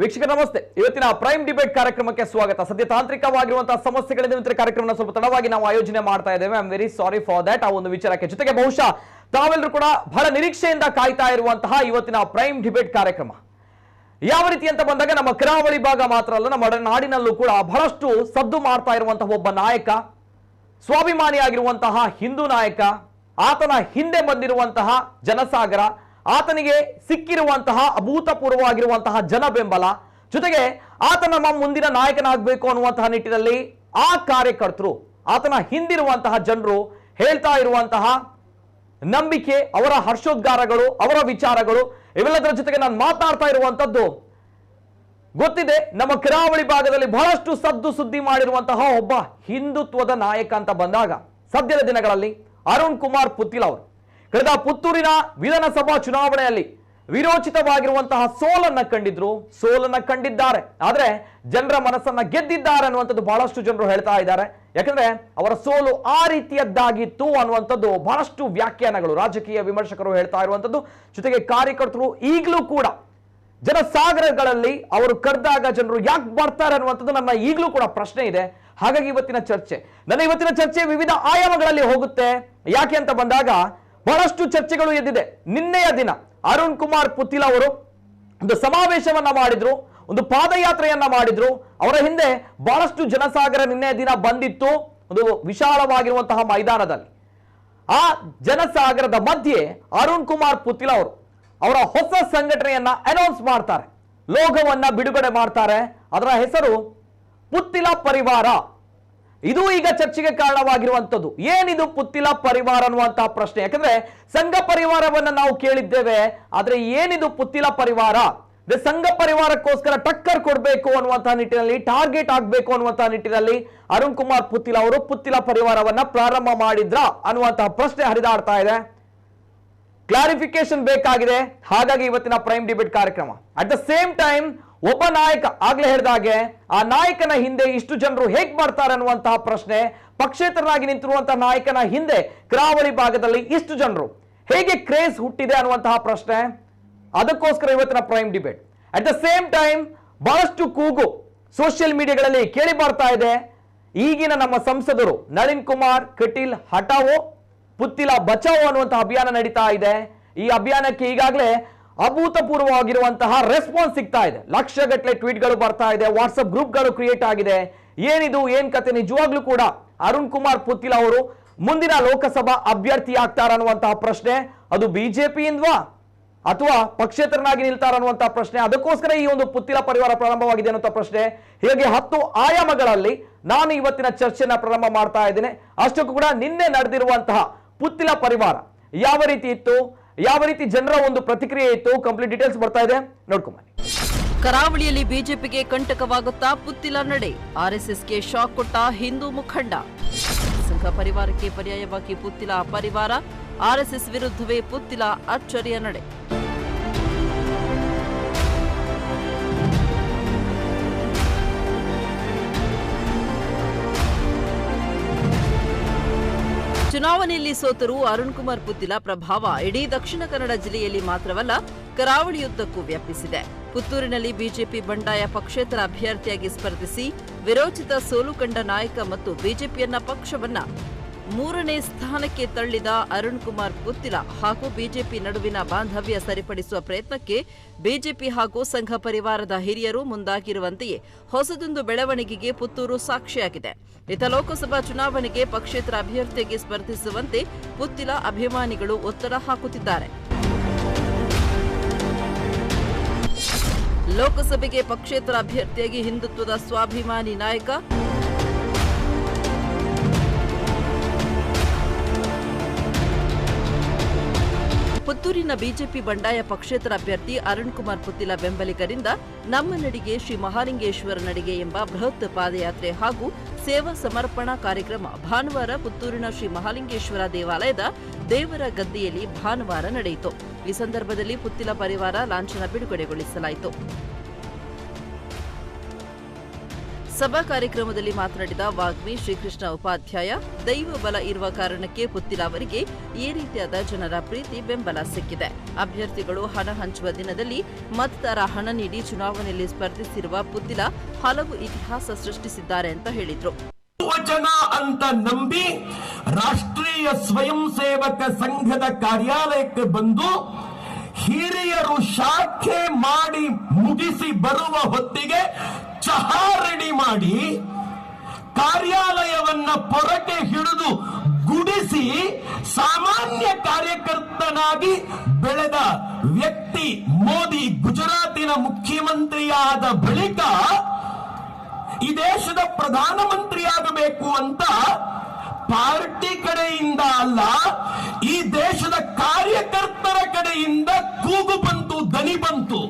ವೀಕ್ಷಕರ ನಮಸ್ತೆ. ಇವತ್ತಿನ ಪ್ರೈಮ್ ಡಿಬೇಟ್ ಕಾರ್ಯಕ್ರಮಕ್ಕೆ ಸ್ವಾಗತ. ಸದ್ಯ ತಾಂತ್ರಿಕವಾಗಿರುವಂತಹ ಸಮಸ್ಯೆಗಳಿಂದ ಕಾರ್ಯಕ್ರಮನ ಸ್ವಲ್ಪ ತಡವಾಗಿ ನಾವು ಆಯೋಜನೆ ಮಾಡ್ತಾ ಇದ್ದೇವೆ. I am very sorry for that. ಆ ಒಂದು ವಿಚಾರಕ್ಕೆ ಜೊತೆಗೆ ಬಹುಶಃ ತಾವೆಲ್ಲರೂ ಕೂಡ ಬಹಳ ನಿರೀಕ್ಷೆಯಿಂದ ಕಾಯ್ತಾ ಇರುವಂತಹ ಇವತ್ತಿನ ಪ್ರೈಮ್ ಡಿಬೇಟ್ ಕಾರ್ಯಕ್ರಮ ಯಾವ ರೀತಿ ಅಂತ ಬಂದಾಗ ನಮ್ಮ ಕರಾವಳಿ ಭಾಗ ಮಾತ್ರ ಅಲ್ಲ, ನಮ್ಮ ನಾಡಿನಲ್ಲೂ ಕೂಡ ಬಹಳಷ್ಟು ಸದ್ದು ಮಾಡ್ತಾ ಇರುವಂತಹ ಒಬ್ಬ ನಾಯಕ, ಸ್ವಾಭಿಮಾನಿಯಾಗಿರುವಂತಹ ಹಿಂದೂ ನಾಯಕ, ಆತನ ಹಿಂದೆ ಬಂದಿರುವಂತಹ ಜನಸಾಗರ, ಆತನಿಗೆ ಸಿಕ್ಕಿರುವಂತಹ ಅಭೂತಪೂರ್ವವಾಗಿರುವಂತಹ ಜನ ಬೆಂಬಲ, ಜೊತೆಗೆ ಆತ ನಮ್ಮ ಮುಂದಿನ ನಾಯಕನಾಗಬೇಕು ಅನ್ನುವಂತಹ ನಿಟ್ಟಿನಲ್ಲಿ ಆ ಕಾರ್ಯಕರ್ತರು, ಆತನ ಹಿಂದಿರುವಂತಹ ಜನರು ಹೇಳ್ತಾ ಇರುವಂತಹ ನಂಬಿಕೆ, ಅವರ ಹರ್ಷೋದ್ಗಾರಗಳು, ಅವರ ವಿಚಾರಗಳು, ಇವೆಲ್ಲದರ ಜೊತೆಗೆ ನಾನು ಮಾತಾಡ್ತಾ ಇರುವಂತದ್ದು ಗೊತ್ತಿದೆ. ನಮ್ಮ ಕರಾವಳಿ ಭಾಗದಲ್ಲಿ ಬಹಳಷ್ಟು ಸದ್ದು ಸುದ್ದಿ ಮಾಡಿರುವಂತಹ ಒಬ್ಬ ಹಿಂದುತ್ವದ ನಾಯಕ ಅಂತ ಬಂದಾಗ ಸದ್ಯದ ದಿನಗಳಲ್ಲಿ ಅರುಣ್ ಕುಮಾರ್ ಪುತ್ತಿಲ್ ಅವರು ಕಳೆದ ಪುತ್ತೂರಿನ ವಿಧಾನಸಭಾ ಚುನಾವಣೆಯಲ್ಲಿ ವಿರೋಚಿತವಾಗಿರುವಂತಹ ಸೋಲನ್ನ ಕಂಡಿದ್ದಾರೆ. ಆದ್ರೆ ಜನರ ಮನಸ್ಸನ್ನ ಗೆದ್ದಿದ್ದಾರೆ ಅನ್ನುವಂಥದ್ದು ಬಹಳಷ್ಟು ಜನರು ಹೇಳ್ತಾ ಇದ್ದಾರೆ. ಯಾಕಂದ್ರೆ ಅವರ ಸೋಲು ಆ ರೀತಿಯದ್ದಾಗಿತ್ತು ಅನ್ನುವಂಥದ್ದು ಬಹಳಷ್ಟು ವ್ಯಾಖ್ಯಾನಗಳು ರಾಜಕೀಯ ವಿಮರ್ಶಕರು ಹೇಳ್ತಾ ಇರುವಂಥದ್ದು. ಜೊತೆಗೆ ಕಾರ್ಯಕರ್ತರು ಈಗಲೂ ಕೂಡ ಜನಸಾಗರಗಳಲ್ಲಿ ಅವರು ಕರೆದಾಗ ಜನರು ಯಾಕೆ ಬರ್ತಾರೆ ಅನ್ನುವಂಥದ್ದು ನನ್ನ ಈಗಲೂ ಕೂಡ ಪ್ರಶ್ನೆ ಇದೆ. ಹಾಗಾಗಿ ನನ್ನ ಇವತ್ತಿನ ಚರ್ಚೆ ವಿವಿಧ ಆಯಾಮಗಳಲ್ಲಿ ಹೋಗುತ್ತೆ. ಯಾಕೆ ಅಂತ ಬಂದಾಗ ಬಹಳಷ್ಟು ಚರ್ಚೆಗಳು ಎದ್ದಿದೆ. ನಿನ್ನೆಯ ದಿನ ಅರುಣ್ ಕುಮಾರ್ ಪುತ್ತಿಲ್ ಅವರು ಒಂದು ಸಮಾವೇಶವನ್ನ ಮಾಡಿದ್ರು, ಒಂದು ಪಾದಯಾತ್ರೆಯನ್ನ ಮಾಡಿದ್ರು. ಅವರ ಹಿಂದೆ ಬಹಳಷ್ಟು ಜನಸಾಗರ ನಿನ್ನೆಯ ದಿನ ಬಂದಿತ್ತು ಒಂದು ವಿಶಾಲವಾಗಿರುವಂತಹ ಮೈದಾನದಲ್ಲಿ. ಆ ಜನಸಾಗರದ ಮಧ್ಯೆ ಅರುಣ್ ಕುಮಾರ್ ಪುತ್ತಿಲ್ ಅವರು ಅವರ ಹೊಸ ಸಂಘಟನೆಯನ್ನ ಅನೌನ್ಸ್ ಮಾಡ್ತಾರೆ, ಲೋಗೋವನ್ನ ಬಿಡುಗಡೆ ಮಾಡ್ತಾರೆ. ಅದರ ಹೆಸರು ಪುತ್ತಿಲ ಪರಿವಾರ. ಇದು ಈಗ ಚರ್ಚೆಗೆ ಕಾರಣವಾಗಿರುವಂತದ್ದು. ಏನಿದು ಪುತ್ತಿಲ ಪರಿವಾರ ಅನ್ನುವಂತಹ ಪ್ರಶ್ನೆ. ಯಾಕಂದ್ರೆ ಸಂಘ ಪರಿವಾರವನ್ನ ನಾವು ಕೇಳಿದ್ದೇವೆ, ಆದ್ರೆ ಏನಿದು ಪುತ್ತಿಲ ಪರಿವಾರ? ಸಂಘ ಪರಿವಾರಕ್ಕೋಸ್ಕರ ಟಕ್ಕರ್ ಕೊಡಬೇಕು ಅನ್ನುವಂತಹ ನಿಟ್ಟಿನಲ್ಲಿ, ಟಾರ್ಗೆಟ್ ಆಗಬೇಕು ಅನ್ನುವಂತಹ ನಿಟ್ಟಿನಲ್ಲಿ ಅರುಣ್ ಕುಮಾರ್ ಪುತ್ತಿಲ್ ಅವರು ಪುತ್ತಿಲ ಪರಿವಾರವನ್ನ ಪ್ರಾರಂಭ ಮಾಡಿದ್ರ ಅನ್ನುವಂತಹ ಪ್ರಶ್ನೆ ಹರಿದಾಡ್ತಾ ಇದೆ. ಕ್ಲಾರಿಫಿಕೇಶನ್ ಬೇಕಾಗಿದೆ. ಹಾಗಾಗಿ ಇವತ್ತಿನ ಪ್ರೈಮ್ ಡಿಬೇಟ್ ಕಾರ್ಯಕ್ರಮ. ಅಟ್ ದ ಸೇಮ್ ಟೈಮ್ ಒಬ್ಬ ನಾಯಕ, ಆಗ್ಲೇ ಹೇಳಿದಾಗೆ, ಆ ನಾಯಕನ ಹಿಂದೆ ಇಷ್ಟು ಜನರು ಹೇಗ್ ಬರ್ತಾರೆ ಅನ್ನುವಂತಹ ಪ್ರಶ್ನೆ, ಪಕ್ಷೇತರನಾಗಿ ನಿಂತಿರುವಂತಹ ನಾಯಕನ ಹಿಂದೆ ಕರಾವಳಿ ಭಾಗದಲ್ಲಿ ಇಷ್ಟು ಜನರು ಹೇಗೆ ಕ್ರೇಜ್ ಹುಟ್ಟಿದೆ ಅನ್ನುವಂತಹ ಪ್ರಶ್ನೆ. ಅದಕ್ಕೋಸ್ಕರ ಇವತ್ತಿನ prime debate. At the same time ಬಹಳಷ್ಟು ಕೂಗು ಸೋಷಿಯಲ್ ಮೀಡಿಯಾಗಳಲ್ಲಿ ಕೇಳಿ ಬರ್ತಾ ಇದೆ. ಈಗಿನ ನಮ್ಮ ಸಂಸದರು ನಳಿನ್ ಕುಮಾರ್ ಕಟೀಲ್ ಹಟಾವೋ ಪುತ್ತಿಲ ಬಚಾವೋ ಅನ್ನುವಂತಹ ಅಭಿಯಾನ ನಡೀತಾ ಇದೆ. ಈ ಅಭಿಯಾನಕ್ಕೆ ಈಗಾಗಲೇ ಅಭೂತಪೂರ್ವವಾಗಿರುವಂತಹ ರೆಸ್ಪಾನ್ಸ್ ಸಿಗ್ತಾ ಇದೆ. ಲಕ್ಷಗಟ್ಟಲೆ ಟ್ವೀಟ್ಗಳು ಬರ್ತಾ ಇದೆ, ವಾಟ್ಸ್ಆಪ್ ಗ್ರೂಪ್ಗಳು ಕ್ರಿಯೇಟ್ ಆಗಿದೆ. ಏನಿದು ಏನ್ ಕತೆ? ನಿಜವಾಗ್ಲೂ ಕೂಡ ಅರುಣ್ ಕುಮಾರ್ ಪುತ್ತಿಲ್ ಅವರು ಮುಂದಿನ ಲೋಕಸಭಾ ಅಭ್ಯರ್ಥಿ ಆಗ್ತಾರ ಅನ್ನುವಂತಹ ಪ್ರಶ್ನೆ, ಅದು ಬಿಜೆಪಿಯಿಂದವಾ ಅಥವಾ ಪಕ್ಷೇತರನಾಗಿ ನಿಲ್ತಾರ ಅನ್ನುವಂತಹ ಪ್ರಶ್ನೆ. ಅದಕ್ಕೋಸ್ಕರ ಈ ಒಂದು ಪುತ್ತಿಲ ಪರಿವಾರ ಪ್ರಾರಂಭವಾಗಿದೆ ಅನ್ನುವಂತಹ ಪ್ರಶ್ನೆ. ಹೀಗಾಗಿ 10 ಆಯಾಮಗಳಲ್ಲಿ ನಾನು ಇವತ್ತಿನ ಚರ್ಚೆನ ಪ್ರಾರಂಭ ಮಾಡ್ತಾ ಇದ್ದೇನೆ. ಅಷ್ಟಕ್ಕೂ ಕೂಡ ನಿನ್ನೆ ನಡೆದಿರುವಂತಹ ಪುತ್ತಿಲ ಪರಿವಾರ ಯಾವ ರೀತಿ ಇತ್ತು, ಯಾವ ರೀತಿ ಜನರ ಒಂದು ಪ್ರತಿಕ್ರಿಯೆ ಇತ್ತು, ಕಂಪ್ಲೀಟ್ ಡೀಟೇಲ್ಸ್ ಬರ್ತಾ ಇದೆ, ನೋಡ್ಕೊಂಬನ್ನಿ. ಕರಾವಳಿಯಲ್ಲಿ ಬಿಜೆಪಿಗೆ ಕಂಟಕವಾಗುತ್ತಾ ಪುತ್ತಿಲ ನಡೆ, ಆರ್ಎಸ್ಎಸ್ಗೆ ಶಾಕ್ ಕೊಟ್ಟ ಹಿಂದೂ ಮುಖಂಡ. ಸಂಘ ಪರಿವಾರಕ್ಕೆ ಪರ್ಯಾಯವಾಗಿ ಪುತ್ತಿಲ ಪರಿವಾರ, ಆರ್ಎಸ್ಎಸ್ ವಿರುದ್ಧವೇ ಪುತ್ತಿಲ ಅಚ್ಚರಿಯ ನಡೆ. ಚುನಾವಣೆಯಲ್ಲಿ ಸೋತರೂ ಅರುಣ್ ಕುಮಾರ್ ಪುತ್ತಿಲ ಪ್ರಭಾವ ಇಡೀ ದಕ್ಷಿಣ ಕನ್ನಡ ಜಿಲ್ಲೆಯಲ್ಲಿ ಮಾತ್ರವಲ್ಲ, ಕರಾವಳಿಯುದ್ದಕ್ಕೂ ವ್ಯಾಪಿಸಿದೆ. ಪುತ್ತೂರಿನಲ್ಲಿ ಬಿಜೆಪಿ ಬಂಡಾಯ ಪಕ್ಷೇತರ ಅಭ್ಯರ್ಥಿಯಾಗಿ ಸ್ಪರ್ಧಿಸಿ ವಿರೋಚಿತ ಸೋಲು ಕಂಡ ನಾಯಕ ಮತ್ತು ಬಿಜೆಪಿಯನ್ನ ಪಕ್ಷವನ್ನ 3ನೇ ಸ್ಥಾನಕ್ಕೆ ತಳ್ಳಿದ ಅರುಣ್ ಕುಮಾರ್ ಪುತ್ತಿಲ ಹಾಗೂ ಬಿಜೆಪಿ ನಡುವಿನ ಬಾಂಧವ್ಯ ಸರಿಪಡಿಸುವ ಪ್ರಯತ್ನಕ್ಕೆ ಬಿಜೆಪಿ ಹಾಗೂ ಸಂಘ ಪರಿವಾರದ ಹಿರಿಯರು ಮುಂದಾಗಿರುವಂತೆಯೇ ಹೊಸದೊಂದು ಬೆಳವಣಿಗೆಗೆ ಪುತ್ತೂರು ಸಾಕ್ಷಿಯಾಗಿದೆ. ಇತ ಲೋಕಸಭಾ ಚುನಾವಣೆಗೆ ಪಕ್ಷೇತರ ಅಭ್ಯರ್ಥಿಯಾಗಿ ಸ್ಪರ್ಧಿಸುವಂತೆ ಪುತ್ತಿಲ ಅಭಿಮಾನಿಗಳು ಒತ್ತಡ ಹಾಕುತ್ತಿದ್ದಾರೆ. ಲೋಕಸಭೆಗೆ ಪಕ್ಷೇತರ ಅಭ್ಯರ್ಥಿಯಾಗಿ ಹಿಂದುತ್ವದ ಸ್ವಾಭಿಮಾನಿ ನಾಯಕ ಪುತ್ತೂರಿನ ಬಿಜೆಪಿ ಬಂಡಾಯ ಪಕ್ಷೇತರ ಅಭ್ಯರ್ಥಿ ಅರುಣ್ ಕುಮಾರ್ ಪುತ್ತಿಲ ಬೆಂಬಲಿಗರಿಂದ ನಮ್ಮ ನಡಿಗೆ ಶ್ರೀ ಮಹಾಲಿಂಗೇಶ್ವರ ನಡಿಗೆ ಎಂಬ ಬೃಹತ್ ಪಾದಯಾತ್ರೆ ಹಾಗೂ ಸೇವಾ ಸಮರ್ಪಣಾ ಕಾರ್ಯಕ್ರಮ ಭಾನುವಾರ ಪುತ್ತೂರಿನ ಶ್ರೀ ಮಹಾಲಿಂಗೇಶ್ವರ ದೇವಾಲಯದ ದೇವರ ಗದ್ದೆಯಲ್ಲಿ ಭಾನುವಾರ ನಡೆಯಿತು. ಈ ಸಂದರ್ಭದಲ್ಲಿ ಪುತ್ತಿಲ ಪರಿವಾರ ಲಾಂಛನ ಬಿಡುಗಡೆಗೊಳಿಸಲಾಯಿತು. ಸಭಾ ಕಾರ್ಯಕ್ರಮದಲ್ಲಿ ಮಾತನಾಡಿದ ವಾಗ್ಮಿ ಶ್ರೀಕೃಷ್ಣ ಉಪಾಧ್ಯಾಯ, ದೈವ ಬಲ ಇರುವ ಕಾರಣಕ್ಕೆ ಪುತ್ತಿಲ ಅವರಿಗೆ ಈ ರೀತಿಯಾದ ಜನರ ಪ್ರೀತಿ ಬೆಂಬಲ ಸಿಕ್ಕಿದೆ. ಅಭ್ಯರ್ಥಿಗಳು ಹಣ ಹಂಚುವ ದಿನದಲ್ಲಿ ಮತದಾರ ಹಣ ನೀಡಿ ಚುನಾವಣೆಯಲ್ಲಿ ಸ್ಪರ್ಧಿಸಿರುವ ಪುತ್ತಿಲ ಹಲವು ಇತಿಹಾಸ ಸೃಷ್ಟಿಸಿದ್ದಾರೆ ಅಂತ ಹೇಳಿದ್ರು. ವಚನ ಅಂತ ನಂಬಿ ರಾಷ್ಟ್ರೀಯ ಸ್ವಯಂ ಸೇವಕ ಸಂಘದ ಕಾರ್ಯಾಲಯಕ್ಕೆ ಬಂದು ಹಿರಿಯರು ಶಾಖೆ ಮಾಡಿ ಮುಗಿಸಿ ಬರುವ ಹೊತ್ತಿಗೆ ಚಹಾ ರೆಡಿ ಮಾಡಿ ಕಾರ್ಯಾಲಯವನ್ನ ಪೊರಕೆ ಹಿಡಿದು ಗುಡಿಸಿ ಸಾಮಾನ್ಯ ಕಾರ್ಯಕರ್ತನಾಗಿ ಬೆಳೆದ ವ್ಯಕ್ತಿ ಮೋದಿ ಗುಜರಾತಿನ ಮುಖ್ಯಮಂತ್ರಿಯಾದ ಬಳಿಕ ಈ ದೇಶದ ಪ್ರಧಾನಮಂತ್ರಿಯಾಗಬೇಕು ಅಂತ ಪಾರ್ಟಿ ಕಡೆಯಿಂದ ಅಲ್ಲ, ಈ ದೇಶದ ಕಾರ್ಯಕರ್ತರ ಕಡೆಯಿಂದ ಕೂಗು ಬಂತು, ದನಿ ಬಂತು.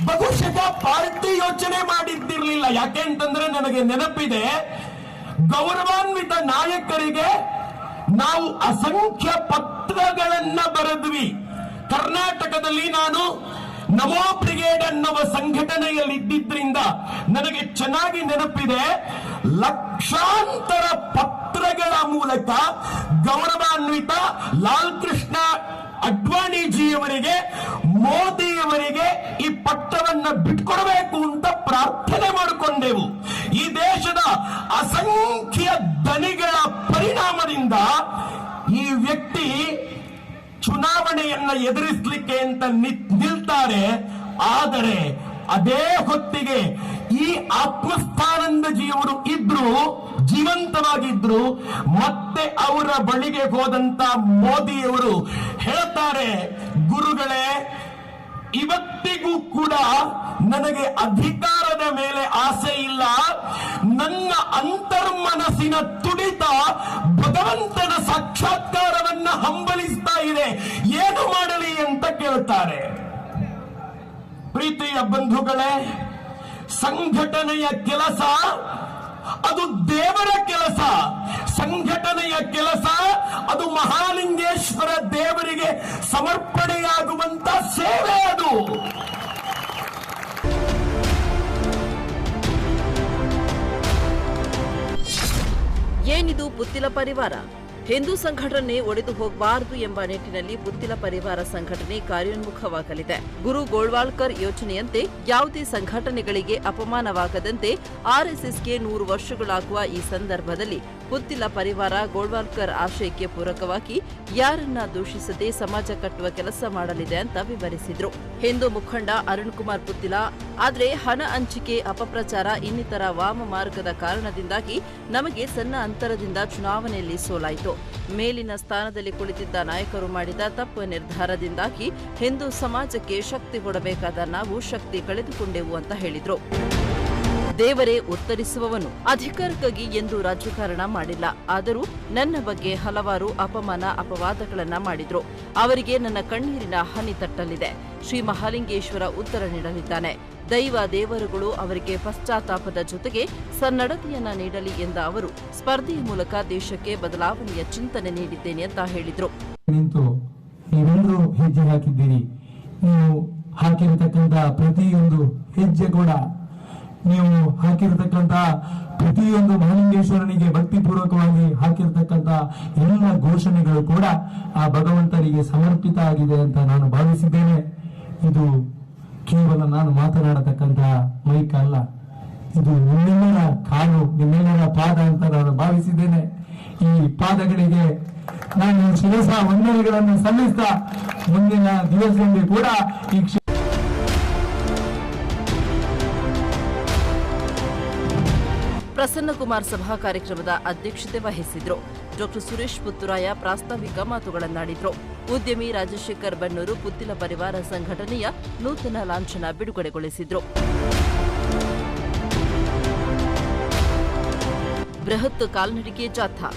ಬಹುಶಃ ಪಾರ್ಟಿ ಯೋಚನೆ ಮಾಡಿದ್ದಿರಲಿಲ್ಲ. ಯಾಕೆ ಅಂತಂದ್ರೆ ನನಗೆ ನೆನಪಿದೆ, ಗೌರವಾನ್ವಿತ ನಾಯಕರಿಗೆ ನಾವು ಅಸಂಖ್ಯ ಪತ್ರಗಳನ್ನ ಬರೆದ್ವಿ. ಕರ್ನಾಟಕದಲ್ಲಿ ನಾನು ನಮೋ ಬ್ರಿಗೇಡ್ ಅನ್ನುವ ಸಂಘಟನೆಯಲ್ಲಿ ಇದ್ದಿದ್ರಿಂದ ನನಗೆ ಚೆನ್ನಾಗಿ ನೆನಪಿದೆ. ಲಕ್ಷಾಂತರ ಪತ್ರಗಳ ಮೂಲಕ ಗೌರವಾನ್ವಿತ ಲಾಲ್ ಕೃಷ್ಣ ಅಡ್ವಾಣಿಜಿಯವರಿಗೆ, ಮೋದಿಯವರಿಗೆ ಈ ಪಟ್ಟವನ್ನ ಬಿಟ್ಕೊಡಬೇಕು ಅಂತ ಪ್ರಾರ್ಥನೆ ಮಾಡಿಕೊಂಡೆವು. ಈ ದೇಶದ ಅಸಂಖ್ಯ ದನಿಗಳ ಪರಿಣಾಮದಿಂದ ಈ ವ್ಯಕ್ತಿ ಚುನಾವಣೆಯನ್ನ ಎದುರಿಸಲಿಕ್ಕೆ ಅಂತ ನಿಲ್ತಾರೆ. ಆದರೆ ಅದೇ ಹೊತ್ತಿಗೆ ಈ ಆತ್ಮಸ್ಥಾನಂದಜಿಯವರು ಇದ್ರು, ಜೀವಂತವಾಗಿದ್ರು. ಮತ್ತೆ ಅವರ ಬಳಿಗೆ ಹೋದಂತ ಮೋದಿಯವರು ಹೇಳ್ತಾರೆ, ಗುರುಗಳೇ, ಇವತ್ತಿಗೂ ಕೂಡ ನನಗೆ ಅಧಿಕಾರದ ಮೇಲೆ ಆಸೆ ಇಲ್ಲ. ನನ್ನ ಅಂತರ್ಮನಸ್ಸಿನ ತುಡಿತ ಭಗವಂತನ ಸಾಕ್ಷಾತ್ಕಾರವನ್ನ ಹಂಬಲಿಸ್ತಾ ಇದೆ. ಏನು ಮಾಡಲಿ ಅಂತ ಕೇಳ್ತಾರೆ. ಪ್ರೀತಿಯ ಬಂಧುಗಳೇ, ಸಂಘಟನೆಯ ಕೆಲಸ ಅದು ದೇವರ ಕೆಲಸ. ಸಂಘಟನೆಯ ಕೆಲಸ ಅದು ಮಹಾಲಿಂಗೇಶ್ವರ ದೇವರಿಗೆ ಸಮರ್ಪಣೆಯಾಗುವಂತ ಸೇವೆ. ಅದು ಏನಿದು ಪುತ್ತಿಲ ಪರಿವಾರ? ಹಿಂದೂ ಸಂಘಟನೆ ಒಡೆದು ಹೋಗಬಾರದು ಎಂಬ ನಿಟ್ಟಿನಲ್ಲಿ ಪುತ್ತಿಲ ಪರಿವಾರ ಸಂಘಟನೆ ಕಾರ್ಯೋನ್ಮುಖವಾಗಲಿದೆ. ಗುರು ಗೋಳ್ವಾಲ್ಕರ್ ಯೋಚನೆಯಂತೆ ಯಾವುದೇ ಸಂಘಟನೆಗಳಿಗೆ ಅಪಮಾನವಾಗದಂತೆ ಆರ್ಎಸ್ಎಸ್ಗೆ 100 ವರ್ಷಗಳಾಗುವ ಈ ಸಂದರ್ಭದಲ್ಲಿ ಪುತ್ತಿಲ ಪರಿವಾರ ಗೋಳ್ವಾಲ್ಕರ್ ಆಶಯಕ್ಕೆ ಪೂರಕವಾಗಿ ಯಾರನ್ನ ದೂಷಿಸದೆ ಸಮಾಜ ಕಟ್ಟುವ ಕೆಲಸ ಮಾಡಲಿದೆ ಅಂತ ವಿವರಿಸಿದ್ರು. ಹಿಂದೂ ಮುಖಂಡ ಅರುಣ್ ಕುಮಾರ್ ಪುತ್ತಿಲ, ಆದರೆ ಹಣ ಹಂಚಿಕೆ, ಅಪಪ್ರಚಾರ ಇನ್ನಿತರ ವಾಮ ಮಾರ್ಗದ ಕಾರಣದಿಂದಾಗಿ ನಮಗೆ ಸಣ್ಣ ಅಂತರದಿಂದ ಚುನಾವಣೆಯಲ್ಲಿ ಸೋಲಾಯಿತು. ಮೇಲಿನ ಸ್ಥಾನದಲ್ಲಿ ಕುಳಿತಿದ್ದ ನಾಯಕರು ಮಾಡಿದ ತಪ್ಪು ನಿರ್ಧಾರದಿಂದಾಗಿ ಹಿಂದೂ ಸಮಾಜಕ್ಕೆ ಶಕ್ತಿ ಕೊಡಬೇಕಾದ ನಾವು ಶಕ್ತಿ ಕಳೆದುಕೊಂಡೆವು ಅಂತ ಹೇಳಿದ್ರು. ದೇವರೇ ಉತ್ತರಿಸುವವನು. ಅಧಿಕಾರಕ್ಕಾಗಿ ಎಂದು ರಾಜಕಾರಣ ಮಾಡಿಲ್ಲ. ಆದರೂ ನನ್ನ ಬಗ್ಗೆ ಹಲವಾರು ಅಪಮಾನ, ಅಪವಾದಗಳನ್ನ ಮಾಡಿದ್ರು. ಅವರಿಗೆ ನನ್ನ ಕಣ್ಣೀರಿನ ಹನಿ ತಟ್ಟಲಿದೆ. ಶ್ರೀ ಮಹಾಲಿಂಗೇಶ್ವರ ಉತ್ತರ ನೀಡಲಿದ್ದಾನೆ. ದೈವ ದೇವರುಗಳು ಅವರಿಗೆ ಪಶ್ಚಾತ್ತಾಪದ ಜೊತೆಗೆ ಸನ್ನಡತೆಯನ್ನ ನೀಡಲಿ ಎಂದ ಅವರು ಸ್ಪರ್ಧೆಯ ಮೂಲಕ ದೇಶಕ್ಕೆ ಬದಲಾವಣೆಯ ಚಿಂತನೆ ನೀಡಿದ್ದೇನೆ ಅಂತ ಹೇಳಿದ್ರು. ನೀವೆಲ್ಲರೂ ಹೆಜ್ಜೆ ಹಾಕಿದ್ದೀರಿ. ನೀವು ಹಾಕಿರತಕ್ಕಂತ ಪ್ರತಿಯೊಂದು ಹೆಜ್ಜೆ ಕೂಡ, ನೀವು ಹಾಕಿರತಕ್ಕಂತ ಪ್ರತಿಯೊಂದು ಮಹಾಲಿಂಗೇಶ್ವರನಿಗೆ ಭಕ್ತಿಪೂರ್ವಕವಾಗಿ ಹಾಕಿರತಕ್ಕಂತ ಎಲ್ಲ ಘೋಷಣೆಗಳು ಕೂಡ ಆ ಭಗವಂತನಿಗೆ ಸಮರ್ಪಿತ ಆಗಿದೆ ಅಂತ ನಾನು ಭಾವಿಸಿದ್ದೇನೆ. ಇದು ಕೇವಲ ನಾನು ಮಾತನಾಡತಕ್ಕಂತ ಮೈಕ್ ಅಲ್ಲ, ಇದು ನಿಮ್ಮೆಲ್ಲರ ಕಾಲು, ನಿಮ್ಮೆಲ್ಲರ ಪಾದ ಅಂತ ನಾನು ಭಾವಿಸಿದ್ದೇನೆ. ಈ ಪಾದಗಳಿಗೆ ನಾನು ಶಿರಸ ವಂದನೆಗಳನ್ನು ಸಲ್ಲಿಸ್ತಾ ಮುಂದಿನ ದಿವಸದಲ್ಲಿ ಕೂಡ ಈ ಪ್ರಸನ್ನಕುಮಾರ್ ಸಭಾ ಕಾರ್ಯಕ್ರಮದ ಅಧ್ಯಕ್ಷತೆ ವಹಿಸಿದ್ರು. ಡಾಕ್ಟರ್ ಸುರೇಶ್ ಪುತ್ತೂರಾಯ ಪ್ರಾಸ್ತಾವಿಕ ಮಾತುಗಳನ್ನಾಡಿದ್ರು. ಉದ್ಯಮಿ ರಾಜಶೇಖರ್ ಬನ್ನೂರು ಪುತ್ತಿಲ ಪರಿವಾರ ಸಂಘಟನೆಯ ನೂತನ ಲಾಂಛನ ಬಿಡುಗಡೆಗೊಳಿಸಿದ್ರು. ಬೃಹತ್ ಕಾಲ್ನಡಿಗೆ ಜಾಥಾ.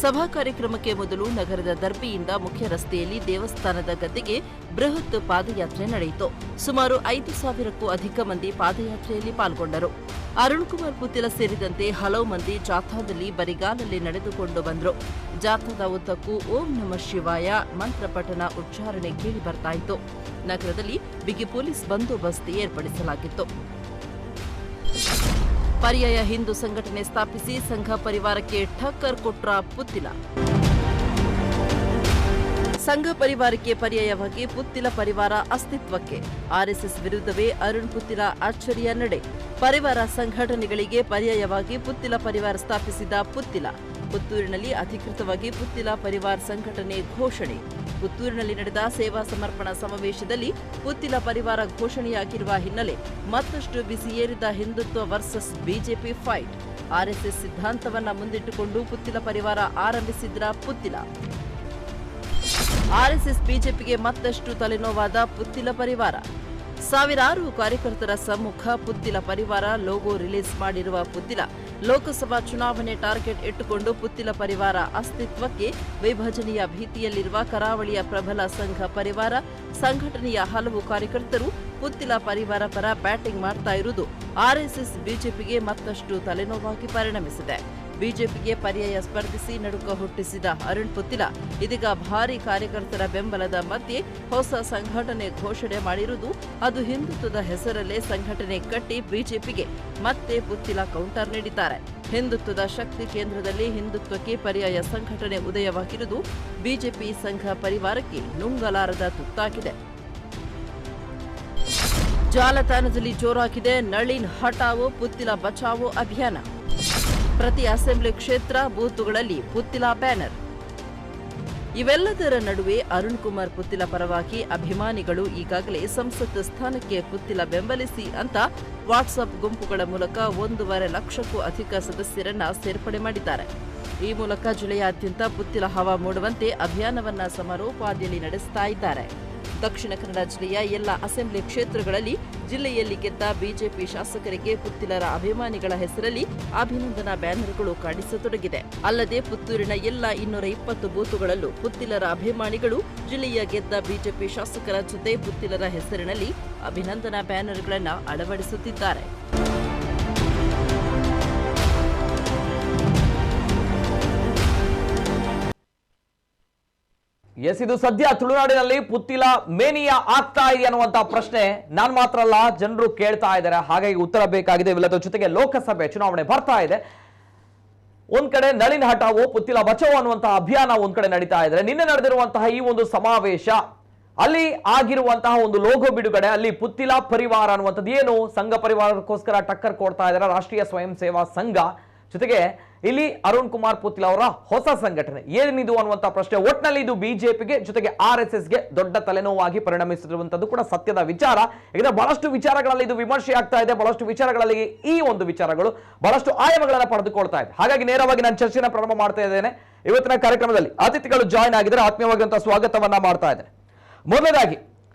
ಸಭಾ ಕಾರ್ಯಕ್ರಮಕ್ಕೆ ಮೊದಲು ನಗರದ ದರ್ಬಿಯಿಂದ ಮುಖ್ಯ ರಸ್ತೆಯಲ್ಲಿ ದೇವಸ್ಥಾನದ ಗದ್ದೆಗೆ ಬೃಹತ್ ಪಾದಯಾತ್ರೆ ನಡೆಯಿತು. ಸುಮಾರು 5,000ಕ್ಕೂ ಅಧಿಕ ಮಂದಿ ಪಾದಯಾತ್ರೆಯಲ್ಲಿ ಪಾಲ್ಗೊಂಡರು. ಅರುಣ್ ಕುಮಾರ್ ಪುತ್ತಿಲ ಸೇರಿದಂತೆ ಹಲವು ಮಂದಿ ಜಾಥಾದಲ್ಲಿ ಬರಿಗಾಲಲ್ಲಿ ನಡೆದುಕೊಂಡು ಬಂದರು. ಜಾಥಾದ ಉದ್ದಕ್ಕೂ ಓಂ ನಮಃ ಶಿವಾಯ ಮಂತ್ರ ಪಠಣ ಉಚ್ಚಾರಣೆ ಕೇಳಿ ಬರ್ತಾಯಿತು. ನಗರದಲ್ಲಿ ಬಿಗಿ ಪೊಲೀಸ್ ಬಂದೋಬಸ್ತ್ ಏರ್ಪಡಿಸಲಾಗಿತ್ತು. ಪರ್ಯಾಯ ಹಿಂದೂ ಸಂಘಟನೆ ಸ್ಥಾಪಿಸಿ ಸಂಘ ಪರಿವಾರಕ್ಕೆ ಠಕ್ಕರ್ ಕೊಟ್ರ ಪುತ್ತಿಲ. ಸಂಘ ಪರಿವಾರಕ್ಕೆ ಪರ್ಯಾಯವಾಗಿ ಪುತ್ತಿಲ ಪರಿವಾರ ಅಸ್ತಿತ್ವಕ್ಕೆ ಆರ್ಎಸ್ಎಸ್ ವಿರುದ್ಧವೇ ಅರುಣ್ ಪುತ್ತಿಲ ಅಚ್ಚರಿಯ ನಡೆ. ಪರಿವಾರ ಸಂಘಟನೆಗಳಿಗೆ ಪರ್ಯಾಯವಾಗಿ ಪುತ್ತಿಲ ಪರಿವಾರ ಸ್ಥಾಪಿಸಿದ ಪುತ್ತಿಲ. ಪುತ್ತೂರಿನಲ್ಲಿ ಅಧಿಕೃತವಾಗಿ ಪುತ್ತಿಲ ಪರಿವಾರ ಸಂಘಟನೆ ಘೋಷಣೆ. ಪುತ್ತೂರಿನಲ್ಲಿ ನಡೆದ ಸೇವಾ ಸಮರ್ಪಣಾ ಸಮಾವೇಶದಲ್ಲಿ ಪುತ್ತಿಲ ಪರಿವಾರ ಘೋಷಣೆಯಾಗಿರುವ ಹಿನ್ನೆಲೆ ಮತ್ತಷ್ಟು ಬಿಸಿಯೇರಿದ Hindutva versus BJP fight. RSS ಸಿದ್ಧಾಂತವನ್ನ ಮುಂದಿಟ್ಟುಕೊಂಡು ಪುತ್ತಿಲ ಪರಿವಾರ ಆರಂಭಿಸಿದ್ರ ಪುತ್ತಿಲ. ಆರ್ಎಸ್ಎಸ್ ಬಿಜೆಪಿಗೆ ಮತ್ತಷ್ಟು ತಲೆನೋವಾದ ಪುತ್ತಿಲ ಪರಿವಾರ. ಸಾವಿರಾರು ಕಾರ್ಯಕರ್ತರ ಸಮ್ಮುಖ ಪುತ್ತಿಲ ಪರಿವಾರ ಲೋಗೋ ರಿಲೀಸ್ ಮಾಡಿರುವ ಪುತ್ತಿಲ ಲೋಕಸಭಾ ಚುನಾವಣೆ ಟಾರ್ಗೆಟ್ ಇಟ್ಟುಕೊಂಡು ಪುತ್ತಿಲ ಪರಿವಾರ ಅಸ್ತಿತ್ವಕ್ಕೆ ವಿಭಜನೆಯ ಭೀತಿಯಲ್ಲಿರುವ ಕರಾವಳಿಯ ಪ್ರಬಲ ಸಂಘ ಪರಿವಾರ ಸಂಘಟನೆಯ ಹಲವು ಕಾರ್ಯಕರ್ತರು ಪುತ್ತಿಲ ಪರಿವಾರ ಪರ ಬ್ಯಾಟಿಂಗ್ ಮಾಡ್ತಾ ಇರುವುದು ಆರ್ಎಸ್ಎಸ್ ಬಿಜೆಪಿಗೆ ಮತ್ತಷ್ಟು ತಲೆನೋವಾಗಿ ಪರಿಣಮಿಸಿದೆ. ಬಿಜೆಪಿಗೆ ಪರ್ಯಾಯ ಸ್ಪರ್ಧಿಸಿ ನಡುಕ ಹುಟ್ಟಿಸಿದ ಅರುಣ್ ಪುತ್ತಿಲ ಇದೀಗ ಭಾರೀ ಕಾರ್ಯಕರ್ತರ ಬೆಂಬಲದ ಮಧ್ಯೆ ಹೊಸ ಸಂಘಟನೆ ಘೋಷಣೆ ಮಾಡಿರುವುದು. ಅದು ಹಿಂದುತ್ವದ ಹೆಸರಲ್ಲೇ ಸಂಘಟನೆ ಕಟ್ಟಿ ಬಿಜೆಪಿಗೆ ಮತ್ತೆ ಪುತ್ತಿಲ ಕೌಂಟರ್ ನೀಡಿದ್ದಾರೆ. ಹಿಂದುತ್ವದ ಶಕ್ತಿ ಕೇಂದ್ರದಲ್ಲಿ ಹಿಂದುತ್ವಕ್ಕೆ ಪರ್ಯಾಯ ಸಂಘಟನೆ ಉದಯವಾಗಿರುವುದು ಬಿಜೆಪಿ ಸಂಘ ಪರಿವಾರಕ್ಕೆ ನುಂಗಲಾರದ ತುತ್ತಾಗಿದೆ. ಜಾಲತಾಣದಲ್ಲಿ ಜೋರಾಗಿದೆ ನಳಿನ್ ಹಟಾವೋ ಪುತ್ತಿಲ ಬಚಾವೋ ಅಭಿಯಾನ. ಪ್ರತಿ ಅಸೆಂಬ್ಲಿ ಕ್ಷೇತ್ರ ಬೂತುಗಳಲ್ಲಿ ಪುತ್ತಿಲ ಬ್ಯಾನರ್. ಇವೆಲ್ಲದರ ನಡುವೆ ಅರುಣ್ ಕುಮಾರ್ ಪುತ್ತಿಲ ಪರವಾಗಿ ಅಭಿಮಾನಿಗಳು ಈಗಾಗಲೇ ಸಂಸತ್ ಸ್ಥಾನಕ್ಕೆ ಪುತ್ತಿಲ ಬೆಂಬಲಿಸಿ ಅಂತ ವಾಟ್ಸ್ಆಪ್ ಗುಂಪುಗಳ ಮೂಲಕ 1.5 ಲಕ್ಷಕ್ಕೂ ಅಧಿಕ ಸದಸ್ಯರನ್ನ ಸೇರ್ಪಡೆ ಮಾಡಿದ್ದಾರೆ. ಈ ಮೂಲಕ ಜಿಲ್ಲೆಯಾದ್ಯಂತ ಪುತ್ತಿಲ ಹವಾ ಮೂಡುವಂತೆ ಅಭಿಯಾನವನ್ನ ಸಮರೋಪಾದಿಯಲ್ಲಿ ನಡೆಸ್ತಾ ಇದ್ದಾರೆ. ದಕ್ಷಿಣ ಕನ್ನಡ ಜಿಲ್ಲೆಯ ಎಲ್ಲ ಅಸೆಂಬ್ಲಿ ಕ್ಷೇತ್ರಗಳಲ್ಲಿ ಜಿಲ್ಲೆಯಲ್ಲಿ ಗೆದ್ದ ಬಿಜೆಪಿ ಶಾಸಕರಿಗೆ ಪುತ್ತಿಲರ ಅಭಿಮಾನಿಗಳ ಹೆಸರಲ್ಲಿ ಅಭಿನಂದನಾ ಬ್ಯಾನರ್ಗಳು ಕಾಣಿಸತೊಡಗಿದೆ. ಅಲ್ಲದೆ ಪುತ್ತೂರಿನ ಎಲ್ಲ 220 ಬೂತುಗಳಲ್ಲೂ ಪುತ್ತಿಲರ ಅಭಿಮಾನಿಗಳು ಜಿಲ್ಲೆಯ ಗೆದ್ದ ಬಿಜೆಪಿ ಶಾಸಕರ ಜೊತೆ ಪುತ್ತಿಲರ ಹೆಸರಿನಲ್ಲಿ ಅಭಿನಂದನಾ ಬ್ಯಾನರ್ಗಳನ್ನು ಅಳವಡಿಸುತ್ತಿದ್ದಾರೆ. ಎಸ್, ಇದು ಸದ್ಯ ತುಳುನಾಡಿನಲ್ಲಿ ಪುತ್ತಿಲ ಮೇನಿಯಾ ಆಗ್ತಾ ಇದೆ ಅನ್ನುವಂತ ಪ್ರಶ್ನೆ ನಾನು ಮಾತ್ರ ಅಲ್ಲ, ಜನರು ಕೇಳ್ತಾ ಇದ್ದಾರೆ. ಹಾಗಾಗಿ ಉತ್ತರ ಬೇಕಾಗಿದೆ. ಇವೆಲ್ಲದರ ಜೊತೆಗೆ ಲೋಕಸಭೆ ಚುನಾವಣೆ ಬರ್ತಾ ಇದೆ. ಒಂದ್ ಕಡೆ ನಳಿನ್ ಹಟಾವೋ ಪುತ್ತಿಲ ಬಚಾವೋ ಅನ್ನುವಂತಹ ಅಭಿಯಾನ ಒಂದ್ ಕಡೆ ನಡೀತಾ ಇದ್ದಾರೆ. ನಿನ್ನೆ ನಡೆದಿರುವಂತಹ ಈ ಒಂದು ಸಮಾವೇಶ, ಅಲ್ಲಿ ಆಗಿರುವಂತಹ ಒಂದು ಲೋಗೋ ಬಿಡುಗಡೆ, ಅಲ್ಲಿ ಪುತ್ತಿಲ ಪರಿವಾರ ಅನ್ನುವಂಥದ್ದು ಏನು ಸಂಘ ಪರಿವಾರಕ್ಕೋಸ್ಕರ ಟಕ್ಕರ್ ಕೊಡ್ತಾ ಇದ್ದಾರೆ ರಾಷ್ಟ್ರೀಯ ಸ್ವಯಂ ಸೇವಾ ಸಂಘ. ಜೊತೆಗೆ ಇಲ್ಲಿ ಅರುಣ್ ಕುಮಾರ್ ಪುತ್ತಿಲ ಅವರ ಹೊಸ ಸಂಘಟನೆ ಏನಿದು ಅನ್ನುವಂತ ಪ್ರಶ್ನೆ. ಒಟ್ನಲ್ಲಿ ಇದು ಬಿಜೆಪಿಗೆ ಜೊತೆಗೆ ಆರ್ಎಸ್ಎಸ್ಗೆ ದೊಡ್ಡ ತಲೆನೋವಾಗಿ ಪರಿಣಮಿಸಿರುವಂತದ್ದು ಕೂಡ ಸತ್ಯದ ವಿಚಾರ. ಯಾಕಂದ್ರೆ ಬಹಳಷ್ಟು ವಿಚಾರಗಳಲ್ಲಿ ಇದು ವಿಮರ್ಶೆ ಆಗ್ತಾ ಇದೆ. ಬಹಳಷ್ಟು ವಿಚಾರಗಳಲ್ಲಿ ಈ ಒಂದು ವಿಚಾರಗಳು ಬಹಳಷ್ಟು ಆಯಾಮಗಳನ್ನು ಪಡೆದುಕೊಳ್ತಾ ಇದೆ. ಹಾಗಾಗಿ ನೇರವಾಗಿ ನಾನು ಚರ್ಚೆನ ಪ್ರಾರಂಭ ಮಾಡ್ತಾ ಇದ್ದೇನೆ. ಇವತ್ತಿನ ಕಾರ್ಯಕ್ರಮದಲ್ಲಿ ಅತಿಥಿಗಳು ಜಾಯ್ನ್ ಆಗಿದ್ದಾರೆ. ಆತ್ಮೀಯವಾಗಿರುವಂತಹ ಸ್ವಾಗತವನ್ನ ಮಾಡ್ತಾ ಇದ್ದೇನೆ. ಮೊದಲನೇದಾಗಿ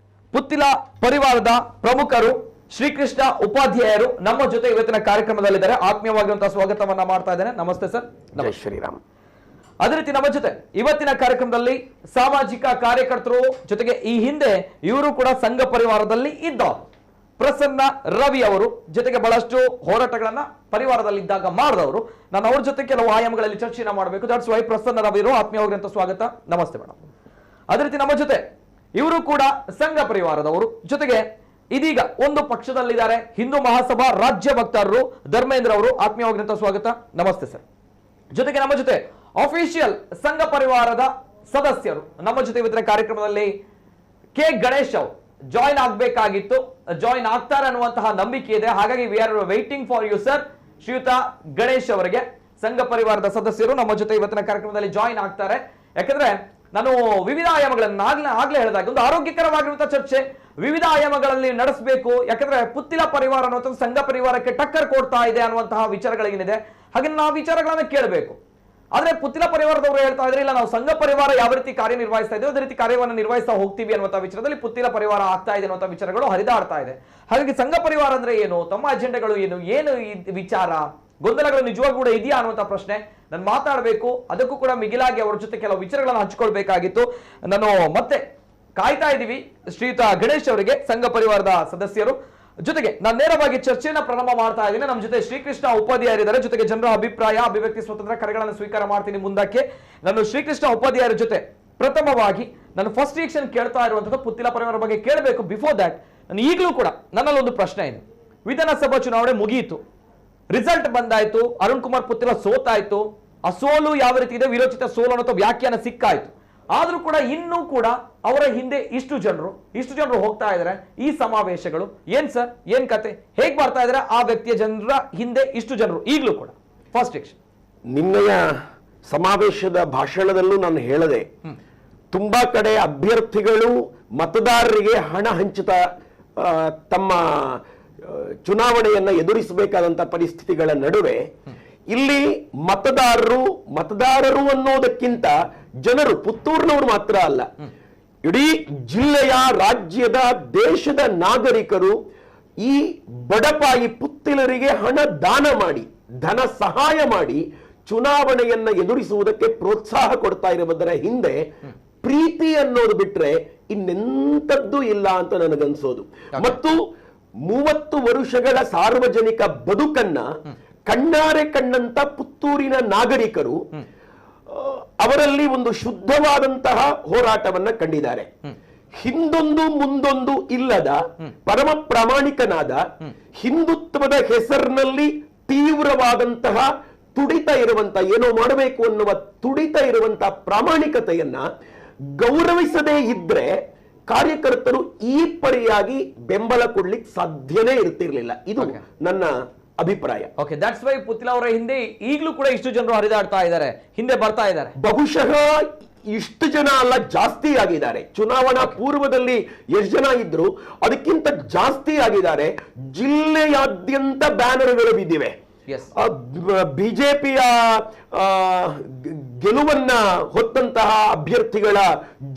ಪುತ್ತಿಲ ಪರಿವಾರದ ಪ್ರಮುಖರು ಶ್ರೀಕೃಷ್ಣ ಉಪಾಧ್ಯಾಯರು ನಮ್ಮ ಜೊತೆ ಇವತ್ತಿನ ಕಾರ್ಯಕ್ರಮದಲ್ಲಿದ್ದಾರೆ. ಆತ್ಮೀಯವಾಗಿರುವಂತಹ ಸ್ವಾಗತವನ್ನ ಮಾಡ್ತಾ ಇದ್ದೇನೆ. ನಮಸ್ತೆ ಸರ್. ಜೈ ಶ್ರೀರಾಮ್. ಅದೇ ರೀತಿ ನಮ್ಮ ಜೊತೆ ಇವತ್ತಿನ ಕಾರ್ಯಕ್ರಮದಲ್ಲಿ ಸಾಮಾಜಿಕ ಕಾರ್ಯಕರ್ತರು, ಜೊತೆಗೆ ಈ ಹಿಂದೆ ಇವರು ಕೂಡ ಸಂಘ ಪರಿವಾರದಲ್ಲಿ ಇದ್ದವರು, ಪ್ರಸನ್ನ ರವಿ ಅವರು, ಜೊತೆಗೆ ಬಹಳಷ್ಟು ಹೋರಾಟಗಳನ್ನ ಪರಿವಾರದಲ್ಲಿ ಇದ್ದಾಗ ಮಾಡಿದವರು. ನಾನು ಅವ್ರ ಜೊತೆ ಕೆಲವು ಆಯಾಮಗಳಲ್ಲಿ ಚರ್ಚೆನ ಮಾಡಬೇಕು. ದಟ್ಸ್ ವೈ ಪ್ರಸನ್ನ ರವಿ ಅವರು ಆತ್ಮೀಯವಾಗಿರುವಂತಹ ಸ್ವಾಗತ. ನಮಸ್ತೆ ಮೇಡಮ್. ಅದೇ ರೀತಿ ನಮ್ಮ ಜೊತೆ ಇವರು ಕೂಡ ಸಂಘ ಪರಿವಾರದವರು, ಜೊತೆಗೆ ಇದೀಗ ಒಂದು ಪಕ್ಷದಲ್ಲಿದ್ದಾರೆ ಹಿಂದೂ ಮಹಾಸಭಾ ರಾಜ್ಯ ವಕ್ತಾರರು ಧರ್ಮೇಂದ್ರ ಅವರು. ಆತ್ಮೀಯವಾಗಿರುವಂತಹ ಸ್ವಾಗತ. ನಮಸ್ತೆ ಸರ್. ಜೊತೆಗೆ ನಮ್ಮ ಜೊತೆ ಅಫಿಷಿಯಲ್ ಸಂಘ ಪರಿವಾರದ ಸದಸ್ಯರು ನಮ್ಮ ಜೊತೆ ಇವತ್ತಿನ ಕಾರ್ಯಕ್ರಮದಲ್ಲಿ ಕೆ ಗಣೇಶ್ ಅವರು ಜಾಯಿನ್ ಆಗ್ಬೇಕಾಗಿತ್ತು, ಜಾಯಿನ್ ಆಗ್ತಾರೆ ಅನ್ನುವಂತಹ ನಂಬಿಕೆ ಇದೆ. ಹಾಗಾಗಿ we are waiting for you sir. ಶ್ರೀಯುತ ಗಣೇಶ್ ಅವರಿಗೆ ಸಂಘ ಪರಿವಾರದ ಸದಸ್ಯರು ನಮ್ಮ ಜೊತೆ ಇವತ್ತಿನ ಕಾರ್ಯಕ್ರಮದಲ್ಲಿ ಜಾಯಿನ್ ಆಗ್ತಾರೆ. ಯಾಕಂದ್ರೆ ನಾನು ವಿವಿಧ ಆಯಾಮಗಳನ್ನು ಆಗ್ಲೇ ಹೇಳಿದಾಗ ಒಂದು ಆರೋಗ್ಯಕರವಾಗಿರುವಂತಹ ಚರ್ಚೆ ವಿವಿಧ ಆಯಾಮಗಳಲ್ಲಿ ನಡೆಸಬೇಕು. ಯಾಕಂದ್ರೆ ಪುತ್ತಿಲ ಪರಿವಾರ ಅನ್ನುವಂಥದ್ದು ಸಂಘ ಪರಿವಾರಕ್ಕೆ ಟಕ್ಕರ್ ಕೊಡ್ತಾ ಇದೆ ಅನ್ನುವಂತಹ ವಿಚಾರಗಳೇನಿದೆ, ಹಾಗೆ ನಾವು ವಿಚಾರಗಳನ್ನ ಕೇಳಬೇಕು. ಆದ್ರೆ ಪುತ್ತಿಲ ಪರಿವಾರದವರು ಹೇಳ್ತಾ ಇದ್ರೆ ಇಲ್ಲ, ನಾವು ಸಂಘ ಪರಿವಾರ ಯಾವ ರೀತಿ ಕಾರ್ಯನಿರ್ವಹಿಸ್ತಾ ಇದ್ದೇವೆ ಅದೇ ರೀತಿ ಕಾರ್ಯವನ್ನು ನಿರ್ವಹಿಸ್ತಾ ಹೋಗ್ತೀವಿ ಅನ್ನುವಂತಹ ವಿಚಾರದಲ್ಲಿ ಪುತ್ತಿಲ ಪರಿವಾರ ಆಗ್ತಾ ಇದೆ ಅನ್ನುವಂತಹ ವಿಚಾರಗಳು ಹರಿದಾಡ್ತಾ ಇದೆ. ಹಾಗಾಗಿ ಸಂಘ ಪರಿವಾರ ಅಂದ್ರೆ ಏನು, ತಮ್ಮ ಅಜೆಂಡಾಗಳು ಏನು, ಏನು ಈ ವಿಚಾರ, ಗೊಂದಲಗಳು ನಿಜವಾಗೂ ಕೂಡ ಇದೆಯಾ ಅನ್ನುವಂಥ ಪ್ರಶ್ನೆ ನಾನು ಮಾತಾಡಬೇಕು. ಅದಕ್ಕೂ ಕೂಡ ಮಿಗಿಲಾಗಿ ಅವರ ಜೊತೆ ಕೆಲವು ವಿಚಾರಗಳನ್ನು ಹಂಚಿಕೊಳ್ಬೇಕಾಗಿತ್ತು. ನಾನು ಮತ್ತೆ ಕಾಯ್ತಾ ಇದ್ದೀವಿ ಶ್ರೀಯುತ ಗಣೇಶ್ ಅವರಿಗೆ, ಸಂಘ ಪರಿವಾರದ ಸದಸ್ಯರು. ಜೊತೆಗೆ ನಾನು ನೇರವಾಗಿ ಚರ್ಚೆಯನ್ನ ಪ್ರಾರಂಭ ಮಾಡ್ತಾ ಇದ್ದೀನಿ. ನಮ್ಮ ಜೊತೆ ಶ್ರೀಕೃಷ್ಣ ಉಪಾಧ್ಯಾಯರಿದ್ದಾರೆ. ಜೊತೆಗೆ ಜನರ ಅಭಿಪ್ರಾಯ, ಅಭಿವ್ಯಕ್ತಿ ಸ್ವಾತಂತ್ರ್ಯ ಕರೆಗಳನ್ನು ಸ್ವೀಕಾರ ಮಾಡ್ತೀನಿ ಮುಂದಕ್ಕೆ. ನಾನು ಶ್ರೀಕೃಷ್ಣ ಉಪಾಧ್ಯಾಯರ ಜೊತೆ ಪ್ರಥಮವಾಗಿ ನಾನು ಫಸ್ಟ್ ರಿಯಾಕ್ಷನ್ ಕೇಳ್ತಾ ಇರುವಂತದ್ದು ಪುತ್ತಿಲ ಪರಿವಾರ ಬಗ್ಗೆ ಕೇಳಬೇಕು. ಬಿಫೋರ್ ದಟ್ ನಾನು ಈಗಲೂ ಕೂಡ ನನ್ನಲ್ಲಿ ಒಂದು ಪ್ರಶ್ನೆ ಇದೆ. ವಿಧಾನಸಭಾ ಚುನಾವಣೆ ಮುಗಿಯಿತು, ರಿಸಲ್ಟ್ ಬಂದಾಯ್ತು, ಅರುಣ್ ಕುಮಾರ್ ಪುತ್ತಿಲ ಸೋತಾಯ್ತು. ಆ ಸೋಲು ಯಾವ ರೀತಿ ಇದೆ, ವಿರೋಚಿತ ಸೋಲು ಅನ್ನೋ ವ್ಯಾಖ್ಯಾನ ಸಿಕ್ಕಾಯ್ತು. ಆದ್ರೂ ಕೂಡ ಇನ್ನೂ ಕೂಡ ಅವರ ಹಿಂದೆ ಇಷ್ಟು ಜನರು ಹೋಗ್ತಾ ಇದಾರೆ. ಈ ಸಮಾವೇಶಗಳು ಏನ್ ಸರ್, ಏನ್ ಕತೆ, ಹೇಗ್ ಬರ್ತಾ ಇದಾರೆ ಆ ವ್ಯಕ್ತಿಯ ಜನರ ಹಿಂದೆ ಇಷ್ಟು ಜನರು ಈಗಲೂ ಕೂಡ? First reaction. ನಿನ್ನೆಯ ಸಮಾವೇಶದ ಭಾಷಣದಲ್ಲೂ ನಾನು ಹೇಳದೆ, ತುಂಬಾ ಕಡೆ ಅಭ್ಯರ್ಥಿಗಳು ಮತದಾರರಿಗೆ ಹಣ ಹಂಚುತ್ತಾ ತಮ್ಮ ಚುನಾವಣೆಯನ್ನ ಎದುರಿಸಬೇಕಾದಂತ ಪರಿಸ್ಥಿತಿಗಳ ನಡುವೆ ಇಲ್ಲಿ ಮತದಾರರು ಅನ್ನೋದಕ್ಕಿಂತ ಜನರು, ಪುತ್ತೂರಿನವರು ಮಾತ್ರ ಅಲ್ಲ, ಇಡೀ ಜಿಲ್ಲೆಯ, ರಾಜ್ಯದ, ದೇಶದ ನಾಗರಿಕರು ಈ ಬಡಪಾಯಿ ಪುತ್ತಿಲರಿಗೆ ಹಣ ದಾನ ಮಾಡಿ, ಧನ ಸಹಾಯ ಮಾಡಿ ಚುನಾವಣೆಯನ್ನ ಎದುರಿಸುವುದಕ್ಕೆ ಪ್ರೋತ್ಸಾಹ ಕೊಡ್ತಾ ಇರುವುದರ ಹಿಂದೆ ಪ್ರೀತಿ ಅನ್ನೋದು ಬಿಟ್ರೆ ಇನ್ನೆಂಥದ್ದು ಇಲ್ಲ ಅಂತ ನನಗನ್ಸೋದು. ಮತ್ತು 30 ವರ್ಷಗಳ ಸಾರ್ವಜನಿಕ ಬದುಕನ್ನ ಕಣ್ಣಾರೆ ಕಂಡಂತ ಪುತ್ತೂರಿನ ನಾಗರಿಕರು ಅವರಲ್ಲಿ ಒಂದು ಶುದ್ಧವಾದಂತಹ ಹೋರಾಟವನ್ನ ಕಂಡಿದ್ದಾರೆ. ಹಿಂದೊಂದು ಮುಂದೊಂದು ಇಲ್ಲದ ಪರಮ ಪ್ರಾಮಾಣಿಕನಾದ ಹಿಂದುತ್ವದ ಹೆಸರಿನಲ್ಲಿ ತೀವ್ರವಾದಂತಹ ತುಡಿತ ಇರುವಂತ, ಏನೋ ಮಾಡಬೇಕು ಅನ್ನುವ ತುಡಿತ ಇರುವಂತ ಪ್ರಾಮಾಣಿಕತೆಯನ್ನ ಗೌರವಿಸದೇ ಇದ್ರೆ ಕಾರ್ಯಕರ್ತರು ಈ ಪರಿಯಾಗಿ ಬೆಂಬಲ ಕೊಡ್ಲಿಕ್ಕೆ ಸಾಧ್ಯನೇ ಇರ್ತಿರ್ಲಿಲ್ಲ. ಇದು ನನ್ನ ಅಭಿಪ್ರಾಯ. ಓಕೆ, ದಟ್ಸ್ ವೈ ಪುತ್ತಿಲ ಅವರ ಹಿಂದೆ ಈಗಲೂ ಕೂಡ ಇಷ್ಟು ಜನರು ಹರಿದಾಡ್ತಾ ಇದ್ದಾರೆ, ಹಿಂದೆ ಬರ್ತಾ ಇದ್ದಾರೆ. ಬಹುಶಃ ಇಷ್ಟು ಜನ ಅಲ್ಲ, ಜಾಸ್ತಿ ಆಗಿದ್ದಾರೆ. ಚುನಾವಣಾ ಪೂರ್ವದಲ್ಲಿ ಎಷ್ಟು ಜನ ಇದ್ರು ಅದಕ್ಕಿಂತ ಜಾಸ್ತಿ ಆಗಿದ್ದಾರೆ. ಜಿಲ್ಲೆಯಾದ್ಯಂತ ಬ್ಯಾನರ್ಗಳು ಬಿದ್ದಿವೆ. ಬಿಜೆಪಿಯ ಗೆಲುವನ್ನ ಹೊತ್ತಂತಹ ಅಭ್ಯರ್ಥಿಗಳ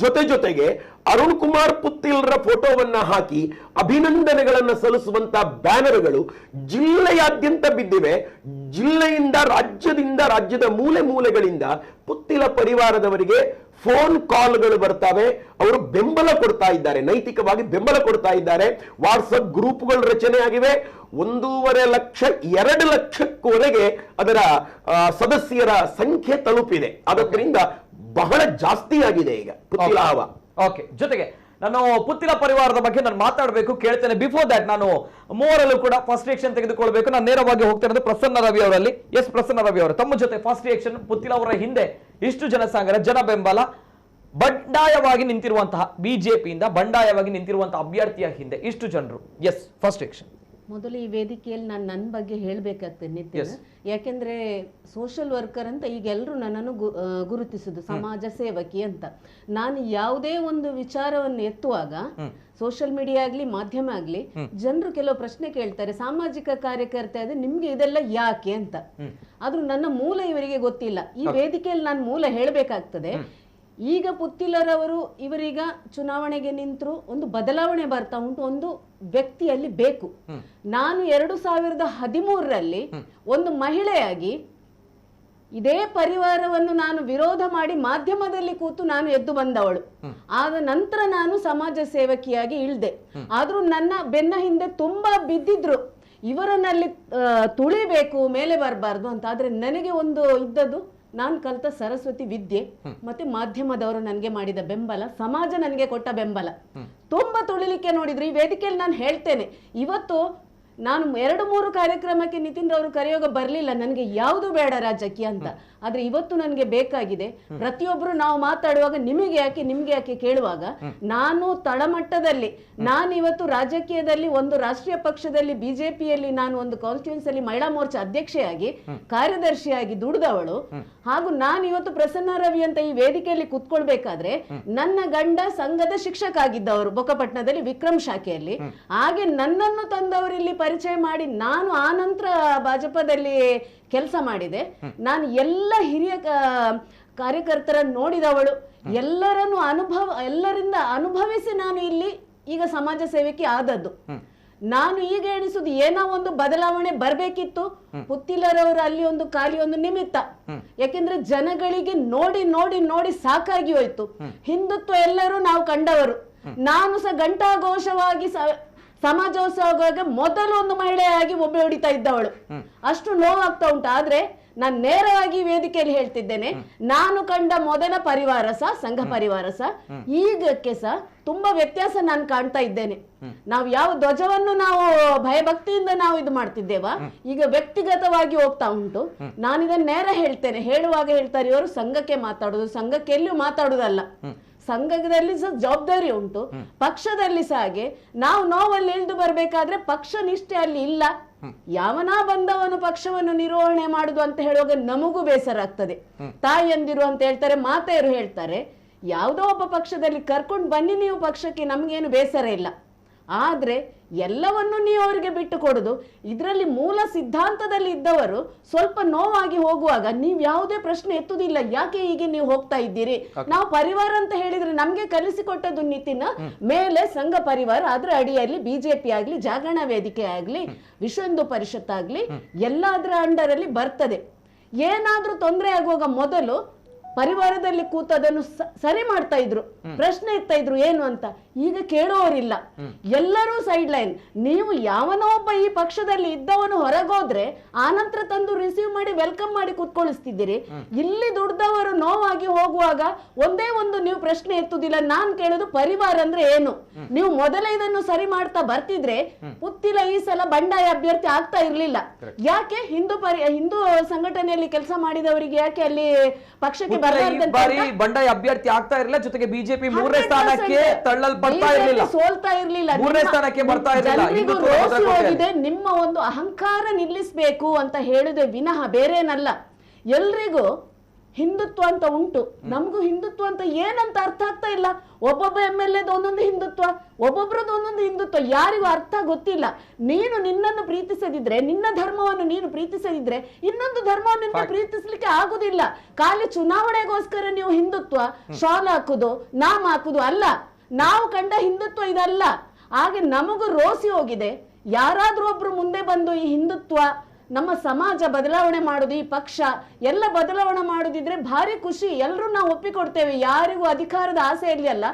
ಜೊತೆಗೆ ಅರುಣ್ ಕುಮಾರ್ ಪುತ್ತಿಲ್ರ ಫೋಟೋವನ್ನ ಹಾಕಿ ಅಭಿನಂದನೆಗಳನ್ನ ಸಲ್ಲಿಸುವಂತ ಬ್ಯಾನರ್ಗಳು ಜಿಲ್ಲೆಯಾದ್ಯಂತ ಬಿದ್ದಿವೆ. ಜಿಲ್ಲೆಯಿಂದ, ರಾಜ್ಯದ ಮೂಲೆಗಳಿಂದ ಪುತ್ತಿಲ ಪರಿವಾರದವರಿಗೆ ಫೋನ್ ಕಾಲ್ಗಳು ಬರ್ತವೆ. ಅವರು ಬೆಂಬಲ ಕೊಡ್ತಾ ಇದ್ದಾರೆ, ನೈತಿಕವಾಗಿ ಬೆಂಬಲ ಕೊಡ್ತಾ ಇದ್ದಾರೆ. ವಾಟ್ಸಪ್ ಗ್ರೂಪ್ಗಳು ರಚನೆ ಆಗಿವೆ. 1.5 ಲಕ್ಷ 2 ಲಕ್ಷಕ್ಕವರೆಗೆ ಅದರ ಸದಸ್ಯರ ಸಂಖ್ಯೆ ತಲುಪಿದೆ. ಅದರಿಂದ ಬಹಳ ಜಾಸ್ತಿ ಆಗಿದೆ ಈಗ ಪುತ್ತಿಲ ಹವ. ಓಕೆ, ಜೊತೆಗೆ ನಾನು ಪುತ್ತಿಲ ಪರಿವಾರದ ಬಗ್ಗೆ ನಾನು ಮಾತಾಡಬೇಕು ಕೇಳ್ತೇನೆ. ಬಿಫೋರ್ ದಟ್ ನಾನು ಮೂವರಲ್ಲೂ ಕೂಡ ಫಸ್ಟ್ ರಿಯಾಕ್ಷನ್ ತೆಗೆದುಕೊಳ್ಬೇಕು. ನಾನು ನೇರವಾಗಿ ಹೋಗ್ತಾ ಇರೋದು ಪ್ರಸನ್ನ ರವಿ ಅವರಲ್ಲಿ. ಎಸ್ ಪ್ರಸನ್ನ ರವಿ ಅವರು, ತಮ್ಮ ಜೊತೆ ಫಸ್ಟ್ ರಿಯಾಕ್ಷನ್. ಪುತ್ತಿಲ ಅವರ ಹಿಂದೆ ಇಷ್ಟು ಜನಸಾಗರ, ಜನ ಬೆಂಬಲ, ಬಂಡಾಯವಾಗಿ ನಿಂತಿರುವಂತಹ ಬಿಜೆಪಿಯಿಂದ ಬಂಡಾಯವಾಗಿ ನಿಂತಿರುವಂತಹ ಅಭ್ಯರ್ಥಿಯ ಹಿಂದೆ ಇಷ್ಟು ಜನರು. Yes, first reaction. ಮೊದಲು ಈ ವೇದಿಕೆಯಲ್ಲಿ ನಾನು ನನ್ನ ಬಗ್ಗೆ ಹೇಳಬೇಕಾಗ್ತದೆ ನಿತಿನ್. ಯಾಕೆಂದ್ರೆ ಸೋಷಿಯಲ್ ವರ್ಕರ್ ಅಂತ ಈಗ ಎಲ್ಲರೂ ನನ್ನನ್ನು ಗುರುತಿಸುದು, ಸಮಾಜ ಸೇವಕಿ ಅಂತ. ನಾನು ಯಾವುದೇ ಒಂದು ವಿಚಾರವನ್ನು ಎತ್ತುವಾಗ ಸೋಷಿಯಲ್ ಮೀಡಿಯಾ ಆಗ್ಲಿ, ಮಾಧ್ಯಮ ಆಗ್ಲಿ, ಜನರು ಕೆಲವು ಪ್ರಶ್ನೆ ಕೇಳ್ತಾರೆ, ಸಾಮಾಜಿಕ ಕಾರ್ಯಕರ್ತೆ ಆದ್ರೆ ನಿಮ್ಗೆ ಇದೆಲ್ಲ ಯಾಕೆ ಅಂತ. ಆದ್ರೂ ನನ್ನ ಮೂಲ ಇವರಿಗೆ ಗೊತ್ತಿಲ್ಲ. ಈ ವೇದಿಕೆಯಲ್ಲಿ ನಾನು ಮೂಲ ಹೇಳಬೇಕಾಗ್ತದೆ. ಈಗ ಪುತ್ತಿಲರವರು ಇವರೀಗ ಚುನಾವಣೆಗೆ ನಿಂತರು, ಒಂದು ಬದಲಾವಣೆ ಬರ್ತಾ ಉಂಟು, ಒಂದು ವ್ಯಕ್ತಿಯಲ್ಲಿ ಬೇಕು. ನಾನು 2013ರಲ್ಲಿ ಒಂದು ಮಹಿಳೆಯಾಗಿ ಇದೇ ಪರಿವಾರವನ್ನು ನಾನು ವಿರೋಧ ಮಾಡಿ ಮಾಧ್ಯಮದಲ್ಲಿ ಕೂತು ನಾನು ಎದ್ದು ಬಂದವಳು. ಆದ ನಂತರ ನಾನು ಸಮಾಜ ಸೇವಕಿಯಾಗಿ ಇಳ್ದೆ. ಆದ್ರೂ ನನ್ನ ಬೆನ್ನ ಹಿಂದೆ ತುಂಬಾ ಬಿದ್ದಿದ್ರು, ಇವರನ್ನಲ್ಲಿ ತುಳಿಬೇಕು, ಮೇಲೆ ಬರಬಾರ್ದು ಅಂತ. ಆದ್ರೆ ನನಗೆ ಒಂದು ಇದ್ದದ್ದು, ನಾನು ಕಲಿತ ಸರಸ್ವತಿ ವಿದ್ಯೆ ಮತ್ತೆ ಮಾಧ್ಯಮದವರು ನನಗೆ ಮಾಡಿದ ಬೆಂಬಲ, ಸಮಾಜ ನನಗೆ ಕೊಟ್ಟ ಬೆಂಬಲ ತುಂಬಾ ತುಳಿಲಿಕ್ಕೆ ನೋಡಿದ್ರು. ಈ ವೇದಿಕೆಯಲ್ಲಿ ನಾನು ಹೇಳ್ತೇನೆ, ಇವತ್ತು ನಾನು 2-3 ಕಾರ್ಯಕ್ರಮಕ್ಕೆ ನಿತಿನ್ ಅವರು ಕರೆಯೋಗ ಬರ್ಲಿಲ್ಲ, ನನಗೆ ಯಾವುದು ಬೇಡ ರಾಜ್ಯಕ್ಕೆ ಅಂತ. ಆದ್ರೆ ಇವತ್ತು ನನಗೆ ಬೇಕಾಗಿದೆ. ಪ್ರತಿಯೊಬ್ರು ನಾವು ಮಾತಾಡುವಾಗ ನಿಮಗೆ ಯಾಕೆ ಕೇಳುವಾಗ, ನಾನು ತಳಮಟ್ಟದಲ್ಲಿ, ನಾನು ಇವತ್ತು ರಾಜಕೀಯದಲ್ಲಿ ಒಂದು ರಾಷ್ಟ್ರೀಯ ಪಕ್ಷದಲ್ಲಿ ಬಿಜೆಪಿಯಲ್ಲಿ ನಾನು ಒಂದು ಕಾನ್ಸ್ಟಿಟ್ಯೂನ್ಸ್ ಅಲ್ಲಿ ಮಹಿಳಾ ಮೋರ್ಚಾ ಅಧ್ಯಕ್ಷೆಯಾಗಿ, ಕಾರ್ಯದರ್ಶಿಯಾಗಿ ದುಡಿದವಳು. ಹಾಗೂ ನಾನು ಇವತ್ತು ಪ್ರಸನ್ನ ರವಿ ಅಂತ ಈ ವೇದಿಕೆಯಲ್ಲಿ ಕುತ್ಕೊಳ್ಬೇಕಾದ್ರೆ ನನ್ನ ಗಂಡ ಸಂಘದ ಶಿಕ್ಷಕ ಆಗಿದ್ದವರು ಬೊಕ್ಕಪಟ್ಟಣದಲ್ಲಿ ವಿಕ್ರಮ್ ಶಾಖೆಯಲ್ಲಿ. ಹಾಗೆ ನನ್ನನ್ನು ತಂದವರು ಇಲ್ಲಿ ಪರಿಚಯ ಮಾಡಿ, ನಾನು ಆ ನಂತರ ಭಾಜಪದಲ್ಲಿ ಕೆಲಸ ಮಾಡಿದೆ. ನಾನು ಎಲ್ಲ ಹಿರಿಯ ಕಾರ್ಯಕರ್ತರನ್ನು ನೋಡಿದವಳು, ಎಲ್ಲರಿಂದ ಅನುಭವಿಸಿ ನಾನು ಇಲ್ಲಿ ಈಗ ಸಮಾಜ ಸೇವಕಿ ಆದದ್ದು. ನಾನು ಈಗ ಎಣಿಸುದು, ಏನೋ ಒಂದು ಬದಲಾವಣೆ ಬರ್ಬೇಕಿತ್ತು. ಪುತ್ತಿಲರವರು ಅಲ್ಲಿ ಒಂದು ಖಾಲಿ ಒಂದು ನಿಮಿತ್ತ. ಯಾಕೆಂದ್ರೆ ಜನಗಳಿಗೆ ನೋಡಿ ನೋಡಿ ನೋಡಿ ಸಾಕಾಗಿ ಹೋಯ್ತು. ಹಿಂದುತ್ವ ಎಲ್ಲರೂ ನಾವು ಕಂಡವರು. ನಾನು ಸಹ ಘಂಟಾಘೋಷವಾಗಿ ಸಮಾಜೋತ್ಸವ ಮೊದಲು ಒಂದು ಮಹಿಳೆಯಾಗಿ ಒಬ್ಬೆ ಹೊಡಿತಾ ಇದ್ದವಳು. ಅಷ್ಟು ನೋವಾಗ್ತಾ ಉಂಟು. ಆದ್ರೆ ನಾನು ನೇರವಾಗಿ ವೇದಿಕೆಯಲ್ಲಿ ಹೇಳ್ತಿದ್ದೇನೆ, ನಾನು ಕಂಡ ಮೊದಲ ಪರಿವಾರ ಸಂಘ ಪರಿವಾರ ಈಗಕ್ಕೆ ತುಂಬಾ ವ್ಯತ್ಯಾಸ ನಾನು ಕಾಣ್ತಾ ಇದ್ದೇನೆ. ನಾವು ಯಾವ ಧ್ವಜವನ್ನು ನಾವು ಭಯಭಕ್ತಿಯಿಂದ ನಾವು ಇದು ಮಾಡ್ತಿದ್ದೇವ, ಈಗ ವ್ಯಕ್ತಿಗತವಾಗಿ ಹೋಗ್ತಾ ಉಂಟು. ನಾನು ಇದನ್ನ ನೇರ ಹೇಳ್ತೇನೆ, ಹೇಳುವಾಗ ಹೇಳ್ತಾರೆ ಇವರು ಸಂಘಕ್ಕೆ ಮಾತಾಡುದು, ಸಂಘಕ್ಕೆ ಎಲ್ಲಿಯೂ ಮಾತಾಡುದಲ್ಲ. ಸಂಘದಲ್ಲಿ ಸಹ ಜವಾಬ್ದಾರಿ ಉಂಟು, ಪಕ್ಷದಲ್ಲಿ ಸಹ ಹಾಗೆ. ನಾವು ನೋವಲ್ಲಿ ಇಳಿದು ಬರ್ಬೇಕಾದ್ರೆ ಪಕ್ಷ ನಿಷ್ಠೆ ಅಲ್ಲಿ ಇಲ್ಲ. ಯಾವನಾ ಬಂದವನು ಪಕ್ಷವನ್ನು ನಿರ್ವಹಣೆ ಮಾಡುದು ಅಂತ ಹೇಳುವಾಗ ನಮಗೂ ಬೇಸರ ಆಗ್ತದೆ. ತಾಯಿಯಂದಿರು ಅಂತ ಹೇಳ್ತಾರೆ, ಮಾತೆಯರು ಹೇಳ್ತಾರೆ, ಯಾವುದೋ ಒಬ್ಬ ಪಕ್ಷದಲ್ಲಿ ಕರ್ಕೊಂಡು ಬನ್ನಿ ನೀವು ಪಕ್ಷಕ್ಕೆ, ನಮ್ಗೇನು ಬೇಸರ ಇಲ್ಲ. ಆದ್ರೆ ಎಲ್ಲವನ್ನು ನೀವು ಅವರಿಗೆ ಬಿಟ್ಟು ಕೊಡುದು. ಇದರಲ್ಲಿ ಮೂಲ ಸಿದ್ಧಾಂತದಲ್ಲಿ ಇದ್ದವರು ಸ್ವಲ್ಪ ನೋವಾಗಿ ಹೋಗುವಾಗ ನೀವು ಯಾವುದೇ ಪ್ರಶ್ನೆ ಎತ್ತುದಿಲ್ಲ, ಯಾಕೆ ಹೀಗೆ ನೀವು ಹೋಗ್ತಾ ಇದ್ದೀರಿ. ನಾವು ಪರಿವಾರ ಅಂತ ಹೇಳಿದ್ರೆ ನಮ್ಗೆ ಕಲಿಸಿಕೊಟ್ಟದ್ದು ನಿತಿನ್ ಮೇಲೆ ಸಂಘ ಪರಿವಾರ, ಅದ್ರ ಅಡಿಯಲ್ಲಿ ಬಿಜೆಪಿ ಆಗ್ಲಿ, ಜಾಗರಣ ವೇದಿಕೆ ಆಗ್ಲಿ, ವಿಶ್ವ ಹಿಂದೂ ಪರಿಷತ್ ಆಗ್ಲಿ, ಎಲ್ಲಾದ್ರ ಅಂಡರ್ ಅಲ್ಲಿ ಬರ್ತದೆ. ಏನಾದ್ರೂ ತೊಂದರೆ ಆಗುವಾಗ ಮೊದಲು ಪರಿವಾರದಲ್ಲಿ ಕೂತು ಅದನ್ನು ಸರಿ ಮಾಡ್ತಾ ಇದ್ರು, ಪ್ರಶ್ನೆ ಎತ್ತಾ ಇದ್ರು ಏನು ಅಂತ. ಈಗ ಕೇಳುವವರಿಲ್ಲ, ಎಲ್ಲರೂ ಸೈಡ್ ಲೈನ್. ನೀವು ಯಾವನೋ ಒಬ್ಬ ಈ ಪಕ್ಷದಲ್ಲಿ ಇದ್ದವನು ಹೊರಗೋದ್ರೆ ಆನಂತರ ತಂದು ರಿಸೀವ್ ಮಾಡಿ ವೆಲ್ಕಮ್ ಮಾಡಿ ಕೂತ್ಕೊಳಿಸ್ತಿದ್ದೀರಿ. ಇಲ್ಲಿ ದುಡ್ದವರು ನೋವಾಗಿ ಹೋಗುವಾಗ ಒಂದೇ ಒಂದು ನೀವು ಪ್ರಶ್ನೆ ಎತ್ತುದಿಲ್ಲ. ನಾನ್ ಕೇಳುದು ಪರಿವಾರ ಅಂದ್ರೆ ಏನು. ನೀವು ಮೊದಲೇ ಇದನ್ನು ಸರಿ ಮಾಡ್ತಾ ಬರ್ತಿದ್ರೆ ಪುತ್ತಿಲ ಈ ಸಲ ಬಂಡಾಯ ಅಭ್ಯರ್ಥಿ ಆಗ್ತಾ ಇರ್ಲಿಲ್ಲ. ಯಾಕೆ ಹಿಂದೂ ಸಂಘಟನೆಯಲ್ಲಿ ಕೆಲಸ ಮಾಡಿದವರಿಗೆ ಯಾಕೆ ಅಲ್ಲಿ ಪಕ್ಷಕ್ಕೆ ಬಂಡಾಯ ಅಭ್ಯರ್ಥಿ ಆಗ್ತಾ ಇರಲಿಲ್ಲ, ಜೊತೆಗೆ ಬಿಜೆಪಿ 3ನೇ ಸ್ಥಾನಕ್ಕೆ ತಳ್ಳಲ್ಪಡ್ತಾ ಇರಲಿಲ್ಲ, ಸೋಲ್ತಾ ಇರ್ಲಿಲ್ಲ, 3ನೇ ಸ್ಥಾನಕ್ಕೆ ಬರ್ತಾ ಇರಲಿಲ್ಲ. ನಿಮ್ಮ ಒಂದು ಅಹಂಕಾರ ನಿಲ್ಲಿಸಬೇಕು ಅಂತ ಹೇಳುದೇ ವಿನಃ ಬೇರೇನಲ್ಲ. ಎಲ್ರಿಗೂ ಹಿಂದುತ್ವ ಅಂತ ಉಂಟು, ನಮಗೂ ಹಿಂದುತ್ವ ಅಂತ ಏನಂತ ಅರ್ಥ ಆಗ್ತಾ ಇಲ್ಲ. ಒಬ್ಬೊಬ್ಬ MLA ಒಂದೊಂದು ಹಿಂದುತ್ವ, ಒಬ್ಬೊಬ್ರದ್ದು ಒಂದೊಂದು ಹಿಂದುತ್ವ, ಯಾರಿಗೂ ಅರ್ಥ ಗೊತ್ತಿಲ್ಲ. ನೀನು ನಿನ್ನನ್ನು ಪ್ರೀತಿಸದಿದ್ರೆ, ನಿನ್ನ ಧರ್ಮವನ್ನು ನೀನು ಪ್ರೀತಿಸದಿದ್ರೆ ಇನ್ನೊಂದು ಧರ್ಮವನ್ನು ನಿನ್ನ ಪ್ರೀತಿಸ್ಲಿಕ್ಕೆ ಆಗುದಿಲ್ಲ. ಖಾಲಿ ಚುನಾವಣೆಗೋಸ್ಕರ ನೀವು ಹಿಂದುತ್ವ ಶಾಲ್ ಹಾಕುದು, ನಾಮ ಹಾಕುದು ಅಲ್ಲ. ನಾವು ಕಂಡ ಹಿಂದುತ್ವ ಇದಲ್ಲ. ಹಾಗೆ ನಮಗೂ ರೋಸಿ ಹೋಗಿದೆ. ಯಾರಾದ್ರೂ ಒಬ್ರು ಮುಂದೆ ಬಂದು ಈ ಹಿಂದುತ್ವ, ನಮ್ಮ ಸಮಾಜ ಬದಲಾವಣೆ ಮಾಡುದು, ಈ ಪಕ್ಷ ಎಲ್ಲ ಬದಲಾವಣೆ ಮಾಡುದಿದ್ರೆ ಭಾರಿ ಖುಷಿ, ಎಲ್ಲರೂ ನಾವು ಒಪ್ಪಿಕೊಡ್ತೇವೆ. ಯಾರಿಗೂ ಅಧಿಕಾರದ ಆಸೆಯಲ್ಲಿ ಅಲ್ಲ,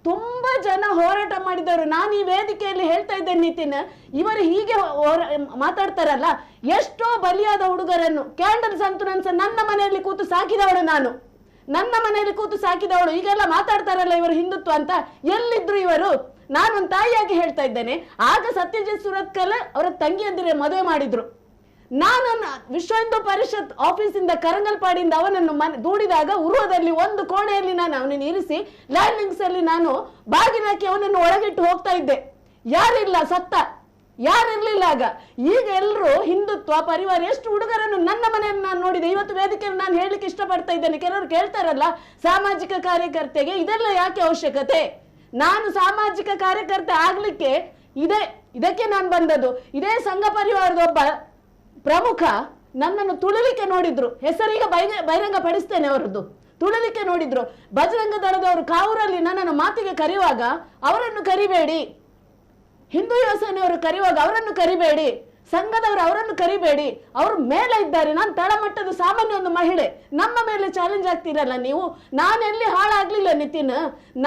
ತುಂಬಾ ಜನ ಹೋರಾಟ ಮಾಡಿದವರು. ನಾನು ಈ ವೇದಿಕೆಯಲ್ಲಿ ಹೇಳ್ತಾ ಇದ್ದೇನೆ ನಿತಿನ್, ಇವರು ಹೀಗೆ ಮಾತಾಡ್ತಾರಲ್ಲ, ಎಷ್ಟೋ ಬಲಿಯಾದ ಹುಡುಗರನ್ನು ಕ್ಯಾಂಡಲ್ ಸಂತುನನ್ಸ ನನ್ನ ಮನೆಯಲ್ಲಿ ಕೂತು ಸಾಕಿದವಳು ನಾನು, ನನ್ನ ಮನೆಯಲ್ಲಿ ಕೂತು ಸಾಕಿದವಳು. ಈಗೆಲ್ಲ ಮಾತಾಡ್ತಾರಲ್ಲ ಇವರು ಹಿಂದುತ್ವ ಅಂತ, ಎಲ್ಲಿದ್ರು ಇವರು? ನಾನೊಂದು ತಾಯಿಯಾಗಿ ಹೇಳ್ತಾ ಇದ್ದೇನೆ, ಆಗ ಸತ್ಯಜಿತ್ ಸುರತ್ಕಲ್ ಅವರ ತಂಗಿಯಂದಿರೆ ಮದುವೆ ಮಾಡಿದ್ರು. ನಾನು ವಿಶ್ವ ಹಿಂದೂ ಪರಿಷತ್ ಆಫೀಸಿಂದ ಕರಂಗಲ್ಪಾಡಿಯಿಂದ ಅವನನ್ನು ದೂಡಿದಾಗ ಉರುವದಲ್ಲಿ ಒಂದು ಕೋಣೆಯಲ್ಲಿ ನಾನು ಅವನನ್ನು ಇರಿಸಿ ಲ್ಯಾಂಡಿಂಗ್ಸ್ ಅಲ್ಲಿ ನಾನು ಬಾಗಿಲಾಕಿ ಅವನನ್ನು ಒಳಗಿಟ್ಟು ಹೋಗ್ತಾ ಇದ್ದೆ. ಯಾರಿಲ್ಲ, ಸತ್ತ ಯಾರಿರ್ಲಿಲ್ಲ ಆಗ. ಈಗ ಎಲ್ಲರೂ ಹಿಂದುತ್ವ ಪರಿವಾರ, ಎಷ್ಟು ಹುಡುಗರನ್ನು ನನ್ನ ಮನೆಯಲ್ಲಿ ನಾನು ನೋಡಿದೆ. ಇವತ್ತು ವೇದಿಕೆಯಲ್ಲಿ ನಾನು ಹೇಳಲಿಕ್ಕೆ ಇಷ್ಟಪಡ್ತಾ ಇದ್ದೇನೆ. ಕೆಲವರು ಕೇಳ್ತಾರಲ್ಲ ಸಾಮಾಜಿಕ ಕಾರ್ಯಕರ್ತೆಗೆ ಇದೆಲ್ಲ ಯಾಕೆ ಅವಶ್ಯಕತೆ? ನಾನು ಸಾಮಾಜಿಕ ಕಾರ್ಯಕರ್ತೆ ಆಗ್ಲಿಕ್ಕೆ ಇದಕ್ಕೆ ನಾನು ಬಂದದ್ದು. ಇದೇ ಸಂಘ ಪರಿವಾರದ ಒಬ್ಬ ಪ್ರಮುಖ ನನ್ನನ್ನು ತುಳಿಲಿಕ್ಕೆ ನೋಡಿದ್ರು, ಹೆಸರೀಗ ಬಹಿರಂಗ ಪಡಿಸ್ತೇನೆ ಅವರದ್ದು. ತುಳಿಲಿಕ್ಕೆ ನೋಡಿದ್ರು. ಬಜರಂಗ ದಳದವರು ಕಾವೂರಲ್ಲಿ ನನ್ನನ್ನು ಮಾತಿಗೆ ಕರೆಯುವಾಗ ಅವರನ್ನು ಕರಿಬೇಡಿ, ಹಿಂದೂ ಯುವ ಸೇನೆಯವರು ಕರೆಯುವಾಗ ಅವರನ್ನು ಕರಿಬೇಡಿ, ಸಂಘದವರು ಅವರನ್ನು ಕರಿಬೇಡಿ, ಅವರು ಮೇಲೆ ಇದ್ದಾರೆ. ನಾನು ತಳಮಟ್ಟದ ಸಾಮಾನ್ಯ ಒಂದು ಮಹಿಳೆ, ನಮ್ಮ ಮೇಲೆ ಚಾಲೆಂಜ್ ಆಗ್ತಿರಲ್ಲ ನೀವು. ನಾನೆಲ್ಲಿ ಹಾಳಾಗ್ಲಿಲ್ಲ ನಿತಿನ್,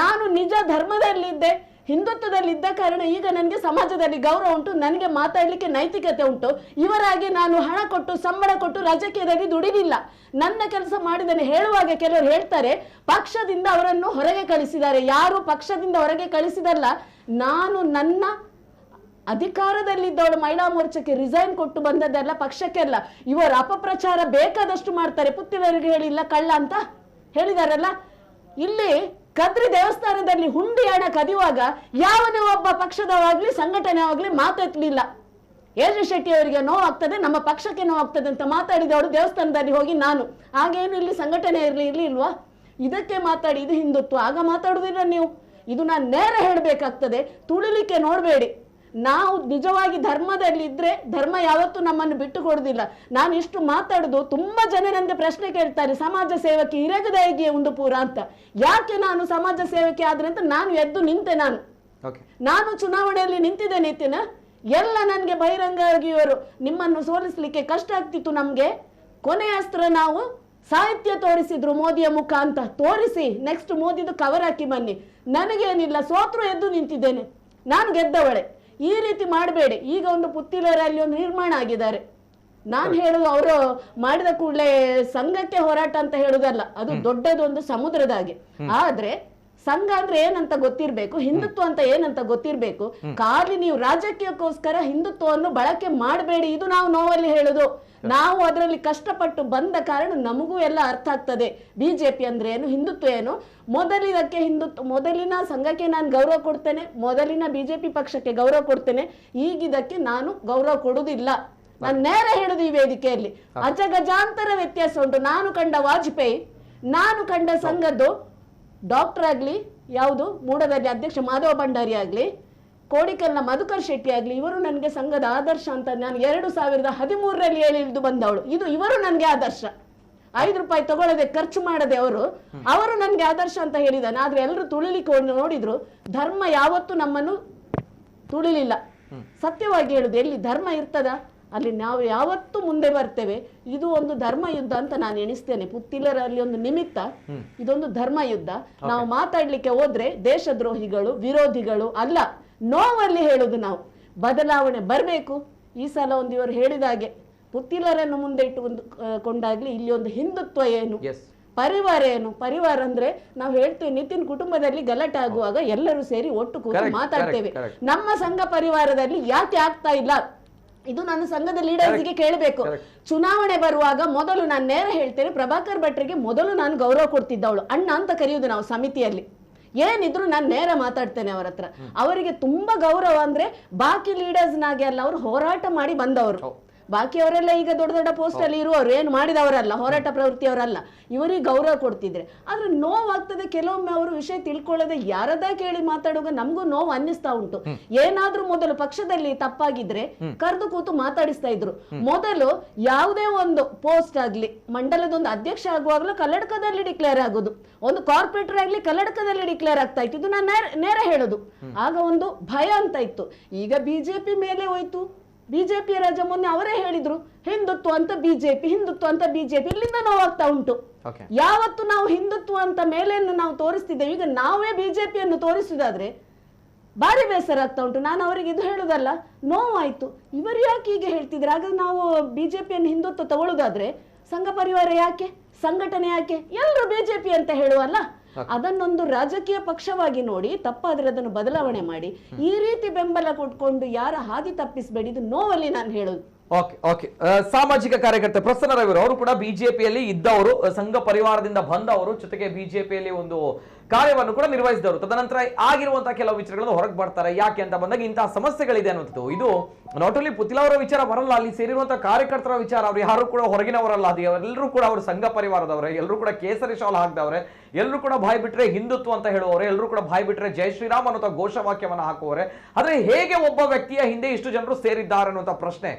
ನಾನು ನಿಜ ಧರ್ಮದಲ್ಲಿದ್ದೆ, ಹಿಂದುತ್ವದಲ್ಲಿದ್ದ ಕಾರಣ ಈಗ ನನಗೆ ಸಮಾಜದಲ್ಲಿ ಗೌರವ ಉಂಟು, ನನಗೆ ಮಾತಾಡ್ಲಿಕ್ಕೆ ನೈತಿಕತೆ ಉಂಟು. ಇವರಾಗಿ ನಾನು ಹಣ ಕೊಟ್ಟು ಸಂಬಳ ಕೊಟ್ಟು ರಾಜಕೀಯದಲ್ಲಿ ದುಡಿದಿಲ್ಲ, ನನ್ನ ಕೆಲಸ ಮಾಡಿದ್ದೇನೆ. ಹೇಳುವಾಗ ಕೆಲವರು ಹೇಳ್ತಾರೆ ಪಕ್ಷದಿಂದ ಅವರನ್ನು ಹೊರಗೆ ಕಳಿಸಿದ್ದಾರೆ. ಯಾರು ಪಕ್ಷದಿಂದ ಹೊರಗೆ ಕಳಿಸಿದಲ್ಲ, ನಾನು ನನ್ನ ಅಧಿಕಾರದಲ್ಲಿದ್ದವಳು ಮಹಿಳಾ ಮೋರ್ಚಾಕ್ಕೆ ರಿಸೈನ್ ಕೊಟ್ಟು ಬಂದದ್ದಲ್ಲ, ಪಕ್ಷಕ್ಕೆಲ್ಲ. ಇವರು ಅಪಪ್ರಚಾರ ಬೇಕಾದಷ್ಟು ಮಾಡ್ತಾರೆ. ಪುತ್ತಿಲರಿಗೆ ಹೇಳಿಲ್ಲ ಕಳ್ಳ ಅಂತ ಹೇಳಿದಾರಲ್ಲ. ಇಲ್ಲಿ ಕದ್ರಿ ದೇವಸ್ಥಾನದಲ್ಲಿ ಹುಂಡಿ ಹಣ ಕದಿಯುವಾಗ ಯಾವನೇ ಒಬ್ಬ ಪಕ್ಷದವಾಗ್ಲಿ ಸಂಘಟನೆಯಾಗ್ಲಿ ಮಾತೆತ್ತಲಿಲ್ಲ. ಎಜೆ ಶೆಟ್ಟಿ ಅವರಿಗೆ ನೋವಾಗ್ತದೆ, ನಮ್ಮ ಪಕ್ಷಕ್ಕೆ ನೋವಾಗ್ತದೆ ಅಂತ ಮಾತಾಡಿದವಳು ದೇವಸ್ಥಾನದಲ್ಲಿ ಹೋಗಿ ನಾನು. ಆಗೇನು ಇಲ್ಲಿ ಸಂಘಟನೆ ಇರ್ಲಿಲ್ವಾ? ಇದಕ್ಕೆ ಮಾತಾಡಿ ಇದು ಹಿಂದುತ್ವ. ಆಗ ಮಾತಾಡುದಿಲ್ಲ ನೀವು. ಇದು ನಾನು ನೇರ ಹೇಳಬೇಕಾಗ್ತದೆ, ತುಳಿಲಿಕ್ಕೆ ನೋಡಬೇಡಿ. ನಾವು ನಿಜವಾಗಿ ಧರ್ಮದಲ್ಲಿ ಇದ್ರೆ ಧರ್ಮ ಯಾವತ್ತೂ ನಮ್ಮನ್ನು ಬಿಟ್ಟು ಕೊಡುದಿಲ್ಲ. ನಾನು ಇಷ್ಟು ಮಾತಾಡುದು, ತುಂಬಾ ಜನ ನನಗೆ ಪ್ರಶ್ನೆ ಕೇಳ್ತಾರೆ, ಸಮಾಜ ಸೇವಕಿ ಇರಗದಾಯಿಗೆ ಉಂಡು ಪೂರ ಅಂತ. ಯಾಕೆ ನಾನು ಸಮಾಜ ಸೇವಕಿ ಆದ್ರೆ ಅಂತ ನಾನು ಎದ್ದು ನಿಂತೆ. ನಾನು ಚುನಾವಣೆಯಲ್ಲಿ ನಿಂತಿದ್ದೆ ನಿತಿನ್. ಎಲ್ಲ ನನಗೆ ಬಹಿರಂಗವಾಗಿ ಇವರು ನಿಮ್ಮನ್ನು ಸೋಲಿಸ್ಲಿಕ್ಕೆ ಕಷ್ಟ ಆಗ್ತಿತ್ತು. ನಮ್ಗೆ ಕೊನೆಯ ಅಸ್ತ್ರ ನಾವು ಸಾಹಿತ್ಯ ತೋರಿಸಿದ್ರು, ಮೋದಿಯ ಮುಖ ಅಂತ ತೋರಿಸಿ ನೆಕ್ಸ್ಟ್ ಮೋದಿದು ಕವರ್ ಹಾಕಿ ಬನ್ನಿ. ನನಗೇನಿಲ್ಲ, ಸೋತ್ರು ಎದ್ದು ನಿಂತಿದ್ದೇನೆ, ನಾನು ಗೆದ್ದವಳೆ. ಈ ರೀತಿ ಮಾಡಬೇಡಿ. ಈಗ ಒಂದು ಪುತ್ತಿಲರಲ್ಲಿ ಒಂದು ನಿರ್ಮಾಣ ಆಗಿದ್ದಾರೆ, ನಾನು ಹೇಳುದು ಅವರು ಮಾಡಿದ ಕೂಡಲೇ ಸಂಘಕ್ಕೆ ಹೋರಾಟ ಅಂತ ಹೇಳುದಲ್ಲ, ಅದು ದೊಡ್ಡದೊಂದು ಸಮುದ್ರದ ಹಾಗೆ. ಆದ್ರೆ ಸಂಘ ಅಂದ್ರೆ ಏನಂತ ಗೊತ್ತಿರ್ಬೇಕು, ಹಿಂದುತ್ವ ಅಂತ ಏನಂತ ಗೊತ್ತಿರ್ಬೇಕು. ಖಾಲಿ ನೀವು ರಾಜಕೀಯಕ್ಕೋಸ್ಕರ ಹಿಂದುತ್ವವನ್ನು ಬಳಕೆ ಮಾಡಬೇಡಿ, ಇದು ನಾವು ನೋವಲ್ಲಿ ಹೇಳುದು. ನಾವು ಅದರಲ್ಲಿ ಕಷ್ಟಪಟ್ಟು ಬಂದ ಕಾರಣ ನಮಗೂ ಎಲ್ಲ ಅರ್ಥ ಆಗ್ತದೆ ಬಿಜೆಪಿ ಅಂದ್ರೆ ಏನು, ಹಿಂದುತ್ವ ಏನು. ಮೊದಲಿದಕ್ಕೆ ಮೊದಲಿನ ಸಂಘಕ್ಕೆ ನಾನು ಗೌರವ ಕೊಡ್ತೇನೆ, ಮೊದಲಿನ ಬಿಜೆಪಿ ಪಕ್ಷಕ್ಕೆ ಗೌರವ ಕೊಡ್ತೇನೆ. ಈಗಿದಕ್ಕೆ ನಾನು ಗೌರವ ಕೊಡುವುದಿಲ್ಲ. ನಾನು ನೇರ ಹೇಳುದು ಈ ವೇದಿಕೆಯಲ್ಲಿ, ಅಜಗಜಾಂತರ ವ್ಯತ್ಯಾಸ ಉಂಟು. ನಾನು ಕಂಡ ವಾಜಪೇಯಿ, ನಾನು ಕಂಡ ಸಂಘದ್ದು ಡಾಕ್ಟರ್ ಆಗ್ಲಿ, ಯಾವುದು ಮೂಡದಲ್ಲಿ ಅಧ್ಯಕ್ಷ ಮಾಧವ ಭಂಡಾರಿ ಆಗ್ಲಿ, ಕೋಡಿಕಲ್ನ ಮಧುಕರ್ ಶೆಟ್ಟಿ ಆಗ್ಲಿ, ಇವರು ನನಗೆ ಸಂಘದ ಆದರ್ಶ ಅಂತ ನಾನು 2013ರಲ್ಲಿ ಹೇಳಿದ್ದು ಬಂದವಳು. ಇವರು ನನಗೆ ಆದರ್ಶ. 5 ರೂಪಾಯಿ ತಗೊಳ್ಳದೆ ಖರ್ಚು ಮಾಡದೆ ಅವರು ನನಗೆ ಆದರ್ಶ ಅಂತ ಹೇಳಿದಾನೆ. ಆದ್ರೆ ಎಲ್ಲರೂ ತುಳಿಲಿಕ್ಕೆ ನೋಡಿದ್ರು, ಧರ್ಮ ಯಾವತ್ತೂ ನಮ್ಮನ್ನು ತುಳಿಲಿಲ್ಲ. ಸತ್ಯವಾಗಿ ಹೇಳುದು, ಎಲ್ಲಿ ಧರ್ಮ ಇರ್ತದ ಅಲ್ಲಿ ನಾವು ಯಾವತ್ತೂ ಮುಂದೆ ಬರ್ತೇವೆ. ಇದು ಒಂದು ಧರ್ಮ ಯುದ್ಧ ಅಂತ ನಾನು ಎಣಿಸ್ತೇನೆ. ಪುತ್ತಿಲರಲ್ಲಿ ಒಂದು ನಿಮಿತ್ತ, ಇದೊಂದು ಧರ್ಮ ಯುದ್ಧ. ನಾವು ಮಾತಾಡ್ಲಿಕ್ಕೆ ಹೋದ್ರೆ ದೇಶದ್ರೋಹಿಗಳು, ವಿರೋಧಿಗಳು ಅಲ್ಲ, ನೋವಲ್ಲಿ ಹೇಳುದು ನಾವು. ಬದಲಾವಣೆ ಬರಬೇಕು. ಈ ಸಲ ಒಂದು ಇವರು ಹೇಳಿದಾಗೆ ಪುತ್ತಿಲರನ್ನು ಮುಂದೆ ಕೊಂಡಾಗ್ಲಿ ಇಲ್ಲಿ ಒಂದು ಹಿಂದುತ್ವ ಏನು, ಪರಿವಾರ ಏನು. ಪರಿವಾರ ಅಂದ್ರೆ ನಾವು ಹೇಳ್ತೇವೆ, ನಿತಿನ್ ಕುಟುಂಬದಲ್ಲಿ ಗಲಾಟೆ ಆಗುವಾಗ ಎಲ್ಲರೂ ಸೇರಿ ಒಟ್ಟು ಕೂತು ಮಾತಾಡ್ತೇವೆ. ನಮ್ಮ ಸಂಘ ಪರಿವಾರದಲ್ಲಿ ಯಾಕೆ ಆಗ್ತಾ ಇಲ್ಲ, ಇದು ನನ್ನ ಸಂಘದ ಲೀಡರ್ಸ್ಗೆ ಕೇಳಬೇಕು. ಚುನಾವಣೆ ಬರುವಾಗ ಮೊದಲು ನಾನು ನೇರ ಹೇಳ್ತೇನೆ, ಪ್ರಭಾಕರ್ ಭಟ್ರಿಗೆ ಮೊದಲು ನಾನು ಗೌರವ ಕೊಡ್ತಿದ್ದವಳು, ಅಣ್ಣ ಅಂತ ಕರೆಯುವುದು ನಾವು ಸಮಿತಿಯಲ್ಲಿ. ಏನಿದ್ರು ನಾನು ನೇರ ಮಾತಾಡ್ತೇನೆ ಅವರ ಹತ್ರ. ಅವರಿಗೆ ತುಂಬಾ ಗೌರವ ಅಂದ್ರೆ ಬಾಕಿ ಲೀಡರ್ಸ್ನಾಗೆ ಅಲ್ಲ, ಅವರು ಹೋರಾಟ ಮಾಡಿ ಬಂದವರು. ಬಾಕಿಯವರೆಲ್ಲ ಈಗ ದೊಡ್ಡ ದೊಡ್ಡ ಪೋಸ್ಟ್ ಅಲ್ಲಿ ಇರುವವರು, ಏನು ಮಾಡಿದವರಲ್ಲ, ಹೋರಾಟ ಪ್ರವೃತ್ತಿಯವರಲ್ಲ. ಇವರಿಗೆ ಗೌರವ ಕೊಡ್ತಿದ್ರೆ. ಆದ್ರೆ ನೋವಾಗ್ತದೆ ಕೆಲವೊಮ್ಮೆ ಅವರು ವಿಷಯ ತಿಳ್ಕೊಳ್ಳದೆ ಯಾರದ ಕೇಳಿ ಮಾತಾಡುವಾಗ ನಮಗೂ ನೋವು ಅನ್ನಿಸ್ತಾ ಉಂಟು. ಏನಾದ್ರೂ ಮೊದಲು ಪಕ್ಷದಲ್ಲಿ ತಪ್ಪಾಗಿದ್ರೆ ಕರೆದು ಕೂತು ಮಾತಾಡಿಸ್ತಾ ಇದ್ರು. ಮೊದಲು ಯಾವುದೇ ಒಂದು ಪೋಸ್ಟ್ ಆಗ್ಲಿ, ಮಂಡಲದೊಂದು ಅಧ್ಯಕ್ಷ ಆಗುವಾಗಲೂ ಕಲ್ಲಡಕದಲ್ಲಿ ಡಿಕ್ಲೇರ್ ಆಗುದು, ಒಂದು ಕಾರ್ಪೊರೇಟರ್ ಆಗ್ಲಿ ಕಲ್ಲಡಕದಲ್ಲಿ ಡಿಕ್ಲೇರ್ ಆಗ್ತಾ ಇತ್ತು. ಇದು ನಾನು ನೇರ ಹೇಳುದು. ಆಗ ಒಂದು ಭಯ ಅಂತ ಇತ್ತು. ಈಗ ಬಿಜೆಪಿ ಮೇಲೆ ಹೋಯ್ತು. ಬಿಜೆಪಿಯ ರಾಜ ಮೊನ್ನೆ ಅವರೇ ಹೇಳಿದ್ರು, ಹಿಂದುತ್ವ ಅಂತ ಬಿಜೆಪಿ, ಹಿಂದುತ್ವ ಅಂತ ಬಿಜೆಪಿ. ಇಲ್ಲಿಂದ ನೋವಾಗ್ತಾ ಉಂಟು. ಯಾವತ್ತು ನಾವು ಹಿಂದುತ್ವ ಅಂತ ಮೇಲೆಯನ್ನು ನಾವು ತೋರಿಸ್ತಿದ್ದೇವೆ, ಈಗ ನಾವೇ ಬಿಜೆಪಿಯನ್ನು ತೋರಿಸುದಾದ್ರೆ ಭಾರಿ ಬೇಸರ ಆಗ್ತಾ ಉಂಟು. ನಾನು ಅವರಿಗೆ ಇದು ಹೇಳುದಲ್ಲ, ನೋವಾಯ್ತು. ಇವರು ಯಾಕೆ ಹೀಗೆ ಹೇಳ್ತಿದ್ರೆ? ಆಗ ನಾವು ಬಿಜೆಪಿಯನ್ನು ಹಿಂದುತ್ವ ತಗೊಳ್ಳುದಾದ್ರೆ ಸಂಘ ಪರಿವಾರ ಯಾಕೆ, ಸಂಘಟನೆ ಯಾಕೆ, ಎಲ್ಲರೂ ಬಿಜೆಪಿ ಅಂತ ಹೇಳುವಲ್ಲ. ಅದನ್ನೊಂದು ರಾಜಕೀಯ ಪಕ್ಷವಾಗಿ ನೋಡಿ, ತಪ್ಪಾದ್ರೆ ಅದನ್ನು ಬದಲಾವಣೆ ಮಾಡಿ. ಈ ರೀತಿ ಬೆಂಬಲ ಕೊಟ್ಕೊಂಡು ಯಾರ ಹಾದಿ ತಪ್ಪಿಸಬೇಡಿ, ಇದು ನೋವಲ್ಲಿ ನಾನು ಹೇಳೋದು. ಸಾಮಾಜಿಕ ಕಾರ್ಯಕರ್ತೆ ಪ್ರಸನ್ನ ರವಿ ಅವರು ಕೂಡ ಬಿಜೆಪಿಯಲ್ಲಿ ಇದ್ದವರು, ಸಂಘ ಪರಿವಾರದಿಂದ ಬಂದವರು, ಜೊತೆಗೆ ಬಿಜೆಪಿಯಲ್ಲಿ ಒಂದು ಕಾರ್ಯವನ್ನು ಕೂಡ ನಿರ್ವಹಿಸಿದವರು. ತದನಂತರ ಆಗಿರುವಂತಹ ಕೆಲವು ವಿಚಾರಗಳನ್ನು ಹೊರಗೆ ಬರ್ತಾರೆ. ಯಾಕೆ ಅಂತ ಬಂದಾಗ ಇಂತಹ ಸಮಸ್ಯೆಗಳಿದೆ ಅನ್ನುವಂಥದ್ದು. ಇದು ನಾಟ್ ಓನ್ಲಿ ಪುತ್ತಿಲ ಅವರ ವಿಚಾರ ಬರಲ್ಲ, ಅಲ್ಲಿ ಸೇರಿರುವಂತಹ ಕಾರ್ಯಕರ್ತರ ವಿಚಾರ. ಅವ್ರು ಯಾರು ಕೂಡ ಹೊರಗಿನವರಲ್ಲ, ಅದು ಎಲ್ಲರೂ ಕೂಡ ಅವರು ಸಂಘ ಪರಿವಾರದವರೇ, ಎಲ್ಲರೂ ಕೂಡ ಕೇಸರಿ ಶಾಲ್ ಹಾಕಿದವರೇ, ಎಲ್ಲರೂ ಕೂಡ ಬಾಯಿ ಬಿಟ್ರೆ ಹಿಂದುತ್ವ ಅಂತ ಹೇಳುವವರೆ, ಎಲ್ಲರೂ ಕೂಡ ಬಾಯಿ ಬಿಟ್ರೆ ಜೈ ಶ್ರೀರಾಮ್ ಅನ್ನುವಂಥ ಘೋಷವಾಕ್ಯವನ್ನು ಹಾಕುವವರೆ. ಆದ್ರೆ ಹೇಗೆ ಒಬ್ಬ ವ್ಯಕ್ತಿಯ ಹಿಂದೆ ಇಷ್ಟು ಜನರು ಸೇರಿದ್ದಾರೆ ಅನ್ನುವಂಥ ಪ್ರಶ್ನೆ.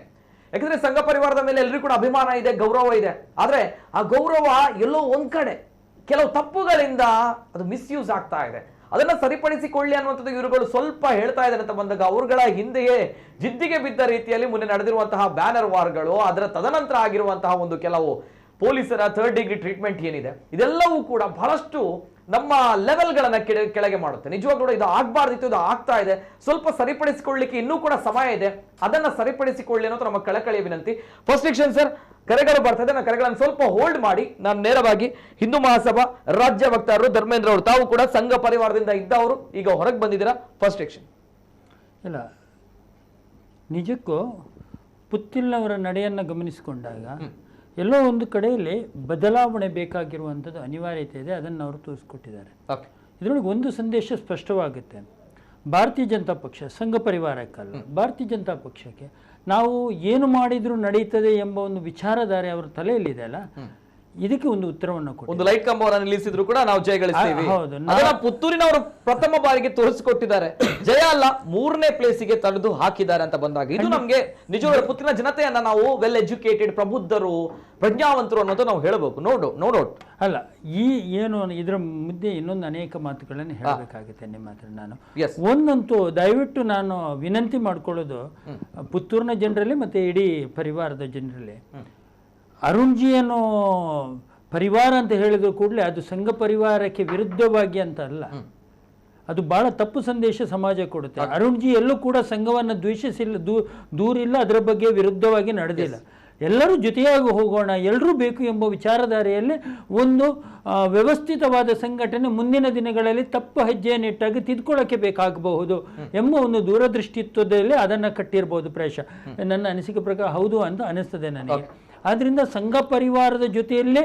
ಯಾಕಂದ್ರೆ ಸಂಘ ಪರಿವಾರದ ಮೇಲೆ ಎಲ್ಲರಿಗೂ ಕೂಡ ಅಭಿಮಾನ ಇದೆ, ಗೌರವ ಇದೆ. ಆದ್ರೆ ಆ ಗೌರವ ಎಲ್ಲೋ ಒಂದ್ ಕಡೆ ಕೆಲವು ತಪ್ಪುಗಳಿಂದ ಅದು ಮಿಸ್ಯೂಸ್ ಆಗ್ತಾ ಇದೆ. ಅದನ್ನ ಸರಿಪಡಿಸಿಕೊಳ್ಳಿ ಅನ್ನುವಂಥದ್ದು ಇವುಗಳು ಸ್ವಲ್ಪ ಹೇಳ್ತಾ ಇದ್ದಾರೆ ಅಂತ ಬಂದಾಗ, ಅವರುಗಳ ಹಿಂದೆಯೇ ಜಿದ್ದಿಗೆ ಬಿದ್ದ ರೀತಿಯಲ್ಲಿ ಮೊನ್ನೆ ನಡೆದಿರುವಂತಹ ಬ್ಯಾನರ್ ವಾರ್ಗಳು, ಅದರ ತದನಂತರ ಆಗಿರುವಂತಹ ಒಂದು ಕೆಲವು ಪೊಲೀಸರ 3rd ಡಿಗ್ರಿ ಟ್ರೀಟ್ಮೆಂಟ್ ಏನಿದೆ, ಇದೆಲ್ಲವೂ ಕೂಡ ಬಹಳಷ್ಟು ನಮ್ಮ ಲೆವೆಲ್ಗಳನ್ನ ಕೆಳಗೆ ಮಾಡುತ್ತೆ. ನಿಜವಾಗ್ಲೂ ಇದು ಆಗ್ಬಾರ್ದಿತ್ತು, ಇದು ಆಗ್ತಾ ಇದೆ. ಸ್ವಲ್ಪ ಸರಿಪಡಿಸಿಕೊಳ್ಳಿಕ್ಕೆ ಇನ್ನೂ ಕೂಡ ಸಮಯ ಇದೆ, ಅದನ್ನ ಸರಿಪಡಿಸಿಕೊಳ್ಳಿ ಅನ್ನೋದು ನಮ್ಮ ಕಳಕಳಿಯ ವಿನಂತಿ. ಫಸ್ಟ್ ಸೆಕ್ಷನ್ ಸರ್, ಕರೆಗಳು ಬರ್ತಾ ಇದೆ, ನಾನು ಕರೆಗಳನ್ನು ಸ್ವಲ್ಪ ಹೋಲ್ಡ್ ಮಾಡಿ ನಾನು ನೇರವಾಗಿ ಹಿಂದೂ ಮಹಾಸಭಾ ರಾಜ್ಯ ವಕ್ತಾರರು ಧರ್ಮೇಂದ್ರ ಅವರು, ತಾವು ಕೂಡ ಸಂಘ ಪರಿವಾರದಿಂದ ಇದ್ದವರು, ಈಗ ಹೊರಗೆ ಬಂದಿದ್ದೀರಾ. First section. ಇಲ್ಲ, ನಿಜಕ್ಕೂ ಪುತ್ತಿಲ್ನವರ ನಡೆಯನ್ನು ಗಮನಿಸಿಕೊಂಡಾಗ ಎಲ್ಲೋ ಒಂದು ಕಡೆಯಲ್ಲಿ ಬದಲಾವಣೆ ಬೇಕಾಗಿರುವಂಥದ್ದು ಅನಿವಾರ್ಯತೆ ಇದೆ. ಅದನ್ನು ಅವರು ತೋರಿಸ್ಕೊಟ್ಟಿದ್ದಾರೆ. ಇದರೊಳಗೆ ಒಂದು ಸಂದೇಶ ಸ್ಪಷ್ಟವಾಗುತ್ತೆ. ಭಾರತೀಯ ಜನತಾ ಪಕ್ಷ ಸಂಘ ಪರಿವಾರಕ್ಕಲ್ಲ, ಭಾರತೀಯ ಜನತಾ ಪಕ್ಷಕ್ಕೆ ನಾವು ಏನು ಮಾಡಿದರೂ ನಡೀತದೆ ಎಂಬ ಒಂದು ವಿಚಾರಧಾರೆ ಅವರ ತಲೆಯಲ್ಲಿದೆ ಅಲ್ಲ, ಇದಕ್ಕೆ ಒಂದು ಉತ್ತರವನ್ನು ಕೊಟ್ಟು ಒಂದು ಲೈಟ್ ಕಂಬವನ್ನು ನಿಲ್ಲಿಸಿದ್ರು ಕೂಡ ನಾವು ಜಯಗಳಿಸ್ತೀವಿ. ಅದನ್ನ ಪುತ್ತೂರಿನವರು ಪ್ರಥಮ ಬಾರಿಗೆ ತೋರಿಸಿಕೊಟ್ಟಿದ್ದಾರೆ. ಜಯ ಅಲ್ಲ, 3ನೇ ಪ್ಲೇಸಿಗೆ ತಡೆದು ಹಾಕಿದ್ದಾರೆ ಅಂತ ಬಂದಾಗ ಇದು ನಮ್ಗೆ ನಿಜವಾದ ಪುತ್ತೂರಿನ ಜನತೆಯನ್ನ ನಾವು ವೆಲ್ ಎಜುಕೇಟೆಡ್, ಪ್ರಬುದ್ಧರು, ಪ್ರಜ್ಞಾವಂತರು ಅನ್ನೋದು ನಾವು ಹೇಳಬೇಕು. ನೋ ಡೌಟ್ ಅಲ್ಲ, ಈ ಏನು ಇದರ ಮುದ್ದೆ ಇನ್ನೊಂದು ಅನೇಕ ಮಾತುಗಳನ್ನು ಹೇಳಬೇಕಾಗುತ್ತೆ ನಿಮ್ಮ ಹತ್ರ. ನಾನು ಒಂದಂತೂ ದಯವಿಟ್ಟು ನಾನು ವಿನಂತಿ ಮಾಡ್ಕೊಳ್ಳೋದು ಪುತ್ತೂರಿನ ಜನರಲ್ಲಿ ಮತ್ತೆ ಇಡೀ ಪರಿವಾರದ ಜನರಲ್ಲಿ, ಅರುಣ್ಜಿಯನ್ನು ಪರಿವಾರ ಅಂತ ಹೇಳಿದ್ರು ಕೂಡಲೇ ಅದು ಸಂಘ ಪರಿವಾರಕ್ಕೆ ವಿರುದ್ಧವಾಗಿ ಅಂತ ಅಲ್ಲ, ಅದು ಬಹಳ ತಪ್ಪು ಸಂದೇಶ ಸಮಾಜ ಕೊಡುತ್ತೆ. ಅರುಣ್ಜಿ ಎಲ್ಲೂ ಕೂಡ ಸಂಘವನ್ನು ದ್ವೇಷಿಸಿಲ್ಲ, ದೂರಿಲ್ಲ, ಅದರ ಬಗ್ಗೆ ವಿರುದ್ಧವಾಗಿ ನಡೆದಿಲ್ಲ. ಎಲ್ಲರೂ ಜೊತೆಯಾಗಿ ಹೋಗೋಣ, ಎಲ್ಲರೂ ಬೇಕು ಎಂಬ ವಿಚಾರಧಾರೆಯಲ್ಲಿ ಒಂದು ವ್ಯವಸ್ಥಿತವಾದ ಸಂಘಟನೆ ಮುಂದಿನ ದಿನಗಳಲ್ಲಿ ತಪ್ಪು ಹೆಜ್ಜೆಯನ್ನಿಟ್ಟಾಗಿ ತಿದ್ಕೊಳ್ಳೋಕ್ಕೆ ಬೇಕಾಗಬಹುದು ಎಂಬ ಒಂದು ದೂರದೃಷ್ಟಿತ್ವದಲ್ಲಿ ಅದನ್ನು ಕಟ್ಟಿರ್ಬೋದು ಪ್ರಾಯಶಃ. ನನ್ನ ಅನಿಸಿಕೆ ಪ್ರಕಾರ ಹೌದು ಅಂತ ಅನಿಸ್ತದೆ ನನಗೆ. ಆದ್ದರಿಂದ ಸಂಘ ಪರಿವಾರದ ಜೊತೆಯಲ್ಲೇ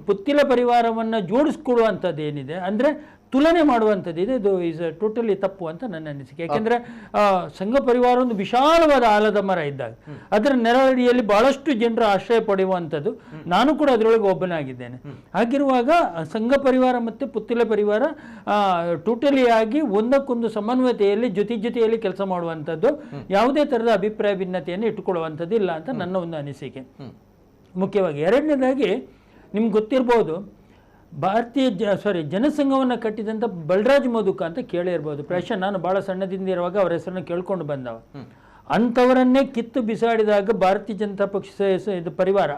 ಪುತ್ತಿಲ ಪರಿವಾರವನ್ನು ಜೋಡಿಸ್ಕೊಳ್ಳುವಂಥದ್ದು ಏನಿದೆ ಅಂದರೆ ತುಲನೆ ಮಾಡುವಂಥದ್ದಿದೆ, ಇದು ಈಸ್ ಟೋಟಲಿ ತಪ್ಪು ಅಂತ ನನ್ನ ಅನಿಸಿಕೆ. ಯಾಕೆಂದರೆ ಸಂಘ ಪರಿವಾರ ಒಂದು ವಿಶಾಲವಾದ ಆಲದ ಮರ ಇದ್ದಾಗ ಅದರ ನೆರಳಡಿಯಲ್ಲಿ ಬಹಳಷ್ಟು ಜನರು ಆಶ್ರಯ ಪಡೆಯುವಂಥದ್ದು, ನಾನು ಕೂಡ ಅದರೊಳಗೆ ಒಬ್ಬನಾಗಿದ್ದೇನೆ. ಹಾಗಿರುವಾಗ ಸಂಘ ಪರಿವಾರ ಮತ್ತು ಪುತ್ತಿಲ ಪರಿವಾರ ಟೋಟಲಿ ಆಗಿ ಒಂದಕ್ಕೊಂದು ಸಮನ್ವಯತೆಯಲ್ಲಿ ಜೊತೆಯಲ್ಲಿ ಕೆಲಸ ಮಾಡುವಂಥದ್ದು, ಯಾವುದೇ ಥರದ ಅಭಿಪ್ರಾಯ ಭಿನ್ನತೆಯನ್ನು ಇಟ್ಟುಕೊಳ್ಳುವಂಥದ್ದು ಇಲ್ಲ ಅಂತ ನನ್ನ ಒಂದು ಅನಿಸಿಕೆ. ಮುಖ್ಯವಾಗಿ ಎರಡನೇದಾಗಿ ನಿಮ್ಗೆ ಗೊತ್ತಿರ್ಬೋದು, ಜನಸಂಘವನ್ನು ಕಟ್ಟಿದಂಥ ಬಲರಾಜ್ ಮಧುಕ ಅಂತ ಕೇಳಿರ್ಬೋದು. ಪ್ರಾಯಶಃ ನಾನು ಭಾಳ ಸಣ್ಣದಿಂದ ಇರುವಾಗ ಅವರ ಹೆಸರನ್ನು ಕೇಳ್ಕೊಂಡು ಬಂದವ. ಅಂಥವರನ್ನೇ ಕಿತ್ತು ಬಿಸಾಡಿದಾಗ ಭಾರತೀಯ ಜನತಾ ಪಕ್ಷ ಇದು ಪರಿವಾರ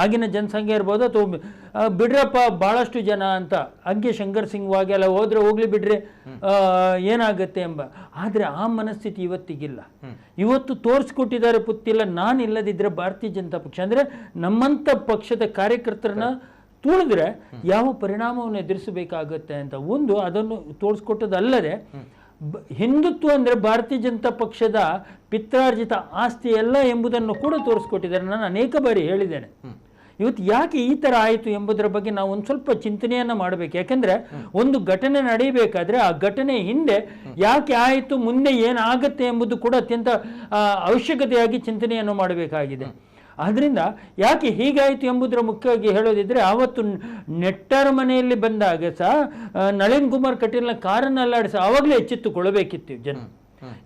ಆಗಿನ ಜನಸಂಘ ಇರ್ಬೋದು ಅಥವಾ ಬಿಡ್ರಪ್ಪ ಭಾಳಷ್ಟು ಜನ ಅಂತ ಹಂಗೆ ಶಂಕರ್ ಸಿಂಗ್ ವಾಗೆಲ್ಲ ಹೋಗ್ಲಿ ಬಿಡ್ರಿ ಏನಾಗುತ್ತೆ ಎಂಬ. ಆದರೆ ಆ ಮನಸ್ಥಿತಿ ಇವತ್ತಿಗಿಲ್ಲ. ಇವತ್ತು ತೋರಿಸ್ಕೊಟ್ಟಿದ್ದಾರೆ ಪುತ್ತಿಲ್ಲ, ನಾನು ಇಲ್ಲದಿದ್ದರೆ ಭಾರತೀಯ ಜನತಾ ಪಕ್ಷ ಅಂದರೆ ನಮ್ಮಂಥ ಪಕ್ಷದ ಕಾರ್ಯಕರ್ತರನ್ನ ತುಳಿದ್ರೆ ಯಾವ ಪರಿಣಾಮವನ್ನು ಎದುರಿಸಬೇಕಾಗತ್ತೆ ಅಂತ ಒಂದು ಅದನ್ನು ತೋರಿಸ್ಕೊಟ್ಟದಲ್ಲದೆ, ಹಿಂದುತ್ವ ಅಂದರೆ ಭಾರತೀಯ ಜನತಾ ಪಕ್ಷದ ಪಿತ್ರಾರ್ಜಿತ ಆಸ್ತಿ ಎಲ್ಲ ಎಂಬುದನ್ನು ಕೂಡ ತೋರಿಸ್ಕೊಟ್ಟಿದ್ದಾರೆ. ನಾನು ಅನೇಕ ಬಾರಿ ಹೇಳಿದ್ದೇನೆ. ಇವತ್ತು ಯಾಕೆ ಈ ಥರ ಆಯಿತು ಎಂಬುದರ ಬಗ್ಗೆ ನಾವು ಒಂದು ಸ್ವಲ್ಪ ಚಿಂತನೆಯನ್ನು ಮಾಡಬೇಕು. ಯಾಕೆಂದರೆ ಒಂದು ಘಟನೆ ನಡೆಯಬೇಕಾದ್ರೆ ಆ ಘಟನೆ ಹಿಂದೆ ಯಾಕೆ ಆಯಿತು, ಮುಂದೆ ಏನಾಗುತ್ತೆ ಎಂಬುದು ಕೂಡ ಅತ್ಯಂತ ಅವಶ್ಯಕತೆಯಾಗಿ ಚಿಂತನೆಯನ್ನು ಮಾಡಬೇಕಾಗಿದೆ. ಆದ್ದರಿಂದ ಯಾಕೆ ಹೀಗಾಯಿತು ಎಂಬುದರ ಮುಖ್ಯವಾಗಿ ಹೇಳೋದಿದ್ರೆ, ಆವತ್ತು ನೆಟ್ಟರ ಮನೆಯಲ್ಲಿ ಬಂದಾಗ ಸಹ ನಳಿನ್ ಕುಮಾರ್ ಕಟೀಲ್ನ ಕಾರನ್ನು ಅಲ್ಲಾಡಿಸ ಆವಾಗಲೇ ಎಚ್ಚೆತ್ತುಕೊಳ್ಳಬೇಕಿತ್ತು ಜನ.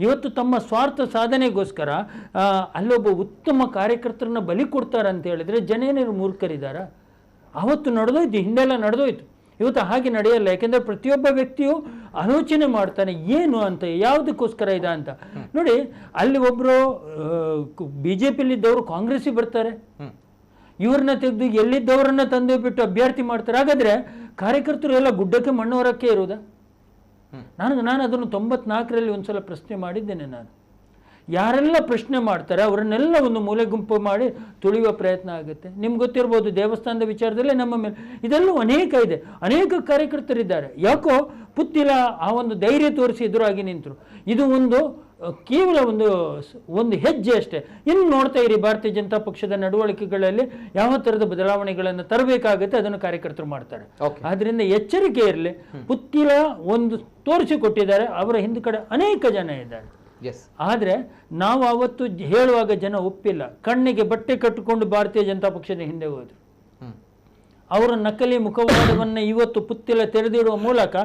ಇವತ್ತು ತಮ್ಮ ಸ್ವಾರ್ಥ ಸಾಧನೆಗೋಸ್ಕರ ಅಲ್ಲೊಬ್ಬ ಉತ್ತಮ ಕಾರ್ಯಕರ್ತರನ್ನ ಬಲಿ ಕೊಡ್ತಾರೆ ಅಂತ ಹೇಳಿದ್ರೆ ಜನ ಏನೇನು ಮೂರ್ಖರಿದ್ದಾರ? ಆವತ್ತು ನಡೆದೋಯ್ತು, ಹಿಂದೆಲ್ಲ ನಡೆದೋಯ್ತು. ಇವತ್ತು ಹಾಗೆ ನಡೆಯಲ್ಲ. ಯಾಕೆಂದರೆ ಪ್ರತಿಯೊಬ್ಬ ವ್ಯಕ್ತಿಯು ಆಲೋಚನೆ ಮಾಡ್ತಾನೆ ಏನು ಅಂತ, ಯಾವುದಕ್ಕೋಸ್ಕರ ಇದೆ ಅಂತ. ನೋಡಿ, ಅಲ್ಲಿ ಒಬ್ಬರು BJPಯಲ್ಲಿದ್ದವರು ಕಾಂಗ್ರೆಸ್ಸಿಗೆ ಬರ್ತಾರೆ, ಇವ್ರನ್ನ ತೆಗೆದು ಎಲ್ಲಿದ್ದವರನ್ನ ತಂದು ಬಿಟ್ಟು ಅಭ್ಯರ್ಥಿ ಮಾಡ್ತಾರೆ. ಹಾಗಾದರೆ ಕಾರ್ಯಕರ್ತರು ಎಲ್ಲ ಗುಡ್ಡಕ್ಕೆ ಮಣ್ಣು ಹೊರಕ್ಕೆ ಇರುವುದಾ? ನಾನು ಅದನ್ನು 94ರಲ್ಲಿ ಒಂದ್ಸಲ ಪ್ರಶ್ನೆ ಮಾಡಿದ್ದೇನೆ. ನಾನು ಯಾರೆಲ್ಲ ಪ್ರಶ್ನೆ ಮಾಡ್ತಾರೆ ಅವರನ್ನೆಲ್ಲ ಒಂದು ಮೂಲೆ ಗುಂಪು ಮಾಡಿ ತುಳಿಯುವ ಪ್ರಯತ್ನ ಆಗುತ್ತೆ. ನಿಮ್ಗೆ ಗೊತ್ತಿರ್ಬೋದು, ದೇವಸ್ಥಾನದ ವಿಚಾರದಲ್ಲೇ ನಮ್ಮ ಮೇಲೆ ಇದೆಲ್ಲೂ ಅನೇಕ ಇದೆ, ಅನೇಕ ಕಾರ್ಯಕರ್ತರಿದ್ದಾರೆ. ಯಾಕೋ ಪುತ್ತಿಲ ಆ ಒಂದು ಧೈರ್ಯ ತೋರಿಸಿ ಎದುರಾಗಿ ನಿಂತರು. ಇದು ಕೇವಲ ಒಂದು ಹೆಜ್ಜೆ ಅಷ್ಟೇ. ಇನ್ನು ನೋಡ್ತಾ ಇರಿ, ಭಾರತೀಯ ಜನತಾ ಪಕ್ಷದ ನಡವಳಿಕೆಗಳಲ್ಲಿ ಯಾವ ಥರದ ಬದಲಾವಣೆಗಳನ್ನು ತರಬೇಕಾಗುತ್ತೆ ಅದನ್ನು ಕಾರ್ಯಕರ್ತರು ಮಾಡ್ತಾರೆ. ಆದ್ರಿಂದ ಎಚ್ಚರಿಕೆ ಇರಲಿ. ಪುತ್ತಿಲ ಒಂದು ತೋರಿಸಿಕೊಟ್ಟಿದ್ದಾರೆ, ಅವರ ಹಿಂದ್ಗಡೆ ಅನೇಕ ಜನ ಇದ್ದಾರೆ. ಆದರೆ ನಾವು ಅವತ್ತು ಹೇಳುವಾಗ ಜನ ಒಪ್ಪಿಲ್ಲ. ಕಣ್ಣಿಗೆ ಬಟ್ಟೆ ಕಟ್ಟಿಕೊಂಡು ಭಾರತೀಯ ಜನತಾ ಪಕ್ಷದ ಹಿಂದೆ ಹೋದ್ರು. ಅವರ ನಕಲಿ ಮುಖವಾಡವನ್ನು ಇವತ್ತು ಪುತ್ತಿಲ ತೆರೆದಿಡುವ ಮೂಲಕ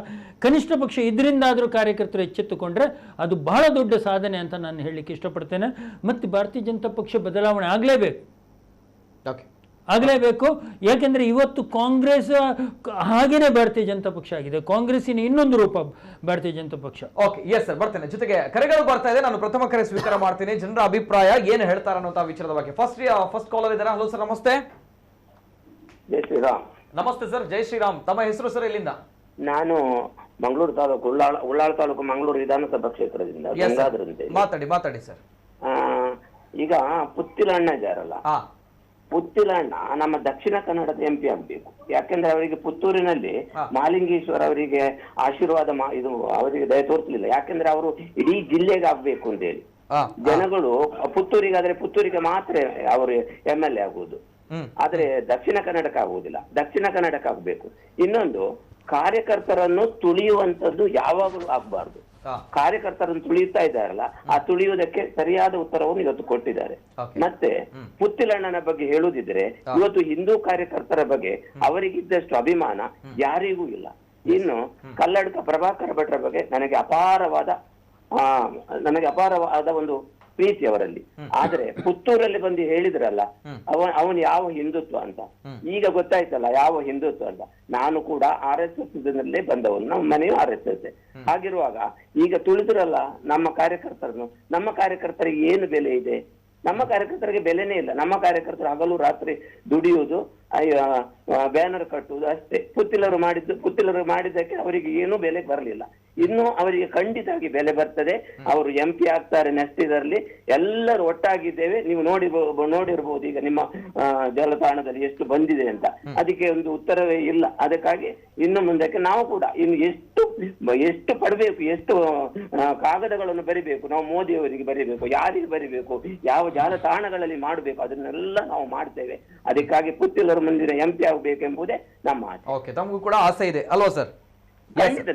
ಕನಿಷ್ಠ ಪಕ್ಷ ಇದರಿಂದಾದರೂ ಕಾರ್ಯಕರ್ತರು ಎಚ್ಚೆತ್ತುಕೊಂಡ್ರೆ ಅದು ಬಹಳ ದೊಡ್ಡ ಸಾಧನೆ ಅಂತ ನಾನು ಹೇಳಲಿಕ್ಕೆ ಇಷ್ಟಪಡ್ತೇನೆ. ಮತ್ತು ಭಾರತೀಯ ಜನತಾ ಪಕ್ಷ ಬದಲಾವಣೆ ಆಗಲೇಬೇಕು. ಯಾಕೆಂದರೆ ಇವತ್ತು ಕಾಂಗ್ರೆಸ್ ಹಾಗೇನೆ ಭಾರತೀಯ ಜನತಾ ಪಕ್ಷ ಆಗಿದೆ. ಕಾಂಗ್ರೆಸ್ಸಿನ ಇನ್ನೊಂದು ರೂಪ ಭಾರತೀಯ ಜನತಾ ಪಕ್ಷ. ಓಕೆ, ಎಸ್ ಸರ್, ಬರ್ತೇನೆ. ಜೊತೆಗೆ ಕರೆಗಳು ಬರ್ತಾ ಇದೆ, ನಾನು ಪ್ರಥಮ ಕರೆ ಸ್ವೀಕಾರ ಮಾಡ್ತೀನಿ. ಜನರ ಅಭಿಪ್ರಾಯ ಏನು ಹೇಳ್ತಾರೆ ಅನ್ನೋ ವಿಚಾರದ ಬಗ್ಗೆ. ಫಸ್ಟ್ ಕಾಲರ್ ಇದ್ದಾರೆ. ಹಲೋ ಸರ್, ನಮಸ್ತೆ. ಜೈ ಶ್ರೀರಾಮ್. ನಮಸ್ತೆ ಸರ್, ಜೈ ಶ್ರೀರಾಮ್. ತಮ್ಮ ಹೆಸರು ಸರ್, ಎಲ್ಲಿಂದ? ನಾನು ಮಂಗಳೂರು ತಾಲೂಕು ಉಳ್ಳಾಳ ತಾಲೂಕು ಮಂಗಳೂರು ವಿಧಾನಸಭಾ ಕ್ಷೇತ್ರದಿಂದ ಮಾತಾಡಿ ಸರ್. ಈಗ ಪುತ್ತಿಲ ಅಣ್ಣ ಇದ್ದಾರಲ್ಲ, ಪುತ್ತಿಲ ಅಣ್ಣ ನಮ್ಮ ದಕ್ಷಿಣ ಕನ್ನಡದ MP ಆಗ್ಬೇಕು. ಯಾಕೆಂದ್ರೆ ಅವರಿಗೆ ಪುತ್ತೂರಿನಲ್ಲಿ ಮಾಲಿಂಗೇಶ್ವರ ಅವರಿಗೆ ಆಶೀರ್ವಾದ ಇದು ಅವರಿಗೆ ದಯ ತೋರಿಸಲಿಲ್ಲ. ಯಾಕೆಂದ್ರೆ ಅವರು ಇಡೀ ಜಿಲ್ಲೆಗೆ ಆಗ್ಬೇಕು ಅಂತ ಹೇಳಿ ಜನಗಳು ಪುತ್ತೂರಿಗಾದ್ರೆ ಪುತ್ತೂರಿಗೆ ಮಾತ್ರ ಅವರು MLA ಆಗುವುದು. ಆದ್ರೆ ದಕ್ಷಿಣ ಕನ್ನಡಕ್ಕೆ ಆಗುವುದಿಲ್ಲ, ದಕ್ಷಿಣ ಕನ್ನಡಕ್ಕೆ ಆಗ್ಬೇಕು. ಇನ್ನೊಂದು, ಕಾರ್ಯಕರ್ತರನ್ನು ತುಳಿಯುವಂತದ್ದು ಯಾವಾಗಲೂ ಆಗ್ಬಾರ್ದು. ಕಾರ್ಯಕರ್ತರನ್ನು ತುಳಿಯುತ್ತಾ ಇದ್ದಾರಲ್ಲ, ಆ ತುಳಿಯುವುದಕ್ಕೆ ಸರಿಯಾದ ಉತ್ತರವನ್ನು ಇವತ್ತು ಕೊಟ್ಟಿದ್ದಾರೆ. ಮತ್ತೆ ಪುತ್ತಿಲಣ್ಣನ ಬಗ್ಗೆ ಹೇಳುದಿದ್ರೆ, ಇವತ್ತು ಹಿಂದೂ ಕಾರ್ಯಕರ್ತರ ಬಗ್ಗೆ ಅವರಿಗಿದ್ದಷ್ಟು ಅಭಿಮಾನ ಯಾರಿಗೂ ಇಲ್ಲ. ಇನ್ನು ಕಲ್ಲಡ್ಕ ಪ್ರಭಾಕರ ಭಟ್ರ ಬಗ್ಗೆ ನನಗೆ ಅಪಾರವಾದ ಒಂದು ಪ್ರೀತಿ ಅವರಲ್ಲಿ. ಆದ್ರೆ ಪುತ್ತೂರಲ್ಲಿ ಬಂದು ಹೇಳಿದ್ರಲ್ಲ, ಅವನು ಯಾವ ಹಿಂದುತ್ವ ಅಂತ. ಈಗ ಗೊತ್ತಾಯ್ತಲ್ಲ ಯಾವ ಹಿಂದುತ್ವ ಅಂತ. ನಾನು ಕೂಡ RSS ನಲ್ಲೇ ಬಂದವನು, ನಮ್ಮ ಮನೆಯು RSS. ಹಾಗಿರುವಾಗ ಈಗ ತುಳಿದ್ರಲ್ಲ ನಮ್ಮ ಕಾರ್ಯಕರ್ತರನ್ನು, ನಮ್ಮ ಕಾರ್ಯಕರ್ತರಿಗೆ ಏನು ಬೆಲೆ ಇದೆ? ನಮ್ಮ ಕಾರ್ಯಕರ್ತರಿಗೆ ಬೆಲೆನೇ ಇಲ್ಲ. ನಮ್ಮ ಕಾರ್ಯಕರ್ತರು ಹಗಲು ರಾತ್ರಿ ದುಡಿಯುವುದು, ಬ್ಯಾನರ್ ಕಟ್ಟುವುದು ಅಷ್ಟೇ. ಪುತ್ತಿಲರು ಮಾಡಿದ್ದಕ್ಕೆ ಅವರಿಗೆ ಏನೂ ಬೆಲೆ ಬರಲಿಲ್ಲ. ಇನ್ನು ಅವರಿಗೆ ಖಂಡಿತವಾಗಿ ಬೆಲೆ ಬರ್ತದೆ. ಅವರು MP ಆಗ್ತಾರೆ ನೆಕ್ಸ್ಟ್ ಇದರಲ್ಲಿ. ಎಲ್ಲರೂ ಒಟ್ಟಾಗಿದ್ದೇವೆ. ನೀವು ನೋಡಿರ್ಬೋದು ಈಗ ನಿಮ್ಮ ಜಾಲತಾಣದಲ್ಲಿ ಎಷ್ಟು ಬಂದಿದೆ ಅಂತ. ಅದಕ್ಕೆ ಒಂದು ಉತ್ತರವೇ ಇಲ್ಲ. ಅದಕ್ಕಾಗಿ ಇನ್ನು ಮುಂದಕ್ಕೆ ನಾವು ಕೂಡ ಇನ್ನು ಎಷ್ಟು ಪಡಬೇಕು, ಎಷ್ಟು ಕಾಗದಗಳನ್ನು ಬರಿಬೇಕು, ನಾವು ಮೋದಿಯವರಿಗೆ ಬರಿಬೇಕು, ಯಾರಿಗೆ ಬರಿಬೇಕು, ಯಾವ ಜಾಲತಾಣಗಳಲ್ಲಿ ಮಾಡಬೇಕು, ಅದನ್ನೆಲ್ಲ ನಾವು ಮಾಡ್ತೇವೆ. ಅದಕ್ಕಾಗಿ ಪುತ್ತಿಲರು ಮುಂದಿನ MP ಆಗಬೇಕೆಂಬುದೇ ನಮ್ಮ ಆಸೆ. ಓಕೆ, ತಮಗೂ ಕೂಡ ಆಸೆ ಇದೆ ಅಲ್ವಾ ಸರ್?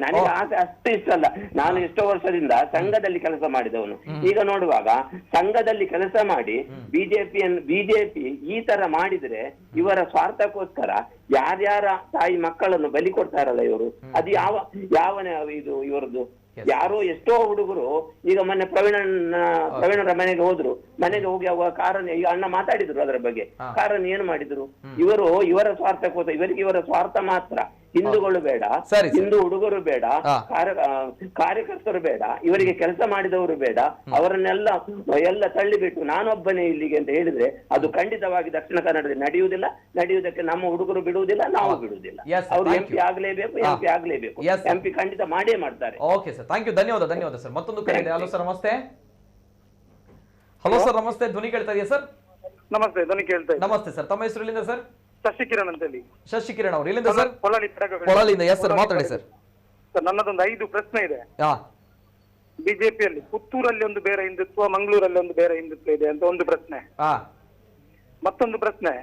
ನನಗೆ ಆಸೆ ಅಷ್ಟು ಇಷ್ಟ ಅಲ್ಲ. ನಾನು ಎಷ್ಟೋ ವರ್ಷದಿಂದ ಸಂಘದಲ್ಲಿ ಕೆಲಸ ಮಾಡಿದವನು. ಈಗ ನೋಡುವಾಗ ಸಂಘದಲ್ಲಿ ಕೆಲಸ ಮಾಡಿ ಬಿಜೆಪಿ ಈ ತರ ಮಾಡಿದ್ರೆ ಇವರ ಸ್ವಾರ್ಥಕ್ಕೋಸ್ಕರ ಯಾರ್ಯಾರ ತಾಯಿ ಮಕ್ಕಳನ್ನು ಬಲಿ ಕೊಡ್ತಾರಲ್ಲ ಇವರು, ಅದು ಯಾವ ಇದು ಇವರದ್ದು. ಯಾರೋ ಎಷ್ಟೋ ಹುಡುಗರು ಈಗ ಮೊನ್ನೆ ಪ್ರವೀಣರ ಮನೆಗೆ ಹೋದ್ರು. ಮನೆಗೆ ಹೋಗಿ ಅವ ಕಾರಣ ಈಗ ಅಣ್ಣ ಮಾತಾಡಿದ್ರು ಅದರ ಬಗ್ಗೆ. ಕಾರಣ ಏನು ಮಾಡಿದ್ರು ಇವರ ಸ್ವಾರ್ಥಕ್ಕೋಸ್ಕರ. ಇವರ ಸ್ವಾರ್ಥ ಮಾತ್ರ. ಹಿಂದೂಗಳು ಬೇಡ, ಹಿಂದೂ ಹುಡುಗರು ಬೇಡ, ಕಾರ್ಯಕರ್ತರು ಬೇಡ, ಇವರಿಗೆ ಕೆಲಸ ಮಾಡಿದವರು ಬೇಡ, ಅವರನ್ನೆಲ್ಲ ತಳ್ಳಿಬಿಟ್ಟು ನಾನೊಬ್ಬನೇ ಇಲ್ಲಿಗೆ ಅಂತ ಹೇಳಿದ್ರೆ ಅದು ಖಂಡಿತವಾಗಿ ದಕ್ಷಿಣ ಕನ್ನಡದಲ್ಲಿ ನಡೆಯುವುದಕ್ಕೆ ನಮ್ಮ ಹುಡುಗರು ಬಿಡುವುದಿಲ್ಲ, ನಾವು ಬಿಡುವುದಿಲ್ಲ. ಅವರು MP ಆಗ್ಲೇಬೇಕು. MP ಖಂಡಿತ ಮಾಡೇ ಮಾಡ್ತಾರೆ. ಓಕೆ ಸರ್, ಥ್ಯಾಂಕ್ ಯು, ಧನ್ಯವಾದ ಸರ್. ಮತ್ತೊಂದು ಕರೆ ಇದೆ. Hello sir, namaste. Hello sir, namaste. ಧ್ವನಿ ಕೇಳ್ತಾ ಇದೆಯಾ ಸರ್? ನಮಸ್ತೆ, ಧ್ವನಿ ಕೇಳ್ತಾ ಇದೆ. ನಮಸ್ತೆ ಸರ್, ತಮ್ಮ ಹೆಸರು ಎಲ್ಲಿಂದ ಸರ್? ಶಶಿಕಿರಣ್ ಅಂತ ಹೇಳಿ. ಶಶಿಕಿರಣ್ ಅವರು ಎಲ್ಲಿಂದ ಸರ್? ಹೊಳಲಿಂದ. ಎಸ್ ಸರ್, ಮಾತಾಡಿ ಸರ್. ಸರ್, ನನ್ನದೊಂದು 5 ಪ್ರಶ್ನೆ ಇದೆ. ಬಿಜೆಪಿಯಲ್ಲಿ ಪುತ್ತೂರಲ್ಲಿ ಒಂದು ಬೇರೆ ಹಿಂದುತ್ವ, ಮಂಗಳೂರಲ್ಲಿ ಒಂದು ಬೇರೆ ಹಿಂದುತ್ವ ಇದೆ ಅಂತ ಒಂದು ಪ್ರಶ್ನೆ. ಮತ್ತೊಂದು ಪ್ರಶ್ನೆ,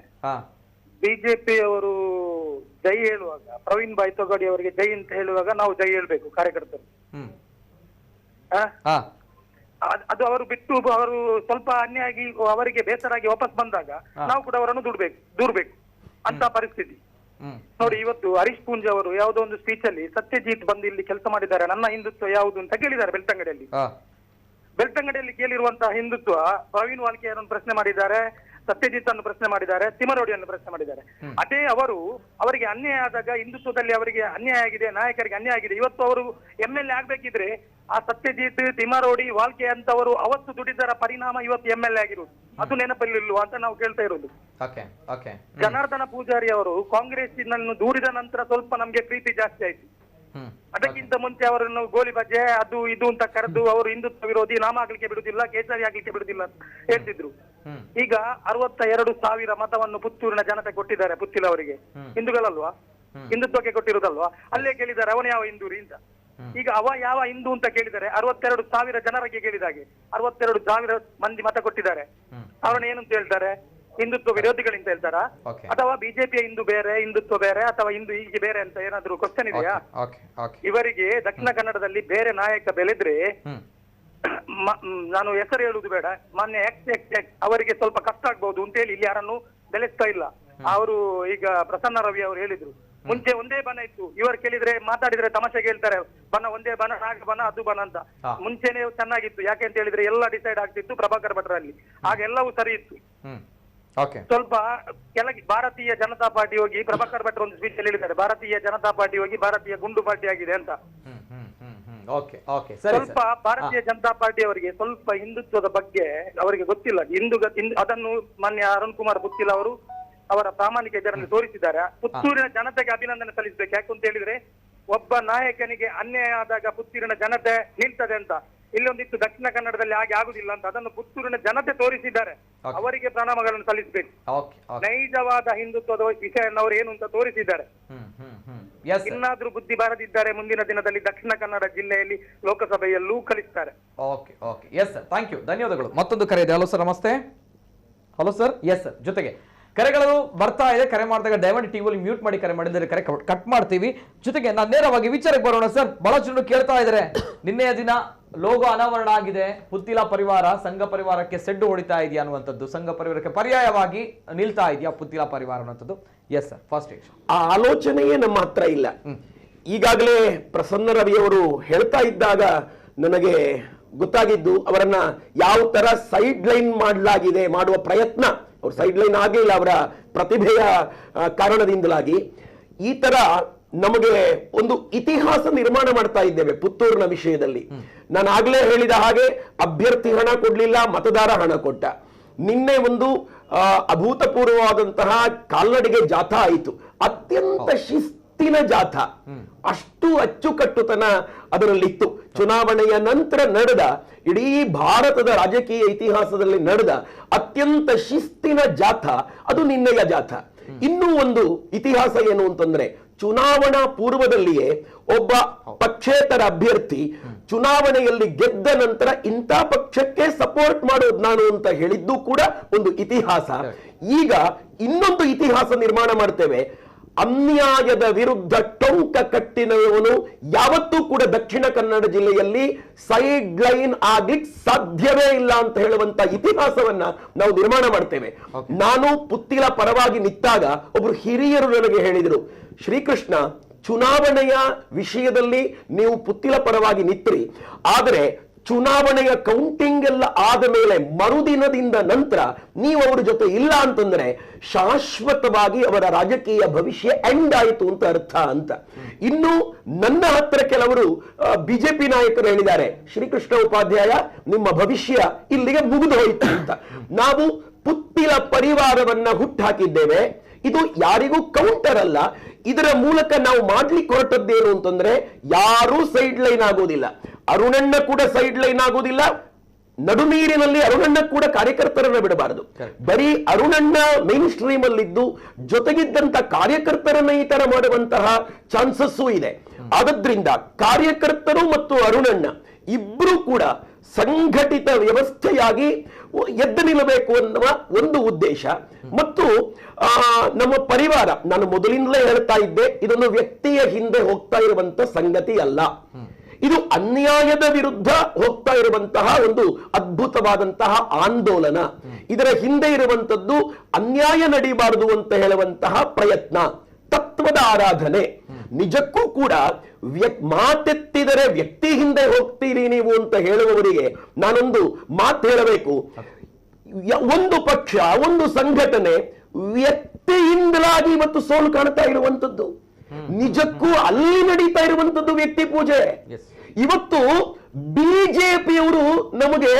ಬಿಜೆಪಿ ಅವರು ಜೈ ಹೇಳುವಾಗ, ಪ್ರವೀಣ್ ಭಾಯ್ ತೊಗಾಡಿ ಅವರಿಗೆ ಜೈ ಅಂತ ಹೇಳುವಾಗ ನಾವು ಜೈ ಹೇಳ್ಬೇಕು ಕಾರ್ಯಕರ್ತರು. ಅದು ಅವರು ಬಿಟ್ಟು ಅವರು ಸ್ವಲ್ಪ ಅನ್ಯಾಯ ಆಗಿ ಅವರಿಗೆ ಬೇಸರಾಗಿ ವಾಪಸ್ ಬಂದಾಗ ನಾವು ಕೂಡ ಅವರನ್ನು ದೂರ್ಬೇಕು ಅಂತ ಪರಿಸ್ಥಿತಿ. ನೋಡಿ, ಇವತ್ತು ಹರೀಶ್ ಪೂಂಜ್ ಅವರು ಯಾವುದೋ ಒಂದು ಸ್ಪೀಚ್ ಅಲ್ಲಿ ಸತ್ಯಜಿತ್ ಬಂದು ಇಲ್ಲಿ ಕೆಲಸ ಮಾಡಿದ್ದಾರೆ, ನನ್ನ ಹಿಂದುತ್ವ ಯಾವುದು ಅಂತ ಕೇಳಿದ್ದಾರೆ ಬೆಳ್ತಂಗಡಿಯಲ್ಲಿ ಕೇಳಿರುವಂತಹ ಹಿಂದುತ್ವ ಪ್ರವೀಣ್ ವಾಲ್ಕೆಯನ್ನು ಪ್ರಶ್ನೆ ಮಾಡಿದ್ದಾರೆ, ಸತ್ಯಜಿತ್ ಅನ್ನು ಪ್ರಶ್ನೆ ಮಾಡಿದ್ದಾರೆ, ತಿಮರೋಡಿಯನ್ನು ಪ್ರಶ್ನೆ ಮಾಡಿದ್ದಾರೆ. ಅದೇ ಅವರಿಗೆ ಅನ್ಯಾಯ ಆದಾಗ ಹಿಂದುತ್ವದಲ್ಲಿ ಅವರಿಗೆ ಅನ್ಯಾಯ ಆಗಿದೆ, ನಾಯಕರಿಗೆ ಅನ್ಯಾಯ ಆಗಿದೆ. ಇವತ್ತು ಅವರು MLA ಆಗ್ಬೇಕಿದ್ರೆ ಆ ಸತ್ಯಜಿತ್, ತಿಮರೋಡಿ, ವಾಲ್ಕೆ ಅಂತವರು ಅವತ್ತು ದುಡಿದರ ಪರಿಣಾಮ ಇವತ್ತು MLA ಆಗಿರುವುದು. ಅದು ನೆನಪಲ್ಲಿಲ್ವಾ ಅಂತ ನಾವು ಕೇಳ್ತಾ ಇರೋದು. ಜನಾರ್ದನ ಪೂಜಾರಿ ಅವರು ಕಾಂಗ್ರೆಸ್ಸಿನನ್ನು ದೂರಿದ ನಂತರ ಸ್ವಲ್ಪ ನಮ್ಗೆ ಪ್ರೀತಿ ಜಾಸ್ತಿ ಆಯ್ತು. ಅದಕ್ಕಿಂತ ಮುಂಚೆ ಅವರನ್ನು ಗೋಲಿ ಬಜೆ ಅದು ಇದು ಅಂತ ಕರೆದು ಅವರು ಹಿಂದುತ್ವ ವಿರೋಧಿ, ನಾಮ ಆಗ್ಲಿಕ್ಕೆ ಬಿಡುದಿಲ್ಲ, ಕೇಸರಿ ಆಗ್ಲಿಕ್ಕೆ ಬಿಡುದಿಲ್ಲ ಅಂತ ಹೇಳ್ತಿದ್ರು. ಈಗ 62,000 ಮತವನ್ನು ಪುತ್ತೂರಿನ ಜನತೆ ಕೊಟ್ಟಿದ್ದಾರೆ ಪುತ್ತಿಲ ಅವರಿಗೆ. ಹಿಂದೂಗಳಲ್ವಾ, ಹಿಂದುತ್ವಕ್ಕೆ ಕೊಟ್ಟಿರುದಲ್ವಾ? ಅಲ್ಲೇ ಕೇಳಿದ್ದಾರೆ ಅವನು ಯಾವ ಹಿಂದೂರಿ ಅಂತ. ಈಗ ಅವ ಯಾವ ಹಿಂದೂ ಅಂತ ಕೇಳಿದರೆ 62,000 ಜನರಿಗೆ ಕೇಳಿದಾಗೆ 62,000 ಮಂದಿ ಮತ ಕೊಟ್ಟಿದ್ದಾರೆ. ಅವರನ್ನ ಏನಂತ ಹೇಳ್ತಾರೆ? ಹಿಂದುತ್ವ ವಿರೋಧಿಗಳಿಂದ ಹೇಳ್ತಾರಾ, ಅಥವಾ ಬಿಜೆಪಿಯ ಹಿಂದೂ ಬೇರೆ, ಹಿಂದುತ್ವ ಬೇರೆ, ಅಥವಾ ಹಿಂದೂ ಹೀಗೆ ಬೇರೆ ಅಂತ ಏನಾದ್ರು ಕ್ವಶನ್ ಇದೆಯಾ? ಇವರಿಗೆ ದಕ್ಷಿಣ ಕನ್ನಡದಲ್ಲಿ ಬೇರೆ ನಾಯಕ ಬೆಳೆದ್ರೆ, ನಾನು ಹೆಸರು ಹೇಳುವುದು ಬೇಡ, ಮಾನ್ಯ ಎಕ್ಸ್ ಅವರಿಗೆ ಸ್ವಲ್ಪ ಕಷ್ಟ ಆಗ್ಬಹುದು ಅಂತ ಹೇಳಿ ಇಲ್ಲಿ ಯಾರನ್ನು ಬೆಳೆಸ್ತಾ ಇಲ್ಲ. ಅವರು ಈಗ ಪ್ರಸನ್ನ ರವಿ ಅವರು ಹೇಳಿದ್ರು, ಮುಂಚೆ ಒಂದೇ ಬನ ಇತ್ತು, ಇವರು ಕೇಳಿದ್ರೆ ಮಾತಾಡಿದ್ರೆ ತಮಾಷೆಗೆ ಹೇಳ್ತಾರೆ ಬನ ಒಂದೇ ಬನ, ನಾಗ ಬನ, ಅದು ಬನ ಅಂತ. ಮುಂಚೆನೆ ಚೆನ್ನಾಗಿತ್ತು, ಯಾಕೆ ಅಂತ ಹೇಳಿದ್ರೆ ಎಲ್ಲ ಡಿಸೈಡ್ ಆಗ್ತಿತ್ತು ಪ್ರಭಾಕರ್ ಭಟ್ರಲ್ಲಿ, ಆಗ ಎಲ್ಲವೂ ಸರಿ ಇತ್ತು. ಸ್ವಲ್ಪ ಕೆಳಗೆ ಭಾರತೀಯ ಜನತಾ ಪಾರ್ಟಿ ಹೋಗಿ ಪ್ರಭಾಕರ್ ಭಟ್ರು ಒಂದು ಸ್ಪೀಚ್ ಅಲ್ಲಿ ಹೇಳಿದ್ದಾರೆ, ಭಾರತೀಯ ಜನತಾ ಪಾರ್ಟಿ ಹೋಗಿ ಭಾರತೀಯ ಗುಂಡು ಪಾರ್ಟಿ ಆಗಿದೆ ಅಂತ. ಸ್ವಲ್ಪ ಭಾರತೀಯ ಜನತಾ ಪಾರ್ಟಿ ಅವರಿಗೆ ಸ್ವಲ್ಪ ಹಿಂದುತ್ವದ ಬಗ್ಗೆ ಅವರಿಗೆ ಗೊತ್ತಿಲ್ಲ. ಅದನ್ನು ಮಾನ್ಯ ಅರುಣ್ ಕುಮಾರ್ ಪುತ್ತಿಲ ಅವರು ಅವರ ಪ್ರಾಮಾಣಿಕ ಇದರಲ್ಲಿ ತೋರಿಸಿದ್ದಾರೆ. ಪುತ್ತೂರಿನ ಜನತೆಗೆ ಅಭಿನಂದನೆ ಸಲ್ಲಿಸಬೇಕು. ಯಾಕಂತ ಹೇಳಿದ್ರೆ ಒಬ್ಬ ನಾಯಕನಿಗೆ ಅನ್ಯಾಯ ಆದಾಗ ಪುತ್ತೂರಿನ ಜನತೆ ನಿಲ್ತದೆ ಅಂತ. ಇಲ್ಲೊಂದಿತ್ತು ದಕ್ಷಿಣ ಕನ್ನಡದಲ್ಲಿ ಹಾಗೆ ಆಗುದಿಲ್ಲ ಅಂತ, ಅದನ್ನು ಪುತ್ತೂರಿನ ಜನತೆ ತೋರಿಸಿದ್ದಾರೆ. ಅವರಿಗೆ ಪ್ರಣಾಮಗಳನ್ನು ಸಲ್ಲಿಸಬೇಕು. ನೈಜವಾದ ಹಿಂದುತ್ವದ ವಿಷಯವನ್ನು ಅವರು ಏನು ಅಂತ ತೋರಿಸಿದ್ದಾರೆ. ಇನ್ನಾದ್ರೂ ಬುದ್ಧಿ ಬಾರದಿದ್ದಾರೆ, ಮುಂದಿನ ದಿನದಲ್ಲಿ ದಕ್ಷಿಣ ಕನ್ನಡ ಜಿಲ್ಲೆಯಲ್ಲಿ ಲೋಕಸಭೆಯಲ್ಲೂ ಕಲಿಸ್ತಾರೆ. ಥ್ಯಾಂಕ್ ಯು, ಧನ್ಯವಾದಗಳು. ಮತ್ತೊಂದು ಕರೆ ಇದೆ. Hello sir, namaste. Hello sir. Yes sir, ಜೊತೆಗೆ ಕರೆಗಳು ಬರ್ತಾ ಇದೆ. ಕರೆ ಮಾಡಿದಾಗ ದಯಮಾಡಿ ಟಿವಿಯಲ್ಲಿ ಮ್ಯೂಟ್ ಮಾಡಿ ಕರೆ ಮಾಡಿದರೆ ಕರೆ ಕಟ್ ಮಾಡ್ತೀವಿ. ಜೊತೆಗೆ ನಾನು ನೇರವಾಗಿ ವಿಚಾರಕ್ಕೆ ಬರೋಣ ಸರ್. ಬಹಳ ಜನರು ಕೇಳ್ತಾ ಇದ್ದಾರೆ, ನಿನ್ನೆಯ ದಿನ ಲೋಗೋ ಅನಾವರಣ ಆಗಿದೆ, ಪುತ್ತಿಲ ಪರಿವಾರ ಸಂಘ ಪರಿವಾರಕ್ಕೆ ಸೆಡ್ಡು ಹೊಡಿತಾ ಇದೆಯಾ ಅನ್ನುವಂಥದ್ದು, ಸಂಘ ಪರಿವಾರಕ್ಕೆ ಪರ್ಯಾಯವಾಗಿ ನಿಲ್ತಾ ಇದೆಯಾ ಪುತ್ತಿಲ ಪರಿವಾರ ಅನ್ನುವಂಥದ್ದು. ಎಸ್ ಸರ್, ಫಸ್ಟ್ ಆ ಆಲೋಚನೆಯೇ ನಮ್ಮ ಹತ್ರ ಇಲ್ಲ. ಈಗಾಗಲೇ ಪ್ರಸನ್ನ ರವಿಯವರು ಹೇಳ್ತಾ ಇದ್ದಾಗ ನನಗೆ ಗೊತ್ತಾಗಿದ್ದು, ಅವರನ್ನ ಯಾವ ತರ ಸೈಡ್ ಲೈನ್ ಮಾಡಲಾಗಿದೆ, ಮಾಡುವ ಪ್ರಯತ್ನ, ಅವ್ರು ಸೈಡ್ ಲೈನ್ ಆಗಲಿಲ್ಲ ಅವರ ಪ್ರತಿಭೆಯ ಕಾರಣದಿಂದಲಾಗಿ. ಈ ತರ ನಮಗೆ ಒಂದು ಇತಿಹಾಸ ನಿರ್ಮಾಣ ಮಾಡ್ತಾ ಇದ್ದೇವೆ ಪುತ್ತೂರಿನ ವಿಷಯದಲ್ಲಿ. ನಾನು ಆಗ್ಲೇ ಹೇಳಿದ ಹಾಗೆ ಅಭ್ಯರ್ಥಿ ಹಣ ಕೊಡ್ಲಿಲ್ಲ, ಮತದಾರ ಹಣ ಕೊಟ್ಟ. ನಿನ್ನೆ ಒಂದು ಅಭೂತಪೂರ್ವವಾದಂತಹ ಕಾಲ್ನಡಿಗೆ ಜಾಥಾ ಆಯಿತು. ಅತ್ಯಂತ ಶಿಸ್ತಿನ ಜಾಥಾ, ಅಷ್ಟು ಅಚ್ಚುಕಟ್ಟುತನ ಅದರಲ್ಲಿತ್ತು. ಚುನಾವಣೆಯ ನಂತರ ನಡೆದ, ಇಡೀ ಭಾರತದ ರಾಜಕೀಯ ಇತಿಹಾಸದಲ್ಲಿ ನಡೆದ ಅತ್ಯಂತ ಶಿಸ್ತಿನ ಜಾಥಾ ಅದು ನಿನ್ನೆಯ ಜಾಥಾ. ಇನ್ನೂ ಒಂದು ಇತಿಹಾಸ ಏನು ಅಂತಂದ್ರೆ, ಚುನಾವಣಾ ಪೂರ್ವದಲ್ಲಿಯೇ ಒಬ್ಬ ಪಕ್ಷೇತರ ಅಭ್ಯರ್ಥಿ ಚುನಾವಣೆಯಲ್ಲಿ ಗೆದ್ದ ನಂತರ ಇಂಥ ಪಕ್ಷಕ್ಕೆ ಸಪೋರ್ಟ್ ಮಾಡೋದು ನಾನು ಅಂತ ಹೇಳಿದ್ದು ಕೂಡ ಒಂದು ಇತಿಹಾಸ. ಈಗ ಇನ್ನೊಂದು ಇತಿಹಾಸ ನಿರ್ಮಾಣ ಮಾಡ್ತೇವೆ. ಅನ್ಯಾಯದ ವಿರುದ್ಧ ಟೊಂಕ ಕಟ್ಟಿನವನು ಯಾವತ್ತೂ ಕೂಡ ದಕ್ಷಿಣ ಕನ್ನಡ ಜಿಲ್ಲೆಯಲ್ಲಿ ಸೈಡ್ ಲೈನ್ ಆಗ್ಲಿಕ್ಕೆ ಸಾಧ್ಯವೇ ಇಲ್ಲ ಅಂತ ಹೇಳುವಂತ ಇತಿಹಾಸವನ್ನ ನಾವು ನಿರ್ಮಾಣ ಮಾಡ್ತೇವೆ. ನಾನು ಪುತ್ತಿಲ ಪರವಾಗಿ ನಿಂತಾಗ ಒಬ್ರು ಹಿರಿಯರು ನನಗೆ ಹೇಳಿದರು, ಶ್ರೀಕೃಷ್ಣ, ಚುನಾವಣೆಯ ವಿಷಯದಲ್ಲಿ ನೀವು ಪುತ್ತಿಲ ಪರವಾಗಿ ನಿಂತ್ರಿ, ಆದರೆ ಚುನಾವಣೆಯ ಕೌಂಟಿಂಗ್ ಎಲ್ಲ ಆದ ಮೇಲೆ ಮರುದಿನದಿಂದ ನಂತರ ನೀವು ಅವರ ಜೊತೆ ಇಲ್ಲ ಅಂತಂದ್ರೆ ಶಾಶ್ವತವಾಗಿ ಅವರ ರಾಜಕೀಯ ಭವಿಷ್ಯ ಎಂಡ್ ಆಯಿತು ಅಂತ ಅರ್ಥ ಅಂತ. ಇನ್ನು ನನ್ನ ಹತ್ರ ಕೆಲವರು ಬಿಜೆಪಿ ನಾಯಕರು ಹೇಳಿದ್ದಾರೆ, ಶ್ರೀಕೃಷ್ಣ ಉಪಾಧ್ಯಾಯ, ನಿಮ್ಮ ಭವಿಷ್ಯ ಇಲ್ಲಿಗೆ ಮುಗಿದು ಹೋಯಿತು ಅಂತ. ನಾವು ಪುತ್ತಿಲ ಪರಿವಾರವನ್ನ ಹುಟ್ಟಾಕಿದ್ದೇವೆ. ಇದು ಯಾರಿಗೂ ಕೌಂಟರ್ ಅಲ್ಲ. ಇದರ ಮೂಲಕ ನಾವು ಮಾಡ್ಲಿಕ್ಕೆ ಹೊರಟದ್ದೇನು ಅಂತಂದ್ರೆ, ಯಾರೂ ಸೈಡ್ ಲೈನ್ ಆಗೋದಿಲ್ಲ. ಅರುಣಣ್ಣ ಕೂಡ ಸೈಡ್ ಲೈನ್ ಆಗೋದಿಲ್ಲ. ನಡುನೀರಿನಲ್ಲಿ ಅರುಣಣ್ಣ ಕೂಡ ಕಾರ್ಯಕರ್ತರನ್ನ ಬಿಡಬಾರದು. ಬರೀ ಅರುಣಣ್ಣ ಮೈನ್ ಸ್ಟ್ರೀಮ್ ಅಲ್ಲಿದ್ದು ಜೊತೆಗಿದ್ದಂತ ಕಾರ್ಯಕರ್ತರನ್ನ ಈ ತರ ಮಾಡುವಂತಹ ಚಾನ್ಸಸ್ಸು ಇದೆ. ಆದ್ರಿಂದ ಕಾರ್ಯಕರ್ತರು ಮತ್ತು ಅರುಣಣ್ಣ ಇಬ್ರು ಕೂಡ ಸಂಘಟಿತ ವ್ಯವಸ್ಥೆಯಾಗಿ ಎದ್ದು ನಿಲ್ಲಬೇಕು ಅನ್ನುವ ಒಂದು ಉದ್ದೇಶ. ಮತ್ತು ನಮ್ಮ ಪರಿವಾರ, ನಾನು ಮೊದಲಿಂದಲೇ ಹೇಳ್ತಾ ಇದ್ದೆ, ಇದೊಂದು ವ್ಯಕ್ತಿಯ ಹಿಂದೆ ಹೋಗ್ತಾ ಇರುವಂತ ಸಂಗತಿ ಅಲ್ಲ. ಇದು ಅನ್ಯಾಯದ ವಿರುದ್ಧ ಹೋಗ್ತಾ ಇರುವಂತಹ ಒಂದು ಅದ್ಭುತವಾದಂತಹ ಆಂದೋಲನ. ಇದರ ಹಿಂದೆ ಇರುವಂತದ್ದು ಅನ್ಯಾಯ ನಡೀಬಾರದು ಅಂತ ಹೇಳುವಂತಹ ಪ್ರಯತ್ನ, ತತ್ವದ ಆರಾಧನೆ. ನಿಜಕ್ಕೂ ಕೂಡ ಮಾತೆತ್ತಿದರೆ ವ್ಯಕ್ತಿ ಹಿಂದೆ ಹೋಗ್ತೀರಿ ನೀವು ಅಂತ ಹೇಳುವವರಿಗೆ ನಾನೊಂದು ಮಾತು ಹೇಳಬೇಕು. ಒಂದು ಪಕ್ಷ, ಒಂದು ಸಂಘಟನೆ ವ್ಯಕ್ತಿಯಿಂದಲಾಗಿ ಇವತ್ತು ಸೋಲು ಕಾಣ್ತಾ ಇರುವಂತದ್ದು. ನಿಜಕ್ಕೂ ಅಲ್ಲಿ ನಡೀತಾ ಇರುವಂತದ್ದು ವ್ಯಕ್ತಿ ಪೂಜೆ. ಇವತ್ತು ಬಿಜೆಪಿಯವರು ನಮಗೆ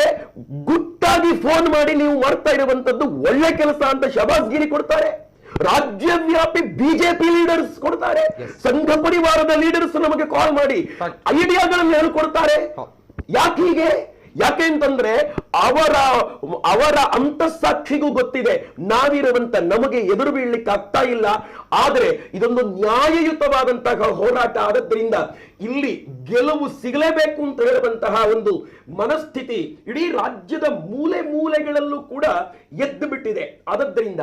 ಗುಟ್ಟಾಗಿ ಫೋನ್ ಮಾಡಿ ನೀವು ಮಾಡ್ತಾ ಇರುವಂತದ್ದು ಒಳ್ಳೆ ಕೆಲಸ ಅಂತ ಶಬಾಸ್ಗಿರಿ ಕೊಡ್ತಾರೆ. ರಾಜ್ಯವ್ಯಾಪಿ ಬಿಜೆಪಿ ಲೀಡರ್ಸ್ ಕೊಡ್ತಾರೆ. ಸಂಘ ಪರಿವಾರದ ಲೀಡರ್ಸ್ ನಮಗೆ ಕಾಲ್ ಮಾಡಿ ಐಡಿಯಾಗಳನ್ನು ಹೇಳ್ಕೊಡ್ತಾರೆ. ಯಾಕೆ ಹೀಗೆ? ಯಾಕೆ ಅಂತಂದ್ರೆ ಅವರ ಅಂತಸ್ಸಾಕ್ಷಿಗೂ ಗೊತ್ತಿದೆ ನಾವಿರುವಂತ ನಮಗೆ ಎದುರು ಬೀಳ್ಲಿಕ್ಕೆ ಆಗ್ತಾ ಇಲ್ಲ. ಆದ್ರೆ ಇದೊಂದು ನ್ಯಾಯಯುತವಾದಂತಹ ಹೋರಾಟ. ಆದದ್ರಿಂದ ಇಲ್ಲಿ ಗೆಲುವು ಸಿಗಲೇಬೇಕು ಅಂತ ಹೇಳುವಂತಹ ಒಂದು ಮನಸ್ಥಿತಿ ಇಡೀ ರಾಜ್ಯದ ಮೂಲೆ ಮೂಲೆಗಳಲ್ಲೂ ಕೂಡ ಎದ್ದು ಬಿಟ್ಟಿದೆ. ಆದದ್ರಿಂದ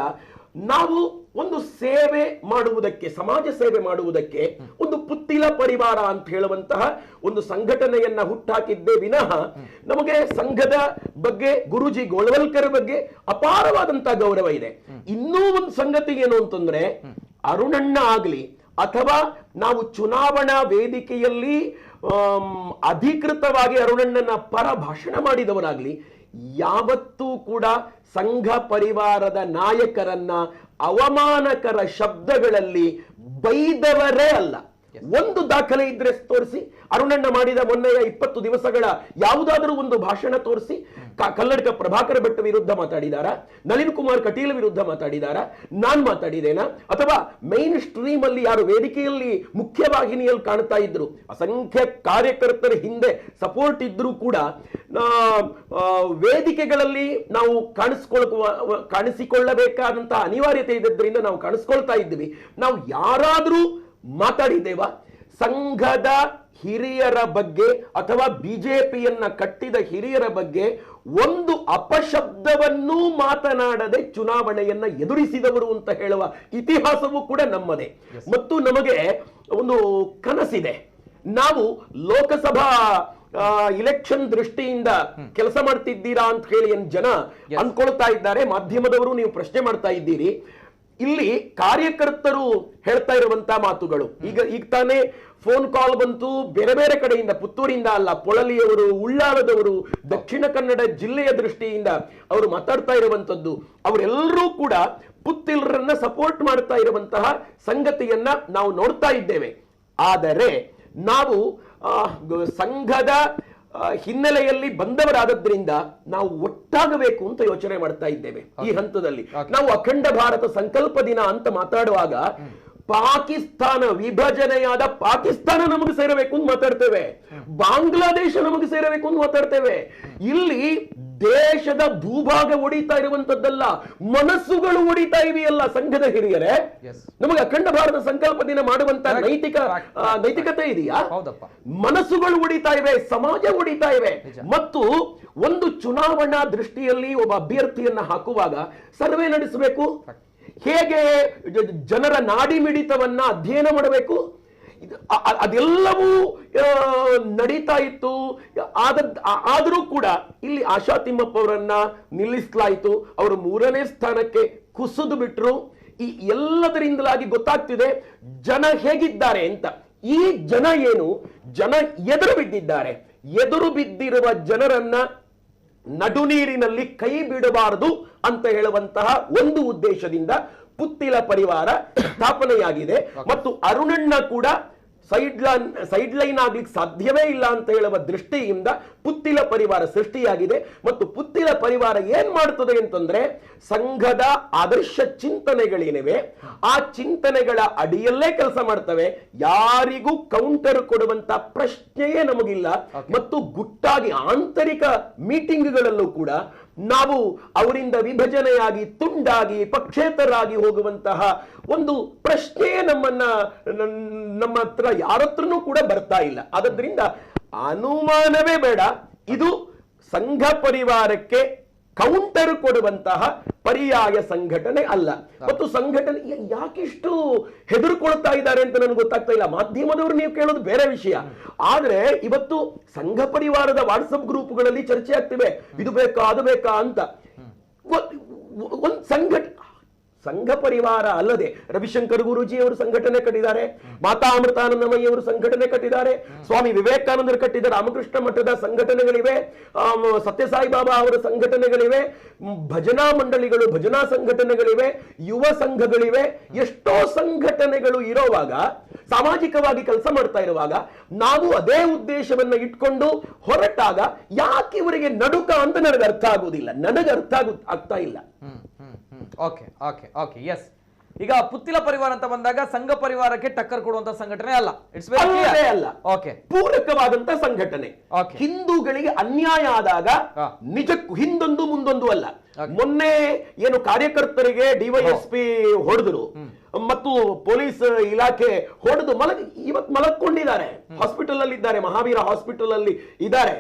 ನಾವು ಒಂದು ಸೇವೆ ಮಾಡುವುದಕ್ಕೆ, ಸಮಾಜ ಸೇವೆ ಮಾಡುವುದಕ್ಕೆ ಒಂದು ಪುತ್ತಿಲ ಪರಿವಾರ ಅಂತ ಹೇಳುವಂತಹ ಒಂದು ಸಂಘಟನೆಯನ್ನ ಹುಟ್ಟಾಕಿದ್ದೇ ವಿನಃ ನಮಗೆ ಸಂಘದ ಬಗ್ಗೆ, ಗುರುಜಿ ಗೋಳ್ವಲ್ಕರ್ ಬಗ್ಗೆ ಅಪಾರವಾದಂತಹ ಗೌರವ ಇದೆ. ಇನ್ನೂ ಒಂದು ಸಂಗತಿ ಏನು ಅಂತಂದ್ರೆ, ಅರುಣಣ್ಣ ಆಗ್ಲಿ ಅಥವಾ ನಾವು ಚುನಾವಣಾ ವೇದಿಕೆಯಲ್ಲಿ ಅಧಿಕೃತವಾಗಿ ಅರುಣಣ್ಣನ ಪರ ಭಾಷಣ ಮಾಡಿದವರಾಗ್ಲಿ ಯಾವತ್ತೂ ಕೂಡ ಸಂಘ ಪರಿವಾರದ ನಾಯಕರನ್ನ ಅವಮಾನಕರ ಶಬ್ದಗಳಲ್ಲಿ ಬೈದವರೇ ಅಲ್ಲ. ಒಂದು ದಾಖಲೆ ಇದ್ರೆ ತೋರಿಸಿ. ಅರುಣಣ್ಣ ಮಾಡಿದ ಮೊನ್ನೆಯ 20 ದಿವಸಗಳ ಯಾವುದಾದ್ರೂ ಒಂದು ಭಾಷಣ ತೋರಿಸಿ. ಕಲ್ಲಡ್ಕ ಪ್ರಭಾಕರ ಭಟ್ ವಿರುದ್ಧ ಮಾತಾಡಿದಾರ, ನಳಿನ್ ಕುಮಾರ್ ಕಟೀಲ್ ವಿರುದ್ಧ ಮಾತಾಡಿದಾರ, ನಾನ್ ಮಾತಾಡಿದೇನಾ? ಅಥವಾ ಮೈನ್ ಸ್ಟ್ರೀಮ್ ಅಲ್ಲಿ ಯಾರು ವೇದಿಕೆಯಲ್ಲಿ ಮುಖ್ಯವಾಹಿನಿಯಲ್ಲಿ ಕಾಣ್ತಾ ಇದ್ರು, ಅಸಂಖ್ಯ ಕಾರ್ಯಕರ್ತರ ಹಿಂದೆ ಸಪೋರ್ಟ್ ಇದ್ರೂ ಕೂಡ ವೇದಿಕೆಗಳಲ್ಲಿ ನಾವು ಕಾಣಿಸಿಕೊಳ್ಳಬೇಕಾದಂತಹ ಅನಿವಾರ್ಯತೆ ಇದ್ದರಿಂದ ನಾವು ಕಾಣಿಸ್ಕೊಳ್ತಾ ಇದ್ವಿ. ನಾವು ಯಾರಾದ್ರೂ ಮಾತಾಡಿದ್ದೇವ? ಸಂಘದ ಹಿರಿಯರ ಬಗ್ಗೆ ಅಥವಾ ಬಿಜೆಪಿಯನ್ನ ಕಟ್ಟಿದ ಹಿರಿಯರ ಬಗ್ಗೆ ಒಂದು ಅಪಶಬ್ದವನ್ನೂ ಮಾತನಾಡದೆ ಚುನಾವಣೆಯನ್ನ ಎದುರಿಸಿದವರು ಅಂತ ಹೇಳುವ ಇತಿಹಾಸವೂ ಕೂಡ ನಮ್ಮದೇ. ಮತ್ತು ನಮಗೆ ಒಂದು ಕನಸಿದೆ. ನಾವು ಲೋಕಸಭಾ ಇಲೆಕ್ಷನ್ ದೃಷ್ಟಿಯಿಂದ ಕೆಲಸ ಮಾಡ್ತಿದ್ದೀರಾ ಅಂತ ಹೇಳಿ ಜನ ಅನ್ಕೊಳ್ತಾ ಇದ್ದಾರೆ. ಮಾಧ್ಯಮದವರು ನೀವು ಪ್ರಶ್ನೆ ಮಾಡ್ತಾ ಇದ್ದೀರಿ. ಇಲ್ಲಿ ಕಾರ್ಯಕರ್ತರು ಹೇಳ್ತಾ ಇರುವಂತಹ ಮಾತುಗಳು, ಈಗ ತಾನೇ ಫೋನ್ ಕಾಲ್ ಬಂತು ಬೇರೆ ಬೇರೆ ಕಡೆಯಿಂದ, ಪುತ್ತೂರಿಂದ ಅಲ್ಲ, ಪೊಳಲಿಯವರು, ಉಳ್ಳಾಲದವರು, ದಕ್ಷಿಣ ಕನ್ನಡ ಜಿಲ್ಲೆಯ ದೃಷ್ಟಿಯಿಂದ ಅವರು ಮಾತಾಡ್ತಾ ಇರುವಂತದ್ದು. ಅವರೆಲ್ಲರೂ ಕೂಡ ಪುತ್ತಿಲರನ್ನ ಸಪೋರ್ಟ್ ಮಾಡ್ತಾ ಇರುವಂತಹ ಸಂಗತಿಯನ್ನ ನಾವು ನೋಡ್ತಾ ಇದ್ದೇವೆ. ಆದರೆ ನಾವು ಸಂಘದ ಹಿನ್ನೆಲೆಯಲ್ಲಿ ಬಂದವರಾದದ್ರಿಂದ ನಾವು ಒಟ್ಟಾಗಬೇಕು ಅಂತ ಯೋಚನೆ ಮಾಡ್ತಾ ಇದ್ದೇವೆ. ಈ ಹಂತದಲ್ಲಿ ನಾವು ಅಖಂಡ ಭಾರತ ಸಂಕಲ್ಪ ದಿನ ಅಂತ ಮಾತಾಡುವಾಗ ಪಾಕಿಸ್ತಾನ ವಿಭಜನೆಯಾದ ಪಾಕಿಸ್ತಾನ ನಮಗೆ ಸೇರಬೇಕು ಅಂತ ಮಾತಾಡ್ತೇವೆ, ಬಾಂಗ್ಲಾದೇಶ ನಮಗೆ ಸೇರಬೇಕು ಅಂತ ಮಾತಾಡ್ತೇವೆ. ಇಲ್ಲಿ ದೇಶದ ಭೂಭಾಗ ಒಡಿತಾ ಇರುವಂತದ್ದಲ್ಲ, ಮನಸ್ಸುಗಳು ಒಡಿತಾ ಇವೆಯಲ್ಲ. ಸಂಘದ ಹಿರಿಯರೇ, ನಮಗೆ ಅಖಂಡ ಭಾರತ ಸಂಕಲ್ಪ ದಿನ ಮಾಡುವಂತ ನೈತಿಕತೆ ಇದೆಯಾ? ಮನಸ್ಸುಗಳು ಒಡಿತಾ ಇವೆ, ಸಮಾಜ ಒಡಿತಾ ಇವೆ. ಮತ್ತು ಒಂದು ಚುನಾವಣಾ ದೃಷ್ಟಿಯಲ್ಲಿ ಒಬ್ಬ ಅಭ್ಯರ್ಥಿಯನ್ನ ಹಾಕುವಾಗ ಸರ್ವೆ ನಡೆಸಬೇಕು, ಹೇಗೆ ಜನರ ನಾಡಿ ಮಿಡಿತವನ್ನ ಅಧ್ಯಯನ ಮಾಡಬೇಕು, ಅದೆಲ್ಲವೂ ನಡೀತಾ ಇತ್ತು. ಆದರೂ ಕೂಡ ಇಲ್ಲಿ ಆಶಾ ತಿಮ್ಮಪ್ಪ ಅವರನ್ನ ನಿಲ್ಲಿಸಲಾಯಿತು, ಅವರು 3ನೇ ಸ್ಥಾನಕ್ಕೆ ಕುಸಿದು ಬಿಟ್ರು. ಈ ಎಲ್ಲದರಿಂದಲಾಗಿ ಗೊತ್ತಾಗ್ತಿದೆ ಜನ ಹೇಗಿದ್ದಾರೆ ಅಂತ. ಈ ಜನ ಏನು, ಜನ ಎದುರು ಬಿದ್ದಿದ್ದಾರೆ. ಎದುರು ಬಿದ್ದಿರುವ ಜನರನ್ನ ನಡುನೀರಿನಲ್ಲಿ ಕೈ ಬಿಡಬಾರದು ಅಂತ ಹೇಳುವಂತಹ ಒಂದು ಉದ್ದೇಶದಿಂದ ಪುತ್ತಿಲ ಪರಿವಾರ ಸ್ಥಾಪನೆಯಾಗಿದೆ. ಮತ್ತು ಅರುಣಣ್ಣ ಕೂಡ ಸೈಡ್ ಲೈನ್ ಆಗ್ಲಿಕ್ಕೆ ಸಾಧ್ಯವೇ ಇಲ್ಲ ಅಂತ ಹೇಳುವ ದೃಷ್ಟಿಯಿಂದ ಪುತ್ತಿಲ ಪರಿವಾರ ಸೃಷ್ಟಿಯಾಗಿದೆ. ಮತ್ತು ಪುತ್ತಿಲ ಪರಿವಾರ ಏನ್ ಮಾಡ್ತದೆ ಅಂತಂದ್ರೆ, ಸಂಘದ ಆದರ್ಶ ಚಿಂತನೆಗಳೇನಿವೆ ಆ ಚಿಂತನೆಗಳ ಅಡಿಯಲ್ಲೇ ಕೆಲಸ ಮಾಡ್ತವೆ. ಯಾರಿಗೂ ಕೌಂಟರ್ ಕೊಡುವಂತ ಪ್ರಶ್ನೆಯೇ ನಮಗಿಲ್ಲ. ಮತ್ತು ಗುಟ್ಟಾಗಿ ಆಂತರಿಕ ಮೀಟಿಂಗ್ಗಳಲ್ಲೂ ಕೂಡ ನಾವು ಅವರಿಂದ ವಿಭಜನೆಯಾಗಿ ತುಂಡಾಗಿ ಪಕ್ಷೇತರಾಗಿ ಹೋಗುವಂತಹ ಒಂದು ಪ್ರಶ್ನೆಯೇ ನಮ್ಮ ಹತ್ರ ಯಾರತ್ರನೂ ಕೂಡ ಬರ್ತಾ ಇಲ್ಲ. ಆದ್ರಿಂದ ಅನುಮಾನವೇ ಬೇಡ, ಇದು ಸಂಘ ಪರಿವಾರಕ್ಕೆ ಕೌಂಟರ್ ಕೊಡುವಂತಹ ಪರ್ಯಾಯ ಸಂಘಟನೆ ಅಲ್ಲ. ಮತ್ತು ಸಂಘಟನೆ ಯಾಕಿಷ್ಟು ಹೆದರ್ಕೊಳ್ತಾ ಇದ್ದಾರೆ ಅಂತ ನನಗೆ ಗೊತ್ತಾಗ್ತಾ ಇಲ್ಲ. ಮಾಧ್ಯಮದವರು ನೀವು ಕೇಳೋದು ಬೇರೆ ವಿಷಯ, ಆದ್ರೆ ಇವತ್ತು ಸಂಘ ಪರಿವಾರದ ವಾಟ್ಸಪ್ ಗ್ರೂಪ್ಗಳಲ್ಲಿ ಚರ್ಚೆ ಆಗ್ತಿವೆ, ಇದು ಬೇಕಾ ಅದು ಬೇಕಾ ಅಂತ. ಒಂದು ಸಂಘ ಪರಿವಾರ ಅಲ್ಲದೆ ರವಿಶಂಕರ್ ಗುರೂಜಿ ಅವರು ಸಂಘಟನೆ ಕಟ್ಟಿದ್ದಾರೆ, ಮಾತಾ ಅಮೃತಾನಂದಮಯ್ಯ ಅವರು ಸಂಘಟನೆ ಕಟ್ಟಿದ್ದಾರೆ, ಸ್ವಾಮಿ ವಿವೇಕಾನಂದರು ಕಟ್ಟಿದ ರಾಮಕೃಷ್ಣ ಮಠದ ಸಂಘಟನೆಗಳಿವೆ, ಸತ್ಯಸಾಯಿ ಬಾಬಾ ಅವರ ಸಂಘಟನೆಗಳಿವೆ, ಭಜನಾ ಮಂಡಳಿಗಳು ಭಜನಾ ಸಂಘಟನೆಗಳಿವೆ, ಯುವ ಸಂಘಗಳಿವೆ. ಎಷ್ಟೋ ಸಂಘಟನೆಗಳು ಇರೋವಾಗ, ಸಾಮಾಜಿಕವಾಗಿ ಕೆಲಸ ಮಾಡ್ತಾ ಇರುವಾಗ, ನಾವು ಅದೇ ಉದ್ದೇಶವನ್ನ ಇಟ್ಕೊಂಡು ಹೊರಟಾಗ ಯಾಕೆ ಇವರಿಗೆ ನಡುಕ ಅಂತ ನನಗೆ ಅರ್ಥ ಆಗುವುದಿಲ್ಲ, ನನಗೆ ಆಗ್ತಾ ಇಲ್ಲ. Okay okay okay yes. ಈಗ ಪುತ್ತಿಲ ಪರಿವಾರ ಅಂತ ಬಂದಾಗ ಸಂಘ ಪರಿವಾರಕ್ಕೆ ಟಕ್ಕರ್ ಕೊಡುವಂತ ಸಂಘಟನೆ ಅಲ್ಲ, ಇಟ್ಸ್ ವೆರಿ ಕ್ಲಿಯರ್ ಅಲ್ಲ. ಓಕೆ, ಪೂರಕವಾದಂತ ಸಂಘಟನೆ. ಹಿಂದೂಗಳಿಗೆ ಅನ್ಯಾಯ ಆದಾಗ ನಿಜಕ್ಕೂ ಹಿಂದೊಂದು ಮುಂದೊಂದು ಅಲ್ಲ. ಮೊನ್ನೆ ಏನು ಕಾರ್ಯಕರ್ತರಿಗೆ ಡಿವೈಎಸ್ಪಿ ಹೊಡೆದ್ರು ಮತ್ತು ಪೊಲೀಸ್ ಇಲಾಖೆ ಹೊಡೆದು ಇವತ್ತು ಮಲಕೊಂಡಿದ್ದಾರೆ, ಹಾಸ್ಪಿಟಲ್ ಅಲ್ಲಿ ಇದ್ದಾರೆ, ಮಹಾವೀರ ಹಾಸ್ಪಿಟಲ್ ಅಲ್ಲಿ ಇದ್ದಾರೆ.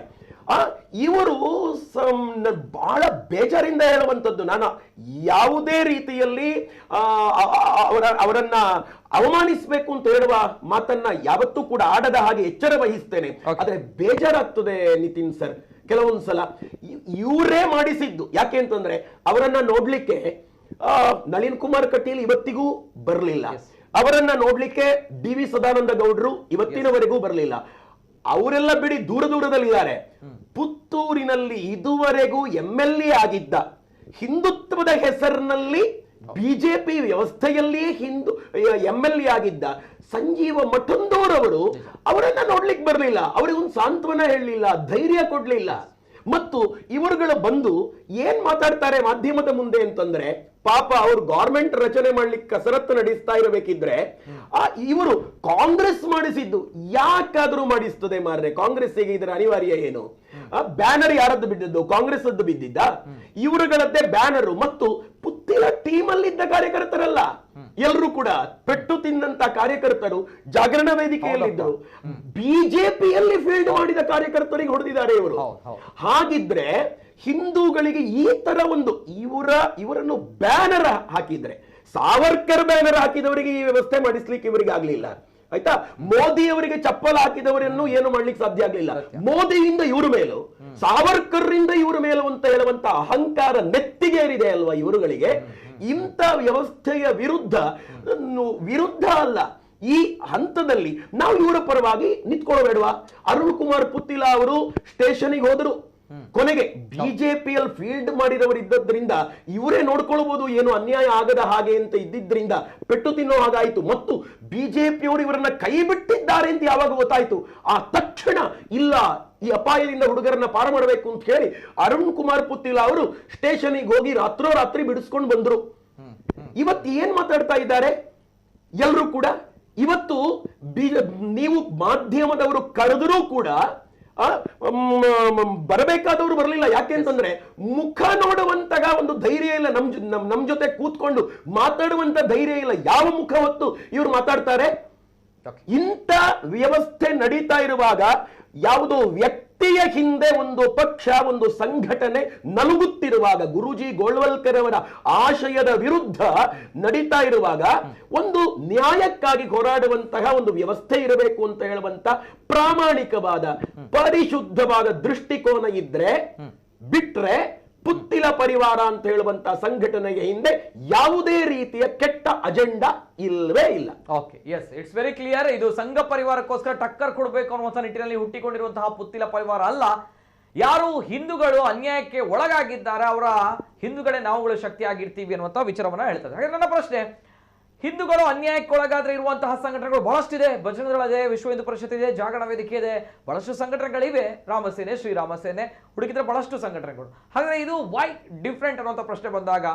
ಇವರು ಬಹಳ ಬೇಜಾರಿಂದ ಹೇಳುವಂಥದ್ದು, ನಾನು ಯಾವುದೇ ರೀತಿಯಲ್ಲಿ ಅವರನ್ನ ಅವಮಾನಿಸಬೇಕು ಅಂತ ಹೇಳುವ ಮಾತನ್ನ ಯಾವತ್ತೂ ಕೂಡ ಆಡದ ಹಾಗೆ ಎಚ್ಚರ ವಹಿಸ್ತೇನೆ. ಆದ್ರೆ ಬೇಜಾರಾಗ್ತದೆ ನಿತಿನ್ ಸರ್, ಕೆಲವೊಂದ್ಸಲ ಇವರೇ ಮಾಡಿಸಿದ್ದು. ಯಾಕೆ ಅಂತಂದ್ರೆ ಅವರನ್ನ ನೋಡ್ಲಿಕ್ಕೆ ನಳಿನ್ ಕುಮಾರ್ ಕಟೀಲ್ ಇವತ್ತಿಗೂ ಬರಲಿಲ್ಲ, ಅವರನ್ನ ನೋಡ್ಲಿಕ್ಕೆ ಡಿ.ವಿ. ಸದಾನಂದ ಗೌಡರು ಇವತ್ತಿನವರೆಗೂ ಬರಲಿಲ್ಲ. ಅವರೆಲ್ಲ ಬಿಡಿ ದೂರದಲ್ಲಿದ್ದಾರೆ. ಪುತ್ತೂರಿನಲ್ಲಿ ಇದುವರೆಗೂ MLA ಆಗಿದ್ದ, ಹಿಂದುತ್ವದ ಹೆಸರಿನಲ್ಲಿ ಬಿಜೆಪಿ ವ್ಯವಸ್ಥೆಯಲ್ಲಿ MLA ಆಗಿದ್ದ ಸಂಜೀವ ಮಠಂದೂರವರು ಅವರನ್ನ ನೋಡ್ಲಿಕ್ಕೆ ಬರಲಿಲ್ಲ, ಅವರಿಗೊಂದು ಸಾಂತ್ವನ ಹೇಳಲಿಲ್ಲ, ಧೈರ್ಯ ಕೊಡ್ಲಿಲ್ಲ. ಮತ್ತು ಇವರುಗಳು ಬಂದು ಏನ್ ಮಾತಾಡ್ತಾರೆ ಮಾಧ್ಯಮದ ಮುಂದೆ ಅಂತಂದ್ರೆ, ಪಾಪ ಅವರು ಗೌರ್ಮೆಂಟ್ ರಚನೆ ಮಾಡ್ಲಿಕ್ಕೆ ಕಸರತ್ತು ನಡೆಸ್ತಾ ಇರಬೇಕಿದ್ರೆ ಇವರು ಕಾಂಗ್ರೆಸ್ ಮಾಡಿಸಿದ್ದು ಯಾಕಾದ್ರೂ ಮಾಡಿಸ್ತದೆ ಮಾರ್ರೆ, ಕಾಂಗ್ರೆಸ್ಸಿಗೆ ಇದರ ಅನಿವಾರ್ಯ ಏನು? ಬ್ಯಾನರ್ ಯಾರದ್ದು ಬಿದ್ದಿದ್ದು? ಕಾಂಗ್ರೆಸ್ ಅದ್ದು ಬಿದ್ದಿದ್ದ? ಇವರುಗಳದ್ದೇ ಬ್ಯಾನರು. ಮತ್ತು ಪುತ್ತಿಲ ಟೀಮ್ ಅಲ್ಲಿದ್ದ ಕಾರ್ಯಕರ್ತರಲ್ಲ, ಎಲ್ಲರೂ ಕೂಡ ಪೆಟ್ಟು ತಿಂದಂತ ಕಾರ್ಯಕರ್ತರು ಜಾಗರಣ ವೇದಿಕೆಯಲ್ಲಿದ್ದರು. ಬಿಜೆಪಿಯಲ್ಲಿ ಫೀಲ್ಡ್ ಮಾಡಿದ ಕಾರ್ಯಕರ್ತರಿಗೆ ಹೊಡೆದಿದ್ದಾರೆ ಇವರು. ಹಾಗಿದ್ರೆ ಹಿಂದೂಗಳಿಗೆ ಈ ತರ ಒಂದು ಇವರನ್ನು ಬ್ಯಾನರ್ ಹಾಕಿದ್ರೆ, ಸಾವರ್ಕರ್ ಬ್ಯಾನರ್ ಹಾಕಿದವರಿಗೆ ಈ ವ್ಯವಸ್ಥೆ ಮಾಡಿಸ್ಲಿಕ್ಕೆ ಇವರಿಗೆ ಆಗ್ಲಿಲ್ಲ, ಆಯ್ತಾ? ಮೋದಿ ಅವರಿಗೆ ಚಪ್ಪಲ್ ಹಾಕಿದವರನ್ನು ಏನು ಮಾಡ್ಲಿಕ್ಕೆ ಸಾಧ್ಯ ಆಗ್ಲಿಲ್ಲ. ಮೋದಿಯಿಂದ ಇವ್ರ ಮೇಲೂ, ಸಾವರ್ಕರ್ ಇಂದ ಇವ್ರ ಮೇಲೂ ಅಂತ ಹೇಳುವಂತ ಅಹಂಕಾರ ನೆತ್ತಿಗೇರಿದೆ ಅಲ್ವಾ ಇವರುಗಳಿಗೆ. ಇಂಥ ವ್ಯವಸ್ಥೆಯ ವಿರುದ್ಧ ಅಲ್ಲ, ಈ ಹಂತದಲ್ಲಿ ನಾವು ಇವರ ಪರವಾಗಿ ನಿಂತ್ಕೊಳ್ಳಬೇಡವಾ? ಅರುಣ್ ಕುಮಾರ್ ಪುತ್ತಿಲ ಅವರು ಸ್ಟೇಷನ್ಗೆ ಹೋದ್ರು, ಕೊನೆಗೆ ಬಿಜೆಪಿಯಲ್ಲಿ ಫೀಲ್ಡ್ ಮಾಡಿದವರು ಇದ್ದದ್ರಿಂದ ಇವರೇ ನೋಡ್ಕೊಳ್ಬಹುದು, ಏನು ಅನ್ಯಾಯ ಆಗದ ಹಾಗೆ ಅಂತ ಇದ್ದಿದ್ರಿಂದ ಪೆಟ್ಟು ತಿನ್ನೋ ಹಾಗಾಯಿತು. ಮತ್ತು ಬಿಜೆಪಿಯವರು ಇವರನ್ನ ಕೈ ಬಿಟ್ಟಿದ್ದಾರೆ ಅಂತ ಯಾವಾಗ ಗೊತ್ತಾಯ್ತು, ಆ ತಕ್ಷಣ ಇಲ್ಲ ಈ ಅಪಾಯದಿಂದ ಹುಡುಗರನ್ನ ಪಾರ ಮಾಡಬೇಕು ಅಂತ ಹೇಳಿ ಅರುಣ್ ಕುಮಾರ್ ಪುತ್ತಿಲ ಅವರು ಸ್ಟೇಷನ್ಗೆ ಹೋಗಿ ರಾತ್ರೋರಾತ್ರಿ ಬಿಡಿಸ್ಕೊಂಡು ಬಂದ್ರು. ಇವತ್ತು ಏನ್ ಮಾತಾಡ್ತಾ ಇದ್ದಾರೆ ಎಲ್ಲರೂ ಕೂಡ? ಇವತ್ತು ನೀವು ಮಾಧ್ಯಮದವರು ಕಳೆದರೂ ಕೂಡ ಬರಬೇಕಾದವರು ಬರಲಿಲ್ಲ. ಯಾಕೆ ಅಂತಂದ್ರೆ ಮುಖ ನೋಡುವಂತಹ ಒಂದು ಧೈರ್ಯ ಇಲ್ಲ, ನಮ್ ಜೊತೆ ಕೂತ್ಕೊಂಡು ಮಾತಾಡುವಂತ ಧೈರ್ಯ ಇಲ್ಲ. ಯಾವ ಮುಖ ಹೊತ್ತು ಇವ್ರು ಮಾತಾಡ್ತಾರೆ? ಇಂಥ ವ್ಯವಸ್ಥೆ ನಡೀತಾ ಇರುವಾಗ ಯಾವುದೋ ವ್ಯಕ್ತಿಯ ಹಿಂದೆ ಒಂದು ಪಕ್ಷ, ಒಂದು ಸಂಘಟನೆ ನಲುಗುತ್ತಿರುವಾಗ, ಗುರೂಜಿ ಗೋಳ್ವಲ್ಕರ್ ಅವರ ಆಶಯದ ವಿರುದ್ಧ ನಡೀತಾ ಇರುವಾಗ ಒಂದು ನ್ಯಾಯಕ್ಕಾಗಿ ಹೋರಾಡುವಂತಹ ಒಂದು ವ್ಯವಸ್ಥೆ ಇರಬೇಕು ಅಂತ ಹೇಳುವಂತ ಪ್ರಾಮಾಣಿಕವಾದ ಪರಿಶುದ್ಧವಾದ ದೃಷ್ಟಿಕೋನ ಇದ್ರೆ ಬಿಟ್ರೆ ಪುತ್ತಿಲ ಪರಿವಾರ ಅಂತ ಹೇಳುವಂತ ಸಂಘಟನೆಗೆ ಹಿಂದೆ ಯಾವುದೇ ರೀತಿಯ ಕೆಟ್ಟ ಅಜೆಂಡಾ ಇಲ್ಲವೇ ಇಲ್ಲ. Okay, yes, it's very clear. ಇದು ಸಂಘ ಪರಿವಾರಕ್ಕೋಸ್ಕರ ಟಕ್ಕರ್ ಕೊಡಬೇಕು ಅನ್ನುವಂಥ ನಿಟ್ಟಿನಲ್ಲಿ ಹುಟ್ಟಿಕೊಂಡಿರುವಂತಹ ಪುತ್ತಿಲ ಪರಿವಾರ ಅಲ್ಲ. ಯಾರು ಹಿಂದೂಗಳು ಅನ್ಯಾಯಕ್ಕೆ ಒಳಗಾಗಿದ್ದಾರೆ ಅವರ ಹಿಂದೂಗಳೇ ನಾವುಗಳು ಶಕ್ತಿಯಾಗಿರ್ತೀವಿ ಅನ್ನುವಂಥ ವಿಚಾರವನ್ನ ಹೇಳ್ತಾರೆ. ಹಾಗಾದ್ರೆ ನನ್ನ ಪ್ರಶ್ನೆ, ಹಿಂದೂಗಳು ಅನ್ಯಾಯಕ್ಕೊಳಗಾದ್ರೆ ಇರುವಂತಹ ಸಂಘಟನೆಗಳು ಬಹಳಷ್ಟಿದೆ. ಬಜರಂಗದಳ ಇದೆ, ವಿಶ್ವ ಹಿಂದೂ ಪರಿಷತ್ ಇದೆ, ಜಾಗರಣ ವೇದಿಕೆ ಇದೆ, ಬಹಳಷ್ಟು ಸಂಘಟನೆಗಳಿವೆ. ರಾಮಸೇನೆ, ಶ್ರೀರಾಮಸೇನೆ ಹುಡುಕಿದ್ರೆ ಬಹಳಷ್ಟು ಸಂಘಟನೆಗಳು. ಹಾಗಾದ್ರೆ ಇದು ವೈ ಡಿಫ್ರೆಂಟ್ ಅನ್ನುವಂಥ ಪ್ರಶ್ನೆ ಬಂದಾಗ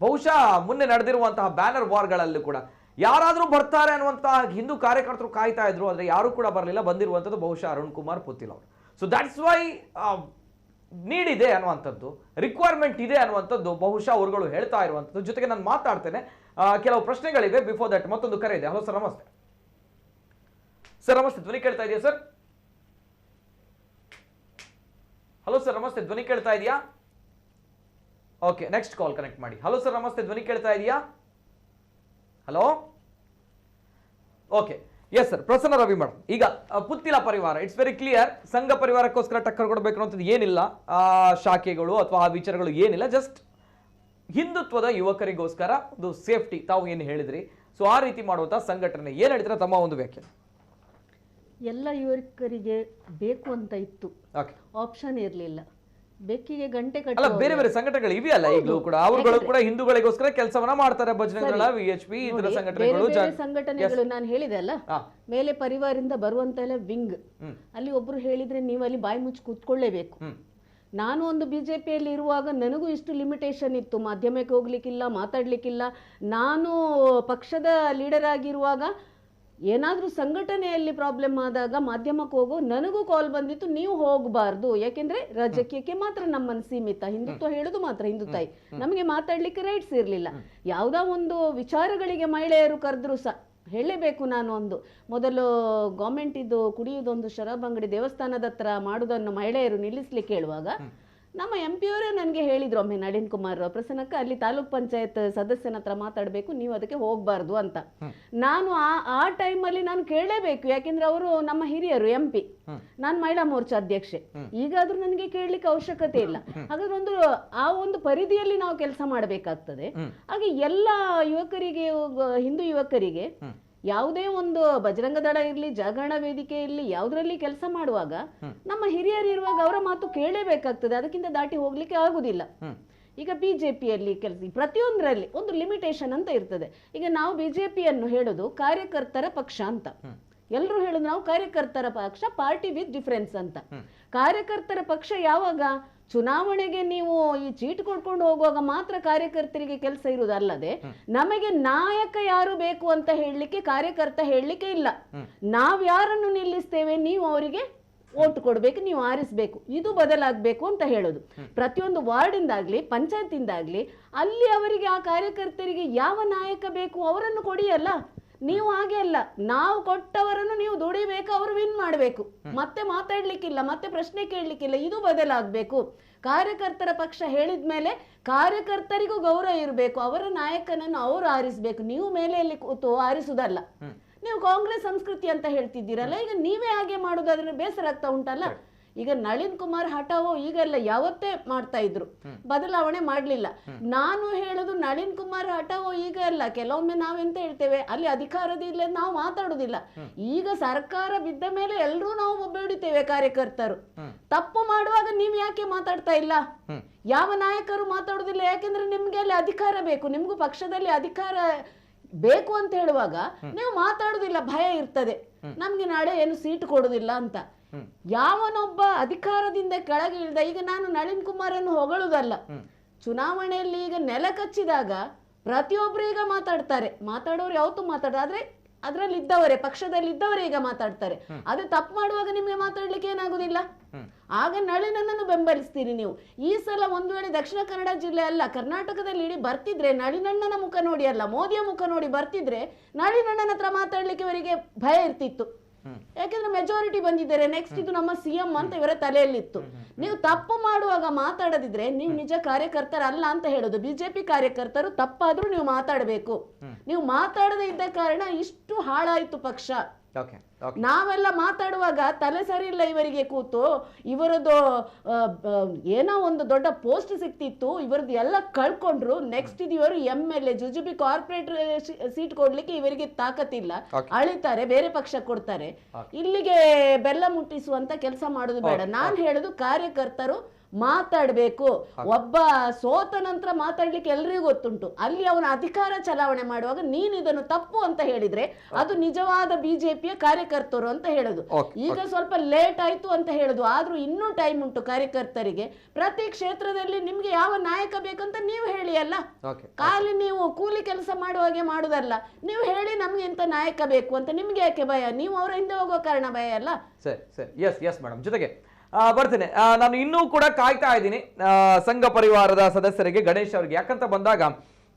ಬಹುಶಃ ಮೊನ್ನೆ ನಡೆದಿರುವಂತಹ ಬ್ಯಾನರ್ ವಾರ್ಗಳಲ್ಲೂ ಕೂಡ ಯಾರಾದ್ರೂ ಬರ್ತಾರೆ ಅನ್ನುವಂತಹ ಹಿಂದೂ ಕಾರ್ಯಕರ್ತರು ಕಾಯ್ತಾ ಇದ್ರು, ಆದ್ರೆ ಯಾರು ಕೂಡ ಬರಲಿಲ್ಲ. ಬಂದಿರುವಂಥದ್ದು ಬಹುಶಃ ಅರುಣ್ ಕುಮಾರ್ ಪುತ್ತಿಲ್ ಅವರು. ಸೊ ದಟ್ಸ್ ವೈ ನೀಡ್ ಇದೆ ಅನ್ನುವಂಥದ್ದು, ರಿಕ್ವೈರ್ಮೆಂಟ್ ಇದೆ ಅನ್ನುವಂಥದ್ದು ಬಹುಶಃ ಅವರುಗಳು ಹೇಳ್ತಾ ಇರುವಂಥದ್ದು. ಜೊತೆಗೆ ನಾನು ಮಾತಾಡ್ತೇನೆ, ಕೆಲವು ಪ್ರಶ್ನೆಗಳಿವೆ. ಬಿಫೋರ್ ದಟ್ ಮತ್ತೊಂದು ಕರೆ ಇದೆ. ಹಲೋ ಸರ್, ನಮಸ್ತೆ. ಸರ್ ನಮಸ್ತೆ, ಧ್ವನಿ ಕೇಳ್ತಾ ಇದೆಯಾ ಸರ್? ಹಲೋ ಸರ್ ನಮಸ್ತೆ, ಧ್ವನಿ ಕೇಳ್ತಾ ಇದೆಯಾ? ಓಕೆ, ನೆಕ್ಸ್ಟ್ ಕಾಲ್ ಕನೆಕ್ಟ್ ಮಾಡಿ. ಹಲೋ ಸರ್ ನಮಸ್ತೆ, ಧ್ವನಿ ಕೇಳ್ತಾ ಇದೆಯಾ? Hello, okay, yes sir. Prasanna Ravi madam, ಈಗ ಪುತ್ತಿಲ ಪರಿವಾರ ಇಟ್ಸ್ ವೆರಿ ಕ್ಲಿಯರ್. ಸಂಘ ಪರಿವಾರಕ್ಕೋಸ್ಕರ ಟಕ್ಕರ್ ಕೊಡಬೇಕು ಅನ್ನೋದು ಏನಿಲ್ಲ, ಶಾಖೆಗಳು ಅಥವಾ ಆ ವಿಚಾರಗಳು ಏನಿಲ್ಲ. ಜಸ್ಟ್ ಹಿಂದುತ್ವದ ಯುವಕರಿಗೋಸ್ಕರ ಒಂದು ಸೇಫ್ಟಿ, ತಾವು ಏನು ಹೇಳಿದ್ರಿ, ಸೊ ಆ ರೀತಿ ಮಾಡುವಂತಹ ಸಂಘಟನೆ ಏನ್ ಹೇಳ್ತೀರಾ ತಮ್ಮ ಒಂದು ವ್ಯಾಖ್ಯಾನ? ಎಲ್ಲ ಯುವಕರಿಗೆ ಬೇಕು ಅಂತ ಇತ್ತು, ಆಪ್ಷನ್ ಇರಲಿಲ್ಲ. ಬೆಕ್ಕಿಗೆ ಗಂಟೆ ಅಲ್ಲ, ಬೇರೆ ಬೇರೆ ಸಂಘಟನೆಗಳು ಇವೆಯಲ್ಲ ಈಗಲೂ ಕೂಡ, ಅವರುಗಳು ಕೂಡ ಹಿಂದೂಗಳಿಗೋಸ್ಕರ ಕೆಲಸವನ್ನ ಮಾಡ್ತಾರೆ. ಭಜನೆಗಳ ವಿಎಚ್ಪಿ ಇತರ ಸಂಘಟನೆಗಳು, ಸಂಘಟನೆಗಳು ನಾನು ಹೇಳಿದೆ ಅಲ್ಲ, ಮೇಲೆ ಪರಿವಾರದಿಂದ ಬರುವಂತ ವಿಂಗ್, ಅಲ್ಲಿ ಒಬ್ರು ಹೇಳಿದ್ರೆ ನೀವು ಅಲ್ಲಿ ಬಾಯಿ ಮುಚ್ಚಿ ಕೂತ್ಕೊಳ್ಳೇಬೇಕು. ನಾನು ಒಂದು ಬಿಜೆಪಿಯಲ್ಲಿ ಇರುವಾಗ ನನಗೂ ಇಷ್ಟು ಲಿಮಿಟೇಷನ್ ಇತ್ತು, ಮಾಧ್ಯಮಕ್ಕೆ ಹೋಗ್ಲಿಕ್ಕಿಲ್ಲ, ಮಾತಾಡ್ಲಿಕ್ಕಿಲ್ಲ. ನಾನು ಪಕ್ಷದ ಲೀಡರ್ ಆಗಿರುವಾಗ ಏನಾದರೂ ಸಂಘಟನೆಯಲ್ಲಿ ಪ್ರಾಬ್ಲಮ್ ಆದಾಗ ಮಾಧ್ಯಮಕ್ಕೆ ಹೋಗೋ ನನಗೂ ಕಾಲ್ ಬಂದಿತ್ತು, ನೀವು ಹೋಗಬಾರ್ದು, ಯಾಕೆಂದ್ರೆ ರಾಜಕೀಯಕ್ಕೆ ಮಾತ್ರ ನಮ್ಮನ್ನು ಸೀಮಿತ, ಹಿಂದುತ್ವ ಹೇಳೋದು ಮಾತ್ರ ಹಿಂದುತ್ವ, ನಮಗೆ ಮಾತಾಡ್ಲಿಕ್ಕೆ ರೈಟ್ಸ್ ಇರಲಿಲ್ಲ. ಯಾವುದೋ ಒಂದು ವಿಚಾರಗಳಿಗೆ ಮಹಿಳೆಯರು ಕರೆದ್ರು ಸಹ ಹೇಳಲೇಬೇಕು. ನಾನು ಒಂದು ಮೊದಲು ಗೌರ್ಮೆಂಟ್ ಇದು ಕುಡಿಯುವುದೊಂದು ಶರಾಬ್ ಅಂಗಡಿ ದೇವಸ್ಥಾನದ ಹತ್ರ ಮಾಡುವುದನ್ನು ಮಹಿಳೆಯರು ನಿಲ್ಲಿಸ್ಲಿಕ್ಕೆ ಹೇಳುವಾಗ ನಮ್ಮ MP ಅವರೇ ನನಗೆ ಹೇಳಿದ್ರು, ಒಮ್ಮೆ ನಳಿನ್ ಕುಮಾರ್ ಪ್ರಸನ್ನಕ್ಕ ಅಲ್ಲಿ ತಾಲೂಕ್ ಪಂಚಾಯತ್ ಸದಸ್ಯನ ಹತ್ರ ಮಾತಾಡಬೇಕು, ನೀವು ಅದಕ್ಕೆ ಹೋಗಬಾರ್ದು ಅಂತ. ನಾನು ಆ ಟೈಮಲ್ಲಿ ನಾನು ಕೇಳಲೇಬೇಕು, ಯಾಕೆಂದ್ರೆ ಅವರು ನಮ್ಮ ಹಿರಿಯರು MP, ನಾನು ಮಹಿಳಾ ಮೋರ್ಚಾ ಅಧ್ಯಕ್ಷೆ. ಈಗಾದ್ರೂ ನನಗೆ ಕೇಳಲಿಕ್ಕೆ ಅವಶ್ಯಕತೆ ಇಲ್ಲ. ಹಾಗಾದ್ರೆ ಆ ಒಂದು ಪರಿಧಿಯಲ್ಲಿ ನಾವು ಕೆಲಸ ಮಾಡಬೇಕಾಗ್ತದೆ. ಹಾಗೆ ಎಲ್ಲ ಯುವಕರಿಗೆ, ಹಿಂದೂ ಯುವಕರಿಗೆ ಯಾವುದೇ ಒಂದು ಬಜರಂಗ ದಳ ಇರ್ಲಿ, ಜಾಗರಣ ವೇದಿಕೆ ಇರ್ಲಿ, ಯಾವುದರಲ್ಲಿ ಕೆಲಸ ಮಾಡುವಾಗ ನಮ್ಮ ಹಿರಿಯರು ಇರುವಾಗ ಅವರ ಮಾತು ಕೇಳಲೇಬೇಕಾಗ್ತದೆ, ಅದಕ್ಕಿಂತ ದಾಟಿ ಹೋಗ್ಲಿಕ್ಕೆ ಆಗುದಿಲ್ಲ. ಈಗ ಬಿಜೆಪಿಯಲ್ಲಿ ಕೆಲಸ ಪ್ರತಿಯೊಂದರಲ್ಲಿ ಒಂದು ಲಿಮಿಟೇಷನ್ ಅಂತ ಇರ್ತದೆ. ಈಗ ನಾವು ಬಿಜೆಪಿಯನ್ನು ಹೇಳೋದು ಕಾರ್ಯಕರ್ತರ ಪಕ್ಷ ಅಂತ, ಎಲ್ಲರೂ ಹೇಳೋದು ನಾವು ಕಾರ್ಯಕರ್ತರ ಪಕ್ಷ, ಪಾರ್ಟಿ ವಿತ್ ಡಿಫರೆನ್ಸ್ ಅಂತ. ಕಾರ್ಯಕರ್ತರ ಪಕ್ಷ ಯಾವಾಗ ಚುನಾವಣೆಗೆ ನೀವು ಈ ಚೀಟ್ ಕೊಡ್ಕೊಂಡು ಹೋಗುವಾಗ ಮಾತ್ರ ಕಾರ್ಯಕರ್ತರಿಗೆ ಕೆಲಸ ಇರುವುದಲ್ಲದೆ, ನಮಗೆ ನಾಯಕ ಯಾರು ಬೇಕು ಅಂತ ಹೇಳಲಿಕ್ಕೆ ಕಾರ್ಯಕರ್ತ ಹೇಳಲಿಕ್ಕೆ ಇಲ್ಲ. ನಾವ್ ಯಾರನ್ನು ನಿಲ್ಲಿಸ್ತೇವೆ, ನೀವು ಅವರಿಗೆ ಓಟ್ ಕೊಡ್ಬೇಕು, ನೀವು ಆರಿಸ್ಬೇಕು, ಇದು ಬದಲಾಗಬೇಕು ಅಂತ ಹೇಳೋದು. ಪ್ರತಿಯೊಂದು ವಾರ್ಡಿಂದಾಗ್ಲಿ, ಪಂಚಾಯತಿಂದಾಗ್ಲಿ, ಅಲ್ಲಿ ಅವರಿಗೆ ಆ ಕಾರ್ಯಕರ್ತರಿಗೆ ಯಾವ ನಾಯಕ ಬೇಕು ಅವರನ್ನು ಕೊಡಿಯಲ್ಲ. ನೀವು ಹಾಗೆ ಅಲ್ಲ, ನಾವು ಕೊಟ್ಟವರನ್ನು ನೀವು ದುಡಿಬೇಕು, ಅವರು ವಿನ್ ಮಾಡಬೇಕು, ಮತ್ತೆ ಮಾತಾಡ್ಲಿಕ್ಕಿಲ್ಲ, ಮತ್ತೆ ಪ್ರಶ್ನೆ ಕೇಳಲಿಕ್ಕಿಲ್ಲ, ಇದು ಬದಲಾಗಬೇಕು. ಕಾರ್ಯಕರ್ತರ ಪಕ್ಷ ಹೇಳಿದ್ಮೇಲೆ ಕಾರ್ಯಕರ್ತರಿಗೂ ಗೌರವ ಇರಬೇಕು, ಅವರ ನಾಯಕನನ್ನು ಅವರು ಆರಿಸ್ಬೇಕು, ನೀವು ಮೇಲೆಯಲ್ಲಿ ಕೂತು ಆರಿಸುವುದಲ್ಲ. ನೀವು ಕಾಂಗ್ರೆಸ್ ಸಂಸ್ಕೃತಿ ಅಂತ ಹೇಳ್ತಿದ್ದೀರಲ್ಲ, ಈಗ ನೀವೇ ಹಾಗೆ ಮಾಡೋದಾದ್ರೆ ಬೇಸರ ಆಗ್ತಾ ಉಂಟಲ್ಲ. ಈಗ ನಳಿನ್ ಕುಮಾರ್ ಹಠಾವೋ ಈಗೆಲ್ಲ ಯಾವತ್ತೇ ಮಾಡ್ತಾ ಇದ್ರು, ಬದಲಾವಣೆ ಮಾಡ್ಲಿಲ್ಲ. ನಾನು ಹೇಳುದು ನಳಿನ್ ಕುಮಾರ್ ಹಠಾವೋ ಈಗ ಅಲ್ಲ. ಕೆಲವೊಮ್ಮೆ ನಾವೆಂತ ಹೇಳ್ತೇವೆ, ಅಲ್ಲಿ ಅಧಿಕಾರದಿಲ್ಲ ನಾವು ಮಾತಾಡುದಿಲ್ಲ. ಈಗ ಸರ್ಕಾರ ಬಿದ್ದ ಮೇಲೆ ಎಲ್ಲರೂ ನಾವು ಒಬ್ಬಡಿತೇವೆ ಕಾರ್ಯಕರ್ತರು. ತಪ್ಪು ಮಾಡುವಾಗ ನೀವು ಯಾಕೆ ಮಾತಾಡ್ತಾ ಇಲ್ಲ? ಯಾವ ನಾಯಕರು ಮಾತಾಡುದಿಲ್ಲ? ಯಾಕೆಂದ್ರೆ ನಿಮ್ಗೆ ಅಲ್ಲಿ ಅಧಿಕಾರ ಬೇಕು, ನಿಮ್ಗೂ ಪಕ್ಷದಲ್ಲಿ ಅಧಿಕಾರ ಬೇಕು ಅಂತ ಹೇಳುವಾಗ ನೀವು ಮಾತಾಡುದಿಲ್ಲ, ಭಯ ಇರ್ತದೆ ನಮ್ಗೆ ನಾಳೆ ಏನು ಸೀಟ್ ಕೊಡುದಿಲ್ಲ ಅಂತ. ಯಾವನೊಬ್ಬ ಅಧಿಕಾರದಿಂದ ಕೆಳಗೆ ಇಳಿದ, ಈಗ ನಾನು ನಳಿನ್ ಕುಮಾರನ್ನು ಹೊಗಳುದಲ್ಲ, ಚುನಾವಣೆಯಲ್ಲಿ ಈಗ ನೆಲ ಕಚ್ಚಿದಾಗ ಪ್ರತಿಯೊಬ್ರು ಈಗ ಮಾತಾಡ್ತಾರೆ, ಮಾತಾಡೋರು ಯಾವತ್ತೂ ಮಾತಾಡ್ತಾರೆ, ಆದ್ರೆ ಅದ್ರಲ್ಲಿ ಇದ್ದವರೇ, ಪಕ್ಷದಲ್ಲಿ ಇದ್ದವರೇ ಈಗ ಮಾತಾಡ್ತಾರೆ. ಅದೇ ತಪ್ಪು ಮಾಡುವಾಗ ನಿಮ್ಗೆ ಮಾತಾಡ್ಲಿಕ್ಕೆ ಏನಾಗುದಿಲ್ಲ, ಆಗ ನಳಿನನ್ನು ಬೆಂಬಲಿಸ್ತೀರಿ ನೀವು. ಈ ಸಲ ಒಂದು ವೇಳೆ ದಕ್ಷಿಣ ಕನ್ನಡ ಜಿಲ್ಲೆ ಅಲ್ಲ, ಕರ್ನಾಟಕದಲ್ಲಿ ಇಡೀ ಬರ್ತಿದ್ರೆ ನಳಿನಣ್ಣನ ಮುಖ ನೋಡಿ ಅಲ್ಲ, ಮೋದಿಯ ಮುಖ ನೋಡಿ ಬರ್ತಿದ್ರೆ ನಳಿನಣ್ಣನ ಹತ್ರ ಮಾತಾಡ್ಲಿಕ್ಕೆ ಇವರಿಗೆ ಭಯ ಇರ್ತಿತ್ತು. ಯಾಕೆಂದ್ರೆ ಮೆಜಾರಿಟಿ ಬಂದಿದ್ದಾರೆ, ನೆಕ್ಸ್ಟ್ ಇದು ನಮ್ಮ ಸಿಎಂ ಅಂತ ಇವರ ತಲೆಯಲ್ಲಿತ್ತು. ನೀವು ತಪ್ಪು ಮಾಡುವಾಗ ಮಾತಾಡದಿದ್ರೆ ನೀವು ನಿಜ ಕಾರ್ಯಕರ್ತರಲ್ಲ ಅಂತ ಹೇಳೋದು. ಬಿಜೆಪಿ ಕಾರ್ಯಕರ್ತರು ತಪ್ಪಾದ್ರೂ ನೀವು ಮಾತಾಡಬೇಕು. ನೀವು ಮಾತಾಡದೇ ಇದ್ದ ಕಾರಣ ಇಷ್ಟು ಹಾಳಾಯ್ತು ಪಕ್ಷ. ನಾವೆಲ್ಲ ಮಾತಾಡುವಾಗ ತಲೆ ಸರಿ ಇಲ್ಲ ಇವರಿಗೆ, ಕೂತು ಇವರದ್ದು ಏನೋ ಒಂದು ದೊಡ್ಡ ಪೋಸ್ಟ್ ಸಿಕ್ತಿತ್ತು, ಇವರದ್ದು ಎಲ್ಲ ಕಳ್ಕೊಂಡ್ರು. ನೆಕ್ಸ್ಟ್ ಇದು ಇವರು MLA ಜುಜುಬಿ ಕಾರ್ಪೊರೇಟರ್ ಸೀಟ್ ಕೊಡ್ಲಿಕ್ಕೆ ಇವರಿಗೆ ತಾಕತ್ತಿಲ್ಲ, ಅಳಿತಾರೆ, ಬೇರೆ ಪಕ್ಷ ಕೊಡ್ತಾರೆ. ಇಲ್ಲಿಗೆ ಬೆಲ್ಲ ಮುಟ್ಟಿಸುವಂತ ಕೆಲಸ ಮಾಡುದು ಬೇಡ. ನಾನ್ ಹೇಳುದು ಕಾರ್ಯಕರ್ತರು ಮಾತಾಡ್ಬೇಕು. ಒಬ್ಬ ಸೋತ ನಂತರ ಮಾತಾಡ್ಲಿಕ್ಕೆ ಎಲ್ರಿಗೂ ಗೊತ್ತುಂಟು. ಅಲ್ಲಿ ಅವನ ಅಧಿಕಾರ ಚಲಾವಣೆ ಮಾಡುವಾಗ ನೀನ್ ಇದನ್ನು ತಪ್ಪು ಅಂತ ಹೇಳಿದ್ರೆ ಅದು ನಿಜವಾದ ಬಿಜೆಪಿಯ ಕಾರ್ಯಕರ್ತರು ಅಂತ ಹೇಳುದು. ಈಗ ಸ್ವಲ್ಪ ಲೇಟ್ ಆಯ್ತು ಅಂತ ಹೇಳುದು, ಆದ್ರೂ ಇನ್ನೂ ಟೈಮ್ ಉಂಟು ಕಾರ್ಯಕರ್ತರಿಗೆ. ಪ್ರತಿ ಕ್ಷೇತ್ರದಲ್ಲಿ ನಿಮ್ಗೆ ಯಾವ ನಾಯಕ ಬೇಕಂತ ನೀವು ಹೇಳಿ ಅಲ್ಲ, ಖಾಲಿ ನೀವು ಕೂಲಿ ಕೆಲಸ ಮಾಡುವಾಗೆ ಮಾಡುದಲ್ಲ. ನೀವು ಹೇಳಿ ನಮ್ಗೆ ಎಂತ ನಾಯಕ ಬೇಕು ಅಂತ. ನಿಮ್ಗೆ ಯಾಕೆ ಭಯ? ನೀವು ಅವರ ಹಿಂದೆ ಹೋಗೋ ಕಾರಣ ಭಯ ಅಲ್ಲ. ಸರಿ ಎಸ್ ಮೇಡಮ್, ಜೊತೆಗೆ ಬರ್ತೇನೆ. ನಾನು ಇನ್ನೂ ಕೂಡ ಕಾಯ್ತಾ ಇದ್ದೀನಿ ಸಂಘ ಪರಿವಾರದ ಸದಸ್ಯರಿಗೆ, ಗಣೇಶ್ ಅವರಿಗೆ. ಯಾಕಂತ ಬಂದಾಗ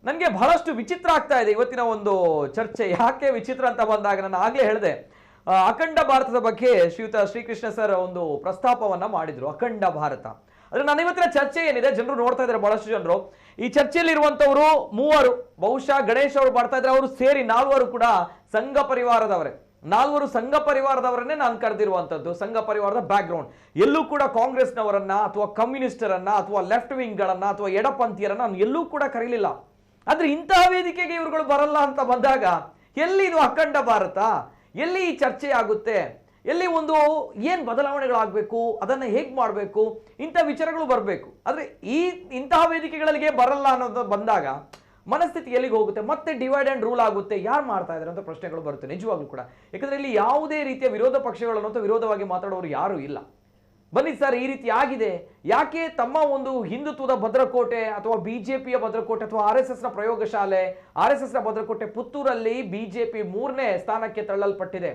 ನನಗೆ ಬಹಳಷ್ಟು ವಿಚಿತ್ರ ಆಗ್ತಾ ಇದೆ ಇವತ್ತಿನ ಒಂದು ಚರ್ಚೆ. ಯಾಕೆ ವಿಚಿತ್ರ ಅಂತ ಬಂದಾಗ, ನಾನು ಆಗ್ಲೇ ಹೇಳಿದೆ, ಅಖಂಡ ಭಾರತದ ಬಗ್ಗೆ ಶ್ರೀಯುತ ಶ್ರೀಕೃಷ್ಣ ಸರ್ ಒಂದು ಪ್ರಸ್ತಾಪವನ್ನ ಮಾಡಿದ್ರು, ಅಖಂಡ ಭಾರತ. ಆದ್ರೆ ನಾನು ಇವತ್ತಿನ ಚರ್ಚೆ ಏನಿದೆ, ಜನರು ನೋಡ್ತಾ ಇದ್ದಾರೆ, ಬಹಳಷ್ಟು ಜನರು ಈ ಚರ್ಚೆಯಲ್ಲಿರುವಂತವರು ಮೂವರು, ಬಹುಶಃ ಗಣೇಶ್ ಅವರು ಮಾಡ್ತಾ ಇದ್ರೆ ಅವರು ಸೇರಿ 4 ಕೂಡ ಸಂಘ ಪರಿವಾರದವರೇ. 4 ಸಂಘ ಪರಿವಾರದವರನ್ನೇ ನಾನು ಕರೆದಿರುವಂತದ್ದು. ಸಂಘ ಪರಿವಾರದ ಬ್ಯಾಕ್ ಗ್ರೌಂಡ್ ಎಲ್ಲೂ ಕೂಡ ಕಾಂಗ್ರೆಸ್ನವರನ್ನ ಅಥವಾ ಕಮ್ಯುನಿಸ್ಟರನ್ನ ಅಥವಾ ಲೆಫ್ಟ್ ವಿಂಗ್ ಗಳನ್ನ ಅಥವಾ ಎಡಪಂಥೀಯರನ್ನ ನಾನು ಎಲ್ಲೂ ಕೂಡ ಕರೀಲಿಲ್ಲ. ಆದ್ರೆ ಇಂತಹ ವೇದಿಕೆಗೆ ಇವರುಗಳು ಬರಲ್ಲ ಅಂತ ಬಂದಾಗ ಎಲ್ಲಿ ಇದು ಅಖಂಡ ಭಾರತ? ಎಲ್ಲಿ ಈ ಚರ್ಚೆ ಆಗುತ್ತೆ? ಎಲ್ಲಿ ಒಂದು ಏನ್ ಬದಲಾವಣೆಗಳಾಗಬೇಕು, ಅದನ್ನ ಹೇಗ್ ಮಾಡಬೇಕು, ಇಂಥ ವಿಚಾರಗಳು ಬರಬೇಕು. ಆದ್ರೆ ಇಂತಹ ವೇದಿಕೆಗಳಿಗೆ ಬರಲ್ಲ ಅನ್ನೋದು ಬಂದಾಗ ಮನಸ್ಥಿತಿ ಎಲ್ಲಿಗೆ ಹೋಗುತ್ತೆ? ಮತ್ತೆ ಡಿವೈಡ್ ಅಂಡ್ ರೂಲ್ ಆಗುತ್ತೆ. ಯಾರು ಮಾಡ್ತಾ ಇದ್ದಾರೆ ಅಂತ ಪ್ರಶ್ನೆಗಳು ಬರುತ್ತೆ ನಿಜವಾಗ್ಲೂ ಕೂಡ. ಯಾಕಂದ್ರೆ ಇಲ್ಲಿ ಯಾವುದೇ ರೀತಿಯ ವಿರೋಧ ಪಕ್ಷಗಳನ್ನು ವಿರೋಧವಾಗಿ ಮಾತಾಡೋರು ಯಾರು ಇಲ್ಲ. ಬನ್ನಿ ಸರ್, ಈ ರೀತಿ ಆಗಿದೆ, ಯಾಕೆ ತಮ್ಮ ಒಂದು ಹಿಂದುತ್ವದ ಭದ್ರಕೋಟೆ ಅಥವಾ ಬಿಜೆಪಿಯ ಭದ್ರಕೋಟೆ ಅಥವಾ RSS ನ ಪ್ರಯೋಗಶಾಲೆ, RSS ನ ಭದ್ರಕೋಟೆ ಪುತ್ತೂರಲ್ಲಿ ಬಿಜೆಪಿ 3ನೇ ಸ್ಥಾನಕ್ಕೆ ತಳ್ಳಲ್ಪಟ್ಟಿದೆ.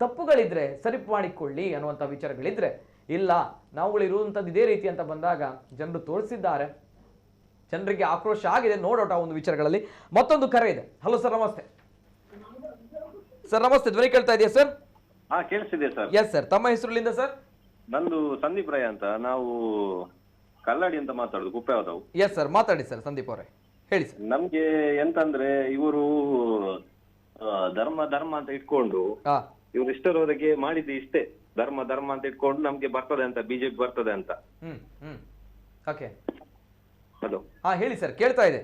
ತಪ್ಪುಗಳಿದ್ರೆ ಸರಿ ಮಾಡಿಕೊಳ್ಳಿ ಅನ್ನುವಂಥ ವಿಚಾರಗಳಿದ್ರೆ, ಇಲ್ಲ ನಾವುಗಳು ಇರುವಂಥದ್ದು ಇದೇ ರೀತಿ ಅಂತ ಬಂದಾಗ ಜನರು ತೋರಿಸಿದ್ದಾರೆ, ಜನರಿಗೆ ಆಕ್ರೋಶ ಆಗಿದೆ. ನೋಡೋಟ ಒಂದು ವಿಚಾರಗಳಲ್ಲಿ. ಮತ್ತೊಂದು ಕರೆ ಇದೆ. ಹಲೋ ಸರ್, ನಮಸ್ತೆ. ಸರ್ ನಮಸ್ತೆ, ಧ್ವನಿ ಕೇಳ್ತಾ ಇದೆಯಾ ಸರ್? ಕೇಳಿಸ್ತಿದೆ ಸರ್. ಎಸ್ ಸರ್, ತಮ್ಮ ಹೆಸರುಲಿಂದ ಸರ್? ನಂದು ಸಂದೀಪ್ ರಾಯ್ ಅಂತ, ನಾವು ಕಲ್ಲಾಡಿ ಅಂತ ಮಾತಾಡುದು, ಕುಪ್ಪೆವಾದವು. ಎಸ್ ಸರ್, ಮಾತಾಡಿ ಸರ್ ಸಂದೀಪ್ ಅವರೇ, ಹೇಳಿ ಸರ್. ನಮ್ಗೆ ಎಂತಂದ್ರೆ ಇವರು ಧರ್ಮ ಅಂತ ಇಟ್ಕೊಂಡು ಇವ್ರು ಇಷ್ಟರವರೆಗೆ ಮಾಡಿದ್ದು ಇಷ್ಟೇ, ಧರ್ಮ ಅಂತ ಇಟ್ಕೊಂಡು ನಮ್ಗೆ ಬರ್ತದೆ ಅಂತ, ಬಿಜೆಪಿ ಬರ್ತದೆ ಅಂತ. ಓಕೆ, ಹಲೋ, ಹೇಳಿ ಸರ್, ಕೇಳ್ತಾ ಇದೆ.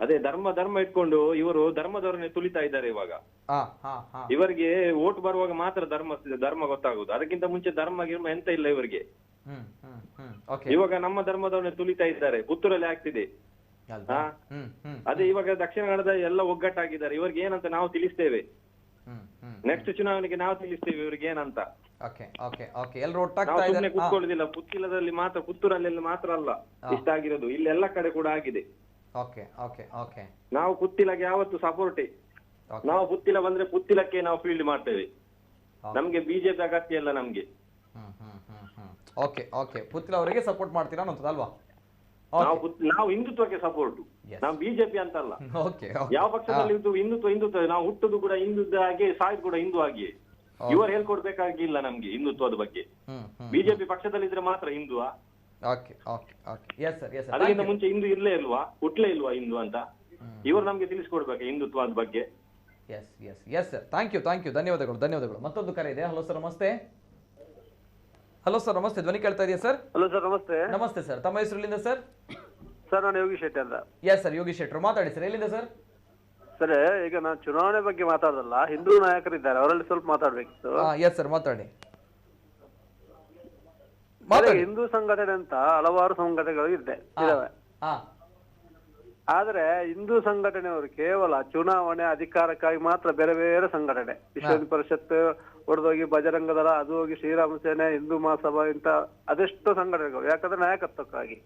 ಅದೇ ಧರ್ಮ ಇಟ್ಕೊಂಡು ಇವರು ಧರ್ಮದವರನ್ನೇ ತುಳಿತಾ ಇದ್ದಾರೆ ಇವಾಗ. ಇವರಿಗೆ ಓಟ್ ಬರುವಾಗ ಮಾತ್ರ ಧರ್ಮ ಗೊತ್ತಾಗುದು, ಅದಕ್ಕಿಂತ ಮುಂಚೆ ಧರ್ಮ ಎಂತ ಇಲ್ಲ ಇವರಿಗೆ. ಇವಾಗ ನಮ್ಮ ಧರ್ಮದವರನ್ನೇ ತುಳಿತಾ ಇದ್ದಾರೆ, ಪುತ್ತೂರಲ್ಲಿ ಆಗ್ತಿದೆ. ಅದೇ ಇವಾಗ ದಕ್ಷಿಣ ಕನ್ನಡದ ಎಲ್ಲ ಒಗ್ಗಟ್ಟಾಗಿದ್ದಾರೆ. ಇವ್ರಿಗೆ ಏನಂತ ನಾವು ತಿಳಿಸ್ತೇವೆ, ನೆಕ್ಸ್ಟ್ ಚುನಾವಣೆಗೆ ನಾವು ತಿಳಿಸ್ತೇವೆ ಇವ್ರಿಗೆ ಏನಂತ. ಸುಮ್ಮನೆ ಕೂತ್ಕೊಳ್ಳುದಿಲ್ಲ. ಪುತ್ತೂರಲ್ಲಿ ಮಾತ್ರ, ಪುತ್ತೂರಲ್ಲಿ ಮಾತ್ರ ಅಲ್ಲ ಇಷ್ಟಾಗಿರೋದು, ಇಲ್ಲಿ ಎಲ್ಲ ಕಡೆ ಕೂಡ ಆಗಿದೆ. ನಾವು ಪುತ್ತಿಲಗೆ ಯಾವತ್ತು ಸಪೋರ್ಟೇ. ನಾವು ಪುತ್ತಿಲ ಬಂದ್ರೆ ಪುತ್ತಿಲಕ್ಕೆ ನಾವು ಫೀಲ್ಡ್ ಮಾಡ್ತೇವೆ, ನಮ್ಗೆ ಬಿಜೆಪಿ ಅಗತ್ಯ ಇಲ್ಲ ನಮ್ಗೆ. ಪುತ್ತಿಲ ಅವರಿಗೆ ಸಪೋರ್ಟ್ ಮಾಡ್ತೀರಾ ಅಲ್ವಾ? ನಾವು ಹಿಂದುತ್ವಕ್ಕೆ ಸಪೋರ್ಟ್, ನಾವು ಬಿಜೆಪಿ ಅಂತ ಅಲ್ಲ. ಯಾವ ಪಕ್ಷದಲ್ಲಿ ಹಿಂದುತ್ವ ನಾವು ಹುಟ್ಟುದು ಕೂಡ ಹಿಂದುತ್ವ ಹಾಗೆ, ಸಾಯ್ದು ಕೂಡ ಹಿಂದೂ ಹಾಗೆ. ಇವರು ಹೇಳ್ಕೊಡ್ಬೇಕಾಗಿಲ್ಲ ನಮ್ಗೆ ಹಿಂದುತ್ವದ ಬಗ್ಗೆ. ಬಿಜೆಪಿ ಪಕ್ಷದಲ್ಲಿದ್ರೆ ಮಾತ್ರ ಹಿಂದುವಾ? ಅದಕ್ಕಿಂತ ಮುಂಚೆ ಹಿಂದೂ ಇರ್ಲೇ ಇಲ್ವಾ, ಹುಟ್ಲೇ ಇಲ್ವಾ ಹಿಂದೂ ಅಂತ? ಇವರು ನಮ್ಗೆ ತಿಳಿಸ್ಕೊಡ್ಬೇಕು ಹಿಂದುತ್ವದ ಬಗ್ಗೆ. ಎಸ್ ಸರ್, ಥ್ಯಾಂಕ್ ಯು, ಧನ್ಯವಾದಗಳು. ಮತ್ತೊಂದು ಕರೆ ಇದೆ. Hello sir, namaste. Hello sir, namaste. ಧ್ವನಿ ಕೇಳ್ತಾ ಇದೆಯಾ ಸರ್? ಹಲೋ ಸರ್, ನಮಸ್ತೆ. ನಮಸ್ತೆ ಸರ್, ತಮ್ಮ ಹೆಸರಿಲ್ಲಿಂದ ಸರ್? ಸರ್, ನಾನು ಯೋಗೀಶ್ ಶೆಟ್ಟಿ ಅಂತ. ಎಸ್ ಸರ್, ಯೋಗೀಶ್ ಶೆಟ್ರು ಮಾತಾಡಿ ಸರ್. ಎಲ್ಲಿಂದ ಸರ್? ಸರ್, ಈಗ ನಾನು ಚುನಾವಣೆ ಬಗ್ಗೆ ಮಾತಾಡಲ್ಲ, ಹಿಂದೂ ನಾಯಕರಿದ್ದಾರೆ, ಅವರಲ್ಲಿ ಸ್ವಲ್ಪ ಮಾತಾಡ್ಬೇಕಿತ್ತು. ಎಸ್ ಸರ್, ಮಾತಾಡಿ. ಹಿಂದೂ ಸಂಘಟನೆ ಅಂತ ಹಲವಾರು ಸಂಘಟನೆಗಳು ಇದಾವೆ. ಆದ್ರೆ ಹಿಂದೂ ಸಂಘಟನೆಯವರು ಕೇವಲ ಚುನಾವಣೆ ಅಧಿಕಾರಕ್ಕಾಗಿ ಮಾತ್ರ ಬೇರೆ ಬೇರೆ ಸಂಘಟನೆ, ವಿಶ್ವ ಪರಿಷತ್ ಹೊಡೆದೋಗಿ, ಬಜರಂಗ ದಳ, ಅದು ಹೋಗಿ ಶ್ರೀರಾಮ ಸೇನೆ, ಹಿಂದೂ ಮಹಾಸಭಾ, ಇಂತ ಅದೆಷ್ಟೋ ಸಂಘಟನೆಗಳು, ಯಾಕಂದ್ರೆ ನಾಯಕತ್ವಕ್ಕಾಗಿ.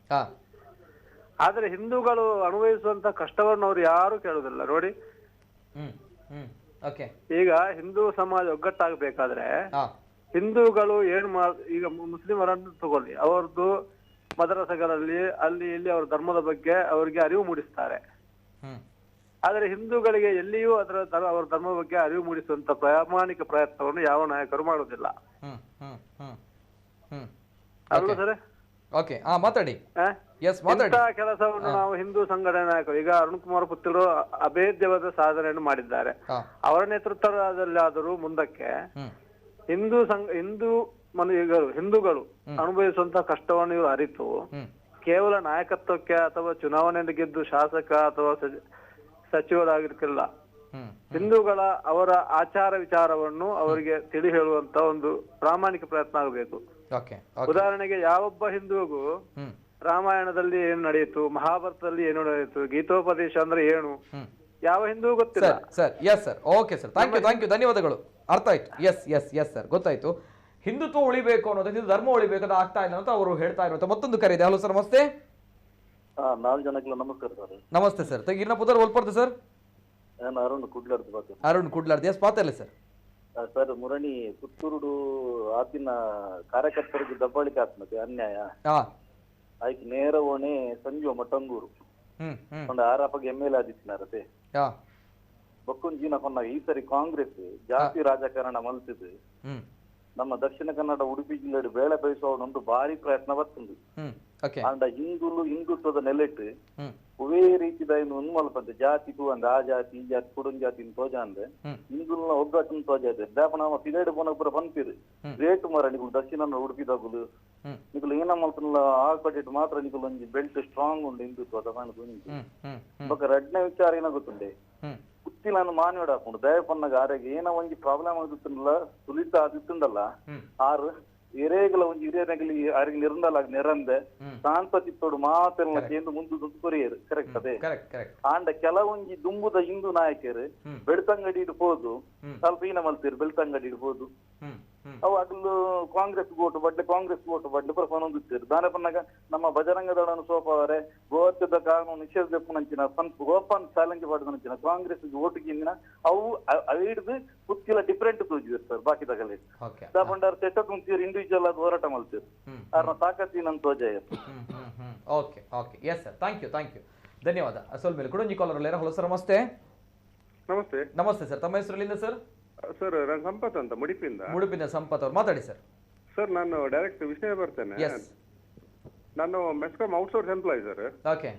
ಆದ್ರೆ ಹಿಂದೂಗಳು ಅನುಭವಿಸುವಂತ ಕಷ್ಟವನ್ನು ಅವ್ರು ಯಾರು ಕೇಳುದಿಲ್ಲ ನೋಡಿ. ಈಗ ಹಿಂದೂ ಸಮಾಜ ಒಗ್ಗಟ್ಟಾಗಬೇಕಾದ್ರೆ ಹಿಂದೂಗಳು ಈಗ ಮುಸ್ಲಿಮರನ್ನು ತಗೊಳ್ಳಿ, ಅವ್ರದ್ದು ಮದರಸಗಳಲ್ಲಿ ಅಲ್ಲಿ ಇಲ್ಲಿ ಅವರ ಧರ್ಮದ ಬಗ್ಗೆ ಅವರಿಗೆ ಅರಿವು ಮೂಡಿಸ್ತಾರೆ. ಆದ್ರೆ ಹಿಂದೂಗಳಿಗೆ ಎಲ್ಲಿಯೂ ಅವರ ಧರ್ಮದ ಬಗ್ಗೆ ಅರಿವು ಮೂಡಿಸುವಂತ ಪ್ರಾಮಾಣಿಕ ಪ್ರಯತ್ನವನ್ನು ಯಾವ ನಾಯಕರು ಮಾಡುವುದಿಲ್ಲ. ಅಲ್ವಾ ಸರ್? ಮಾತಾಡಿ. ಇಂತಹ ಕೆಲಸವನ್ನು ನಾವು ಹಿಂದೂ ಸಂಘಟನೆ ನಾಯಕರು, ಈಗ ಅರುಣ್ ಕುಮಾರ್ ಪುತ್ರರು ಅಭೇದ್ಯವಾದ ಸಾಧನೆಯನ್ನು ಮಾಡಿದ್ದಾರೆ. ಅವರ ನೇತೃತ್ವದಲ್ಲಾದರೂ ಮುಂದಕ್ಕೆ ಹಿಂದೂಗಳು ಅನುಭವಿಸುವಂತಹ ಕಷ್ಟವನ್ನು ಇವರು ಅರಿತು ಕೇವಲ ನಾಯಕತ್ವಕ್ಕೆ ಅಥವಾ ಚುನಾವಣೆಯಲ್ಲಿ ಗೆದ್ದು ಶಾಸಕ ಅಥವಾ ಸಚಿವರಾಗಿರ್ತಿಲ್ಲ, ಹಿಂದೂಗಳ ಅವರ ಆಚಾರ ವಿಚಾರವನ್ನು ಅವರಿಗೆ ತಿಳಿ ಹೇಳುವಂತ ಒಂದು ಪ್ರಾಮಾಣಿಕ ಪ್ರಯತ್ನ ಆಗಬೇಕು. ಉದಾಹರಣೆಗೆ, ಯಾವೊಬ್ಬ ಹಿಂದೂಗೂ ರಾಮಾಯಣದಲ್ಲಿ ಏನು ನಡೆಯಿತು, ಮಹಾಭಾರತದಲ್ಲಿ ಏನು ನಡೆಯಿತು, ಗೀತೋಪದೇಶ ಅಂದ್ರೆ ಏನು, ಯಾವ ಹಿಂದೂ ಗೊತ್ತಿಲ್ಲ. Sir, yes sir, okay sir, thank you, ಧನ್ಯವಾದಗಳು. ಅರ್ಥ ಆಯ್ತು. ಎಸ್ ಸರ್, ಗೊತ್ತಾಯ್ತು. ಹಿಂದುತ್ವ ಉಳಿಬೇಕು ಅನ್ನೋದು, ಹಿಂದೂ ಧರ್ಮ ಉಳಿಬೇಕು ಅದು ಆಗ್ತಾ ಇಲ್ಲ ಅಂತ ಅವರು ಹೇಳ್ತಾ ಇರುವಂತ ಮತ್ತೊಂದು ಕರೆ ಇದೆ. ಹಲೋ ಸರ್, ನಮಸ್ತೆ. 4 ಜನಕ್ಕೆ ನಮಸ್ಕಾರ ಸರ್. ನಮಸ್ತೆ ಸರ್. ತೆಗಿನ ಪುದರ್ ಒಲ್ಪಡ್ದು ಸರ್. ನಾನು ಅರುಣ್ ಕುಡ್ಲಾರ್ದು ಬಾತು. ಅರುಣ್ ಕುಡ್ಲಾರ್ದು, ಎಸ್ ಪಾತಲ್ಲ ಸರ್. ಸರ್, ಮುರಣಿ ಪುತ್ತೂರುಡು ಆತಿನ ಕಾರ್ಯಕರ್ತರಿಗೆ ದಬ್ಬಾಳಿಕೆ ಆತ್ಮತೆ ಅನ್ಯಾಯ ಆಯ್ಕೆ ನೇರ ಓಣೆ ಸಂಜು ಮಟ್ಟಂಗೂರು ಒಂದು ಆರಾಪಗೆ MLA ಆದಿತ್ಯನಾರತೆ ಬೊಕ್ಕೊಂಜಿನ ಕೊನ್ನಾಗ ಈ ಸರಿ ಕಾಂಗ್ರೆಸ್ ಜಾತಿ ರಾಜಕಾರಣ ಮಲ್ತಿದ್ದು ನಮ್ಮ ದಕ್ಷಿಣ ಕನ್ನಡ ಉಡುಪಿ ಜಿಲ್ಲೆ ಬೇಳೆ ಬೇಯಿಸೋದೊಂದು ಭಾರಿ ಪ್ರಯತ್ನ ಬರ್ತದೆ. ಅಂಡ ಹಿಂದುತ್ವದ ನೆಲೆಟ್ಟು ಒವೇ ರೀತಿದ ಉನ್ಮಲ್ಪಂತೆ ಜಾತಿಗೂ ಅಂದ್ರೆ ಆ ಜಾತಿ ಈ ಜಾತಿ ಕುಡುನ್ ಜಾತಿ ತೋಜ ಅಂದ್ರೆ ಹಿಂದುಲ್ನ ಒಗ್ಗಟ್ಟನ್ನು ತೋಜ ಇದೆ ದಾಪನಾಮ ಪಿರೇಡ್ ಪೋನಪುರ ಪನ್ಪಿರು ರೇಟ್ ಮರ ನಿಗಳು ದಕ್ಷಿಣ ಉಡುಪಿದಾಗುಲು ನಿಗಳು ಏನ ಮಲ್ಪನಲ್ಲ ಆಗ್ಪಟ್ಟಿಟ್ಟು ಮಾತ್ರ ನಿಗಳು ಒಂದು ಬೆಲ್ಟ್ ಸ್ಟ್ರಾಂಗ್ ಉಂಡು ಹಿಂದುತ್ವದ ಕಾಣುದು ಬೊಕ್ಕ ಎರಡನೇ ವಿಚಾರ ಏನಾಗುತ್ತುಂಡೆ ಕುತ್ತಿಲನ್ನು ಮಾನವಡ ಹಾಕೊಂಡು ದಯಪನ್ನಾಗ ಆರೆಗೆ ಏನೋ ಒಂಜಿ ಪ್ರಾಬ್ಲಮ್ ಆಗುತ್ತಲ್ಲ ಸುಲಿತ ಆದಿತ್ತುಂಡಲ್ಲ ಆರು ಹಿರೇಗಲ ಒಂಜಿ ಹಿರಿಯರಗಲಿ ಆರಿಗೆ ನಿರ್ಮಲ ನೆರಂದೆ ಶಾಂತಚಿತ್ತೋಡು ಮಾತೆಲ್ಲ ಕೇಂದ್ರ ಮುಂದೆ ಕೊರಿಯರು ಕರೆಕ್ಟ್ ಅದೇ ಆಂಡ ಕೆಲವೊಂಜಿ ದುಂಬುದ ಹಿಂದೂ ನಾಯಕರು ಬೆಳ್ತಂಗಡಿ ಇಡ್ಬೋದು ಸ್ವಲ್ಪ ಈನ ಮಲ್ತೀರು ಬೆಳ್ತಂಗಡಿ ಇಡ್ಬೋದು ಅವು ಅಗ್ಲು ಕಾಂಗ್ರೆಸ್ ಓಟು ಬಡ್ಲೆ ಪ್ರಫಾನ ಹೊಂದುತ್ತೀರು ದಾನೆ ಪನ್ನಾಗ ನಮ್ಮ ಬಜರಂಗ ದಳನ ಸೋಪವರೆ ಗೋಹತ್ಯದ ಕಾನೂನು ನಿಷೇಧ ನಂಚಿನ ಗೋಪಾನ್ ಚಾಲೆಂಜ್ ಮಾಡಿದ ಕಾಂಗ್ರೆಸ್ ಓಟಿಗಿನ ಅವು ಹಿಡಿದು ಕುತ್ತಿಲ ಡಿಫ್ರೆಂಟ್ ತೂಜಿದ್ರು ಸರ್ ಬಾಕಿ ತಗಲಿ ದಾಪಂಡಾರ್ ತೆಟ್ಟ ಕುಂತೀರು ಇಂಡಿವಿಜುವಲ್ ಆಗಿ ಹೋರಾಟ ಮಾಡ್ತೀರು ಅವ್ರನ್ನ ತಾಕತ್ತಿನ ತೋಜ okay yes sir, thank you, ಧನ್ಯವಾದ. ಅಸಲ್ ಮೇಲೆ ಕೂಡ ಕಾಲರ್ ಅಲ್ಲ. ಹಲೋ ಸರ್, ನಮಸ್ತೆ. ನಮಸ್ತೆ ಸರ್, ತಮ್ಮ ಹೆಸರಲ್ಲಿಂದ ಸರ್? ಸರ್, ನಾನು ಸಂಪತ್ ಅಂತ ಮುಡುಪಿಂದ ಸಂಪತ್ ಅವ್ರು ಮಾತಾಡಿ ಸರ್. ಸರ್, ನಾನು ಡೈರೆಕ್ಟ್ ವಿಷಯ ಬರ್ತೇನೆ. ನಾನು MESCOM outsource employee sir. Okay.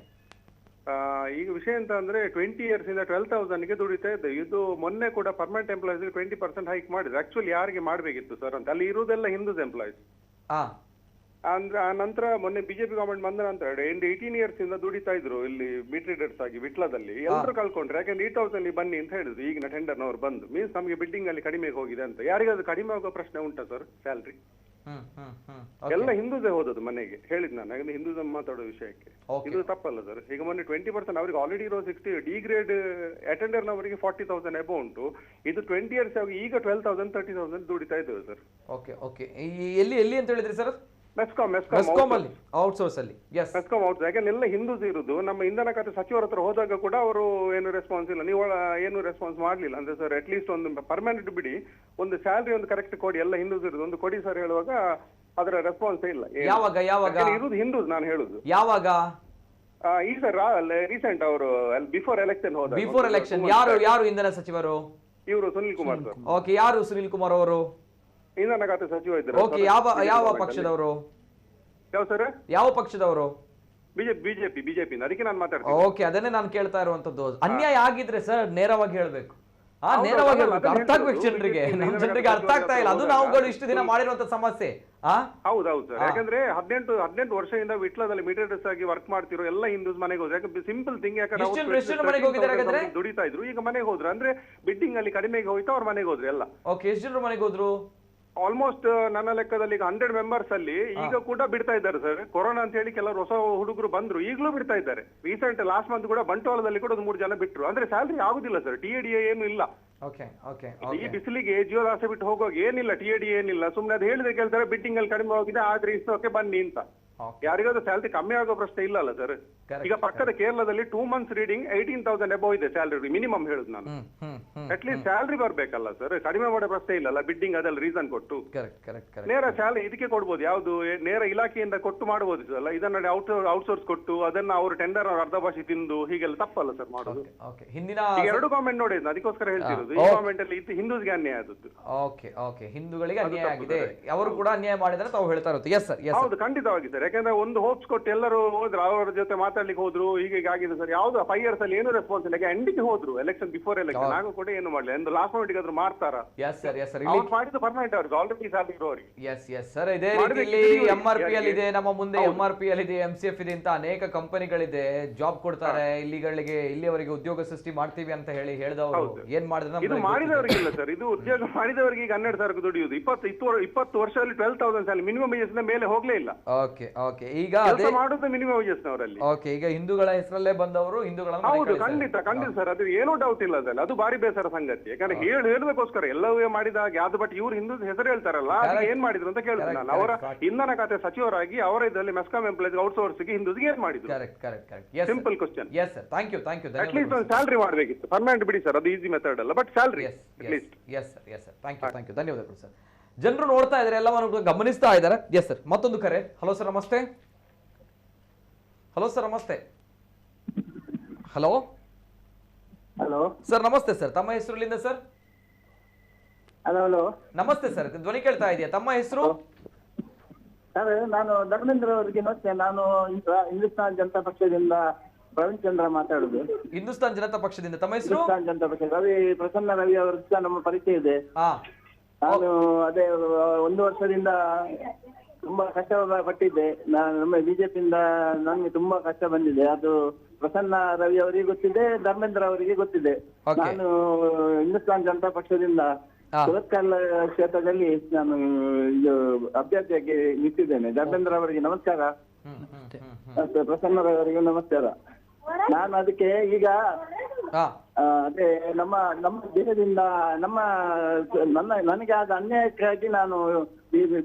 ಈಗ ವಿಷಯ ಅಂತ ಅಂದ್ರೆ 20 years ಇಂದ 12,000ಗೆ ದುಡಿತಾ ಇದ್ದೆ. ಇದು ಮೊನ್ನೆ ಕೂಡ ಪರ್ಮನೆಂಟ್ ಎಂಪ್ಲಾಯ್ಸ್ 20% ಹೈಕ್ ಮಾಡಿದ್ರು. ಆಕ್ಚುಲಿ ಯಾರಿಗೆ ಮಾಡ್ಬೇಕಿತ್ತು ಸರ್ ಅಂತ, ಅಲ್ಲಿ ಇರುವುದೆಲ್ಲ ಹಿಂದೂಸ್ ಎಂಪ್ಲಾಯ್ಸ್. ಅಂದ್ರೆ ಆ ನಂತರ ಮೊನ್ನೆ ಬಿಜೆಪಿ ಗವರ್ಮೆಂಟ್ ಬಂದ ನಂತರ 18 years ಇಂದ ದುಡಿತಾ ಇದ್ರು ಇಲ್ಲಿ ಮೀಟ್ ರೀಡರ್ಸ್ ಆಗಿ ವಿಟ್ಲದಲ್ಲಿ. ಎಲ್ಲರೂ ಕಳ್ಕೊಂಡ್ರೆ, ಯಾಕಂದ್ರೆ 8,000 ಬನ್ನಿ ಅಂತ ಹೇಳಿದ್ರು ಈಗಿನ ಟೆಂಡರ್ನವರು ಬಂದು. ಮೀನ್ಸ್ ನಮಗೆ ಬಿಡ್ಡಿಂಗ್ ಅಲ್ಲಿ ಕಡಿಮೆ ಹೋಗಿದೆ ಅಂತ. ಯಾರಿಗಾದ್ರೂ ಕಡಿಮೆ ಆಗೋ ಪ್ರಶ್ನೆ ಉಂಟಾ ಸರ್ ಸ್ಯಾಲ್ರಿ? ಎಲ್ಲ ಹಿಂದೂಸೇ ಹೋದದ್ದು ಮನೆಗೆ ಹೇಳಿದ್ ನಾನು, ಯಾಕಂದ್ರೆ ಹಿಂದೂಸ್ ಮಾತಾಡೋ ವಿಷಯಕ್ಕೆ. ಇದು ತಪ್ಪಲ್ಲ ಸರ್. ಈಗ ಮೊನ್ನೆ 20% ಅವ್ರಿಗೆ ಆಲ್ರೆಡಿ ಇರೋ 60 ಡಿ ಗ್ರೇಡ್ ಅಟೆಂಡರ್ ನವರಿಗೆ 40,000 ಎಬೋ ಉಂಟು. ಇದು 20 years ಆಗಿ ಈಗ 12,000 30,000 ದುಡಿತಾ ಇದ್ದೇವೆ ಸರ್. ಓಕೆ. ಎಲ್ಲಿ ಅಂತ ಹೇಳಿದ್ರಿ ಸರ್? ಮೆಸ್ಕಾಮ್ ಅಲ್ಲಿ ಔಟ್ಸೋರ್ಸ್ ಅಲ್ಲಿ. ಮೆಸ್ಕಾಮ್ ಔಟ್ಸೋರ್ಸ್. ಯಾಕಂದ್ರೆ ಎಲ್ಲ ಹಿಂದೂಸ್ ಇರುದು. ನಮ್ಮ ಇಂಧನ ಖಾತೆ ಸಚಿವರ ಹತ್ರ ಹೋದಾಗ ಕೂಡ ಅವರು ಏನು ರೆಸ್ಪಾನ್ಸ್ ಇಲ್ಲ, ನೀವು ಏನು ರೆಸ್ಪಾನ್ಸ್ ಮಾಡ್ಲಿಲ್ಲ ಅಂದ್ರೆ ಸರ್ ಅಟ್ಲೀಸ್ಟ್ ಒಂದು ಪರ್ಮನೆಂಟ್ ಬಿಡಿ, ಒಂದು ಸ್ಯಾಲ್ರಿ ಒಂದು ಕರೆಕ್ಟ್ ಕೊಡಿ, ಎಲ್ಲ ಹಿಂದೂಸ್ ಇರುದು ಒಂದು ಕೊಡಿ ಸರ್ ಹೇಳುವಾಗ ಅದರ ರೆಸ್ಪಾನ್ಸ್ ಇಲ್ಲ. ಯಾವಾಗ ಇರುದು ಹಿಂದೂಸ್ ನಾನು ಹೇಳುದು. ಯಾವಾಗ? ಈ ಸರ್ ರೀಸೆಂಟ್ ಅವರು ಬಿಫೋರ್ ಎಲೆಕ್ಷನ್ ಹೋದ. ಬಿಫೋರ್ ಎಲೆಕ್ಷನ್ ಯಾರು ಇಂಧನ ಸಚಿವರು? ಇವರು ಸುನಿಲ್ ಕುಮಾರ್ ಸರ್. ಓಕೆ, ಯಾರು ಸುನಿಲ್ ಕುಮಾರ್ ಅವರು? ಇಂಧನ ಖಾತೆ ಸಚಿವ ಇದ್ದಾರೆ. ಓಕೆ, ಯಾವ ಪಕ್ಷದವರು? ಯಾವ ಸರ್? ಯಾವ ಪಕ್ಷದವರು? ಬಿಜೆಪಿ. ಅದಕ್ಕೆ ನಾನು ಮಾತಾಡ್ತೀನಿ. ಓಕೆ, ಅದನ್ನೇ ನಾನು ಕೇಳ್ತಾ ಇರುವಂತದ್ದು. ಅನ್ಯಾಯ ಆಗಿದ್ರೆ ಸರ್ ನೇರವಾಗಿ ಹೇಳ್ಬೇಕು. ನೇರವಾಗಿ ಅರ್ಥ ಆಗ್ಬೇಕು ಜನರಿಗೆ, ನಮ್ಮ ಜನರಿಗೆ ಅರ್ಥ ಆಗ್ತಾ ಇಲ್ಲ. ಅದು ನಾವುಗಳು ಇಷ್ಟು ದಿನ ಮಾಡಿರುವಂತ ಸಮಸ್ಯೆ. ಹೌದೌದು ಸರ್, ಯಾಕಂದ್ರೆ 18 ವರ್ಷದಿಂದ ವಿಟ್ಲದಲ್ಲಿ ಮೀಡಿಯೇಟರ್ಸ್ ಆಗಿ ವರ್ಕ್ ಮಾಡ್ತಿರೋ ಎಲ್ಲ ಹಿಂದೂಸ್ ಮನೆಗೆ ಹೋದ್ರೆ, ಯಾಕಂದ್ರೆ ಸಿಂಪಲ್ ಥಿಂಗ್, ಯಾಕಂದ್ರೆ ದುಡಿತಾ ಇದ್ರು, ಈಗ ಮನೆಗೆ ಹೋದ್ರು ಅಂದ್ರೆ ಬಿಡ್ಡಿಂಗ್ ಅಲ್ಲಿ ಕಡಿಮೆಗೆ ಹೋಯ್ತು, ಅವ್ರ ಮನೆಗೆ ಹೋದ್ರು ಎಲ್ಲ. ಓಕೆ, ಎಷ್ಟು ಜನರು ಮನೆಗೆ ಹೋದ್ರು? ಆಲ್ಮೋಸ್ಟ್ ನನ್ನ ಲೆಕ್ಕದಲ್ಲಿ ಈಗ 100 ಮೆಂಬರ್ಸ್ ಅಲ್ಲಿ ಈಗ ಕೂಡ ಬಿಡ್ತಾ ಇದ್ದಾರೆ ಸರ್. ಕೊರೋನಾ ಅಂತ ಹೇಳಿ ಕೆಲವರು ಹೊಸ ಹುಡುಗರು ಬಂದ್ರು, ಈಗಲೂ ಬಿಡ್ತಾ ಇದ್ದಾರೆ. ರೀಸೆಂಟ್ ಲಾಸ್ಟ್ ಮಂತ್ ಕೂಡ ಬಂಟ್ವಾಳದಲ್ಲಿ ಕೂಡ 3 ಜನ ಬಿಟ್ರು. ಅಂದ್ರೆ ಸ್ಯಾಲ್ರಿ ಆಗುದಿಲ್ಲ ಸರ್, TADA ಏನು ಇಲ್ಲ. ಈ ಬಿಸಿಲಿಗೆ ಜೀವದಾಸೆ ಬಿಟ್ಟು ಹೋಗುವಾಗ ಏನಿಲ್ಲ, TADA ಏನಿಲ್ಲ. ಸುಮ್ನೆ ಅದು ಹೇಳಿದ್ರೆ ಕೇಳ್ತಾರೆ, ಬಿಟ್ಟಿಂಗ್ ಅಲ್ಲಿ ಕಡಿಮೆ ಹೋಗಿದೆ ಆದ್ರೆ ಇಷ್ಟಕ್ಕೆ ಬನ್ನಿ ಅಂತ. ಯಾರಿಗಾದ್ರೂ ಸ್ಯಾಲ್ರಿ ಕಮ್ಮಿ ಆಗೋ ಪ್ರಶ್ನೆ ಇಲ್ಲ ಅಲ್ಲ ಸರ್. ಈಗ ಪಕ್ಕದ ಕೇರಳದಲ್ಲಿ 2 months ರೀಡಿಂಗ್ 18,000 ಅಬೌವ್ ಇದೆ ಸ್ಯಾಲರಿ, ಮಿನಿಮಮ್ ಹೇಳುದು ನಾನು. ಅಟ್ ಲೀಸ್ಟ್ ಸ್ಯಾಲ್ರಿ ಬರ್ಬೇಕಲ್ಲ ಸರ್, ಕಡಿಮೆ ಮಾಡೋ ಪ್ರಶ್ನೆ ಇಲ್ಲಲ್ಲ. ಬಿಡ್ಡಿಂಗ್ ಅದೆಲ್ಲ ರೀಸನ್ ಕೊಟ್ಟು ನೇರ ಸ್ಯಾಲರಿ ಇದಕ್ಕೆ ಕೊಡ್ಬೋದು, ಯಾವ್ದು ನೇರ ಇಲಾಖೆಯಿಂದ ಕೊಟ್ಟು ಮಾಡಬಹುದು ಅಲ್ಲ. ಇದನ್ನ ಔಟ್ಸೋರ್ಸ್ ಕೊಟ್ಟು ಅದನ್ನ ಅವರು ಟೆಂಡರ್ ಅರ್ಧ ಭಾಷೆ ತಿಂದು ಹೀಗೆಲ್ಲ ತಪ್ಪಲ್ಲ ಸರ್ ಮಾಡೋದು. ಈಗ 2 ಗವರ್ಮೆಂಟ್ ನೋಡಿದ್ನ, ಅದಕ್ಕೋಸ್ಕರ ಹೇಳ್ತಿರೋದು. ಈ ಗವರ್ಮೆಂಟ್ ಅಲ್ಲಿ ಹಿಂದೂಸ್ಗೆ ಅನ್ಯಾಯ ಆದದ್ದು. ಹಿಂದೂಗಳಿಗೆ ಅನ್ಯಾಯ ಆಗಿದೆ, ಅವರು ಕೂಡ ಅನ್ಯಾಯ ಮಾಡಿದ್ರೆ ತಾವು ಹೇಳ್ತಾ ಇರೋದು. ಹೌದು, ಖಂಡಿತವಾಗಿ ಸರ್. ಯಾಕಂದ್ರೆ ಒಂದು ಹೋಪ್ಸ್ ಕೊಟ್ಟು ಎಲ್ಲರೂ ಹೋದ್ರು, ಅವರ ಜೊತೆ ಮಾತಾಡ್ಲಿಕ್ಕೆ ಹೋದ್ರು, ಹೀಗೆ ಆಗಿದೆ ಸರ್. ಯಾವ್ದು 5 years ಅಲ್ಲಿ ಏನು ರೆಸ್ಪಾನ್ಸ್ ಇಲ್ಲ. ಎಂಡಿಗೆ ಹೋದ್ರು, ಎಲೆಕ್ಷನ್ ಬಿಫೋರ್ ಎಲೆಕ್ಷನ್ ಆಗ ಕೂಡ ಏನು ಮಾಡಲಿ, ಒಂದು ಲಾಸ್ಟ್ ಮಿನಿಟ್ ಆದ್ರೂ ಮಾಡ್ತಾರ. ಮಾಡಿದ್ದು ಪರ್ಮನೆಂಟ್ ಅವ್ರಿಗೆ ಆಲ್ರೆಡಿ ಸ್ಯಾಲರಿ ಇರೋರಿಗೆ. ಸರ್ ಇದೇ ರೀತಿಯಲ್ಲಿ MRP ಅಲ್ಲಿ ಇದೆ, ನಮ್ಮ ಮುಂದೆ MRP ಅಲ್ಲಿ ಇದೆ, MCF ಇದೆ ಅಂತ ಅನೇಕ ಕಂಪನಿಗಳಿದೆ. ಜಾಬ್ ಕೊಡ್ತಾರೆ, ಇಲ್ಲಿವರೆಗೆ ಉದ್ಯೋಗ ಸೃಷ್ಟಿ ಮಾಡ್ತೀವಿ ಅಂತ ಹೇಳಿದವರು ಏನ್ ಮಾಡಿದ್ರೆ ಇದು ಮಾಡಿದವರಿಗಿಲ್ಲ ಸರ್. ಇದು ಉದ್ಯೋಗ ಮಾಡಿದವರಿಗೆ ಈಗ 12,000 ದುಡಿಯುವುದು. 20 ವರ್ಷದಲ್ಲಿ 12,000 ಸ್ಯಾಲರಿ ಮಿನಿಮಮ್ ವೇಜಸ್ ಮೇಲೆ ಹೋಗ್ಲೇ ಇಲ್ಲ. ಈಗ ಮಾಡುದು ಮಿನಿಮಮ್ ವೇಜಸ್ ನವರಲ್ಲಿ. ಈಗ ಹಿಂದೂಗಳ ಹೆಸರಲ್ಲೇ ಬಂದವರು ಹಿಂದೂಗಳನ್ನ. ಹೌದು, ಖಂಡಿತ ಸರ್, ಅದು ಏನೋ ಡೌಟ್ ಇಲ್ಲ ಅದಲ್ಲ. ಅದು ಬಾರಿ ಬೇಸರ ಸಂಗತಿ. ಯಾಕಂದ್ರೆ ಹೇಳೋದಕ್ಕೋಸ್ಕರ ಎಲ್ಲವೂ ಮಾಡಿದಾಗ ಯಾವ್ದು, ಬಟ್ ಇವ್ರು ಹಿಂದೂ ಹೆಸರು ಹೇಳ್ತಾರಲ್ಲ, ಏನ್ ಮಾಡಿದ್ರು ಅಂತ ಕೇಳಿದ್ರು ನಾನು. ಅವರ ಇಂಧನ ಖಾತೆ ಸಚಿವರಾಗಿ ಅವರ ಇದರಲ್ಲಿ ಮೆಸ್ಕಾಂ ಎಂಪ್ಲಾಯ್ಸ್ ಔಟ್ಸೋರ್ಸ್ ಗೆ ಹಿಂದೂಸ್ಗೆ ಏನ್ ಮಾಡಿದ್ರು? Simple question. Thank you at least ಒಂದು ಸ್ಯಾಲರಿ ಮಾಡಬೇಕಿತ್ತು. ಪರ್ಮನೆಂಟ್ ಬಿಡಿ ಸರ್, ಅದು ಈಸಿ ಮೆಥಡ್ ಅಲ್ಲ, but salary at least. Thank you ಧನ್ಯವಾದಗಳು ಸರ್. ಜನರು ನೋಡ್ತಾ ಇದ್ದಾರೆ, ಎಲ್ಲವನ್ನು ಗಮನಿಸ್ತಾ ಇದ್ದಾರೆ. ಎಸ್ ಸರ್, ಮತ್ತೊಂದು ಕರೆ. Hello sir, namaste. Hello sir, namaste. Hello sir, ನಮಸ್ತೆ ಸರ್. ತಮ್ಮ ಹೆಸರು ಎಲ್ಲಿಂದ ಸರ್? ಹಲೋ ನಮಸ್ತೆ ಸರ್, ಧ್ವನಿ ಕೇಳ್ತಾ ಇದೆಯಾ? ತಮ್ಮ ಹೆಸರು? ಸರ್, ನಾನು ಧರ್ಮೇಂದ್ರ ಅವರಿಗೆ ನಮಸ್ತೆ. ನಾನು ಹಿಂದೂಸ್ತಾನ್ ಜನತಾ ಪಕ್ಷದಿಂದ ಪ್ರವೀಣ್ ಚಂದ್ರ ಮಾತಾಡುದು. ಹಿಂದೂಸ್ತಾನ್ ಜನತಾ ಪಕ್ಷದಿಂದ. ತಮ್ಮ ಹೆಸರು? ಹಿಂದೂಸ್ತಾನ್ ಜನತಾ ಪಕ್ಷ ಪ್ರಸನ್ನ ರವಿ ಅವರ ನಮ್ಮ ಪರಿಚಯ ಇದೆ. ನಾನು ಅದೇ 1 ವರ್ಷದಿಂದ ತುಂಬಾ ಕಷ್ಟ ಪಟ್ಟಿದ್ದೆ. ನಮ್ಮ ಬಿಜೆಪಿಯಿಂದ ನನಗೆ ತುಂಬಾ ಕಷ್ಟ ಬಂದಿದೆ. ಅದು ಪ್ರಸನ್ನ ರವಿ ಅವರಿಗೆ ಗೊತ್ತಿದೆ, ಧರ್ಮೇಂದ್ರ ಅವರಿಗೆ ಗೊತ್ತಿದೆ. ನಾನು ಹಿಂದೂಸ್ತಾನ್ ಜನತಾ ಪಕ್ಷದಿಂದ ಸುರತ್ಕಲ್ ಕ್ಷೇತ್ರದಲ್ಲಿ ನಾನು ಇದು ಅಭ್ಯರ್ಥಿಯಾಗಿ ನಿಂತಿದ್ದೇನೆ. ಧರ್ಮೇಂದ್ರ ಅವರಿಗೆ ನಮಸ್ಕಾರ, ಪ್ರಸನ್ನ ರವಿ ಅವರಿಗೂ ನಮಸ್ಕಾರ. ನಾನು ಅದಕ್ಕೆ ಈಗ ಅದೇ ನಮ್ಮ ದೇಶದಿಂದ ನನಗೆ ಆದ ಅನ್ಯಾಯಕ್ಕಾಗಿ ನಾನು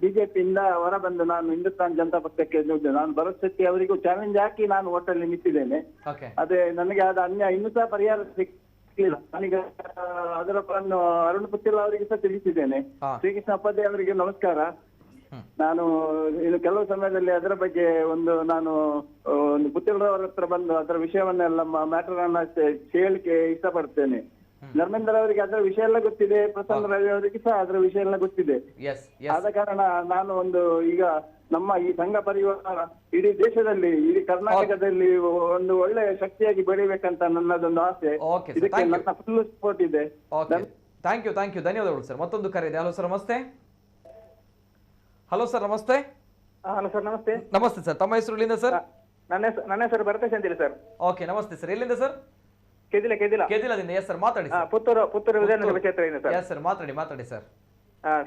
ಬಿಜೆಪಿಯಿಂದ ಹೊರ ಬಂದು ನಾನು ಹಿಂದೂಸ್ತಾನ್ ಜನತಾ ಪಕ್ಷಕ್ಕೆ ನಾನು ಭರತ್ ಶೆಟ್ಟಿ ಅವರಿಗೂ ಚಾಲೆಂಜ್ ಹಾಕಿ ನಾನು ಓಟಲ್ಲಿ ನಿಂತಿದ್ದೇನೆ. ಅದೇ ನನಗೆ ಆದ ಅನ್ಯಾಯ ಇನ್ನೂ ಸಹ ಪರಿಹಾರ ಸಿಕ್ಕಿಲ್ಲ. ನಾನೀಗ ಅದರ ಅರುಣ್ ಪುತ್ತಿಲ ಅವರಿಗೆ ಸಹ ತಿಳಿಸಿದ್ದೇನೆ. ಶ್ರೀಕೃಷ್ಣ ಉಪಾಧ್ಯಾಯ ಅವರಿಗೆ ನಮಸ್ಕಾರ. ನಾನು ಇನ್ನು ಕೆಲವು ಸಮಯದಲ್ಲಿ ಅದರ ಬಗ್ಗೆ ನಾನು ಪುತ್ತಿಲರವರ ಹತ್ರ ಬಂದು ಅದರ ವಿಷಯವನ್ನೆಲ್ಲ ಮ್ಯಾಟರ್ ಅನ್ನ ಕೇಳಲಿಕ್ಕೆ ಇಷ್ಟಪಡ್ತೇನೆ. ಧರ್ಮೇಂದ್ರ ಅವರಿಗೆ ಅದರ ವಿಷಯ ಎಲ್ಲ ಗೊತ್ತಿದೆ, ಪ್ರಸನ್ನ ರವಿ ಅವರಿಗೆ ಸಹ ಅದರ ವಿಷಯ ಎಲ್ಲ ಗೊತ್ತಿದೆ. ಆದ ಕಾರಣ ನಾನು ಈಗ ನಮ್ಮ ಈ ಸಂಘ ಪರಿವಾರ ಇಡೀ ದೇಶದಲ್ಲಿ, ಇಡೀ ಕರ್ನಾಟಕದಲ್ಲಿ ಒಂದು ಒಳ್ಳೆ ಶಕ್ತಿಯಾಗಿ ಬೆಳಿಬೇಕಂತ ನನ್ನದೊಂದು ಆಸೆ. ಇದಕ್ಕೆ ನನ್ನ ಫುಲ್ ಸಪೋರ್ಟ್ ಇದೆ. ಥ್ಯಾಂಕ್ ಯು ಧನ್ಯವಾದಗಳು ಸರ್. ಮತ್ತೊಂದು ಕರೆ ಇದೆ. Hello sir, namaste. Hello sir, namaste. Hello sir, ನಮಸ್ತೆ. ನಮಸ್ತೆ ಸರ್. ತಮ್ಮ ಹೆಸರು ಎಲ್ಲಿಂದ ಸರ್? ನನ್ನ ಹೆಸರು ಭರತೇಶ್ ಅಂತಿಲ್ಲ ಸರ್. ಓಕೆ, ನಮಸ್ತೆ ಸರ್. ಎಲ್ಲಿಂದ ಸರ್? ಕೆದಿಲದಿಂದ. ಎಸ್ ಸರ್, ಮಾತಾಡಿ. ಪುತ್ತೂರು ವಿಧಾನಸಭಾ ಕ್ಷೇತ್ರದಿಂದ ಸರ್. ಎಸ್ ಸರ್, ಮಾತಾಡಿ ಸರ್.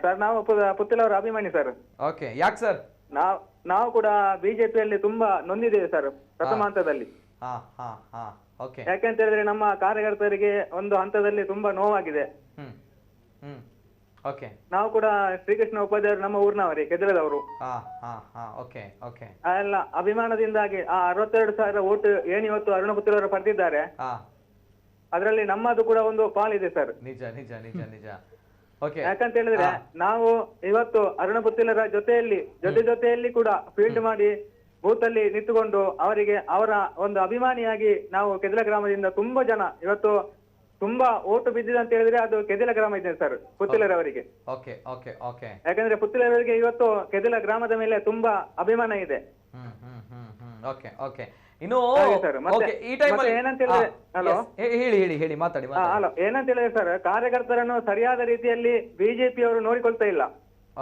ಸರ್, ನಾವು ಪುತ್ತಿಲ ಅವರ ಅಭಿಮಾನಿ ಸರ್. ಓಕೆ, ಯಾಕೆ ಸರ್? ನಾವು ಕೂಡ ಬಿಜೆಪಿಯಲ್ಲಿ ತುಂಬಾ ನೊಂದಿದ್ದೇವೆ ಸರ್ ಪ್ರಥಮ ಹಂತದಲ್ಲಿ. ಯಾಕೆಂತ ಹೇಳಿದ್ರೆ ನಮ್ಮ ಕಾರ್ಯಕರ್ತರಿಗೆ ಒಂದು ಹಂತದಲ್ಲಿ ತುಂಬಾ ನೋವಾಗಿದೆ. ನಾವು ಕೂಡ ಶ್ರೀಕೃಷ್ಣ ಉಪಾಧ್ಯಾಯರು ನಮ್ಮ ಊರಿನವರೇ, ಕೆದಲದವರು. ಎಲ್ಲ ಅಭಿಮಾನದಿಂದಾಗಿ 62,000 ಓಟ್ ಏನು ಇವತ್ತು ಅರುಣ ಪುತ್ತಿಲವರು ಪಡೆದಿದ್ದಾರೆ, ಅದರಲ್ಲಿ ನಮ್ಮದು ಕೂಡ ಒಂದು ಪಾಲಿದೆ ಸರ್. ನಿಜ. ಯಾಕಂತ ಹೇಳಿದ್ರೆ ನಾವು ಇವತ್ತು ಅರುಣ ಪುತ್ತಿಲರ ಜೊತೆಯಲ್ಲಿ ಕೂಡ ಫೀಲ್ಡ್ ಮಾಡಿ ಬೂತ್ ಅಲ್ಲಿ ನಿಂತುಕೊಂಡು ಅವರಿಗೆ ಅವರ ಒಂದು ಅಭಿಮಾನಿಯಾಗಿ ನಾವು ಕೆದಲ ಗ್ರಾಮದಿಂದ ತುಂಬಾ ಜನ ಇವತ್ತು ತುಂಬಾ ಓಟು ಬಿದ್ದಿದೆ ಅಂತ ಹೇಳಿದ್ರೆ ಅದು ಕೆದಿಲ ಗ್ರಾಮ ಇದೆ ಸರ್ ಪುತ್ತಿಲರವರಿಗೆ. ಯಾಕಂದ್ರೆ ಪುತ್ತಿಲರವರಿಗೆ ಇವತ್ತು ಕೆದಿಲ ಗ್ರಾಮದ ಮೇಲೆ ತುಂಬಾ ಅಭಿಮಾನ ಇದೆ. ಇನ್ನು ಈ ಟೈಮ್ ಏನಂತ ಹೇಳಿದ್ರೆ ಹೇಳಿ ಮಾತಾಡಿ. ಹಲೋ, ಏನಂತ ಹೇಳಿದ್ರೆ ಸರ್, ಕಾರ್ಯಕರ್ತರನ್ನು ಸರಿಯಾದ ರೀತಿಯಲ್ಲಿ ಬಿಜೆಪಿ ಅವರು ನೋಡಿಕೊಳ್ತಾ ಇಲ್ಲ.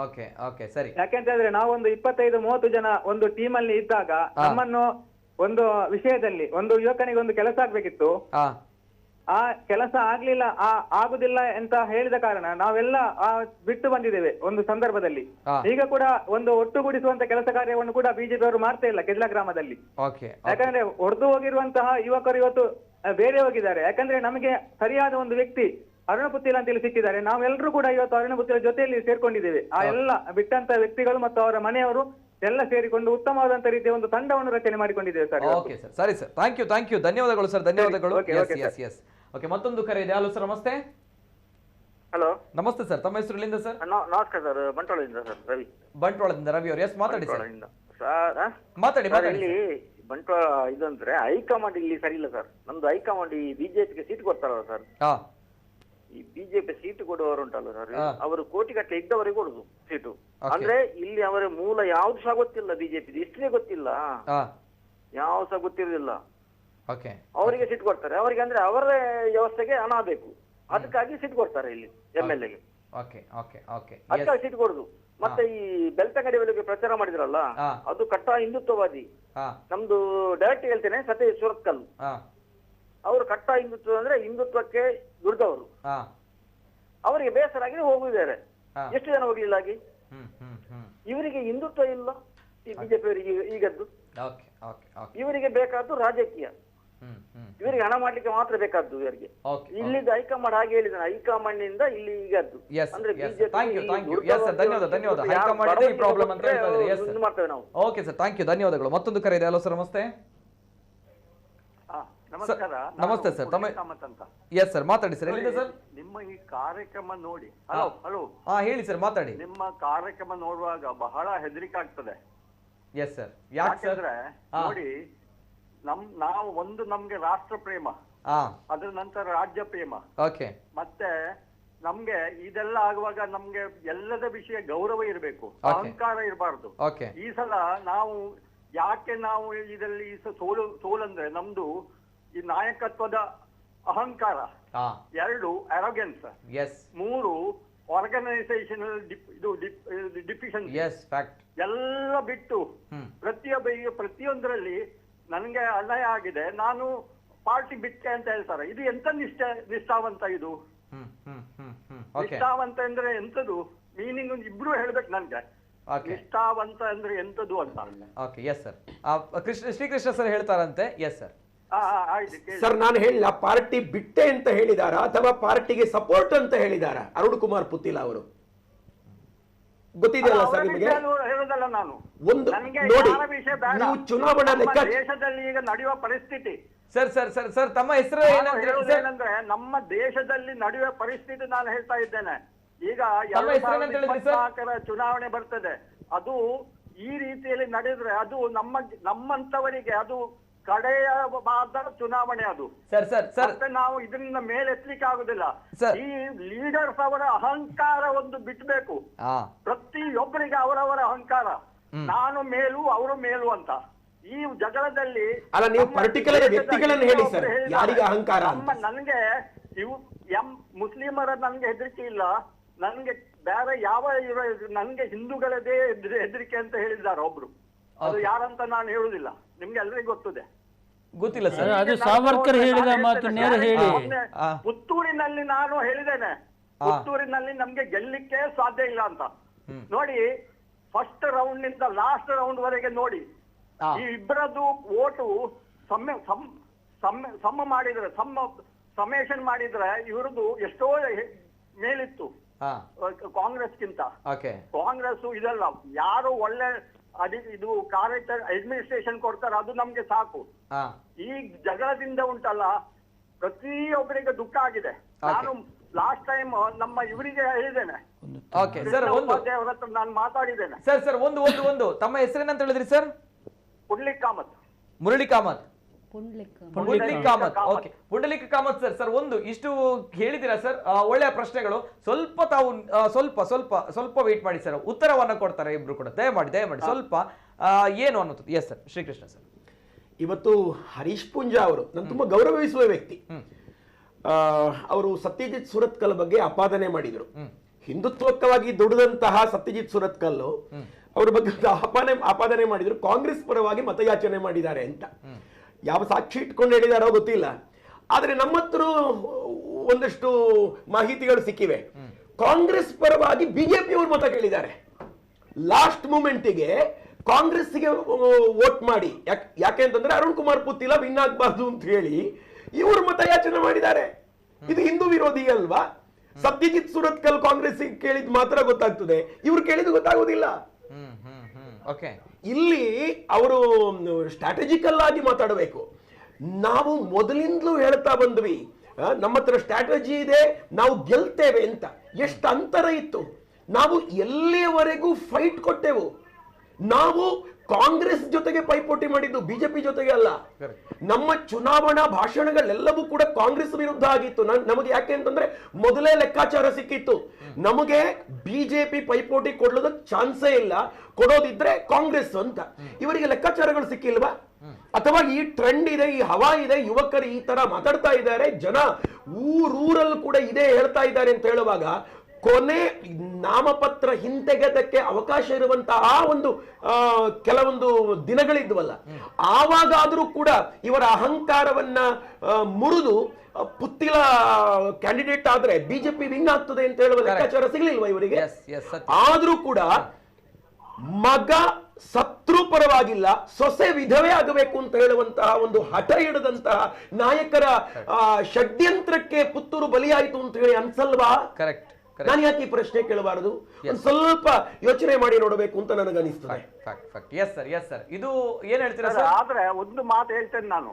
ಓಕೆ ಸರಿ. ಯಾಕೆಂತ ಹೇಳಿದ್ರೆ ನಾವೊಂದು 25-30 ಜನ ಒಂದು ಟೀಮ್ ಅಲ್ಲಿ ಇದ್ದಾಗ ನಮ್ಮನ್ನು ಒಂದು ವಿಷಯದಲ್ಲಿ ಒಂದು ಯುವಕನಿಗೆ ಒಂದು ಕೆಲಸ ಆಗ್ಬೇಕಿತ್ತು, ಆ ಕೆಲಸ ಆಗ್ಲಿಲ್ಲ, ಆಗುದಿಲ್ಲ ಅಂತ ಹೇಳಿದ ಕಾರಣ ನಾವೆಲ್ಲ ಬಿಟ್ಟು ಬಂದಿದ್ದೇವೆ ಒಂದು ಸಂದರ್ಭದಲ್ಲಿ. ಈಗ ಕೂಡ ಒಂದು ಒಟ್ಟುಗೂಡಿಸುವಂತ ಕೆಲಸ ಕಾರ್ಯವನ್ನು ಕೂಡ ಬಿಜೆಪಿ ಅವರು ಮಾಡ್ತಾ ಇಲ್ಲ ಕೆದ್ಲ ಗ್ರಾಮದಲ್ಲಿ. ಯಾಕಂದ್ರೆ ಹೊಡೆದು ಹೋಗಿರುವಂತಹ ಯುವಕರು ಇವತ್ತು ಬೇರೆ ಹೋಗಿದ್ದಾರೆ. ಯಾಕಂದ್ರೆ ನಮಗೆ ಸರಿಯಾದ ಒಂದು ವ್ಯಕ್ತಿ ಅರುಣ ಪುತ್ತಿಲ ಅಂತೇಳಿ ಸಿಕ್ಕಿದ್ದಾರೆ. ನಾವೆಲ್ಲರೂ ಕೂಡ ಇವತ್ತು ಅರುಣ ಪುತ್ತಿಲ ಜೊತೆಯಲ್ಲಿ ಸೇರ್ಕೊಂಡಿದ್ದೇವೆ. ಆ ಎಲ್ಲ ಬಿಟ್ಟಂತ ವ್ಯಕ್ತಿಗಳು ಮತ್ತು ಅವರ ಮನೆಯವರು ಎಲ್ಲ ಸೇರಿಕೊಂಡು ಉತ್ತಮವಾದಂತ ರೀತಿಯ ಒಂದು ತಂಡವನ್ನು ರಚನೆ ಮಾಡಿಕೊಂಡಿದ್ದೇವೆ ಸರ್. ಓಕೆ ಸರ್, ಸರಿ ಸರ್, ಥ್ಯಾಂಕ್ ಯು ಧನ್ಯವಾದಗಳು ಸರ್, ಧನ್ಯವಾದಗಳು. ಎಸ್ ಓಕೆ, ಮತ್ತೊಂದು ಕರೆ ಇದೆ. Hello sir, namaste. ಹಲೋ ನಮಸ್ತೆ ಸರ್, ತಮ್ಮ ಹೆಸರು ಎಲ್ಲಿಂದ ಸರ್? ನಮಸ್ಕಾರ ಸರ್, ಬಂಟ್ವಾಳದಿಂದ ಸರ್, ರವಿ. ಬಂಟ್ವಾಳದಿಂದ ರವಿ ಅವರು. ಎಸ್, ಮಾತಾಡಿ ಸರ್. ಮಾತಾಡಿ. ಇಲ್ಲಿ ಬಂಟ್ವಾಳ ಇದಂದ್ರೆ ಹೈಕಮಾಂಡ್ ಇಲ್ಲಿ ಸರಿ ಇಲ್ಲ ಸರ್. ನಮ್ದು ಹೈಕಮಾಂಡ್ ಈ ಬಿಜೆಪಿಗೆ ಸೀಟ್ ಕೊಡ್ತಾರಲ್ಲ ಸರ್, ಈ ಬಿಜೆಪಿ ಸೀಟ್ ಕೊಡುವವರು ಉಂಟಲ್ಲ ಸರ್, ಅವರು ಕೋಟಿಗಟ್ಟಲೆ ಇದ್ದವರಿಗೆ ಕೊಡುದು ಸೀಟು. ಅಂದ್ರೆ ಇಲ್ಲಿ ಅವರ ಮೂಲ ಯಾವ್ದು ಸಹ ಗೊತ್ತಿಲ್ಲ, ಬಿಜೆಪಿ ಹಿಸ್ಟ್ರಿ ಗೊತ್ತಿಲ್ಲ, ಯಾವ ಸಹ ಗೊತ್ತಿರುದಿಲ್ಲ. ಅವರಿಗೆ ಸೀಟ್ ಕೊಡ್ತಾರೆ. ಅವರಿಗೆ ಅಂದ್ರೆ ಅವರ ವ್ಯವಸ್ಥೆಗೆ ಹಣ ಬೇಕು, ಅದಕ್ಕಾಗಿ ಸೀಟ್ ಕೊಡ್ತಾರೆ ಇಲ್ಲಿ MLA-ಗೆ. ಅದಕ್ಕಾಗಿ ಸೀಟ್ ಕೊಡುದು. ಮತ್ತೆ ಈ ಬೆಳ್ತಂಗಡಿ ಬಗ್ಗೆ ಪ್ರಚಾರ ಮಾಡಿದ್ರಲ್ಲ, ಅದು ಕಟ್ಟ ಹಿಂದುತ್ವವಾದಿ. ನಮ್ದು ಡೈರೆಕ್ಟ್ ಹೇಳ್ತೇನೆ, ಸತೀಶ್ ಸುರತ್ಕಲ್ ಅವರು ಕಟ್ಟ ಹಿಂದುತ್ವ ಅಂದ್ರೆ ಹಿಂದುತ್ವಕ್ಕೆ ದುಡಿದವರು. ಅವರಿಗೆ ಬೇಸರ ಆಗಿ ಹೋಗಿದ್ದಾರೆ. ಎಷ್ಟು ಜನ ಹೋಗ್ಲಿಲ್ಲ ಆಗಿ. ಇವರಿಗೆ ಹಿಂದುತ್ವ ಇಲ್ಲ ಈ ಬಿಜೆಪಿ ಅವರಿಗೆ ಈಗದ್ದು. ಇವರಿಗೆ ಬೇಕಾದ್ದು ರಾಜಕೀಯ, ಇವರಿಗೆ ಹಣ ಮಾಡ್ಲಿಕ್ಕೆ ಮಾತ್ರ ಬೇಕಾದ್ದು ಇವರಿಗೆ. ಇಲ್ಲಿದ್ದ ಹೈಕಮಾಂಡ್ ಹಾಗೆ ಹೇಳಿದಾನೆ, ಹೈಕಮಾಂಡ್ ನಿಂದ ಇಲ್ಲಿ ಈಗದ್ದು ಅಂದ್ರೆ ಮಾಡ್ತೇವೆ ನಾವು. ಓಕೆ ಸರ್, ಥ್ಯಾಂಕ್ ಯು, ಧನ್ಯವಾದಗಳು. ಮತ್ತೊಂದು ಕರೆ ಇದೆ. ಹಲೋ ಸರ್, ನಮಸ್ತೆ. ನಮಸ್ತೆ ಸರ್, ತಮ್ಮ ಎಸ್ ಸರ್, ಮಾತಾಡಿ ಸರ್. ಎಲ್ಲಿದೆ ಸರ್? ನಿಮ್ಮ ಈ ಕಾರ್ಯಕ್ರಮ ನೋಡಿ. ಹಲೋ, ಹೇಳಿ ಸರ್, ಮಾತಾಡಿ. ನಿಮ್ಮ ಕಾರ್ಯಕ್ರಮ ನೋಡುವಾಗ ಬಹಳ ಹೆದರಿಕೆ ಆಗ್ತದೆ. ಎಸ್ ಸರ್, ಯಾಕಂದ್ರೆ ನೋಡಿ, ನಾವು ಒಂದು ನಮ್ಗೆ ರಾಷ್ಟ್ರ ಪ್ರೇಮ, ಅದ್ರ ನಂತರ ರಾಜ್ಯ ಪ್ರೇಮ, ಮತ್ತೆ ನಮ್ಗೆ ಇದೆಲ್ಲ ಆಗುವಾಗ ನಮ್ಗೆ ಎಲ್ಲದ ವಿಷಯ ಗೌರವ ಇರಬೇಕು, ಅಹಂಕಾರ ಇರಬಾರ್ದು. ಈ ಸಲ ನಾವು ಯಾಕೆ ನಾವು ಇದರಲ್ಲಿ ಸೋಲಂದ್ರೆ ನಮ್ದು ಈ ನಾಯಕತ್ವದ ಅಹಂಕಾರ, 2 ಅರೋಗೆನ್ಸ್, 3 ಆರ್ಗನೈಸೇಷನಲ್ ಡಿಫಿಷಿಯನ್ಸಿ ಎಲ್ಲ ಬಿಟ್ಟು ಪ್ರತಿಯೊಂದರಲ್ಲಿ ನನಗೆ ಅನ್ಯಾಯ ಆಗಿದೆ, ನಾನು ಪಾರ್ಟಿ ಬಿಟ್ಟೆ ಅಂತ ಹೇಳ್ತಾರೆ. ಇದು ಎಂತ ನಿಷ್ಠಾವಂತ? ಇದು ನಿಷ್ಠಾವಂತ ಅಂದ್ರೆ ಎಂತದು ಮೀನಿಂಗ್ ಇಬ್ರು ಹೇಳ್ಬೇಕು ನನ್ಗೆ. ನಿಷ್ಠಾವಂತ ಅಂದ್ರೆ ಎಂತದು ಅಂತ. ಶ್ರೀಕೃಷ್ಣ ಸರ್ ಹೇಳ್ತಾರಂತೆ. Yes sir. ಸರ್, ನಾನು ಹೇಳಿಲ್ಲ ಪಾರ್ಟಿ ಬಿಟ್ಟೆ ಅಂತ ಹೇಳಿದಾರ ಅಥವಾ ಪಾರ್ಟಿಗೆ ಸಪೋರ್ಟ್ ಅಂತ ಹೇಳಿದಾರ ಅರುಣ್ ಕುಮಾರ್ ಪುತ್ತಿಲ ಅವರು? ಗೊತ್ತಿದೆಯಲ್ಲ ಸರ್ ನಿಮಗೆ? ಹೇಳೋದಲ್ಲ ನಾನು. ಒಂದು ನೋಡಿ, ನೀವು ಚುನಾವಣಾ ಲೆಕ್ಕ ದೇಶದಲ್ಲಿ ಈಗ ನಡೆಯುವ ಪರಿಸ್ಥಿತಿ ಸರ್ ತಮ್ಮ ಹೆಸರು ಏನಂದ್ರೆ ನಮ್ಮ ದೇಶದಲ್ಲಿ ನಡೆಯುವ ಪರಿಸ್ಥಿತಿ ನಾನು ಹೇಳ್ತಾ ಇದ್ದೇನೆ. ಈಗ 2024 ಚುನಾವಣೆ ಬರ್ತದೆ. ಅದು ಈ ರೀತಿಯಲ್ಲಿ ನಡೆದ್ರೆ ಅದು ನಮ್ಮಂತವರಿಗೆ ಅದು ಕಡೆಯವಾದ ಚುನಾವಣೆ. ಅದು ಮತ್ತೆ ನಾವು ಇದರಿಂದ ಮೇಲೆತ್ತಲಿಕ್ಕೆ ಆಗುದಿಲ್ಲ. ಈ ಲೀಡರ್ಸ್ ಅವರ ಅಹಂಕಾರ ಒಂದು ಬಿಟ್ಬೇಕು. ಪ್ರತಿಯೊಬ್ಬರಿಗೆ ಅವರವರ ಅಹಂಕಾರ, ನಾನು ಮೇಲು ಅವರು ಮೇಲು ಅಂತ. ಈ ಜಗಳದಲ್ಲಿ ಅಲ್ಲ, ನೀವು ಪರ್ಟಿಕ್ಯುಲರ್ ವ್ಯಕ್ತಿಗಳನ್ನು ಹೇಳಿ ಸರ್, ಯಾರಿಗೆ ಅಹಂಕಾರ? ನನ್ಗೆ ಮುಸ್ಲಿಮರ ನನ್ಗೆ ಹೆದರಿಕೆ ಇಲ್ಲ, ನನ್ಗೆ ಬೇರೆ ಯಾವ ನನ್ಗೆ ಹಿಂದೂಗಳದೇ ಹೆದರಿಕೆ ಅಂತ ಹೇಳಿದ್ದಾರೆ ಒಬ್ರು. ಅದು ಯಾರಂತ ನಾನು ಹೇಳುದಿಲ್ಲ, ನಿಮ್ಗೆ ಎಲ್ರಿಗೂ ಗೊತ್ತಿಲ್ಲ ಸರ್. ಅದು ಸಾವರ್ಕರ್ ಹೇಳಿದ ಮಾತು ನೇರ ಹೇಳಿ. ಪುತ್ತೂರಿನಲ್ಲಿ ನಾನು ಹೇಳಿದ್ದೇನೆ, ಪುತ್ತೂರಿನಲ್ಲಿ ನಮ್ಗೆ ಗೆಲ್ಲಿಕ್ಕೆ ಸಾಧ್ಯ ಇಲ್ಲ ಅಂತ. ನೋಡಿ, ಫಸ್ಟ್ ರೌಂಡ್ ನಿಂದ ಲಾಸ್ಟ್ ರೌಂಡ್ ವರೆಗೆ ನೋಡಿ, ಈ ಇಬ್ಬರದ್ದು ಓಟು ಸಮ ಮಾಡಿದ್ರೆ, ಸಮೇಷನ್ ಮಾಡಿದ್ರೆ ಇವ್ರದ್ದು ಎಷ್ಟೋ ಮೇಲಿತ್ತು ಕಾಂಗ್ರೆಸ್ಗಿಂತ. ಕಾಂಗ್ರೆಸ್ ಇದೆಲ್ಲ ಯಾರು ಒಳ್ಳೆ ಇದು ಅಡ್ಮಿನಿಸ್ಟ್ರೇಷನ್ ಕೊಡ್ತಾರೆ, ಅದು ನಮ್ಗೆ ಸಾಕು. ಈ ಜಗಳದಿಂದ ಉಂಟಲ್ಲ, ಪ್ರತಿಯೊಬ್ಬರಿಗೆ ದುಃಖ ಆಗಿದೆ. ನಾನು ಲಾಸ್ಟ್ ಟೈಮ್ ನಮ್ಮ ಇವರಿಗೆ ಹೇಳಿದ್ದೇನೆ, ಅವ್ರ ಹತ್ರ ನಾನು ಮಾತಾಡಿದ್ದೇನೆ. ಸರ್ ಒಂದು ತಮ್ಮ ಹೆಸರೇನಂತ ಹೇಳಿದ್ರಿ ಸರ್? ಮುರಳಿ ಕಾಮತ್. ಪುಂಡಲಿಕ ಕಾಮತ್ ಸರ್, ಒಂದು ಇಷ್ಟು ಹೇಳಿದಿರಾ ಸರ್, ಒಳ್ಳೆಯ ಪ್ರಶ್ನೆಗಳು. ಸ್ವಲ್ಪ ತಾವು ಸ್ವಲ್ಪ ವೇಟ್ ಮಾಡಿ ಸರ್, ಉತ್ತರವನ್ನ ಕೊಡ್ತಾರೆ ಇಬ್ರು ಕೂಡ. ದಯಮಾಡಿ ಸ್ವಲ್ಪ ಏನು ಅನ್ನೋದು. Yes sir, Srikrishna sir. ಇವತ್ತು ಹರೀಶ್ ಪೂಂಜಾ ಅವರು ನಾನು ತುಂಬಾ ಗೌರವಿಸುವ ವ್ಯಕ್ತಿ. ಅವರು ಸತ್ಯಜಿತ್ ಸುರತ್ಕಲ್ ಬಗ್ಗೆ ಆಪಾದನೆ ಮಾಡಿದರು. ಹಿಂದುತ್ವಕವಾಗಿ ದುಡಿದಂತಹ ಸತ್ಯಜಿತ್ ಸುರತ್ಕಲ್ ಅವ್ರ ಬಗ್ಗೆ ಆಪಾದನೆ ಮಾಡಿದ್ರು, ಕಾಂಗ್ರೆಸ್ ಪರವಾಗಿ ಮತಯಾಚನೆ ಮಾಡಿದ್ದಾರೆ ಅಂತ. ಯಾವ ಸಾಕ್ಷಿ ಇಟ್ಕೊಂಡು ಹೇಳಿದಾರೋ ಗೊತ್ತಿಲ್ಲ, ಆದ್ರೆ ನಮ್ಮ ಹತ್ರ ಒಂದಷ್ಟು ಮಾಹಿತಿಗಳು ಸಿಕ್ಕಿವೆ. ಕಾಂಗ್ರೆಸ್ ಪರವಾಗಿ ಬಿಜೆಪಿ ಅವರು ಮತ ಕೇಳಿದ್ದಾರೆ. ಲಾಸ್ಟ್ ಮೂಮೆಂಟಿಗೆ ಕಾಂಗ್ರೆಸ್ಗೆ ವೋಟ್ ಮಾಡಿ, ಯಾಕೆಂತಂದ್ರೆ ಅರುಣ್ ಕುಮಾರ್ ಪುತ್ತಿಲ ವಿನ್ ಆಗ್ಬಾರ್ದು ಅಂತ ಹೇಳಿ ಇವರು ಮತಯಾಚನೆ ಮಾಡಿದ್ದಾರೆ. ಇದು ಹಿಂದೂ ವಿರೋಧಿ ಅಲ್ವಾ? ಸತ್ಯಜಿತ್ ಸುರತ್ಕಲ್ ಕಾಂಗ್ರೆಸ್ ಕೇಳಿದ್ ಮಾತ್ರ ಗೊತ್ತಾಗ್ತದೆ, ಇವ್ರು ಕೇಳಿದ್ ಗೊತ್ತಾಗೋದಿಲ್ಲ. ಇಲ್ಲಿ ಅವರು ಸ್ಟ್ರಾಟಜಿಕಲ್ ಆಗಿ ಮಾತಾಡಬೇಕು. ನಾವು ಮೊದಲಿಂದಲೂ ಹೇಳ್ತಾ ಬಂದ್ವಿ, ನಮ್ಮ ಹತ್ರ ಸ್ಟ್ರಾಟಜಿ ಇದೆ, ನಾವು ಗೆಲ್ತೇವೆ ಅಂತ. ಎಷ್ಟು ಅಂತರ ಇತ್ತು, ನಾವು ಎಲ್ಲಿಯವರೆಗೂ ಫೈಟ್ ಕೊಟ್ಟೆವು. ನಾವು ಕಾಂಗ್ರೆಸ್ ಜೊತೆಗೆ ಪೈಪೋಟಿ ಮಾಡಿದ್ದು, ಬಿಜೆಪಿ ಜೊತೆಗೆ ಅಲ್ಲ. ನಮ್ಮ ಚುನಾವಣಾ ಭಾಷಣಗಳೆಲ್ಲವೂ ಕೂಡ ಕಾಂಗ್ರೆಸ್ ವಿರುದ್ಧ ಆಗಿತ್ತು. ನಮಗೆ ಯಾಕೆ ಅಂತಂದ್ರೆ ಮೊದಲೇ ಲೆಕ್ಕಾಚಾರ ಸಿಕ್ಕಿತ್ತು, ನಮಗೆ ಬಿಜೆಪಿ ಪೈಪೋಟಿ ಕೊಡೋದ ಚಾನ್ಸೇ ಇಲ್ಲ, ಕೊಡೋದಿದ್ರೆ ಕಾಂಗ್ರೆಸ್ ಅಂತ. ಇವರಿಗೆ ಲೆಕ್ಕಾಚಾರಗಳು ಸಿಕ್ಕಿಲ್ವಾ? ಅಥವಾ ಈ ಟ್ರೆಂಡ್ ಇದೆ, ಈ ಹವಾ ಇದೆ, ಯುವಕರು ಈ ತರ ಮಾತಾಡ್ತಾ ಇದ್ದಾರೆ, ಜನ ಊರೂರಲ್ಲಿ ಕೂಡ ಇದೇ ಹೇಳ್ತಾ ಇದ್ದಾರೆ ಅಂತ ಹೇಳುವಾಗ ಕೊನೆ ನಾಮಪತ್ರ ಹಿಂತೆಗೆದಕ್ಕೆ ಅವಕಾಶ ಇರುವಂತಹ ಒಂದು ಕೆಲವೊಂದು ದಿನಗಳಿದ್ವಲ್ಲ, ಆವಾಗಾದ್ರೂ ಕೂಡ ಇವರ ಅಹಂಕಾರವನ್ನ ಮುರಿದು ಪುತ್ತಿಲ ಕ್ಯಾಂಡಿಡೇಟ್ ಆದ್ರೆ ಬಿಜೆಪಿ ವಿನ್ ಆಗ್ತದೆ ಅಂತ ಹೇಳುವ ಲೆಕ್ಕಾಚಾರ ಸಿಗ್ಲಿಲ್ವಾ ಇವರಿಗೆ? ಆದ್ರೂ ಕೂಡ ಮಗ ಶತ್ರು ಪರವಾಗಿಲ್ಲ, ಸೊಸೆ ವಿಧವೇ ಆಗಬೇಕು ಅಂತ ಹೇಳುವಂತಹ ಒಂದು ಹಠ ಹಿಡಿದಂತಹ ನಾಯಕರ ಷಡ್ಯಂತ್ರಕ್ಕೆ ಪುತ್ತೂರು ಬಲಿಯಾಯಿತು ಅಂತ ಹೇಳಿ ಅನ್ಸಲ್ವಾ? ಕರೆಕ್ಟ್. ನಾನು ಯಾಕೆ ಈ ಪ್ರಶ್ನೆ ಕೇಳಬಾರದು? ಸ್ವಲ್ಪ ಯೋಚನೆ ಮಾಡಿ ನೋಡಬೇಕು ಅಂತ ನನಗನಿಸ್ತದೆ. ಇದು ಏನ್ ಹೇಳ್ತೀರಾ ಸರ್? ಆದ್ರೆ ಒಂದು ಮಾತು ಹೇಳ್ತೇನೆ ನಾನು,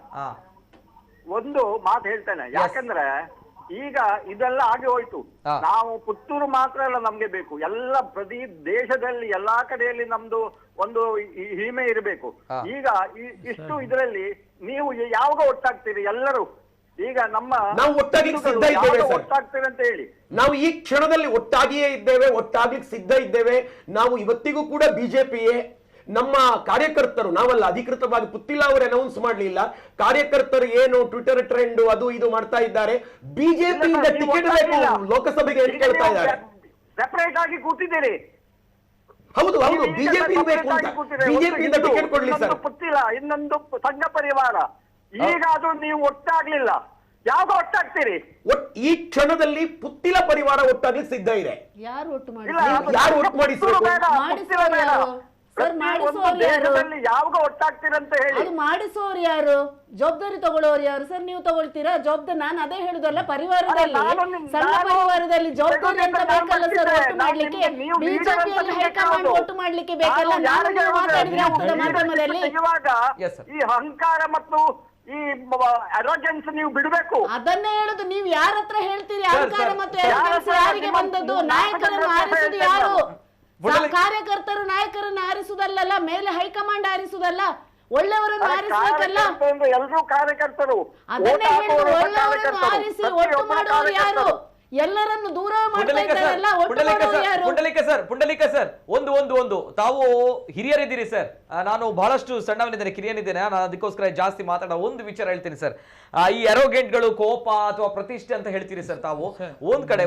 ಒಂದು ಮಾತು ಹೇಳ್ತೇನೆ. ಯಾಕಂದ್ರೆ ಈಗ ಇದೆಲ್ಲ ಆಗಿ ಹೋಯ್ತು. ನಾವು ಪುತ್ತೂರು ಮಾತ್ರ ಅಲ್ಲ ನಮ್ಗೆ ಬೇಕು, ಎಲ್ಲ ಪ್ರತಿ ದೇಶದಲ್ಲಿ ಎಲ್ಲಾ ಕಡೆಯಲ್ಲಿ ನಮ್ದು ಒಂದು ಹಿಮೆ ಇರಬೇಕು. ಈಗ ಇಷ್ಟು ಇದರಲ್ಲಿ ನೀವು ಯಾವಾಗ ಒಟ್ಟಾಗ್ತೀರಿ ಎಲ್ಲರೂ? ಈಗ ನಾವು ಒಟ್ಟಾಗ್ಲಿಕ್ಕೆ ಸಿದ್ಧ ಇದ್ದೇವೆ ಸರ್. ಒಟ್ಟಾಗ್ತೇವೆ ಅಂತ ಹೇಳಿ ನಾವು ಈ ಕ್ಷಣದಲ್ಲಿ ಒಟ್ಟಾಗಿಯೇ ಇದ್ದೇವೆ, ಒಟ್ಟಾಗ್ಲಿಕ್ಕೆ ಸಿದ್ಧ ಇದ್ದೇವೆ. ನಾವು ಇವತ್ತಿಗೂ ಕೂಡ ಬಿಜೆಪಿಯೇ. ನಮ್ಮ ಕಾರ್ಯಕರ್ತರು, ನಾವಲ್ಲ ಅಧಿಕೃತವಾಗಿ ಪುತ್ತಿಲ ಅವರು ಅನೌನ್ಸ್ ಮಾಡ್ಲಿಲ್ಲ, ಕಾರ್ಯಕರ್ತರು ಏನು ಟ್ವಿಟರ್ ಟ್ರೆಂಡ್ ಅದು ಇದು ಮಾಡ್ತಾ ಇದ್ದಾರೆ. ಬಿಜೆಪಿಯಿಂದ ಟಿಕೆಟ್ ಬೇಕು ಲೋಕಸಭೆಗೆ ಅಂತ ಕೇಳ್ತಾ ಇದ್ದಾರೆ. ಸೆಪರೇಟ್ ಆಗಿ ಕೂತಿದ್ದೀರಿ. ಹೌದು ಹೌದು, ಬಿಜೆಪಿ ಬೇಕು ಅಂತ. ಬಿಜೆಪಿಯಿಂದ ಟಿಕೆಟ್ ಕೊಡ್ಲಿ ಸರ್. ಪುತ್ತಿಲ ಇನ್ನೊಂದು ಸಂಘ ಪರಿವಾರ. ಈಗ ಅದು ನೀವು ಒಟ್ಟಾಗ್ಲಿಲ್ಲ, ಯಾವಾಗ ಒಟ್ಟಾಗ್ತೀರಿ? ಈ ಕ್ಷಣದಲ್ಲಿ ಪುತ್ತಿಲ ಪರಿವಾರ ಒಟ್ಟಾಗ್ಲಿಕ್ಕೆ ಸಿದ್ಧ ಇದೆ. ಯಾರು ಒಟ್ಟು ಮಾಡಿ? ಯಾರು ಒಟ್ಟು ಮಾಡಿಸಬೇಕು? ಯಾವಾಗ ಒಟ್ಟಾಗ್ತೀರಂತ ಹೇಳಿ. ಅದು ಮಾಡಿಸೋರು ಯಾರು? ಜವಾಬ್ದಾರಿ ತಗೊಳ್ಳೋರು ಯಾರು ಸರ್? ನೀವು ತಗೊಳ್ತೀರಾ ಜವಾಬ್ದಾರಿ? ನಾನು ಅದೇ ಹೇಳುದಲ್ಲ, ಪರಿವಾರದಲ್ಲಿ ಸಣ್ಣ ಪರಿವಾರದಲ್ಲಿ ಜವಾಬ್ದಾರಿ ಅಂತ ಬೇಕಲ್ಲ ಸರ್ ಒಟ್ಟು ಮಾಡ್ಲಿಕ್ಕೆ. ಬಿಜೆಪಿಯಲ್ಲಿ ಹೈಕಮಾಂಡ್ ಒಟ್ಟು ಮಾಡ್ಲಿಕ್ಕೆ ಬೇಕಲ್ಲ. ನಾನು ಮಾತಾಡಿದ್ರೆ ಆಗ್ತದ ಮಾಧ್ಯಮದಲ್ಲಿ? ಈ ಅಹಂಕಾರ ಮತ್ತು ಈ ಅರೋಗೆನ್ಸ್ ನೀವು ಬಿಡಬೇಕು. ಅದನ್ನೇ ಹೇಳುದು. ನೀವು ಯಾರ ಹತ್ರ ಹೇಳ್ತೀರಿ ಅಹಂಕಾರ ಮತ್ತು ಯಾರಿಗೆ ಬಂದದ್ದು? ನಾಯಕರನ್ನು ಆರಿಸುದು ಯಾರು? ಕಾರ್ಯಕರ್ತರು ನಾಯಕರನ್ನು ಆರಿಸುವುದಲ್ಲ, ಮೇಲೆ ಹೈಕಮಾಂಡ್ ಆರಿಸುವುದಲ್ಲ, ಒಳ್ಳೆಯವರನ್ನು ಆರಿಸಬೇಕಲ್ಲ. ಎಲ್ಲರೂ ಕಾರ್ಯಕರ್ತರು. ಅದನ್ನೇ ಹೇಳುದು, ಒಳ್ಳೆಯವರನ್ನು ಆರಿಸಿ ಒಟ್ಟು ಮಾಡೋರು ಯಾರು? ಎಲ್ಲರನ್ನು ದೂರ ಮಾಡ್ತಾ ಇದ್ದಾರಲ್ಲ, ಒಟ್ಟು ಮಾಡೋರು ಯಾರು? ಪುಂಡಲಿಕ ಸರ್, ಒಂದು ತಾವು ಹಿರಿಯರಿದ್ದೀರಿ ಸರ್, ನಾನು ಬಹಳಷ್ಟು ಸಣ್ಣವನಿದ್ದೇನೆ, ಕಿರಿಯನಿದ್ದೇನೆ, ನಾನು ಅದಕ್ಕೋಸ್ಕರ ಜಾಸ್ತಿ ಮಾತಾಡೋ ಒಂದು ವಿಚಾರ ಹೇಳ್ತೀನಿ ಸರ್. ಈ ಅರೋಗೆಂಟ್ಗಳು, ಕೋಪ ಅಥವಾ ಪ್ರತಿಷ್ಠೆ ಅಂತ ಹೇಳ್ತೀರಿ ಸರ್ ತಾವು. ಒಂದ್ ಕಡೆ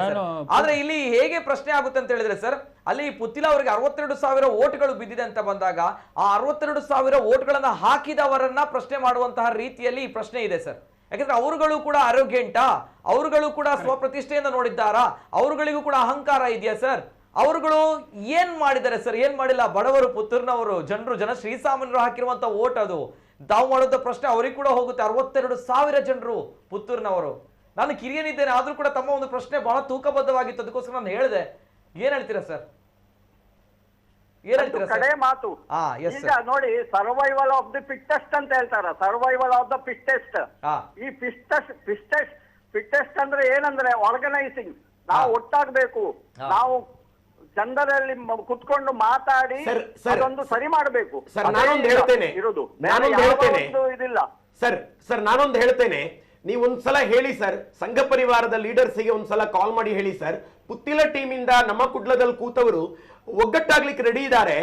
ಸರ್, ಆದ್ರೆ ಇಲ್ಲಿ ಹೇಗೆ ಪ್ರಶ್ನೆ ಆಗುತ್ತೆ ಅಂತ ಹೇಳಿದ್ರೆ ಸರ್, ಅಲ್ಲಿ ಪುತ್ತಿಲ ಅವರಿಗೆ 62,000 ಓಟ್ಗಳು ಬಿದ್ದಿದೆ ಅಂತ ಬಂದಾಗ ಆ 62,000 ಓಟ್ಗಳನ್ನ ಹಾಕಿದವರನ್ನ ಪ್ರಶ್ನೆ ಮಾಡುವಂತಹ ರೀತಿಯಲ್ಲಿ ಈ ಪ್ರಶ್ನೆ ಇದೆ ಸರ್. ಯಾಕಂದ್ರೆ ಅವರುಗಳು ಕೂಡ ಆರೋಗ್ಯಂಟ, ಅವರುಗಳು ಕೂಡ ಸ್ವಪ್ರತಿಷ್ಠೆಯಿಂದ ನೋಡಿದ್ದಾರಾ? ಅವರುಗಳಿಗೂ ಕೂಡ ಅಹಂಕಾರ ಇದೆಯಾ ಸರ್? ಅವರುಗಳು ಏನ್ ಮಾಡಿದ್ದಾರೆ ಸರ್? ಏನ್ ಮಾಡಿಲ್ಲ. ಬಡವರು, ಪುತ್ತೂರಿನವರು, ಜನ ಶ್ರೀಸಾಮಾನ್ಯರು ಹಾಕಿರುವಂತ ಓಟ್ ಅದು. ತಾವು ಮಾಡೋದ ಪ್ರಶ್ನೆ ಅವ್ರಿಗೆ ಕೂಡ ಹೋಗುತ್ತೆ. 62,000 ಜನರು ಪುತ್ತೂರಿನವರು. ನಾನು ಕಿರಿಯನಿದ್ದೇನೆ, ಆದ್ರೂ ಕೂಡ ತಮ್ಮ ಒಂದು ಪ್ರಶ್ನೆ ಬಹಳ ತೂಕಬದ್ಧವಾಗಿತ್ತು, ಅದಕ್ಕೋಸ್ಕರ ನಾನು ಹೇಳಿದೆ. ಏನ್ ಹೇಳ್ತೀರಾ ಸರ್? ಕಡೆ ಮಾತು. ಈಗ ನೋಡಿ, ಸರ್ವೈವಲ್ ಆಫ್ ದಿ ಫಿಟ್ಟೆಸ್ಟ್ ಅಂತ ಹೇಳ್ತಾರ. Survival of the fittest. ಈ ಫಿಟ್ಟೆಸ್ಟ್ ಅಂದ್ರೆ ಏನಂದ್ರೆ ಆರ್ಗನೈಸಿಂಗ್. ನಾವು ಒಟ್ಟಾಗಬೇಕು, ನಾವು ಜನರಲ್ಲಿ ಕುತ್ಕೊಂಡು ಮಾತಾಡಿ ಅದೊಂದು ಸರಿ ಮಾಡಬೇಕು. ಸರ್ ನಾನೊಂದು ಹೇಳ್ತೇನೆ, ಇದಿಲ್ಲ ಸರ್ ನಾನೊಂದು ಹೇಳ್ತೇನೆ. ನೀವು ಒಂದ್ಸಲ ಹೇಳಿ ಸರ್, ಸಂಘ ಪರಿವಾರದ ಲೀಡರ್ಸ್ಗೆ ಒಂದ್ಸಲ ಕಾಲ್ ಮಾಡಿ ಹೇಳಿ ಸರ್, ಪುತ್ತಿಲ ಟೀಮ್ ಇಂದ ನಮ್ಮ ಕುಡ್ಲದಲ್ಲಿ ಕೂತವರು ಒಗ್ಗಟ್ಟಾಗ್ಲಿಕ್ಕೆ ರೆಡಿ ಇದ್ದಾರೆ,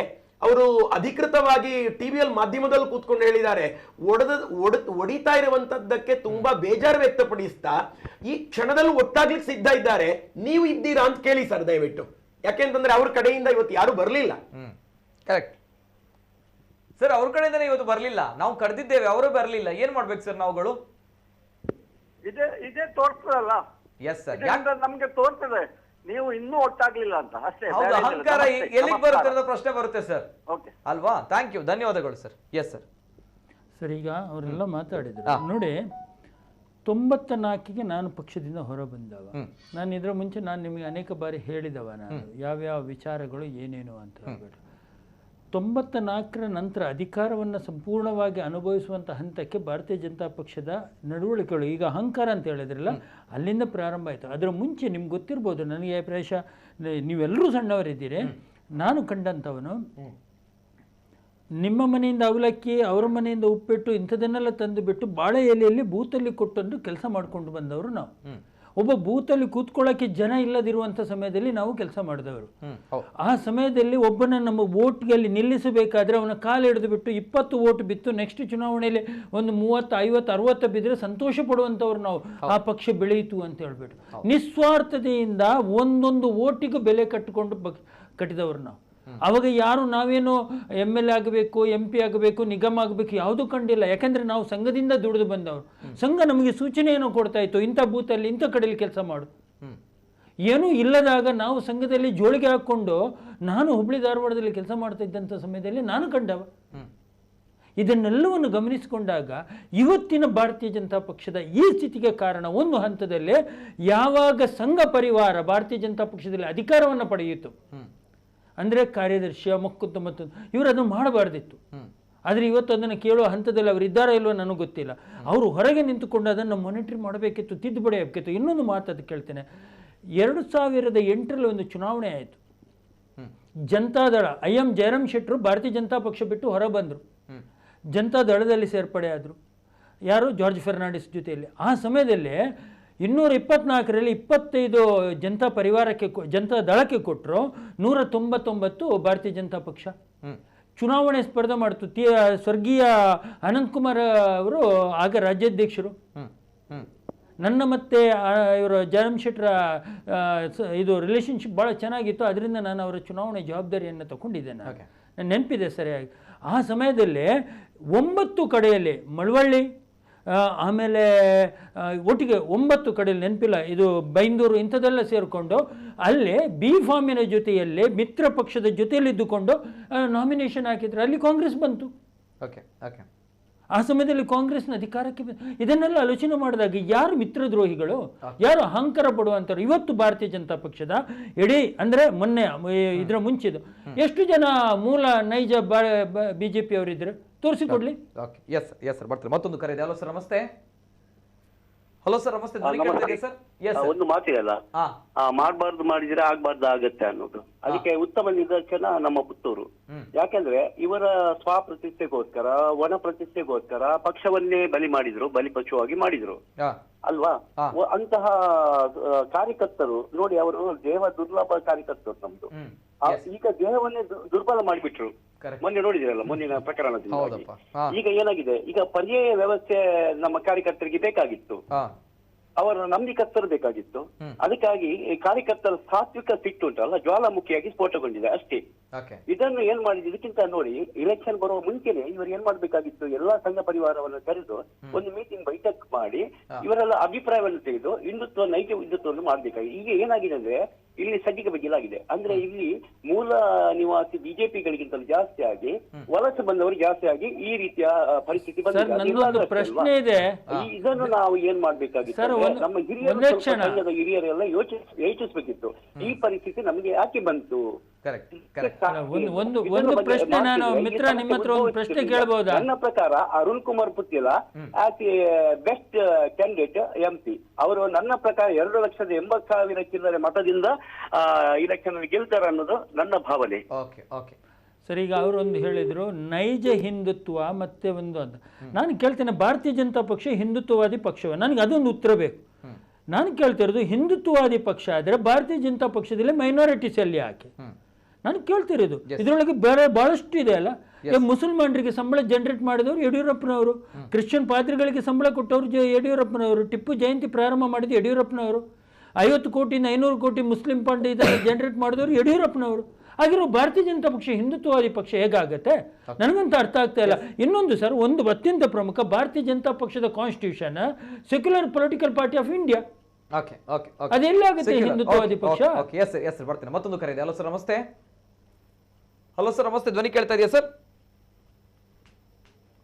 ಅವರು ಅಧಿಕೃತವಾಗಿ ಟಿವಿಯಲ್ಲಿ ಮಾಧ್ಯಮದಲ್ಲಿ ಕೂತ್ಕೊಂಡು ಹೇಳಿದ್ದಾರೆ, ಒಡಿತಾ ಇರುವಂತದ್ದಕ್ಕೆ ತುಂಬಾ ಬೇಜಾರು ವ್ಯಕ್ತಪಡಿಸ್ತಾ ಈ ಕ್ಷಣದಲ್ಲಿ ಒಟ್ಟಾಗ್ಲಿಕ್ಕೆ ಸಿದ್ಧ ಇದ್ದಾರೆ, ನೀವು ಇದ್ದೀರಾ ಅಂತ ಕೇಳಿ ಸರ್ ದಯವಿಟ್ಟು. ಯಾಕೆಂತಂದ್ರೆ ಅವ್ರ ಕಡೆಯಿಂದ ಇವತ್ತು ಯಾರು ಬರಲಿಲ್ಲ. ಕರೆಕ್ಟ್ ಸರ್, ಅವ್ರ ಕಡೆಯಿಂದನೇ ಇವತ್ತು ಬರಲಿಲ್ಲ, ನಾವು ಕರೆದಿದ್ದೇವೆ, ಅವರು ಬರಲಿಲ್ಲ, ಏನ್ ಮಾಡ್ಬೇಕು ಸರ್ ನಾವುಗಳು? ಇದೇ ತೋರಿಸ್ತದಲ್ಲ. ಎಸ್ ಸರ್, ನಮ್ಗೆ ತೋರ್ತದೆ ನೀವು ಇನ್ನೂ ಒಟ್ಟಾಗ್ಲಿಲ್ಲ ಅಂತ ಅಷ್ಟೇ. ಹೌದು, ಅಹಂಕಾರ ಎಲ್ಲಿಗೆ ಬರುತ್ತೆ ಅನ್ನೋ ಪ್ರಶ್ನೆ ಬರುತ್ತೆ ಸರ್, ಅಲ್ವಾ? ಥ್ಯಾಂಕ್ ಯು, ಧನ್ಯವಾದಗಳು ಸರ್. Yes sir. ಸರ್, ಈಗ ಅವರೆಲ್ಲ ಮಾತಾಡಿದ್ರು ನೋಡಿ, 94ಗೆ ನಾನು ಪಕ್ಷದಿಂದ ಹೊರ ಬಂದವ. ನಾನು ಇದರ ಮುಂಚೆ ನಾನು ನಿಮಗೆ ಅನೇಕ ಬಾರಿ ಹೇಳಿದವ, ನಾನು ಯಾವ್ಯಾವ ವಿಚಾರಗಳು ಏನೇನು ಅಂತ ಹೇಳ್ಬಿಟ್ಟು. 94ರ ನಂತರ ಅಧಿಕಾರವನ್ನು ಸಂಪೂರ್ಣವಾಗಿ ಅನುಭವಿಸುವಂಥ ಹಂತಕ್ಕೆ ಭಾರತೀಯ ಜನತಾ ಪಕ್ಷದ ನಡವಳಿಕೆಗಳು, ಈಗ ಅಹಂಕಾರ ಅಂತ ಹೇಳಿದ್ರಲ್ಲ, ಅಲ್ಲಿಂದ ಪ್ರಾರಂಭ ಆಯಿತು. ಅದರ ಮುಂಚೆ ನಿಮ್ಗೆ ಗೊತ್ತಿರ್ಬೋದು, ನನಗೆ ಪ್ರಾಯಶಃ ನೀವೆಲ್ಲರೂ ಸಣ್ಣವರಿದ್ದೀರಿ, ನಾನು ಕಂಡಂಥವನು ನಿಮ್ಮ ಮನೆಯಿಂದ ಅವಲಕ್ಕಿ, ಅವರ ಮನೆಯಿಂದ ಉಪ್ಪಿಟ್ಟು ಇಂಥದನ್ನೆಲ್ಲ ತಂದು ಬಿಟ್ಟು ಬಾಳೆ ಎಲೆಯಲ್ಲಿ ಬೂತಲ್ಲಿ ಕೊಟ್ಟೊಂದು ಕೆಲಸ ಮಾಡಿಕೊಂಡು ಬಂದವರು ನಾವು. ಒಬ್ಬ ಬೂತಲ್ಲಿ ಕೂತ್ಕೊಳ್ಳೋಕ್ಕೆ ಜನ ಇಲ್ಲದಿರುವಂಥ ಸಮಯದಲ್ಲಿ ನಾವು ಕೆಲಸ ಮಾಡಿದವರು. ಆ ಸಮಯದಲ್ಲಿ ಒಬ್ಬನ ನಮ್ಮ ವೋಟ್ಗೆ ನಿಲ್ಲಿಸಬೇಕಾದ್ರೆ ಅವನ ಕಾಲು ಹಿಡಿದು ಬಿಟ್ಟು 20 ವೋಟ್ ಬಿತ್ತು, ನೆಕ್ಸ್ಟ್ ಚುನಾವಣೆಯಲ್ಲಿ ಒಂದು 30, 50, 60 ಬಿದ್ದರೆ ಸಂತೋಷ ಪಡುವಂಥವ್ರು ನಾವು. ಆ ಪಕ್ಷ ಬೆಳೆಯಿತು ಅಂತ ಹೇಳ್ಬಿಟ್ಟು ನಿಸ್ವಾರ್ಥತೆಯಿಂದ ಒಂದೊಂದು ವೋಟಿಗೂ ಬೆಲೆ ಕಟ್ಟಿದವರು ನಾವು. ಅವಾಗ ಯಾರು ನಾವೇನು MLA ಆಗಬೇಕು, MP ಆಗಬೇಕು, ನಿಗಮ ಆಗಬೇಕು ಯಾವುದೂ ಕಂಡಿಲ್ಲ. ಯಾಕಂದ್ರೆ ನಾವು ಸಂಘದಿಂದ ದುಡಿದು ಬಂದವರು. ಸಂಘ ನಮಗೆ ಸೂಚನೆಯನ್ನು ಕೊಡ್ತಾ ಇತ್ತು, ಇಂಥ ಬೂತಲ್ಲಿ ಇಂಥ ಕಡೆಯಲ್ಲಿ ಕೆಲಸ ಮಾಡು. ಏನೂ ಇಲ್ಲದಾಗ ನಾವು ಸಂಘದಲ್ಲಿ ಜೋಳಿಗೆ ಹಾಕ್ಕೊಂಡು ನಾನು ಹುಬ್ಳಿ ಧಾರವಾಡದಲ್ಲಿ ಕೆಲಸ ಮಾಡ್ತಾ ಇದ್ದಂಥ ಸಮಯದಲ್ಲಿ ನಾನು ಕಂಡವ. ಇದನ್ನೆಲ್ಲವನ್ನು ಗಮನಿಸಿಕೊಂಡಾಗ ಇವತ್ತಿನ ಭಾರತೀಯ ಜನತಾ ಪಕ್ಷದ ಈ ಸ್ಥಿತಿಗೆ ಕಾರಣ ಒಂದು ಹಂತದಲ್ಲಿ ಯಾವಾಗ ಸಂಘ ಪರಿವಾರ ಭಾರತೀಯ ಜನತಾ ಪಕ್ಷದಲ್ಲಿ ಅಧಿಕಾರವನ್ನು ಪಡೆಯಿತು, ಅಂದರೆ ಕಾರ್ಯದರ್ಶಿಯ ಮಕ್ಕಳು ಮತ್ತು ಇವರು ಅದನ್ನು ಮಾಡಬಾರ್ದಿತ್ತು. ಆದರೆ ಇವತ್ತು ಅದನ್ನು ಕೇಳುವ ಹಂತದಲ್ಲಿ ಅವರು ಇದ್ದಾರಾ ಇಲ್ವೋ ನನಗೆ ಗೊತ್ತಿಲ್ಲ. ಅವರು ಹೊರಗೆ ನಿಂತುಕೊಂಡು ಅದನ್ನು ಮಾನಿಟರ್ ಮಾಡಬೇಕಿತ್ತು, ತಿದ್ದುಪಡಿ ಆಗಬೇಕಿತ್ತು. ಇನ್ನೊಂದು ಮಾತು ಅದು ಕೇಳ್ತೇನೆ, 2008ರಲ್ಲಿ ಒಂದು ಚುನಾವಣೆ ಆಯಿತು. ಜನತಾದಳ ಜಯರಾಮ್ ಶೆಟ್ಟರು ಭಾರತೀಯ ಜನತಾ ಪಕ್ಷ ಬಿಟ್ಟು ಹೊರ ಬಂದರು, ಜನತಾದಳದಲ್ಲಿ ಸೇರ್ಪಡೆ ಆದರು. ಯಾರು? ಜಾರ್ಜ್ ಫೆರ್ನಾಂಡಿಸ್ ಜೊತೆಯಲ್ಲಿ. ಆ ಸಮಯದಲ್ಲಿ 224ರಲ್ಲಿ 25 ಜನತಾ ಪರಿವಾರಕ್ಕೆ, ಜನತಾ ದಳಕ್ಕೆ ಕೊಟ್ಟರು, 199 ಭಾರತೀಯ ಜನತಾ ಪಕ್ಷ. ಚುನಾವಣೆ ಸ್ಪರ್ಧೆ ಮಾಡ್ತು. ಸ್ವರ್ಗೀಯ ಅನಂತಕುಮಾರ್ ಅವರು ಆಗ ರಾಜ್ಯಾಧ್ಯಕ್ಷರು. ನನ್ನ ಮತ್ತೆ ಇವರು ಜಯರಾಮ್ ಶೆಟ್ಟರ ಇದು ರಿಲೇಷನ್ಶಿಪ್ ಭಾಳ ಚೆನ್ನಾಗಿತ್ತು, ಅದರಿಂದ ನಾನು ಅವರ ಚುನಾವಣೆ ಜವಾಬ್ದಾರಿಯನ್ನು ತಗೊಂಡಿದ್ದೇನೆ. ನನ್ನ ನೆನಪಿದೆ ಸರಿಯಾಗಿ. ಆ ಸಮಯದಲ್ಲಿ 9 ಕಡೆಯಲ್ಲಿ ಮಳವಳ್ಳಿ, ಆಮೇಲೆ ಒಟ್ಟಿಗೆ 9 ಕಡೆಯಲ್ಲಿ ನೆನಪಿಲ್ಲ, ಇದು ಬೈಂದೂರು ಇಂಥದ್ದೆಲ್ಲ ಸೇರಿಕೊಂಡು ಅಲ್ಲೇ ಬಿ ಫಾರ್ಮಿನ ಜೊತೆಯಲ್ಲಿ ಮಿತ್ರ ಪಕ್ಷದ ಜೊತೆಯಲ್ಲಿದ್ದುಕೊಂಡು ನಾಮಿನೇಷನ್ ಹಾಕಿದ್ರು. ಅಲ್ಲಿ ಕಾಂಗ್ರೆಸ್ ಬಂತು. ಆ ಸಮಯದಲ್ಲಿ ಕಾಂಗ್ರೆಸ್ನ ಅಧಿಕಾರಕ್ಕೆ ಇದನ್ನೆಲ್ಲ ಆಲೋಚನೆ ಮಾಡಿದಾಗ ಯಾರು ಮಿತ್ರದ್ರೋಹಿಗಳು, ಯಾರು ಅಹಂಕಾರ ಪಡುವಂಥವ್ರು? ಇವತ್ತು ಭಾರತೀಯ ಜನತಾ ಪಕ್ಷದ ಇಡೀ ಅಂದರೆ ಮೊನ್ನೆ ಇದರ ಮುಂಚೆದು ಎಷ್ಟು ಜನ ಮೂಲ ನೈಜ ಬಿಜೆಪಿ ಅವರಿದ್ರು ತೋರಿಸಿಕೊಡ್ಲಿ. ಎಸ್ ಸರ್, ಬರ್ತಾರೆ. ಮತ್ತೊಂದು ಕರೆ ಇದೆ. Hello sir, namaste. Hello sir, ನಮಸ್ತೆ. ಒಂದು ಮಾತಿರಲ್ಲ, ಮಾಡಬಾರ್ದು ಮಾಡಿದ್ರೆ ಆಗ್ಬಾರ್ದು ಆಗತ್ತೆ ಅನ್ನೋದು. ಅದಕ್ಕೆ ಉತ್ತಮ ನಿದರ್ಶನ ನಮ್ಮ ಪುತ್ತೂರು. ಯಾಕಂದ್ರೆ ಇವರ ಸ್ವಪ್ರತಿಷ್ಠೆಗೋಸ್ಕರ, ವನ ಪ್ರತಿಷ್ಠೆಗೋಸ್ಕರ ಪಕ್ಷವನ್ನೇ ಬಲಿ ಮಾಡಿದ್ರು, ಬಲಿಪಶುವಾಗಿ ಮಾಡಿದ್ರು ಅಲ್ವಾ? ಅಂತಹ ಕಾರ್ಯಕರ್ತರು ನೋಡಿ, ಅವರು ದೇಹ ದುರ್ಲಭ ಕಾರ್ಯಕರ್ತರು ನಮ್ದು. ಈಗ ದೇಹವನ್ನೇ ದುರ್ಬಲ ಮಾಡಿಬಿಟ್ರು. ಮೊನ್ನೆ ನೋಡಿದಿರಲ್ಲ ಮೊನ್ನಿನ ಪ್ರಕರಣದಿಂದ. ಈಗ ಏನಾಗಿದೆ, ಈಗ ಪರ್ಯಾಯ ವ್ಯವಸ್ಥೆ ನಮ್ಮ ಕಾರ್ಯಕರ್ತರಿಗೆ ಬೇಕಾಗಿತ್ತು, ಅವರ ನಂಬಿಕಸ್ತರು ಬೇಕಾಗಿತ್ತು. ಅದಕ್ಕಾಗಿ ಕಾರ್ಯಕರ್ತರ ಸಾತ್ವಿಕ ಸಿಟ್ಟು ಉಂಟಲ್ಲ, ಜ್ವಾಲಾಮುಖಿಯಾಗಿ ಸ್ಫೋಟಗೊಂಡಿದೆ ಅಷ್ಟೇ. ಇದನ್ನು ಏನ್ ಮಾಡಿದ್ರು, ಇದಕ್ಕಿಂತ ನೋಡಿ ಇಲೆಕ್ಷನ್ ಬರುವ ಮುಂಚೆನೆ ಇವರು ಏನ್ ಮಾಡ್ಬೇಕಾಗಿತ್ತು, ಎಲ್ಲಾ ಸಂಘ ಪರಿವಾರವನ್ನು ಕರೆದು ಒಂದು ಮೀಟಿಂಗ್ ಬೈಠಕ್ ಮಾಡಿ ಇವರೆಲ್ಲ ಅಭಿಪ್ರಾಯವನ್ನು ತೆಗೆದು ಹಿಂದುತ್ವ, ನೈಜ ಹಿಂದುತ್ವವನ್ನು ಮಾಡ್ಬೇಕಾಗಿದೆ. ಈಗ ಏನಾಗಿದೆ ಅಂದ್ರೆ ಇಲ್ಲಿ ಸಜ್ಜಿಗೆ ಬಗ್ಗಿಲಾಗಿದೆ. ಅಂದ್ರೆ ಇಲ್ಲಿ ಮೂಲ ನಿವಾಸಿ ಬಿಜೆಪಿಗಳಿಗಿಂತಲೂ ಜಾಸ್ತಿ ಆಗಿ ವಲಸೆ ಬಂದವರು ಜಾಸ್ತಿ ಆಗಿ ಈ ರೀತಿಯ ಪರಿಸ್ಥಿತಿ ಬಂದಿದೆ. ಪ್ರಶ್ನೆ ಇದೆ, ಇದನ್ನು ನಾವು ಏನ್ ಮಾಡ್ಬೇಕಾಗಿತ್ತು, ನಮ್ಮ ಹಿರಿಯರೆಲ್ಲ ಯೋಚಿಸಬೇಕಿತ್ತು. ಈ ಪರಿಸ್ಥಿತಿ ನಮಗೆ ಯಾಕೆ ಬಂತು? ಒಂದು ಪ್ರಶ್ನೆ ನಾನು ಮಿತ್ರ ನಿಮ್ಮ ಹತ್ರ ಒಂದು ಪ್ರಶ್ನೆ ಕೇಳಬಹುದಾ? ನನ್ನ ಪ್ರಕಾರ Arun Kumar Puthila as A best candidate MP ಅವರು ನನ್ನ ಪ್ರಕಾರ 2,80,000 ಚಿಲ್ಲರೆ ಮತದಿಂದ ಇಲೆಕ್ಷನ್ ಗೆಲ್ತಾರೆ ಅನ್ನೋದು ನನ್ನ ಭಾವನೆ. ಸರ್, ಈಗ ಅವರೊಂದು ಹೇಳಿದ್ರು ನೈಜ ಹಿಂದುತ್ವ ಮತ್ತೆ ಒಂದು ಅಂತ. ನಾನು ಕೇಳ್ತೇನೆ, ಭಾರತೀಯ ಜನತಾ ಪಕ್ಷ ಹಿಂದುತ್ವವಾದಿ ಪಕ್ಷವೇ? ನನಗೆ ಅದೊಂದು ಉತ್ತರ ಬೇಕು. ನಾನು ಕೇಳ್ತಿರೋದು, ಹಿಂದುತ್ವವಾದಿ ಪಕ್ಷ ಆದರೆ ಭಾರತೀಯ ಜನತಾ ಪಕ್ಷದಲ್ಲಿ ಮೈನಾರಿಟೀಸ್ ಅಲ್ಲಿ ಯಾಕೆ? ನಾನು ಕೇಳ್ತಿರೋದು. ಇದರೊಳಗೆ ಬೇರೆ ಬಹಳಷ್ಟು ಇದೆ ಅಲ್ಲ. ಮುಸಲ್ಮಾನರಿಗೆ ಸಂಬಳ ಜನರೇಟ್ ಮಾಡಿದವರು ಯಡಿಯೂರಪ್ಪನವರು, ಕ್ರಿಶ್ಚಿಯನ್ ಪಾದ್ರಿಗಳಿಗೆ ಸಂಬಳ ಕೊಟ್ಟವರು ಯಡಿಯೂರಪ್ಪನವರು, ಟಿಪ್ಪು ಜಯಂತಿ ಪ್ರಾರಂಭ ಮಾಡಿದ್ದು ಯಡಿಯೂರಪ್ಪನವರು, 50 ಕೋಟಿಯಿಂದ 500 ಕೋಟಿ ಮುಸ್ಲಿಂ ಫಂಡ್ ಇದನ್ನು ಜನರೇಟ್ ಮಾಡಿದವರು ಯಡಿಯೂರಪ್ಪನವರು. ಆಗಿರೋ ಭಾರತೀಯ ಜನತಾ ಪಕ್ಷ ಹಿಂದುತ್ವವಾದಿ ಪಕ್ಷ ಹೇಗಾಗತ್ತೆ ನನಗಂತ ಅರ್ಥ ಆಗ್ತಾ ಇಲ್ಲ. ಇನ್ನೊಂದು ಸರ್, ಒಂದು ಅತ್ಯಂತ ಪ್ರಮುಖ, ಭಾರತೀಯ ಜನತಾ ಪಕ್ಷದ constitution secular political party of India. ಅದೆಲ್ಲಾಗುತ್ತೆ ಹಿಂದುತ್ವವಾದಿ ಪಕ್ಷ? ಬರ್ತೀನಿ. ಮತ್ತೊಂದು ಕರೆ ಇದೆ. Hello sir, namaste. Hello sir, namaste. ಧ್ವನಿ ಕೇಳ್ತಾ ಇದೆಯಾ ಸರ್?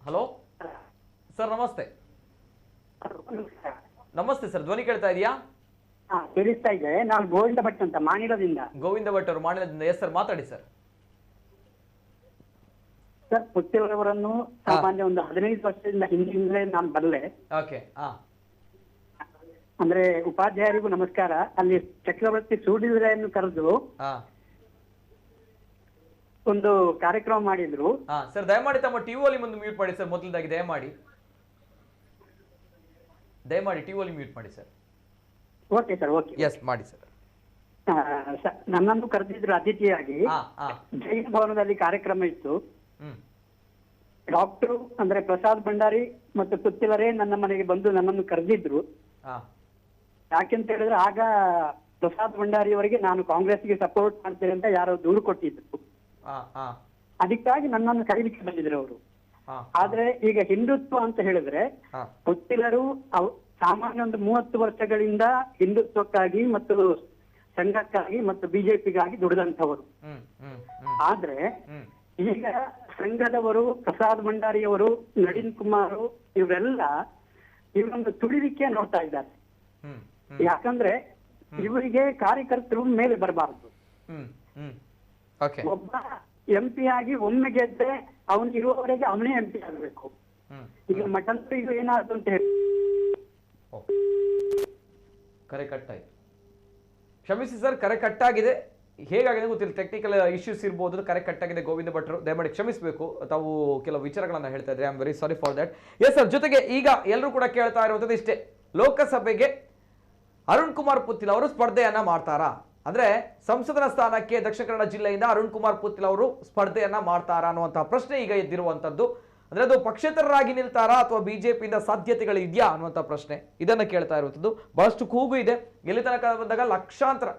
ಹಲೋ ಸರ್, ನಮಸ್ತೆ. ನಮಸ್ತೆ ಸರ್, ಧ್ವನಿ ಕೇಳ್ತಾ ಇದೆಯಾ? ಕೇಳಿಸ್ತಾ ಇದೆ. ನಾನು ಗೋವಿಂದ ಭಟ್ ಅಂತ ಮಾಣಿಲದಿಂದ. ಗೋವಿಂದ ಭಟ್ ಅವರು ಮಾಣಿಲದಿಂದ. ಎಸ್ ಸರ್, ಮಾತಾಡಿ ಸರ್. ಸರ್, ಪುತ್ತಿಯವರನ್ನು ಸಾಮಾನ್ಯ ಒಂದು 15 ವರ್ಷದಿಂದ ಹಿಂದಿನಿಂದಲೇ ನಾನು ಬರಲೆ. ಅಂದ್ರೆ ಉಪಾಧ್ಯಾಯರಿಗೂ ನಮಸ್ಕಾರ. ಅಲ್ಲಿ ಚಕ್ರವರ್ತಿ ಸೂಡಿದರೆಯನ್ನು ಕರೆದು ಒಂದು ಕಾರ್ಯಕ್ರಮ ಮಾಡಿದ್ರು. ಸರ್, ದಯಮಾಡಿ ತಮ್ಮ ಟಿವಿ ಮುಂದೆ ಮ್ಯೂಟ್ ಮಾಡಿ ಸರ್. ಮೊದಲದಾಗಿ ದಯಮಾಡಿ ಟಿವಿ ಮ್ಯೂಟ್ ಮಾಡಿ sir. Okay sir, okay. Yes, ಮಾಡಿ ಸರ್. ನನ್ನನ್ನು ಕರೆದಿದ್ರು ಅತಿಥಿಯಾಗಿ. ಜೈನ ಭವನದಲ್ಲಿ ಕಾರ್ಯಕ್ರಮ ಇತ್ತು. ಡಾಕ್ಟರ್ ಅಂದ್ರೆ ಪ್ರಸಾದ್ ಭಂಡಾರಿ ಮತ್ತು ಪುತ್ತಿಲರೇ ನನ್ನ ಮನೆಗೆ ಬಂದು ನನ್ನನ್ನು ಕರೆದಿದ್ರು. ಯಾಕೆಂತ ಹೇಳಿದ್ರೆ ಆಗ ಪ್ರಸಾದ್ ಭಂಡಾರಿ ಅವರಿಗೆ ನಾನು ಕಾಂಗ್ರೆಸ್ಗೆ ಸಪೋರ್ಟ್ ಮಾಡ್ತೇನೆ ಅಂತ ಯಾರೋ ದೂರು ಕೊಟ್ಟಿದ್ರು. ಅದಕ್ಕಾಗಿ ನನ್ನನ್ನು ಕರೀಲಿಕ್ಕೆ ಬಂದಿದ್ರು ಅವರು. ಆದ್ರೆ ಈಗ ಹಿಂದುತ್ವ ಅಂತ ಹೇಳಿದ್ರೆ ಪುತ್ತಿಲರು ಸಾಮಾನ್ಯ ಒಂದು 30 ವರ್ಷಗಳಿಂದ ಹಿಂದುತ್ವಕ್ಕಾಗಿ ಮತ್ತು ಸಂಘಕ್ಕಾಗಿ ಮತ್ತು ಬಿಜೆಪಿಗಾಗಿ ದುಡಿದಂಥವರು. ಆದ್ರೆ ಈಗ ಸಂಘದವರು, ಪ್ರಸಾದ್ ಭಂಡಾರಿಯವರು, ನಳಿನ್ ಕುಮಾರ್ ಇವರೆಲ್ಲ ಇವರೊಂದು ತುಳಿಲಿಕ್ಕೆ ನೋಡ್ತಾ ಇದ್ದಾರೆ. ಯಾಕಂದ್ರೆ ಇವರಿಗೆ ಕಾರ್ಯಕರ್ತರು ಮೇಲೆ ಬರಬಾರದು. ಒಬ್ಬ MP ಆಗಿ ಒಮ್ಮೆ ಗೆದ್ರೆ ಅವನು ಇರುವವರೆಗೆ ಅವನೇ MP ಆಗಬೇಕು. ಈಗ ಮಠಂತರಿಗೂ ಏನಾದ್ರು ಅಂತ ಹೇಳಿ ಕರೆ ಕಟ್ಟಾಯ್ತು. ಕ್ಷಮಿಸಿ ಸರ್, ಕರೆ ಕಟ್ಟಾಗಿದೆ. ಹೇಗಾಗಿದೆ ಗೊತ್ತಿಲ್ಲ, ಟೆಕ್ನಿಕಲ್ ಇಶ್ಯೂಸ್ ಇರ್ಬೋದು. ಕರೆ ಕಟ್ಟಾಗಿದೆ. ಗೋವಿಂದ ಭಟ್ರು, ದಯಮಾಡಿ ಕ್ಷಮಿಸಬೇಕು. ತಾವು ಕೆಲವು ವಿಚಾರಗಳನ್ನ ಹೇಳ್ತಾ ಇದ್ರೆ. I am very sorry for that. Yes sir, ಜೊತೆಗೆ ಈಗ ಎಲ್ಲರೂ ಕೂಡ ಕೇಳ್ತಾ ಇರುವಂಥದ್ದು ಇಷ್ಟೇ. ಲೋಕಸಭೆಗೆ ಅರುಣ್ ಕುಮಾರ್ ಪುತ್ತಿಲ್ ಅವರು ಸ್ಪರ್ಧೆಯನ್ನ ಮಾಡ್ತಾರಾ? ಅಂದ್ರೆ ಸಂಸದನ ಸ್ಥಾನಕ್ಕೆ ದಕ್ಷಿಣ ಕನ್ನಡ ಜಿಲ್ಲೆಯಿಂದ ಅರುಣ್ ಕುಮಾರ್ ಪುತ್ತಿಲ್ ಅವರು ಸ್ಪರ್ಧೆಯನ್ನ ಮಾಡ್ತಾರಾ ಅನ್ನುವಂತಹ ಪ್ರಶ್ನೆ ಈಗ ಎದ್ದಿರುವಂತದ್ದು. ಅಂದ್ರೆ ಅದು ಪಕ್ಷೇತರರಾಗಿ ನಿಲ್ತಾರಾ ಅಥವಾ ಬಿಜೆಪಿಯಿಂದ ಸಾಧ್ಯತೆಗಳು ಇದೆಯಾ ಅನ್ನುವಂಥ ಪ್ರಶ್ನೆ, ಇದನ್ನ ಕೇಳ್ತಾ ಇರುವಂಥದ್ದು. ಬಹಳಷ್ಟು ಕೂಗು ಇದೆ. ಎಲ್ಲಿ ತನಕ ಬಂದಾಗ ಲಕ್ಷಾಂತರ,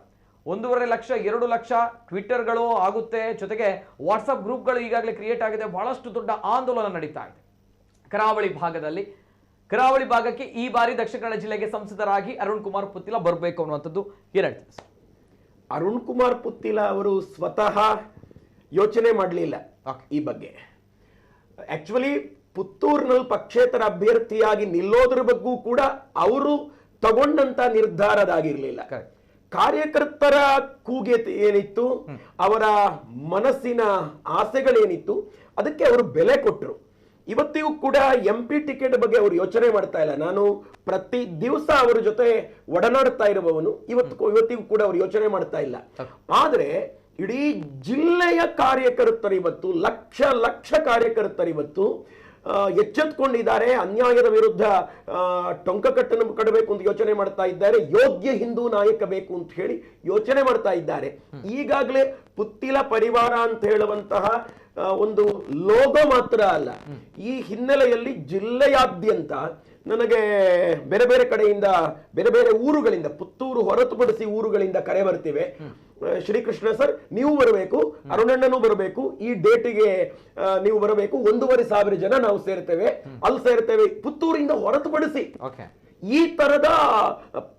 1.5 ಲಕ್ಷ 2 ಲಕ್ಷ ಟ್ವಿಟ್ಟರ್ಗಳು ಆಗುತ್ತೆ. ಜೊತೆಗೆ ವಾಟ್ಸಪ್ ಗ್ರೂಪ್ಗಳು ಈಗಾಗಲೇ ಕ್ರಿಯೇಟ್ ಆಗಿದೆ. ಬಹಳಷ್ಟು ದೊಡ್ಡ ಆಂದೋಲನ ನಡೀತಾ ಇದೆ ಕರಾವಳಿ ಭಾಗದಲ್ಲಿ. ಕರಾವಳಿ ಭಾಗಕ್ಕೆ ಈ ಬಾರಿ ದಕ್ಷಿಣ ಕನ್ನಡ ಜಿಲ್ಲೆಗೆ ಸಂಸದರಾಗಿ ಅರುಣ್ ಕುಮಾರ್ ಪುತ್ತಿಲ ಬರಬೇಕು ಅನ್ನುವಂಥದ್ದು ಏನ್ ಹೇಳ್ತೀವಿ ಸರ್? ಅರುಣ್ ಕುಮಾರ್ ಪುತ್ತಿಲ ಅವರು ಸ್ವತಃ ಯೋಚನೆ ಮಾಡಲಿಲ್ಲ ಈ ಬಗ್ಗೆ. ಆಕ್ಚುಲಿ ಪುತ್ತೂರಿನಲ್ಲಿ ಪಕ್ಷೇತರ ಅಭ್ಯರ್ಥಿಯಾಗಿ ನಿಲ್ಲೋದ್ರ ಬಗ್ಗೂ ಕೂಡ ಅವರು ತಗೊಂಡಂತ ನಿರ್ಧಾರದಾಗಿರ್ಲಿಲ್ಲ. ಕಾರ್ಯಕರ್ತರ ಕೂಗೆ ಏನಿತ್ತು, ಅವರ ಮನಸ್ಸಿನ ಆಸೆಗಳೇನಿತ್ತು, ಅದಕ್ಕೆ ಅವರು ಬೆಲೆ ಕೊಟ್ಟರು. ಇವತ್ತಿಗೂ ಕೂಡ MP ಟಿಕೆಟ್ ಬಗ್ಗೆ ಅವರು ಯೋಚನೆ ಮಾಡ್ತಾ ಇಲ್ಲ. ನಾನು ಪ್ರತಿ ದಿವಸ ಅವರ ಜೊತೆ ಒಡನಾಡ್ತಾ ಇರುವವನು. ಇವತ್ತಿಗೂ ಕೂಡ ಅವರು ಯೋಚನೆ ಮಾಡ್ತಾ ಇಲ್ಲ. ಆದ್ರೆ ಇಡೀ ಜಿಲ್ಲೆಯ ಕಾರ್ಯಕರ್ತರಿವತ್ತು, ಲಕ್ಷ ಕಾರ್ಯಕರ್ತರಿವತ್ತು ಎಚ್ಚೆತ್ಕೊಂಡಿದ್ದಾರೆ. ಅನ್ಯಾಯದ ವಿರುದ್ಧ ಟೊಂಕಕಟ್ಟನ್ನು ಕಟ್ಟಬೇಕು ಅಂತ ಯೋಚನೆ ಮಾಡ್ತಾ ಇದ್ದಾರೆ. ಯೋಗ್ಯ ಹಿಂದೂ ನಾಯಕ ಬೇಕು ಅಂತ ಹೇಳಿ ಯೋಚನೆ ಮಾಡ್ತಾ ಇದ್ದಾರೆ. ಈಗಾಗಲೇ ಪುತ್ತಿಲ ಪರಿವಾರ ಅಂತ ಹೇಳುವಂತಹ ಒಂದು ಲೋಗೋ ಮಾತ್ರ ಅಲ್ಲ, ಈ ಹಿನ್ನೆಲೆಯಲ್ಲಿ ಜಿಲ್ಲೆಯಾದ್ಯಂತ ನನಗೆ ಬೇರೆ ಬೇರೆ ಕಡೆಯಿಂದ, ಬೇರೆ ಬೇರೆ ಊರುಗಳಿಂದ, ಪುತ್ತೂರು ಹೊರತುಪಡಿಸಿ ಊರುಗಳಿಂದ ಕರೆ ಬರ್ತಿವೆ. ಶ್ರೀಕೃಷ್ಣ ಸರ್ ನೀವು ಬರಬೇಕು, ಅರುಣಣ್ಣನೂ ಬರಬೇಕು, ಈ ಡೇಟಿಗೆ ನೀವು ಬರಬೇಕು, 1,500 ಜನ ನಾವು ಸೇರ್ತೇವೆ, ಅಲ್ಲಿ ಸೇರ್ತೇವೆ. ಪುತ್ತೂರಿಂದ ಹೊರತುಪಡಿಸಿ ಈ ತರದ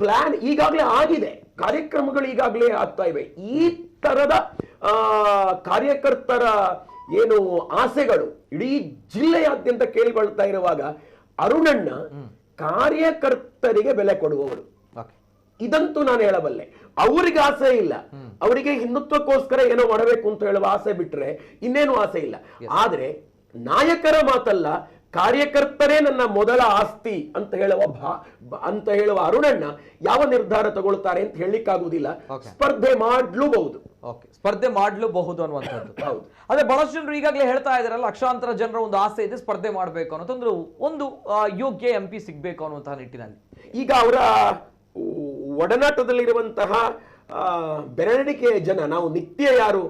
ಪ್ಲಾನ್ ಈಗಾಗಲೇ ಆಗಿದೆ. ಕಾರ್ಯಕ್ರಮಗಳು ಈಗಾಗಲೇ ಆಗ್ತಾ ಇವೆ. ಈ ತರದ ಕಾರ್ಯಕರ್ತರ ಏನು ಆಸೆಗಳು ಇಡೀ ಜಿಲ್ಲೆಯಾದ್ಯಂತ ಕೇಳಿಕೊಳ್ತಾ ಇರುವಾಗ ಅರುಣಣ್ಣ ಕಾರ್ಯಕರ್ತರಿಗೆ ಬೆಲೆ ಕೊಡುವವರು. ಇದಂತೂ ನಾನು ಹೇಳಬಲ್ಲೆ. ಅವರಿಗೆ ಆಸೆ ಇಲ್ಲ, ಅವರಿಗೆ ಹಿಂದುತ್ವಕ್ಕೋಸ್ಕರ ಏನೋ ಮಾಡಬೇಕು ಅಂತ ಹೇಳುವ ಆಸೆ ಬಿಟ್ರೆ ಇನ್ನೇನು ಆಸೆ ಇಲ್ಲ. ಆದ್ರೆ ನಾಯಕರ ಮಾತಲ್ಲ, ಕಾರ್ಯಕರ್ತರೇ ನನ್ನ ಮೊದಲ ಆಸ್ತಿ ಅಂತ ಹೇಳುವ ಅರುಣಣ್ಣ ಯಾವ ನಿರ್ಧಾರ ತಗೊಳ್ತಾರೆ ಅಂತ ಹೇಳಲಿಕ್ಕಾಗುವುದಿಲ್ಲ. ಸ್ಪರ್ಧೆ ಮಾಡಲೂಬಹುದು. ಸ್ಪರ್ಧೆ ಮಾಡಲೂಬಹುದು ಅನ್ನುವಂಥದ್ದು. ಹೌದು. ಅದೇ ಬಹಳಷ್ಟು ಜನರು ಈಗಾಗಲೇ ಹೇಳ್ತಾ ಇದಾರಲ್ಲ, ಲಕ್ಷಾಂತರ ಜನರ ಒಂದು ಆಸೆ ಇದೆ, ಸ್ಪರ್ಧೆ ಮಾಡಬೇಕು ಅನ್ನೋದು, ಒಂದು ಯೋಗ್ಯ MP ಸಿಗ್ಬೇಕು ಅನ್ನುವಂತಹ ನಿಟ್ಟಿನಲ್ಲಿ ಈಗ ಅವರ ಒಡನಾಟದಲ್ಲಿರುವಂತಹ ಬೆರಳಿಕೆಯ ಜನ, ನಾವು ನಿತ್ಯ ಯಾರು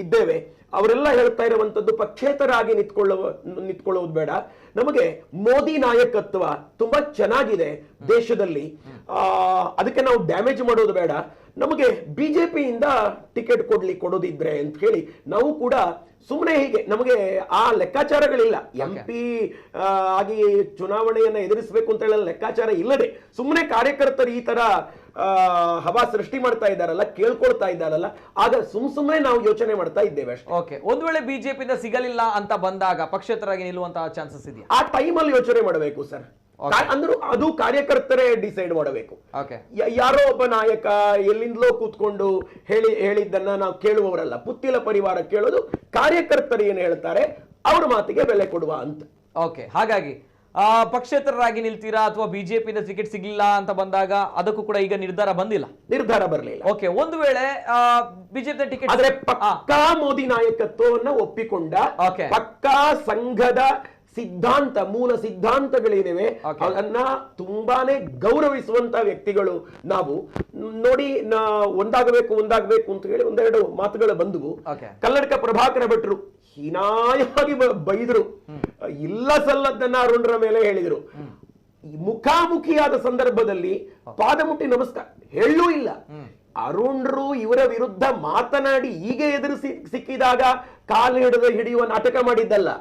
ಇದ್ದೇವೆ, ಅವರೆಲ್ಲ ಹೇಳ್ತಾ ಇರುವಂತದ್ದು ಪಕ್ಷೇತರಾಗಿ ನಿಂತ್ಕೊಳ್ಳೋದು ಬೇಡ, ನಮಗೆ ಮೋದಿ ನಾಯಕತ್ವ ತುಂಬಾ ಚೆನ್ನಾಗಿದೆ ದೇಶದಲ್ಲಿ, ಅದಕ್ಕೆ ನಾವು ಡ್ಯಾಮೇಜ್ ಮಾಡೋದು ಬೇಡ, ನಮಗೆ ಬಿಜೆಪಿಯಿಂದ ಟಿಕೆಟ್ ಕೊಡೋದಿದ್ರೆ ಅಂತ ಹೇಳಿ ನಾವು ಕೂಡ ಸುಮ್ಮನೆ ಹೀಗೆ ನಮಗೆ ಆ ಲೆಕ್ಕಾಚಾರಗಳಿಲ್ಲ, MP ಆಗಿ ಚುನಾವಣೆಯನ್ನ ಎದುರಿಸಬೇಕು ಅಂತ ಹೇಳೋ ಲೆಕ್ಕಾಚಾರ ಇಲ್ಲದೆ ಸುಮ್ಮನೆ ಕಾರ್ಯಕರ್ತರು ಈ ತರ ಹವಾ ಸೃಷ್ಟಿ ಮಾಡ್ತಾ ಇದ್ದಾರಲ್ಲ, ಕೇಳ್ಕೊಳ್ತಾ ಇದ್ದಾರಲ್ಲ, ಆಗ ಸುಮ್ಮನೆ ನಾವು ಯೋಚನೆ ಮಾಡ್ತಾ ಇದ್ದೇವೆ ಅಷ್ಟೇ. ಓಕೆ, ಒಂದ್ ವೇಳೆ ಬಿಜೆಪಿಯಿಂದ ಸಿಗಲಿಲ್ಲ ಅಂತ ಬಂದಾಗ ಪಕ್ಷೇತರಾಗಿ ನಿಲ್ಲುವಂತಹ ಚಾನ್ಸಸ್ ಇದೆಯಾ? ಆ ಟೈಮಲ್ಲಿ ಯೋಚನೆ ಮಾಡಬೇಕು ಸರ್. ಅಂದ್ರೂ ಅದು ಕಾರ್ಯಕರ್ತರೇ ಡಿಸೈಡ್ ಮಾಡಬೇಕು. ಯಾರೋ ಒಬ್ಬ ನಾಯಕ ಎಲ್ಲಿಂದಲೋ ಕೂತ್ಕೊಂಡು ಹೇಳಿದ್ದನ್ನ ನಾವು ಕೇಳುವವರಲ್ಲ, ಪುತ್ತಿಲ ಪರಿವಾರ ಕೇಳೋದು, ಕಾರ್ಯಕರ್ತರು ಏನು ಹೇಳ್ತಾರೆ ಅವ್ರ ಮಾತಿಗೆ ಬೆಲೆ ಕೊಡುವ ಅಂತ. ಓಕೆ, ಹಾಗಾಗಿ ಪಕ್ಷೇತರರಾಗಿ ನಿಲ್ತೀರಾ ಅಥವಾ ಬಿಜೆಪಿಯಿಂದ ಟಿಕೆಟ್ ಸಿಗ್ಲಿಲ್ಲ ಅಂತ ಬಂದಾಗ ಅದಕ್ಕೂ ಕೂಡ ಈಗ ನಿರ್ಧಾರ ಬರಲಿಲ್ಲ. ಓಕೆ, ಒಂದು ವೇಳೆ ಬಿಜೆಪಿ ಟಿಕೆಟ್ ಆದ್ರೆ ಪಕ್ಕಾ ಮೋದಿ ನಾಯಕತ್ವವನ್ನ ಒಪ್ಪಿಕೊಂಡ ಪಕ್ಕಾ ಸಂಘದ ಸಿದ್ಧಾಂತ, ಮೂಲ ಸಿದ್ಧಾಂತಗಳೇನಿವೆ ಅದನ್ನ ತುಂಬಾನೇ ಗೌರವಿಸುವಂತ ವ್ಯಕ್ತಿಗಳು ನಾವು. ನೋಡಿ, ಒಂದಾಗಬೇಕು ಅಂತ ಹೇಳಿ ಒಂದೆರಡು ಮಾತುಗಳು ಬಂದವು. ಕನ್ನಡಕ ಪ್ರಭಾಕರ ಭಟ್ರು ಹೀನಾಯವಾಗಿ ಬೈದ್ರು, ಇಲ್ಲ ಸಲ್ಲದ್ದನ್ನ ಅರುಣ್ರ ಮೇಲೆ ಹೇಳಿದ್ರು. ಮುಖಾಮುಖಿಯಾದ ಸಂದರ್ಭದಲ್ಲಿ ಪಾದ ಮುಟ್ಟಿ ನಮಸ್ಕಾರ ಹೇಳೂ ಇಲ್ಲ. ಅರುಣ್ರು ಇವರ ವಿರುದ್ಧ ಮಾತನಾಡಿ ಹೀಗೆ ಎದುರಿಸಿ ಸಿಕ್ಕಿದಾಗ ಕಾಲು ಹಿಡಿಯುವ ನಾಟಕ ಮಾಡಿದ್ದಲ್ಲ.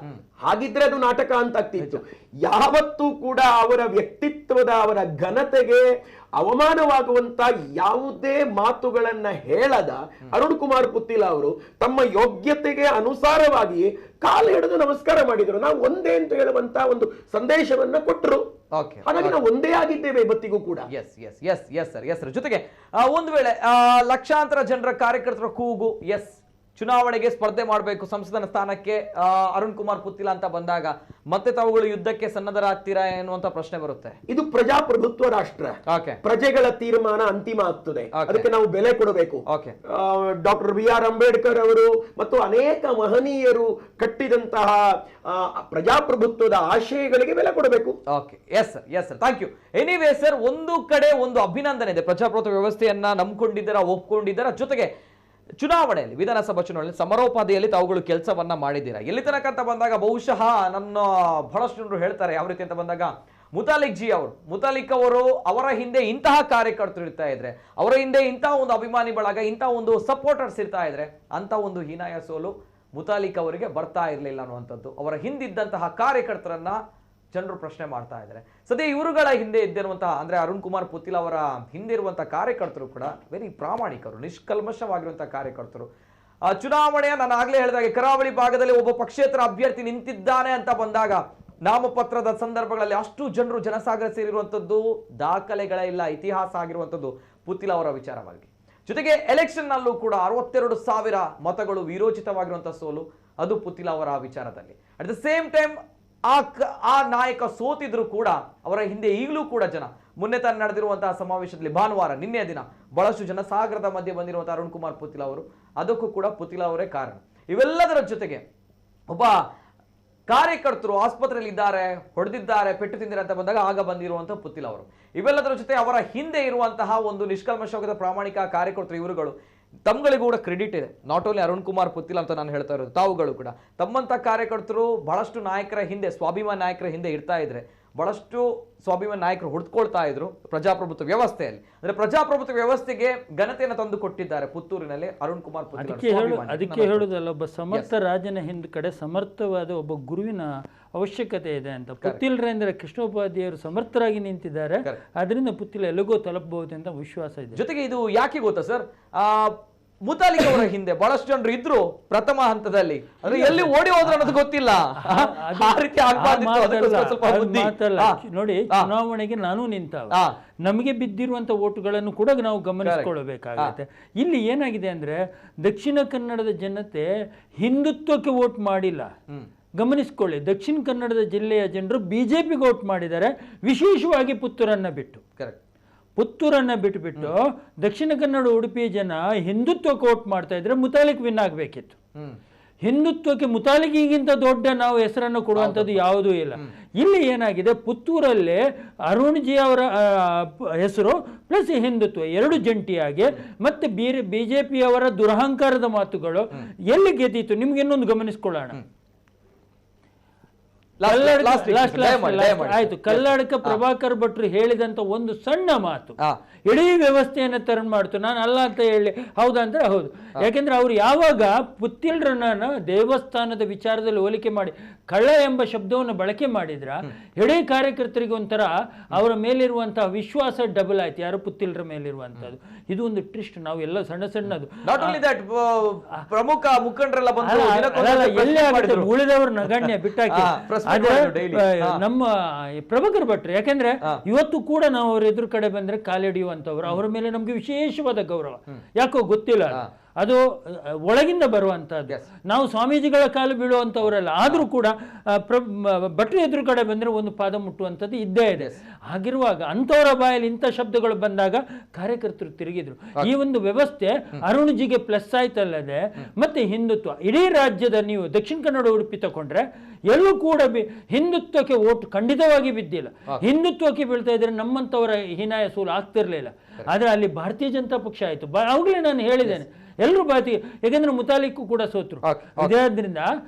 ಹಾಗಿದ್ರೆ ಅದು ನಾಟಕ ಅಂತ ಆಗ್ತಿತ್ತು. ಯಾವತ್ತೂ ಕೂಡ ಅವರ ವ್ಯಕ್ತಿತ್ವದ, ಅವರ ಘನತೆಗೆ ಅವಮಾನವಾಗುವಂತ ಯಾವುದೇ ಮಾತುಗಳನ್ನ ಹೇಳದ ಅರುಣ್ ಕುಮಾರ್ ಪುತ್ತಿಲ ಅವರು ತಮ್ಮ ಯೋಗ್ಯತೆಗೆ ಅನುಸಾರವಾಗಿ ಕಾಲು ಹಿಡಿದು ನಮಸ್ಕಾರ ಮಾಡಿದ್ರು. ನಾವು ಒಂದೇ ಅಂತ ಹೇಳುವಂತ ಒಂದು ಸಂದೇಶವನ್ನ ಕೊಟ್ಟರು. ಹಾಗಾಗಿ ನಾವು ಒಂದೇ ಆಗಿದ್ದೇವೆ ಇವತ್ತಿಗೂ ಕೂಡ. ಸರ್, ಜೊತೆಗೆ ಒಂದು ವೇಳೆ ಲಕ್ಷಾಂತರ ಜನರ ಕಾರ್ಯಕರ್ತರ ಕೂಗು ಚುನಾವಣೆಗೆ ಸ್ಪರ್ಧೆ ಮಾಡಬೇಕು ಸಂಸದನ ಸ್ಥಾನಕ್ಕೆ ಅರುಣ್ ಕುಮಾರ್ ಪುತ್ತಿಲ ಅಂತ ಬಂದಾಗ ಮತ್ತೆ ತಾವುಗಳು ಯುದ್ಧಕ್ಕೆ ಸನ್ನದ್ಧರಾಗ್ತೀರಾ ಎನ್ನುವಂತ ಪ್ರಶ್ನೆ ಬರುತ್ತೆ. ಇದು ಪ್ರಜಾಪ್ರಭುತ್ವ ರಾಷ್ಟ್ರ, ಪ್ರಜೆಗಳ ತೀರ್ಮಾನ ಅಂತಿಮ ಆಗ್ತದೆ, ಅದಕ್ಕೆ ನಾವು ಬೆಲೆ ಕೊಡಬೇಕು. ಡಾಕ್ಟರ್ BR ಅಂಬೇಡ್ಕರ್ ಅವರು ಮತ್ತು ಅನೇಕ ಮಹನೀಯರು ಕಟ್ಟಿದಂತಹ ಪ್ರಜಾಪ್ರಭುತ್ವದ ಆಶಯಗಳಿಗೆ ಬೆಲೆ ಕೊಡಬೇಕು. Yes sir, thank you. Anyway sir, ಒಂದು ಕಡೆ ಒಂದು ಅಭಿನಂದನೆ ಇದೆ, ಪ್ರಜಾಪ್ರಭುತ್ವ ವ್ಯವಸ್ಥೆಯನ್ನ ನಂಬ್ಕೊಂಡಿದ್ದಾರ, ಒಪ್ಕೊಂಡಿದ್ದಾರ, ಜೊತೆಗೆ ಚುನಾವಣೆಯಲ್ಲಿ, ವಿಧಾನಸಭಾ ಚುನಾವಣೆಯಲ್ಲಿ ಸಮರೋಪಾದಿಯಲ್ಲಿ ತಾವುಗಳು ಕೆಲಸವನ್ನ ಮಾಡಿದ್ದೀರಾ. ಎಲ್ಲಿ ತನಕ ಅಂತ ಬಂದಾಗ ಬಹುಶಃ ನನ್ನ ಬಹಳಷ್ಟು ಜನರು ಹೇಳ್ತಾರೆ ಯಾವ ರೀತಿ ಅಂತ ಬಂದಾಗ, ಮುತಾಲಿಕ್ ಅವರು ಅವರ ಹಿಂದೆ ಇಂತಹ ಕಾರ್ಯಕರ್ತರು ಇರ್ತಾ ಇದ್ರೆ, ಅವರ ಹಿಂದೆ ಇಂತಹ ಒಂದು ಅಭಿಮಾನಿ ಬಳಗ, ಇಂತಹ ಒಂದು ಸಪೋರ್ಟರ್ಸ್ ಇರ್ತಾ ಇದ್ರೆ ಅಂತ ಒಂದು ಹೀನಾಯ ಸೋಲು ಮುತಾಲಿಕ್ ಅವರಿಗೆ ಬರ್ತಾ ಇರಲಿಲ್ಲ ಅನ್ನುವಂಥದ್ದು ಅವರ ಹಿಂದಿದ್ದಂತಹ ಕಾರ್ಯಕರ್ತರನ್ನ ಜನರು ಪ್ರಶ್ನೆ ಮಾಡ್ತಾ ಇದ್ದಾರೆ. ಸದ್ಯ ಇವರುಗಳ ಹಿಂದೆ ಇದ್ದಿರುವಂತಹ ಅಂದ್ರೆ ಅರುಣ್ ಕುಮಾರ್ ಪುತ್ತಿಲ ಅವರ ಹಿಂದೆ ಇರುವಂತಹ ಕಾರ್ಯಕರ್ತರು ಕೂಡ ವೆರಿ ಪ್ರಾಮಾಣಿಕರು, ನಿಷ್ಕಲ್ಮಶವಾಗಿರುವಂತಹ ಕಾರ್ಯಕರ್ತರು. ಚುನಾವಣೆಯ ನಾನು ಆಗ್ಲೇ ಹೇಳಿದಾಗೆ ಕರಾವಳಿ ಭಾಗದಲ್ಲಿ ಒಬ್ಬ ಪಕ್ಷೇತರ ಅಭ್ಯರ್ಥಿ ನಿಂತಿದ್ದಾನೆ ಅಂತ ಬಂದಾಗ ನಾಮಪತ್ರದ ಸಂದರ್ಭಗಳಲ್ಲಿ ಅಷ್ಟು ಜನರು ಜನಸಾಗರ ಸೇರಿರುವಂತದ್ದು ದಾಖಲೆಗಳಿಲ್ಲ, ಇತಿಹಾಸ ಆಗಿರುವಂತದ್ದು ಪುತ್ತಿಲ ಅವರ ವಿಚಾರವಾಗಿ. ಜೊತೆಗೆ ಎಲೆಕ್ಷನ್ ನಲ್ಲೂ ಕೂಡ 62,000 ಮತಗಳು ವಿರೋಚಿತವಾಗಿರುವಂತಹ ಸೋಲು, ಅದು ಪುತ್ತಿಲ ಅವರ ವಿಚಾರದಲ್ಲಿ. ಅಟ್ ದ ಸೇಮ್ ಟೈಮ್ ಆ ನಾಯಕ ಸೋತಿದ್ರು ಕೂಡ ಅವರ ಹಿಂದೆ ಈಗಲೂ ಕೂಡ ಜನ, ಮೊನ್ನೆ ತಾನು ನಡೆದಿರುವಂತಹ ಸಮಾವೇಶದಲ್ಲಿ ಭಾನುವಾರ ನಿನ್ನೆಯ ದಿನ ಬಹಳಷ್ಟು ಜನಸಾಗರದ ಮಧ್ಯೆ ಬಂದಿರುವಂತಹ ಅರುಣ್ ಕುಮಾರ್ ಪುತ್ತಿಲ ಅವರು, ಅದಕ್ಕೂ ಕೂಡ ಪುತ್ತಿಲ ಅವರೇ ಕಾರಣ. ಇವೆಲ್ಲದರ ಜೊತೆಗೆ ಒಬ್ಬ ಕಾರ್ಯಕರ್ತರು ಆಸ್ಪತ್ರೆಯಲ್ಲಿ ಇದ್ದಾರೆ, ಹೊಡೆದಿದ್ದಾರೆ, ಪೆಟ್ಟು ತಿಂದಿದ್ದಾರೆ ಅಂತ ಬಂದಾಗ ಆಗ ಬಂದಿರುವಂತಹ ಪುತ್ತಿಲ ಅವರು. ಇವೆಲ್ಲದರ ಜೊತೆ ಅವರ ಹಿಂದೆ ಇರುವಂತಹ ಒಂದು ನಿಷ್ಕಲ್ಮಶವಾದ ಪ್ರಾಮಾಣಿಕ ಕಾರ್ಯಕರ್ತರು ಇವರುಗಳು, ತಮ್ಗಳಿಗೂ ಕೂಡ ಕ್ರೆಡಿಟ್ ಇದೆ. ನಾಟ್ ಓನ್ಲಿ ಅರುಣ್ ಕುಮಾರ್ ಪುತ್ತಿಲ ಅಂತ ನಾನು ಹೇಳ್ತಾ ಇರೋದು, ತಾವುಗಳು ಕೂಡ ತಮ್ಮಂತ ಕಾರ್ಯಕರ್ತರು ಬಹಳಷ್ಟು ನಾಯಕರ ಹಿಂದೆ, ಸ್ವಾಭಿಮಾನ ನಾಯಕರ ಹಿಂದೆ ಇರ್ತಾ ಇದ್ರೆ ಬಹಳಷ್ಟು ಸ್ವಾಭಿಮಾನ ನಾಯಕರು ಹುಡ್ಕೊಳ್ತಾ ಇದ್ರು ಪ್ರಜಾಪ್ರಭುತ್ವ ವ್ಯವಸ್ಥೆಯಲ್ಲಿ. ಅಂದ್ರೆ ಪ್ರಜಾಪ್ರಭುತ್ವ ವ್ಯವಸ್ಥೆಗೆ ಘನತೆಯನ್ನು ತಂದು ಕೊಟ್ಟಿದ್ದಾರೆ ಪುತ್ತೂರಿನಲ್ಲಿ ಅರುಣ್ ಕುಮಾರ್ ಪುತ್ತಿಲ. ಅದಕ್ಕೆ ಹೇಳುದಲ್ಲ, ಒಬ್ಬ ಸಮರ್ಥ ರಾಜನ ಹಿಂದ್ ಕಡೆ ಸಮರ್ಥವಾದ ಒಬ್ಬ ಗುರುವಿನ ಅವಶ್ಯಕತೆ ಇದೆ ಅಂತ. ಪುತ್ತಿಲರೇಂದ್ರ ಕೃಷ್ಣೋಪಾಧ್ಯಾಯರು ಸಮರ್ಥರಾಗಿ ನಿಂತಿದ್ದಾರೆ, ಅದರಿಂದ ಪುತ್ತಿಲ ಎಲ್ಲಿಗೋ ತಲುಪಬಹುದು ಅಂತ ವಿಶ್ವಾಸ ಇದೆ. ಜೊತೆಗೆ ಇದು ಯಾಕೆ ಗೊತ್ತಾ ಸರ್, ಮುತಾಲಿಕ್ ಅವರ ಹಿಂದೆ ಬಹಳಷ್ಟು ಜನರು ಇದ್ರು ಪ್ರಥಮ ಹಂತದಲ್ಲಿ, ಅಂದ್ರೆ ಎಲ್ಲಿ ಓಡಿ ಹೋದ್ರು ಅನ್ನೋದು ಗೊತ್ತಿಲ್ಲ. ನೋಡಿ, ಚುನಾವಣೆಗೆ ನಾನು ನಿಂತಾವ, ನಮಗೆ ಬಿದ್ದಿರುವಂತ ಓಟುಗಳನ್ನು ಕೂಡ ನಾವು ಗಮನಿಸಿಕೊಳ್ಳಬೇಕಾಗುತ್ತೆ. ಇಲ್ಲಿ ಏನಾಗಿದೆ ಅಂದ್ರೆ, ದಕ್ಷಿಣ ಕನ್ನಡದ ಜನತೆ ಹಿಂದುತ್ವಕ್ಕೆ ವೋಟ್ ಮಾಡಿಲ್ಲ. ಗಮನಿಸ್ಕೊಳ್ಳಿ, ದಕ್ಷಿಣ ಕನ್ನಡದ ಜಿಲ್ಲೆಯ ಜನರು ಬಿಜೆಪಿಗೆ ವೋಟ್ ಮಾಡಿದ್ದಾರೆ, ವಿಶೇಷವಾಗಿ ಪುತ್ತೂರನ್ನ ಬಿಟ್ಟು. ಪುತ್ತೂರನ್ನ ಬಿಟ್ಟು ದಕ್ಷಿಣ ಕನ್ನಡ ಉಡುಪಿ ಜನ ಹಿಂದುತ್ವಕ್ಕೆ ವೋಟ್ ಮಾಡ್ತಾ ಇದ್ರೆ ಮುತಾಲಿಕ್ ವಿನ್ ಆಗಬೇಕಿತ್ತು. ಹಿಂದುತ್ವಕ್ಕೆ ಮುತಾಲಿಗಿಗಿಂತ ದೊಡ್ಡ ನಾವು ಹೆಸರನ್ನು ಕೊಡುವಂಥದ್ದು ಯಾವುದೂ ಇಲ್ಲ. ಇಲ್ಲಿ ಏನಾಗಿದೆ, ಪುತ್ತೂರಲ್ಲಿ ಅರುಣ್ ಜಿ ಅವರ ಹೆಸರು ಪ್ಲಸ್ ಹಿಂದುತ್ವ ಎರಡು ಜಂಟಿಯಾಗಿ ಮತ್ತೆ ಬಿಜೆಪಿಯವರ ದುರಹಂಕಾರದ ಮಾತುಗಳು ಎಲ್ಲಿ ಗೆದ್ದೀತು ನಿಮ್ಗೆ ಇನ್ನೊಂದು ಗಮನಿಸ್ಕೊಳ್ಳೋಣ. ಆಯ್ತು, ಕಲ್ಲಡ್ಕ ಪ್ರಭಾಕರ್ ಭಟ್ರು ಹೇಳಿದಂತ ಒಂದು ಸಣ್ಣ ಮಾತು ಇಡೀ ವ್ಯವಸ್ಥೆಯನ್ನು ಟರ್ನ್ ಮಾಡ್ತು. ನಾನು ಅಲ್ಲ ಅಂತ ಹೇಳಿ ಹೌದಾ ಅಂದ್ರೆ ಹೌದು. ಯಾಕೆಂದ್ರೆ ಅವ್ರು ಯಾವಾಗ ಪುತ್ತಿಲ್ರನ್ನ ದೇವಸ್ಥಾನದ ವಿಚಾರದಲ್ಲಿ ಹೋಲಿಕೆ ಮಾಡಿ ಕಳ್ಳ ಎಂಬ ಶಬ್ದವನ್ನು ಬಳಕೆ ಮಾಡಿದ್ರ ಇಡೀ ಕಾರ್ಯಕರ್ತರಿಗೆ ಒಂಥರ ಅವರ ಮೇಲಿರುವಂತಹ ವಿಶ್ವಾಸ ಡಬಲ್ ಆಯ್ತು, ಯಾರು ಪುತ್ತಿಲ್ರ ಮೇಲಿರುವಂತದ್ದು. ಇದು ಒಂದು ಟ್ರಿಸ್ಟ್. ನಾವು ಎಲ್ಲ ಸಣ್ಣ ಸಣ್ಣದು ಪ್ರಮುಖ ಮುಖಂಡರೆಲ್ಲ ಎಲ್ಲಿ ಆಗುತ್ತೆ, ಉಳಿದವರು ನಗಣ್ಯ ಬಿಟ್ಟಾಕಿ. ಆದ್ರೆ ನಮ್ಮ ಪ್ರಭಾಕರ್ ಭಟ್ರು, ಯಾಕೆಂದ್ರೆ ಇವತ್ತು ಕೂಡ ನಾವು ಅವ್ರ ಎದುರು ಕಡೆ ಬಂದ್ರೆ ಕಾಲಿಡಿಯುವಂತವ್ರು, ಅವರ ಮೇಲೆ ನಮ್ಗೆ ವಿಶೇಷವಾದ ಗೌರವ. ಯಾಕೋ ಗೊತ್ತಿಲ್ಲ, ಅದು ಒಳಗಿಂದ ಬರುವಂತಹದ್ದು. ನಾವು ಸ್ವಾಮೀಜಿಗಳ ಕಾಲು ಬೀಳುವಂತವರಲ್ಲ, ಆದ್ರೂ ಕೂಡ ಭಟ್ರು ಎದುರು ಕಡೆ ಬಂದ್ರೆ ಒಂದು ಪಾದ ಮುಟ್ಟುವಂಥದ್ದು ಇದ್ದೇ ಇದೆ. ಹಾಗಿರುವಾಗ ಅಂಥವರ ಬಾಯಲ್ಲಿ ಇಂಥ ಶಬ್ದಗಳು ಬಂದಾಗ ಕಾರ್ಯಕರ್ತರು ತಿರುಗಿದ್ರು. ಈ ಒಂದು ವ್ಯವಸ್ಥೆ ಅರುಣ್ ಜಿಗೆ ಪ್ಲಸ್ ಆಯ್ತಲ್ಲದೆ ಮತ್ತೆ ಹಿಂದುತ್ವ ಇಡೀ ರಾಜ್ಯದ, ನೀವು ದಕ್ಷಿಣ ಕನ್ನಡ ಉಡುಪಿ ತಗೊಂಡ್ರೆ ಎಲ್ಲೂ ಕೂಡ ಹಿಂದುತ್ವಕ್ಕೆ ಓಟು ಖಂಡಿತವಾಗಿ ಬಿದ್ದಿಲ್ಲ. ಹಿಂದುತ್ವಕ್ಕೆ ಬೀಳ್ತಾ ಇದ್ರೆ ನಮ್ಮಂಥವರ ಹೀನಾಯ ಸೋಲು ಆಗ್ತಿರ್ಲಿಲ್ಲ. ಆದ್ರೆ ಅಲ್ಲಿ ಭಾರತೀಯ ಜನತಾ ಪಕ್ಷ ಆಯ್ತು. ಅವಾಗಲೇ ನಾನು ಹೇಳಿದ್ದೇನೆ, ಎಲ್ಲರೂ ಭಾರತೀಯ, ಯಾಕಂದ್ರೆ ಮುತಾಲಿಕ್ಕು ಕೂಡ ಸೋತ್ರು. ಇದಾದ್ರಿಂದ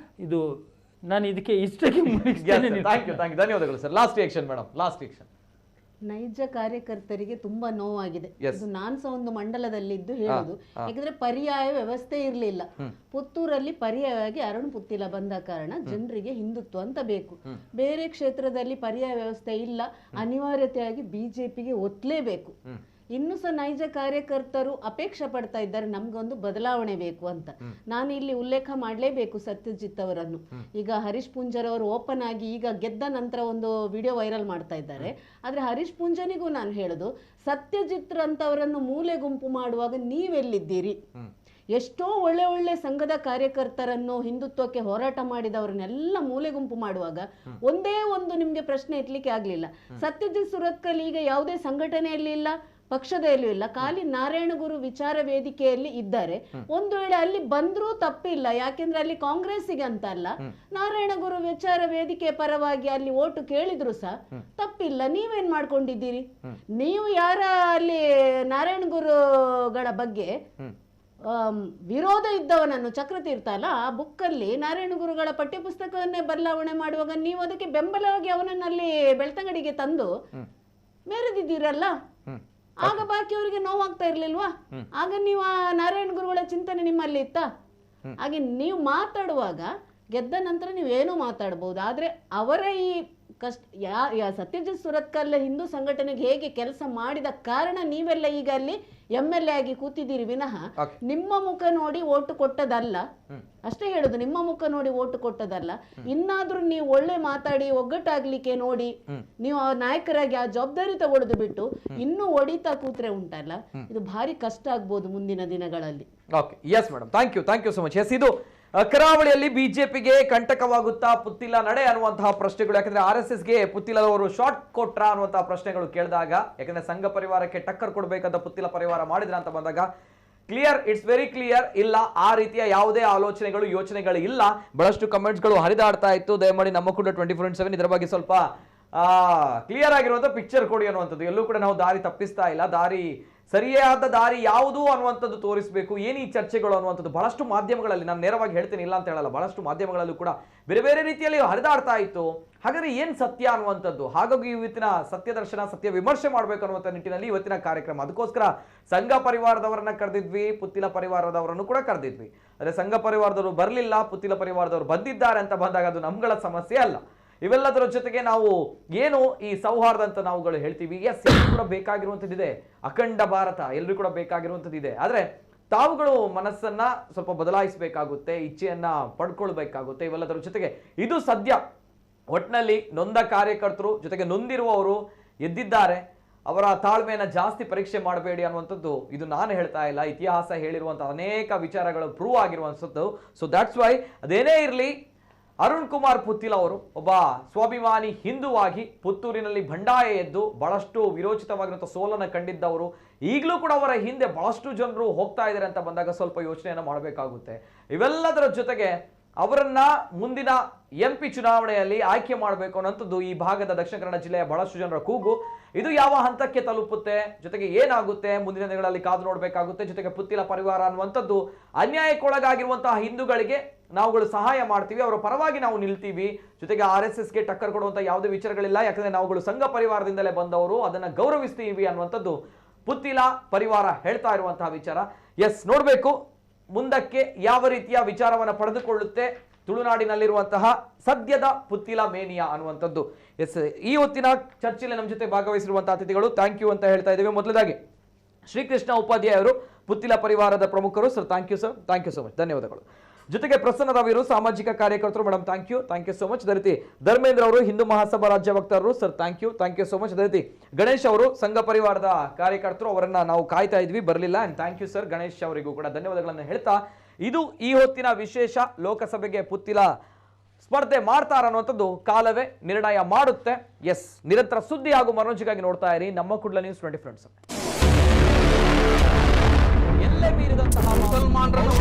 ಇದು ನಾನು ಇದಕ್ಕೆ ಇಷ್ಟಕ್ಕೆ ಧನ್ಯವಾದಗಳು sir. Last reaction madam, last reaction. ನೈಜ ಕಾರ್ಯಕರ್ತರಿಗೆ ತುಂಬಾ ನೋವಾಗಿದೆ. ಇದು ನಾನು ಸಹ ಒಂದು ಮಂಡಲದಲ್ಲಿದ್ದು ಹೇಳುದು, ಯಾಕಂದ್ರೆ ಪರ್ಯಾಯ ವ್ಯವಸ್ಥೆ ಇರ್ಲಿಲ್ಲ. ಪುತ್ತೂರಲ್ಲಿ ಪರ್ಯಾಯವಾಗಿ ಅರುಣ್ ಪುತ್ತಿಲ ಬಂದ ಕಾರಣ ಜನರಿಗೆ ಹಿಂದುತ್ವ ಅಂತ ಬೇಕು. ಬೇರೆ ಕ್ಷೇತ್ರದಲ್ಲಿ ಪರ್ಯಾಯ ವ್ಯವಸ್ಥೆ ಇಲ್ಲ, ಅನಿವಾರ್ಯತೆಯಾಗಿ ಬಿಜೆಪಿಗೆ ಒತ್ತಲೇಬೇಕು. ಇನ್ನು ಸಹ ನೈಜ ಕಾರ್ಯಕರ್ತರು ಅಪೇಕ್ಷೆ ಪಡ್ತಾ ಇದ್ದಾರೆ ನಮ್ಗೊಂದು ಬದಲಾವಣೆ ಬೇಕು ಅಂತ. ನಾನು ಇಲ್ಲಿ ಉಲ್ಲೇಖ ಮಾಡಲೇಬೇಕು ಸತ್ಯಜಿತ್ ಅವರನ್ನು. ಈಗ ಹರೀಶ್ ಪೂಂಜರ್ ಅವರು ಓಪನ್ ಆಗಿ ಈಗ ಗೆದ್ದ ನಂತರ ಒಂದು ವಿಡಿಯೋ ವೈರಲ್ ಮಾಡ್ತಾ ಇದ್ದಾರೆ. ಆದ್ರೆ ಹರೀಶ್ ಪೂಂಜನಿಗೂ ನಾನು ಹೇಳುದು, ಸತ್ಯಜಿತ್ ಅಂತವರನ್ನು ಮೂಲೆ ಗುಂಪು ಮಾಡುವಾಗ ನೀವೆಲ್ಲಿದ್ದೀರಿ? ಎಷ್ಟೋ ಒಳ್ಳೆ ಒಳ್ಳೆ ಸಂಘದ ಕಾರ್ಯಕರ್ತರನ್ನು, ಹಿಂದುತ್ವಕ್ಕೆ ಹೋರಾಟ ಮಾಡಿದವರನ್ನೆಲ್ಲ ಮೂಲೆ ಗುಂಪು ಮಾಡುವಾಗ ಒಂದೇ ಒಂದು ನಿಮ್ಗೆ ಪ್ರಶ್ನೆ ಎತ್ತಲಿಕ್ಕೆ ಆಗ್ಲಿಲ್ಲ. ಸತ್ಯಜಿತ್ ಸುರತ್ಕಲ್ ಈಗ ಯಾವುದೇ ಸಂಘಟನೆಯಲ್ಲಿ ಇಲ್ಲ, ಪಕ್ಷದಲ್ಲೂ ಇಲ್ಲ, ಖಾಲಿ ನಾರಾಯಣಗುರು ವಿಚಾರ ವೇದಿಕೆಯಲ್ಲಿ ಇದ್ದಾರೆ. ಒಂದು ವೇಳೆ ಅಲ್ಲಿ ಬಂದ್ರೂ ತಪ್ಪಿಲ್ಲ, ಯಾಕೆಂದ್ರೆ ಅಲ್ಲಿ ಕಾಂಗ್ರೆಸ್ಸಿಗೆ ಅಂತ ಅಲ್ಲ, ನಾರಾಯಣಗುರು ವಿಚಾರ ವೇದಿಕೆ ಪರವಾಗಿ ಅಲ್ಲಿ ಓಟು ಕೇಳಿದ್ರು ಸಹ ತಪ್ಪಿಲ್ಲ. ನೀವೇನ್ ಮಾಡ್ಕೊಂಡಿದ್ದೀರಿ? ನೀವು ಯಾರ ಅಲ್ಲಿ ನಾರಾಯಣಗುರುಗಳ ಬಗ್ಗೆ ವಿರೋಧ ಇದ್ದವನನ್ನು, ಚಕ್ರತೀರ್ಥ ಅಲ್ಲ, ಆ ಬುಕ್ಕಲ್ಲಿ ನಾರಾಯಣ ಗುರುಗಳ ಪಠ್ಯಪುಸ್ತಕವನ್ನೇ ಬದಲಾವಣೆ ಮಾಡುವಾಗ ನೀವು ಅದಕ್ಕೆ ಬೆಂಬಲವಾಗಿ ಅವನನ್ನಲ್ಲಿ ಬೆಳ್ತಂಗಡಿಗೆ ತಂದು ಮೇರೆದಿದ್ದೀರಲ್ಲ, ಆಗ ಬಾಕಿಯವರಿಗೆ ನೋವಾಗ್ತಾ ಇರ್ಲಿಲ್ವಾ? ಆಗ ನೀವು ಆ ನಾರಾಯಣ ಗುರುಗಳ ಚಿಂತನೆ ನಿಮ್ಮಲ್ಲಿ ಇತ್ತ? ಹಾಗೆ ನೀವು ಮಾತಾಡುವಾಗ ಗೆದ್ದ ನಂತರ ನೀವೇನು ಮಾತಾಡ್ಬೋದು, ಆದ್ರೆ ಅವರ ಈ ಸತ್ಯಜಿತ್ ಸುರತ್ಕಲ್ ಹಿಂದೂ ಸಂಘಟನೆಗೆ ಹೇಗೆ ಕೆಲಸ ಮಾಡಿದ ಕಾರಣ ನೀವೆಲ್ಲ ಈಗ ಅಲ್ಲಿ MLA ಆಗಿ ಕೂತಿದ್ದೀರಿ ವಿನಃ ನಿಮ್ಮ ಮುಖ ನೋಡಿ ಓಟು ಕೊಟ್ಟದಲ್ಲ. ಅಷ್ಟೇ ಹೇಳುದು, ನಿಮ್ಮ ಮುಖ ನೋಡಿ ಓಟು ಕೊಟ್ಟದಲ್ಲ. ಇನ್ನಾದ್ರೂ ನೀವು ಒಳ್ಳೆ ಮಾತಾಡಿ ಒಗ್ಗಟ್ಟಾಗ್ಲಿಕ್ಕೆ ನೋಡಿ, ನೀವು ಆ ನಾಯಕರಾಗಿ ಆ ಜವಾಬ್ದಾರಿ ತಗೊಳ್ಳೋದು ಬಿಟ್ಟು ಇನ್ನೂ ಒಡಿತಾ ಕೂತ್ರೆ ಉಂಟಲ್ಲ, ಇದು ಭಾರಿ ಕಷ್ಟ ಆಗ್ಬೋದು ಮುಂದಿನ ದಿನಗಳಲ್ಲಿ. Okay, yes madam, thank you so much. Yes, ಇದು ಕರಾವಳಿಯಲ್ಲಿ ಬಿಜೆಪಿಗೆ ಕಂಟಕವಾಗುತ್ತಾ ಪುತ್ತಿಲ ನಡೆ ಅನ್ನುವಂತಹ ಪ್ರಶ್ನೆಗಳು. ಯಾಕಂದ್ರೆ RSSಗೆ ಪುತ್ತಿಲ ಅವರು ಶಾರ್ಟ್ ಕೊಟ್ರ ಅನ್ನುವಂತಹ ಪ್ರಶ್ನೆಗಳು ಕೇಳಿದಾಗ, ಯಾಕಂದ್ರೆ ಸಂಘ ಪರಿವಾರಕ್ಕೆ ಟಕ್ಕರ್ ಕೊಡ್ಬೇಕಂತ ಪುತ್ತಿಲ ಪರಿವಾರ ಮಾಡಿದ್ರ ಅಂತ ಬಂದಾಗ ಕ್ಲಿಯರ್, ಇಟ್ಸ್ ವೆರಿ ಕ್ಲಿಯರ್, ಇಲ್ಲ ಆ ರೀತಿಯ ಯಾವುದೇ ಆಲೋಚನೆಗಳು ಯೋಚನೆಗಳು ಇಲ್ಲ. ಬಹಳಷ್ಟು ಕಮೆಂಟ್ಸ್ಗಳು ಹರಿದಾಡ್ತಾ ಇತ್ತು. ದಯಮಾಡಿ ನಮ್ಮ ಕೂಡ 24/7 ಇದರ ಬಗ್ಗೆ ಸ್ವಲ್ಪ ಕ್ಲಿಯರ್ ಆಗಿರುವಂತ ಪಿಕ್ಚರ್ ಕೊಡಿ ಅನ್ನುವಂಥದ್ದು. ಎಲ್ಲೂ ಕೂಡ ನಾವು ದಾರಿ ತಪ್ಪಿಸ್ತಾ ಇಲ್ಲ, ದಾರಿ ಸರಿಯಾದ ದಾರಿ ಯಾವುದು ಅನ್ನುವಂಥದ್ದು ತೋರಿಸಬೇಕು. ಏನು ಈ ಚರ್ಚೆಗಳು ಅನ್ನುವಂಥದ್ದು ಬಹಳಷ್ಟು ಮಾಧ್ಯಮಗಳಲ್ಲಿ, ನಾನು ನೇರವಾಗಿ ಹೇಳ್ತೀನಿ ಇಲ್ಲ ಅಂತ ಹೇಳಲ್ಲ, ಬಹಳಷ್ಟು ಮಾಧ್ಯಮಗಳಲ್ಲೂ ಕೂಡ ಬೇರೆ ಬೇರೆ ರೀತಿಯಲ್ಲಿ ಹರಿದಾಡ್ತಾ ಇತ್ತು. ಹಾಗಾದ್ರೆ ಏನ್ ಸತ್ಯ ಅನ್ನುವಂಥದ್ದು, ಹಾಗಾಗಿ ಇವತ್ತಿನ ಸತ್ಯ ದರ್ಶನ, ಸತ್ಯ ವಿಮರ್ಶೆ ಮಾಡಬೇಕು ಅನ್ನುವಂಥ ನಿಟ್ಟಿನಲ್ಲಿ ಇವತ್ತಿನ ಕಾರ್ಯಕ್ರಮ. ಅದಕ್ಕೋಸ್ಕರ ಸಂಘ ಪರಿವಾರದವರನ್ನ ಕರೆದಿದ್ವಿ, ಪುತ್ತಿಲ ಪರಿವಾರದವರನ್ನು ಕೂಡ ಕರೆದಿದ್ವಿ. ಆದರೆ ಸಂಘ ಪರಿವಾರದವರು ಬರಲಿಲ್ಲ, ಪುತ್ತಿಲ ಪರಿವಾರದವರು ಬಂದಿದ್ದಾರೆ ಅಂತ ಬಂದಾಗ ಅದು ನಮ್ಗಳ ಸಮಸ್ಯೆ ಅಲ್ಲ. ಇವೆಲ್ಲದರ ಜೊತೆಗೆ ನಾವು ಏನು ಈ ಸೌಹಾರ್ದ ಅಂತ ನಾವುಗಳು ಹೇಳ್ತೀವಿ, ಎಸ್ ಕೂಡ ಬೇಕಾಗಿರುವಂಥದ್ದಿದೆ, ಅಖಂಡ ಭಾರತ ಎಲ್ಲರೂ ಕೂಡ ಬೇಕಾಗಿರುವಂಥದ್ದಿದೆ. ಆದ್ರೆ ತಾವುಗಳು ಮನಸ್ಸನ್ನ ಸ್ವಲ್ಪ ಬದಲಾಯಿಸಬೇಕಾಗುತ್ತೆ, ಇಚ್ಛೆಯನ್ನ ಪಡ್ಕೊಳ್ಬೇಕಾಗುತ್ತೆ. ಇವೆಲ್ಲದರ ಜೊತೆಗೆ ಇದು ಸದ್ಯ ಒಟ್ಟಿನಲ್ಲಿ ನೊಂದ ಕಾರ್ಯಕರ್ತರು ಜೊತೆಗೆ ನೊಂದಿರುವವರು ಎದ್ದಿದ್ದಾರೆ. ಅವರ ತಾಳ್ಮೆಯನ್ನ ಜಾಸ್ತಿ ಪರೀಕ್ಷೆ ಮಾಡಬೇಡಿ ಅನ್ನುವಂಥದ್ದು ಇದು ನಾನು ಹೇಳ್ತಾ ಇಲ್ಲ, ಇತಿಹಾಸ ಹೇಳಿರುವಂತಹ ಅನೇಕ ವಿಚಾರಗಳು ಪ್ರೂವ್ ಆಗಿರುವಂಥದ್ದು. ಸೊ ದಾಟ್ಸ್ ವೈ ಅದೇನೇ ಇರಲಿ, ಅರುಣ್ ಕುಮಾರ್ ಪುತ್ತಿಲ ಅವರು ಒಬ್ಬ ಸ್ವಾಭಿಮಾನಿ ಹಿಂದುವಾಗಿ ಪುತ್ತೂರಿನಲ್ಲಿ ಬಂಡಾಯ ಎದ್ದು ಬಹಳಷ್ಟು ವಿರೋಚಿತವಾಗಿರುವಂತಹ ಸೋಲನ್ನು ಕಂಡಿದ್ದವರು. ಈಗಲೂ ಕೂಡ ಅವರ ಹಿಂದೆ ಬಹಳಷ್ಟು ಜನರು ಹೋಗ್ತಾ ಇದ್ದಾರೆ ಅಂತ ಬಂದಾಗ ಸ್ವಲ್ಪ ಯೋಚನೆಯನ್ನು ಮಾಡಬೇಕಾಗುತ್ತೆ. ಇವೆಲ್ಲದರ ಜೊತೆಗೆ ಅವರನ್ನ ಮುಂದಿನ MP ಚುನಾವಣೆಯಲ್ಲಿ ಆಯ್ಕೆ ಮಾಡಬೇಕು ಅನ್ನೋಂಥದ್ದು ಈ ಭಾಗದ ದಕ್ಷಿಣ ಕನ್ನಡ ಜಿಲ್ಲೆಯ ಬಹಳಷ್ಟು ಜನರ ಕೂಗು. ಇದು ಯಾವ ಹಂತಕ್ಕೆ ತಲುಪುತ್ತೆ, ಜೊತೆಗೆ ಏನಾಗುತ್ತೆ ಮುಂದಿನ ದಿನಗಳಲ್ಲಿ ಕಾದು ನೋಡಬೇಕಾಗುತ್ತೆ. ಜೊತೆಗೆ ಪುತ್ತಿಲ ಪರಿವಾರ ಅನ್ನುವಂಥದ್ದು ಅನ್ಯಾಯಕ್ಕೊಳಗಾಗಿರುವಂತಹ ಹಿಂದೂಗಳಿಗೆ ನಾವುಗಳು ಸಹಾಯ ಮಾಡ್ತೀವಿ, ಅವರ ಪರವಾಗಿ ನಾವು ನಿಲ್ತೀವಿ, ಜೊತೆಗೆ RSSಗೆ ಟಕ್ಕರ್ ಕೊಡುವಂತ ಯಾವುದೇ ವಿಚಾರಗಳಿಲ್ಲ, ಯಾಕಂದ್ರೆ ನಾವುಗಳು ಸಂಘ ಪರಿವಾರದಿಂದಲೇ ಬಂದವರು, ಅದನ್ನ ಗೌರವಿಸ್ತೀವಿ ಅನ್ನುವಂಥದ್ದು ಪುತ್ತಿಲ ಪರಿವಾರ ಹೇಳ್ತಾ ಇರುವಂತಹ ವಿಚಾರ. ಎಸ್, ನೋಡ್ಬೇಕು ಮುಂದಕ್ಕೆ ಯಾವ ರೀತಿಯ ವಿಚಾರವನ್ನ ಪಡೆದುಕೊಳ್ಳುತ್ತೆ ತುಳುನಾಡಿನಲ್ಲಿರುವಂತಹ ಸದ್ಯದ ಪುತ್ತಿಲ ಮೇನಿಯಾ ಅನ್ನುವಂಥದ್ದು. ಎಸ್, ಈ ಹೊತ್ತಿನ ಚರ್ಚೆಯಲ್ಲಿ ನಮ್ಮ ಜೊತೆ ಭಾಗವಹಿಸಿರುವಂತಹ ಅತಿಥಿಗಳು ಥ್ಯಾಂಕ್ ಯು ಅಂತ ಹೇಳ್ತಾ ಇದ್ದೇವೆ. ಮೊದಲದಾಗಿ ಶ್ರೀಕೃಷ್ಣ ಉಪಾಧ್ಯಾಯ ಅವರು ಪುತ್ತಿಲ ಪರಿವಾರದ ಪ್ರಮುಖರು. Sir thank you sir, thank you so much, ಧನ್ಯವಾದಗಳು. ಜೊತೆಗೆ ಪ್ರಸನ್ನ ರಾವಿರು ಸಾಮಾಜಿಕ ಕಾರ್ಯಕರ್ತರು. Madam thank you so much. ಅದೇ ರೀತಿ ಧರ್ಮೇಂದ್ರ ಅವರು ಹಿಂದೂ ಮಹಾಸಭಾ ರಾಜ್ಯ ವಕ್ತಾರರು. Sir thank you so much. ಅದೇ ರೀತಿ ಗಣೇಶ್ ಅವರು ಸಂಘ ಪರಿವಾರದ ಕಾರ್ಯಕರ್ತರು, ಅವರನ್ನ ನಾವು ಕಾಯ್ತಾ ಇದ್ವಿ, ಬರಲಿಲ್ಲ. And thank you sir Ganesh ಅವರಿಗೂ ಕೂಡ ಧನ್ಯವಾದಗಳನ್ನು ಹೇಳ್ತಾ, ಇದು ಈ ಹೊತ್ತಿನ ವಿಶೇಷ. ಲೋಕಸಭೆಗೆ ಪುತ್ತಿಲ ಸ್ಪರ್ಧೆ ಮಾಡ್ತಾರ ಅನ್ನುವಂಥದ್ದು ಕಾಲವೇ ನಿರ್ಣಯ ಮಾಡುತ್ತೆ. ಎಸ್, ನಿರಂತರ ಸುದ್ದಿ ಹಾಗೂ ಮನೋರಂಜನೆಗಾಗಿ ನೋಡ್ತಾ ಇರಿ ನಮ್ಮ ಕುಡ್ಲ ನ್ಯೂಸ್ 24/7. ಎಲ್ಲೇ ಮೀರಿದಂತಹ ಮುಸಲ್ಮಾನರನ್ನು